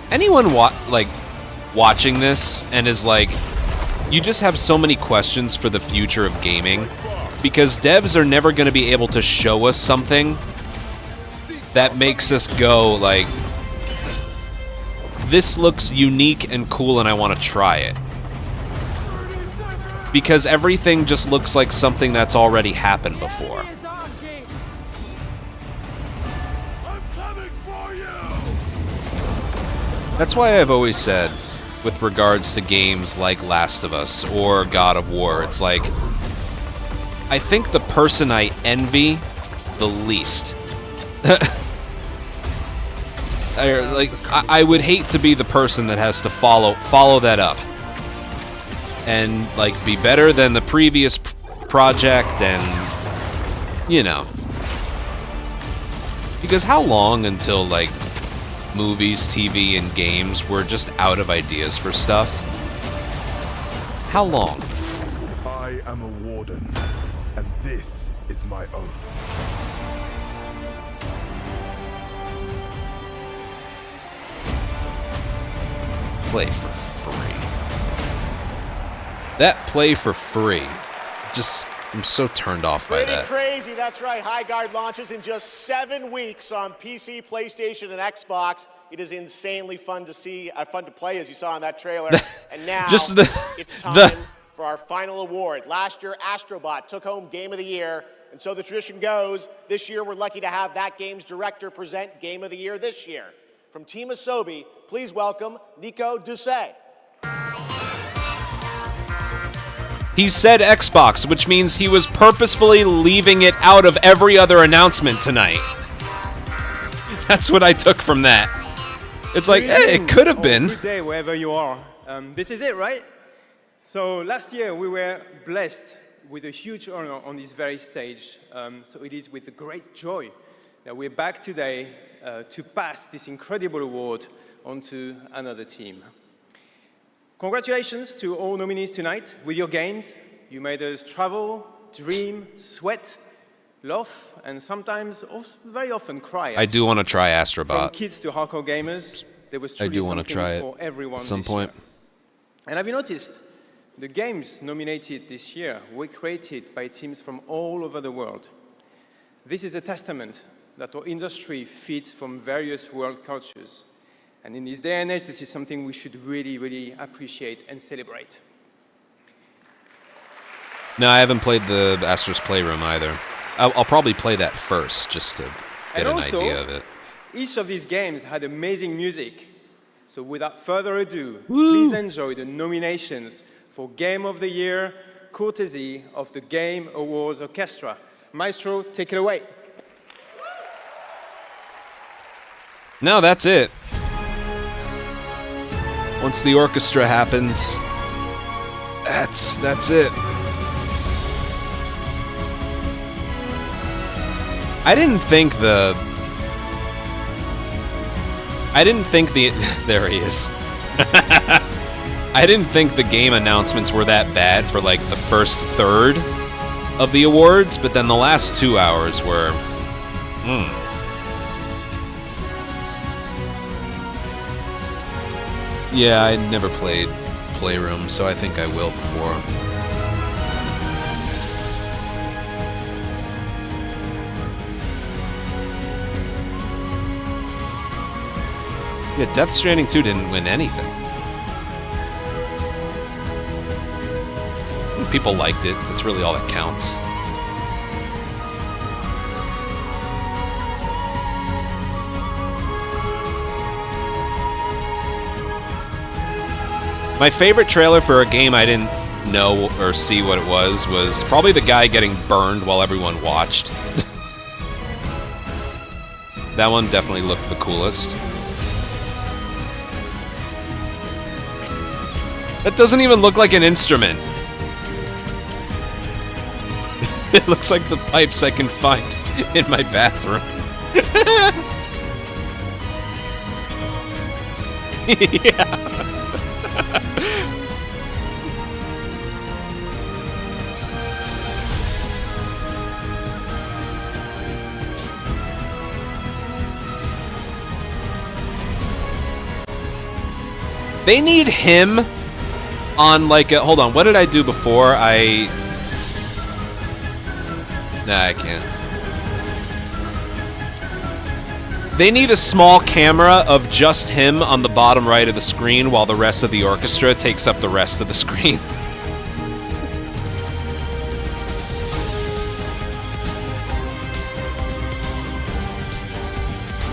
anyone watching this and is like, you just have so many questions for the future of gaming, because devs are never going to be able to show us something that makes us go like, this looks unique and cool and I want to try it. Because everything just looks like something that's already happened before. That's why I've always said, with regards to games like Last of Us or God of War, it's like, I think the person I envy the least. I would hate to be the person that has to follow that up and like be better than the previous project, and you know, because how long until like movies, TV, and games were just out of ideas for stuff? How long? I am a warden, and this is my oath. Play for free. That play for free. Just, I'm so turned off by that. Crazy, that's right. Highguard launches in just 7 weeks on PC, PlayStation, and Xbox. It is insanely fun to see, fun to play, as you saw in that trailer. And now it's time for our final award. Last year, Astrobot took home Game of the Year. And so the tradition goes, this year we're lucky to have that game's director present Game of the Year this year. From Team Asobi, please welcome Nico Doucet. He said Xbox, which means he was purposefully leaving it out of every other announcement tonight. That's what I took from that. It's like, hey, it could have been. Good day, wherever you are. This is it, right? So last year we were blessed with a huge honor on this very stage. So it is with great joy that we're back today to pass this incredible award on to another team. Congratulations to all nominees tonight. With your games, you made us travel, dream, sweat, laugh, and sometimes, very often, cry. I do want to try From Astrobot. kids to hardcore gamers, there was truly I do want to something try it for everyone at some this point. year. And have you noticed? The games nominated this year were created by teams from all over the world. This is a testament that our industry feeds from various world cultures. And in this day and age, this is something we should really, really appreciate and celebrate. No, I haven't played the Astro's Playroom either. I'll probably play that first, just to get an idea of it. Each of these games had amazing music. So without further ado, please enjoy the nominations for Game of the Year, courtesy of the Game Awards Orchestra. Maestro, take it away. No, that's it. Once the orchestra happens, that's it. I didn't think the there he is. I didn't think the game announcements were that bad for like the first third of the awards, but then the last 2 hours were Yeah, I never played Playroom, so I think I will before. Yeah, Death Stranding 2 didn't win anything. People liked it. That's really all that counts. My favorite trailer for a game I didn't know or see what it was probably the guy getting burned while everyone watched. That one definitely looked the coolest. That doesn't even look like an instrument. It looks like the pipes I can find in my bathroom. Yeah. They need him on like a... Hold on, what did I do before? Nah, I can't. They need a small camera of just him on the bottom right of the screen while the rest of the orchestra takes up the rest of the screen.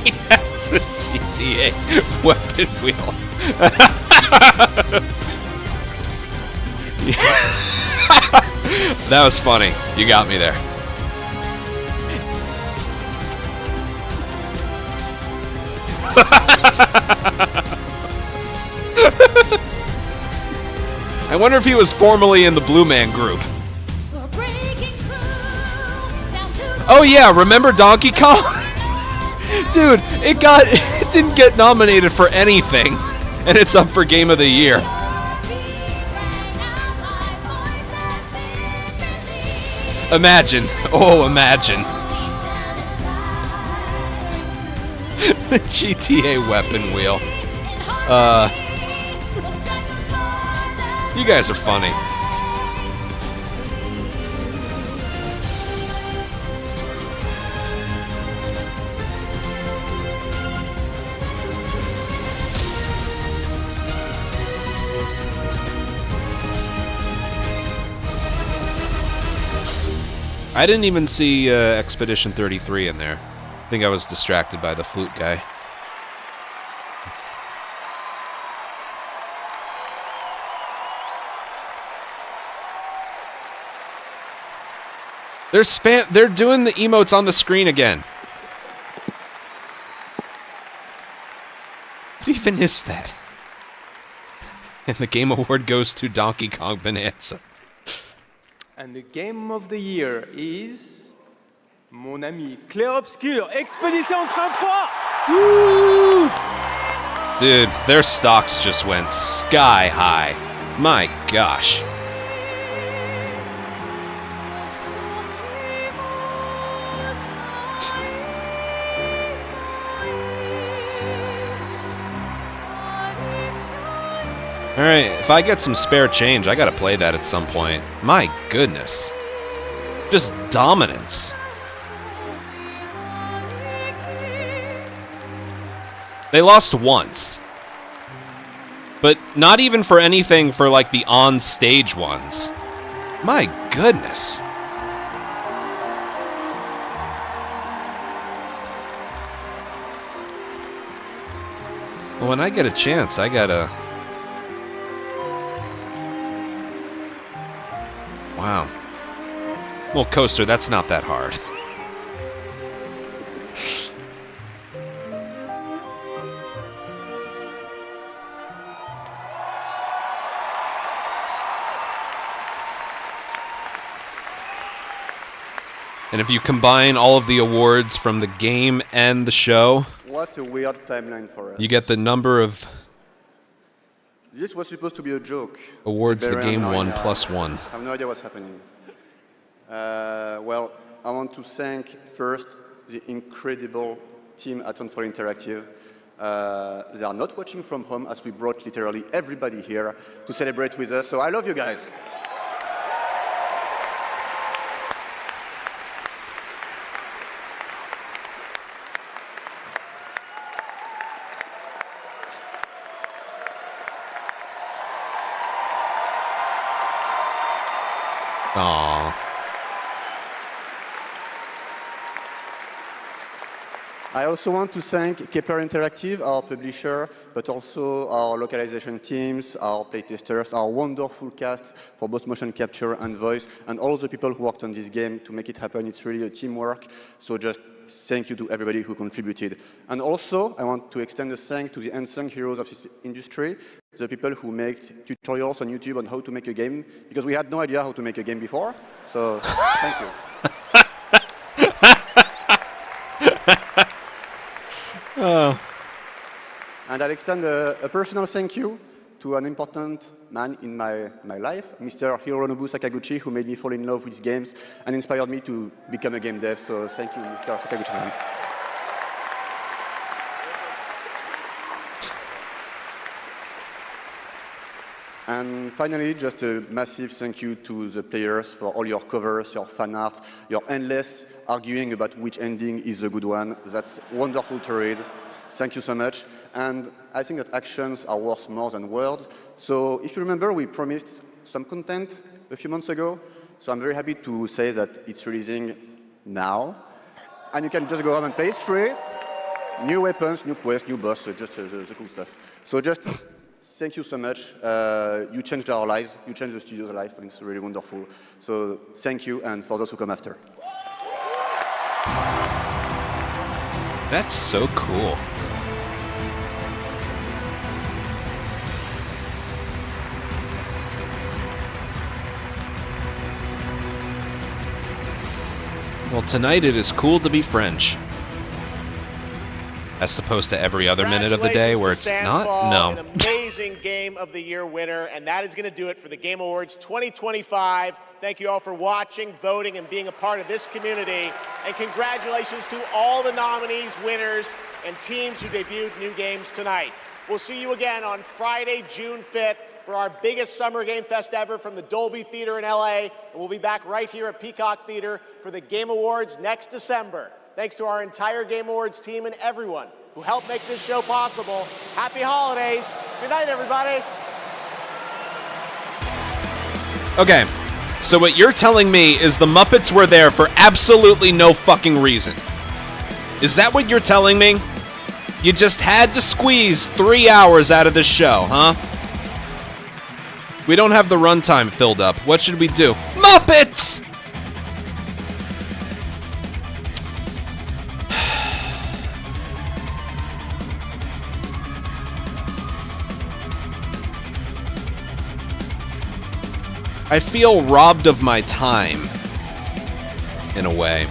Yes, a GTA weapon wheel. That was funny. You got me there. I wonder if he was formerly in the Blue Man Group. Oh yeah, remember Donkey Kong? Dude, it didn't get nominated for anything, and it's up for Game of the Year. Imagine. Oh, imagine. The GTA weapon wheel. You guys are funny. I didn't even see Expedition 33 in there. I think I was distracted by the flute guy. They're doing the emotes on the screen again. What even is that? And the Game Award goes to Donkey Kong Bonanza. And the game of the year is mon ami Clair Obscur, Expedition 33. Woo! Dude, their stocks just went sky high. My gosh. Alright, if I get some spare change, I gotta play that at some point. My goodness. Just dominance. They lost once. But not even for anything for like the on-stage ones. My goodness. Well, when I get a chance, I gotta... Wow. Well, Coaster, that's not that hard. And if you combine all of the awards from the game and the show... What a weird timeline for us. You get the number of... This was supposed to be a joke. Awards the game won plus one. I have no idea what's happening. Well, I want to thank first the incredible team at Unfold Interactive. They are not watching from home as we brought literally everybody here to celebrate with us. So I love you guys. Aww. I also want to thank Kepler Interactive, our publisher, but also our localization teams, our playtesters, our wonderful cast for both motion capture and voice, and all the people who worked on this game to make it happen. It's really a teamwork, so just thank you to everybody who contributed. And also, I want to extend a thank to the unsung heroes of this industry, the people who make tutorials on YouTube on how to make a game, because we had no idea how to make a game before, so thank you. Oh. And I'll extend a personal thank you to an important man in my life, Mr. Hironobu Sakaguchi, who made me fall in love with games and inspired me to become a game dev. So thank you, Mr. Sakaguchi-san. And finally, just a massive thank you to the players for all your covers, your fan art, your endless arguing about which ending is a good one. That's wonderful to read. Thank you so much. And I think that actions are worth more than words. So if you remember, we promised some content a few months ago. So I'm very happy to say that it's releasing now. And you can just go home and play. It's free. New weapons, new quests, new boss, so just the cool stuff. So just thank you so much. You changed our lives. You changed the studio's life, and it's really wonderful. So thank you, and for those who come after. That's so cool. Well, tonight it is cool to be French. As opposed to every other minute of the day where it's not? No. An amazing Game of the Year winner, and that is going to do it for the Game Awards 2025. Thank you all for watching, voting, and being a part of this community. And congratulations to all the nominees, winners, and teams who debuted new games tonight. We'll see you again on Friday, June 5th for our biggest Summer Game Fest ever from the Dolby Theater in LA. And we'll be back right here at Peacock Theater for the Game Awards next December. Thanks to our entire Game Awards team and everyone who helped make this show possible. Happy holidays. Good night, everybody. Okay. So what you're telling me is the Muppets were there for absolutely no fucking reason. Is that what you're telling me? You just had to squeeze 3 hours out of the show, huh? We don't have the runtime filled up. What should we do? Muppets! I feel robbed of my time, in a way.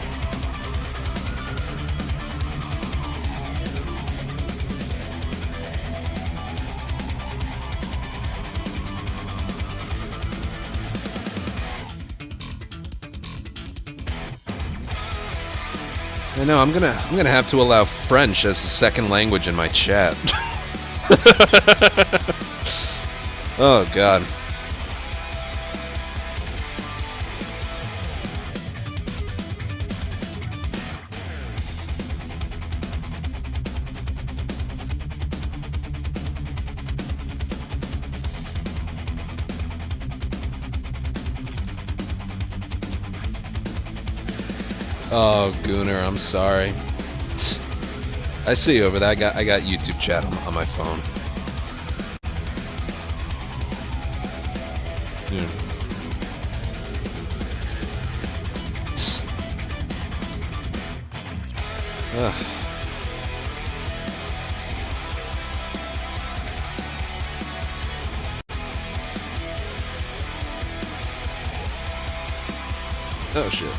I know, I'm gonna have to allow French as a second language in my chat. Oh, God. Oh, Gooner, I'm sorry. I see you over there. I got YouTube chat on my phone. Yeah. Ugh. Oh shit.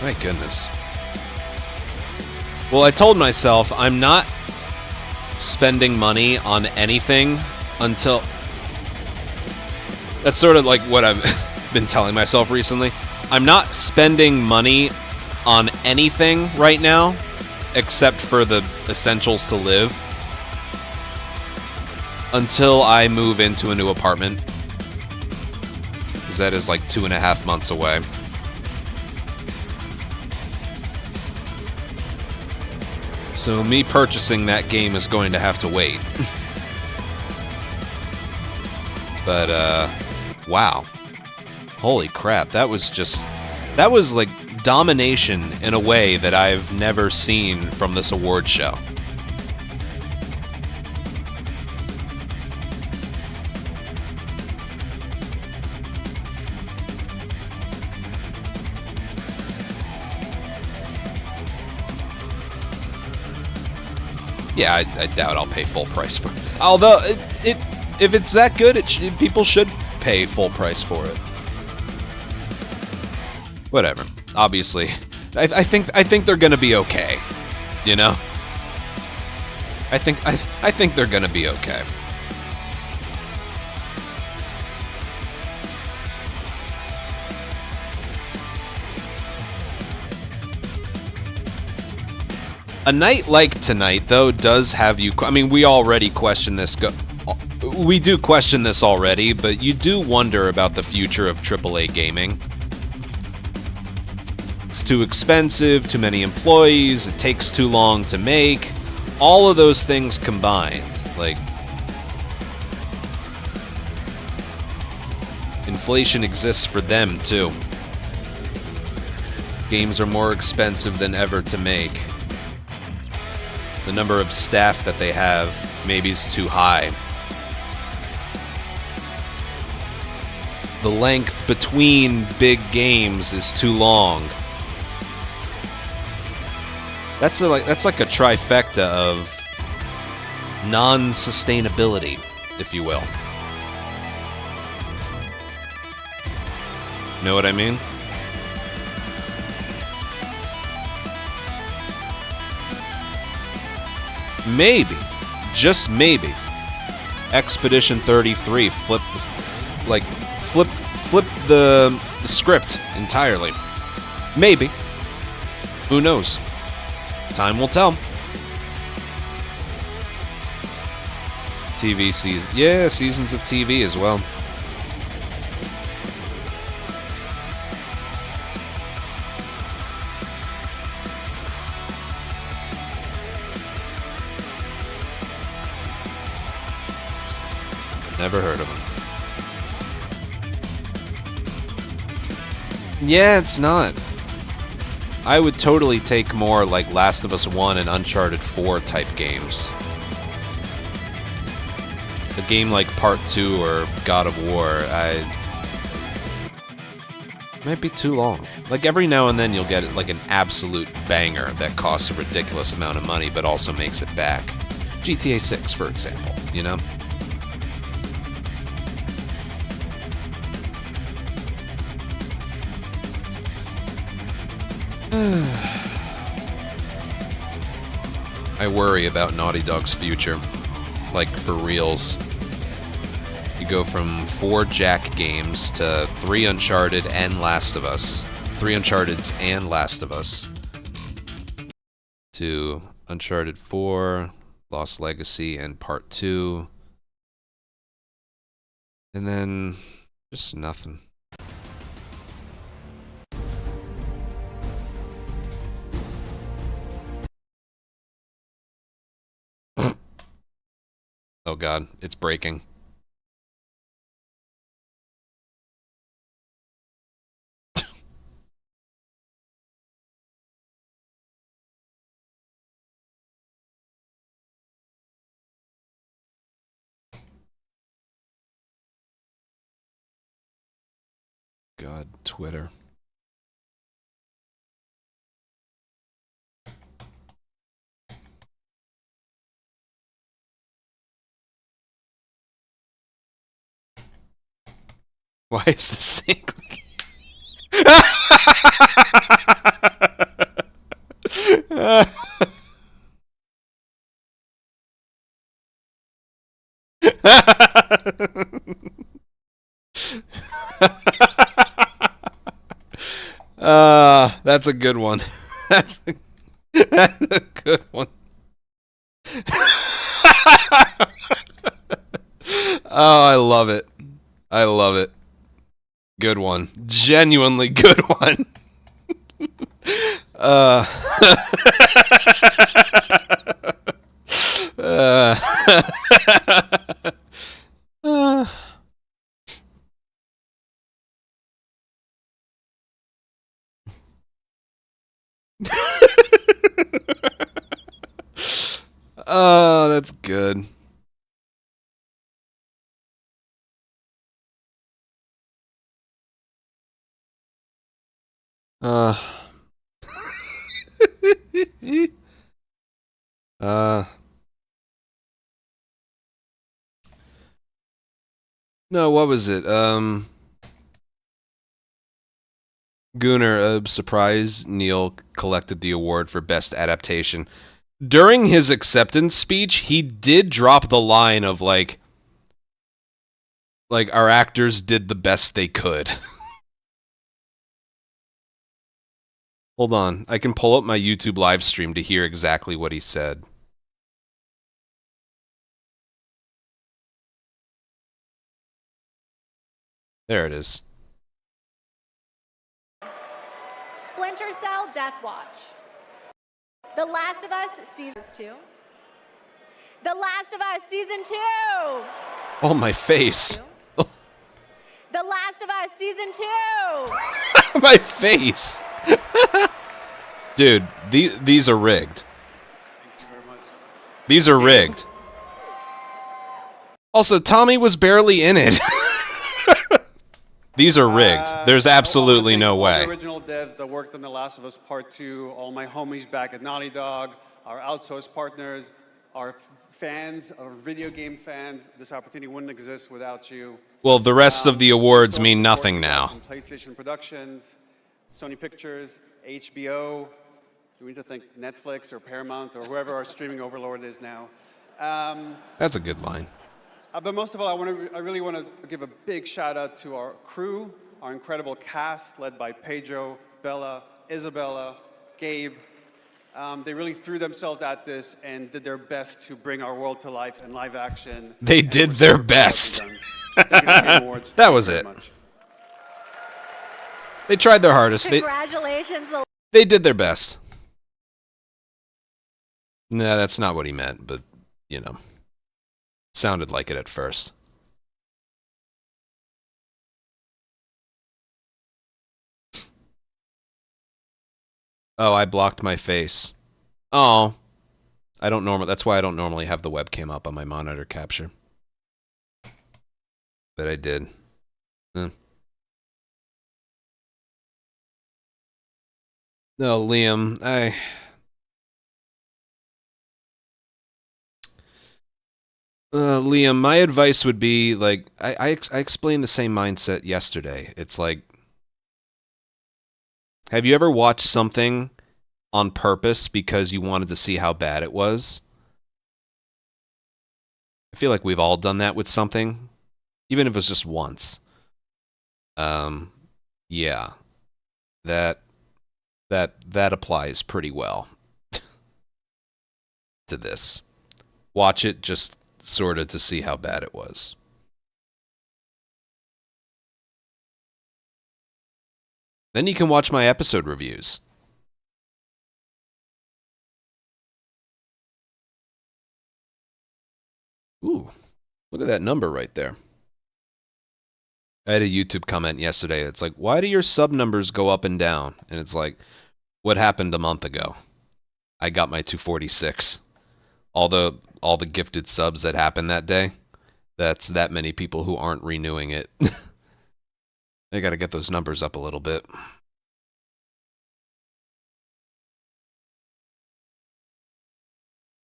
My goodness. Well, I told myself I'm not spending money on anything until... That's sort of like what I've been telling myself recently. I'm not spending money on anything right now except for the essentials to live until I move into a new apartment. Because that is like 2.5 months away. So me purchasing that game is going to have to wait. But, wow. Holy crap, that was like domination in a way that I've never seen from this award show. Yeah, I doubt I'll pay full price for it. Although, if it's that good, people should pay full price for it. Whatever. Obviously, I think they're gonna be okay. You know. I think they're gonna be okay. A night like tonight, though, does have you... I mean, we already question this... We do question this already, but you do wonder about the future of AAA gaming. It's too expensive, too many employees, it takes too long to make. All of those things combined. Like... Inflation exists for them, too. Games are more expensive than ever to make. The number of staff that they have maybe is too high. The length between big games is too long. That's like a trifecta of non-sustainability, if you will. Know what I mean? Maybe, just maybe, Expedition 33 flip the the script entirely. Maybe. Who knows? Time will tell. TV season. Yeah, seasons of TV as well. Never heard of him. Yeah, it's not. I would totally take more like Last of Us 1 and Uncharted 4 type games. A game like Part 2 or God of War, might be too long. Like every now and then you'll get like an absolute banger that costs a ridiculous amount of money but also makes it back. GTA 6, for example, you know? I worry about Naughty Dog's future. Like, for reals. You go from 4 Jack games to 3 Uncharted and Last of Us. 3 Uncharteds and Last of Us. To Uncharted 4, Lost Legacy, and Part 2. And then, just nothing. Oh god, it's breaking. God, Twitter. Why is this sync? That's a good one. That's a good one. Oh, I love it. I love it. Good one. Genuinely good one. Oh, that's good. No, what was it? Gunnar, surprise, Neil collected the award for best adaptation. During his acceptance speech, he did drop the line of like our actors did the best they could. Hold on, I can pull up my YouTube live stream to hear exactly what he said. There it is. Splinter Cell Death Watch. The Last of Us Season 2. The Last of Us Season 2. Oh, my face. The Last of Us Season 2. My face. Dude, these are rigged. These are rigged. Also, Tommy was barely in it. These are rigged. There's absolutely no way. All the original devs that worked on The Last of Us Part 2, all my homies back at Naughty Dog, our outsourced partners, our fans, our video game fans. This opportunity wouldn't exist without you. Well, the rest of the awards mean nothing now. From PlayStation Productions, Sony Pictures, HBO. Do we need to thank Netflix or Paramount or whoever our streaming overlord is now? That's a good line. But most of all, I really want to give a big shout out to our crew, our incredible cast led by Pedro, Bella, Isabella, Gabe. They really threw themselves at this and did their best to bring our world to life in live action. They did their best. That was it. They tried their hardest. Congratulations. They did their best. No, that's not what he meant, but, you know, sounded like it at first. Oh, I blocked my face. Oh. That's why I don't normally have the webcam up on my monitor capture. But I did. No, Liam, Liam, my advice would be, like, I explained the same mindset yesterday. It's like, have you ever watched something on purpose because you wanted to see how bad it was? I feel like we've all done that with something, even if it's just once. Yeah, that applies pretty well to this. Watch it just sort of to see how bad it was. Then you can watch my episode reviews. Ooh, look at that number right there. I had a YouTube comment yesterday. It's like, why do your sub numbers go up and down? And it's like, what happened a month ago? I got my 246. All the gifted subs that happened that day, that's that many people who aren't renewing it. I got to get those numbers up a little bit.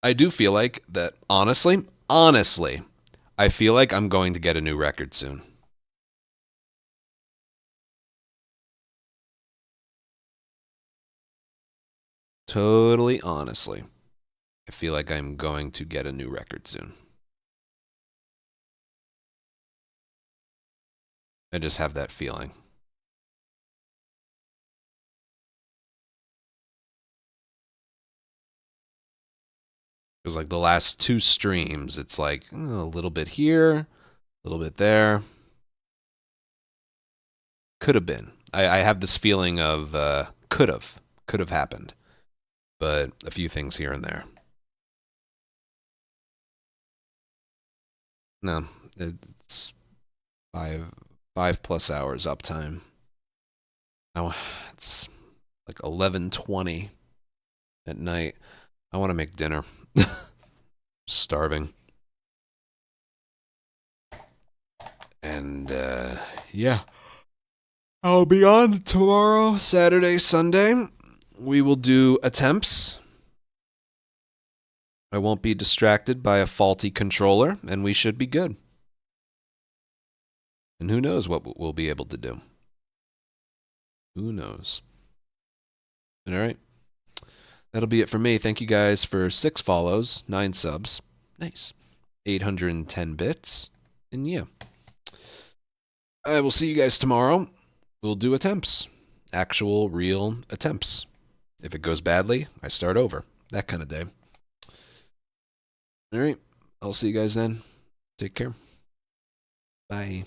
I do feel like that, honestly, I feel like I'm going to get a new record soon. Totally honestly, I feel like I'm going to get a new record soon. I just have that feeling. Because like the last 2 streams, it's like a little bit here, a little bit there. Could have been. I have this feeling of could have happened, but a few things here and there. No, it's 5+ hours uptime. Now it's like 11:20 at night. I want to make dinner. Starving. And yeah, I'll be on tomorrow, Saturday, Sunday. We will do attempts. I won't be distracted by a faulty controller, and we should be good. And who knows what we'll be able to do. Who knows? All right. That'll be it for me. Thank you guys for 6 follows, 9 subs. Nice. 810 bits. And yeah. I will see you guys tomorrow. We'll do attempts. Actual, real attempts. If it goes badly, I start over. That kind of day. All right. I'll see you guys then. Take care. Bye.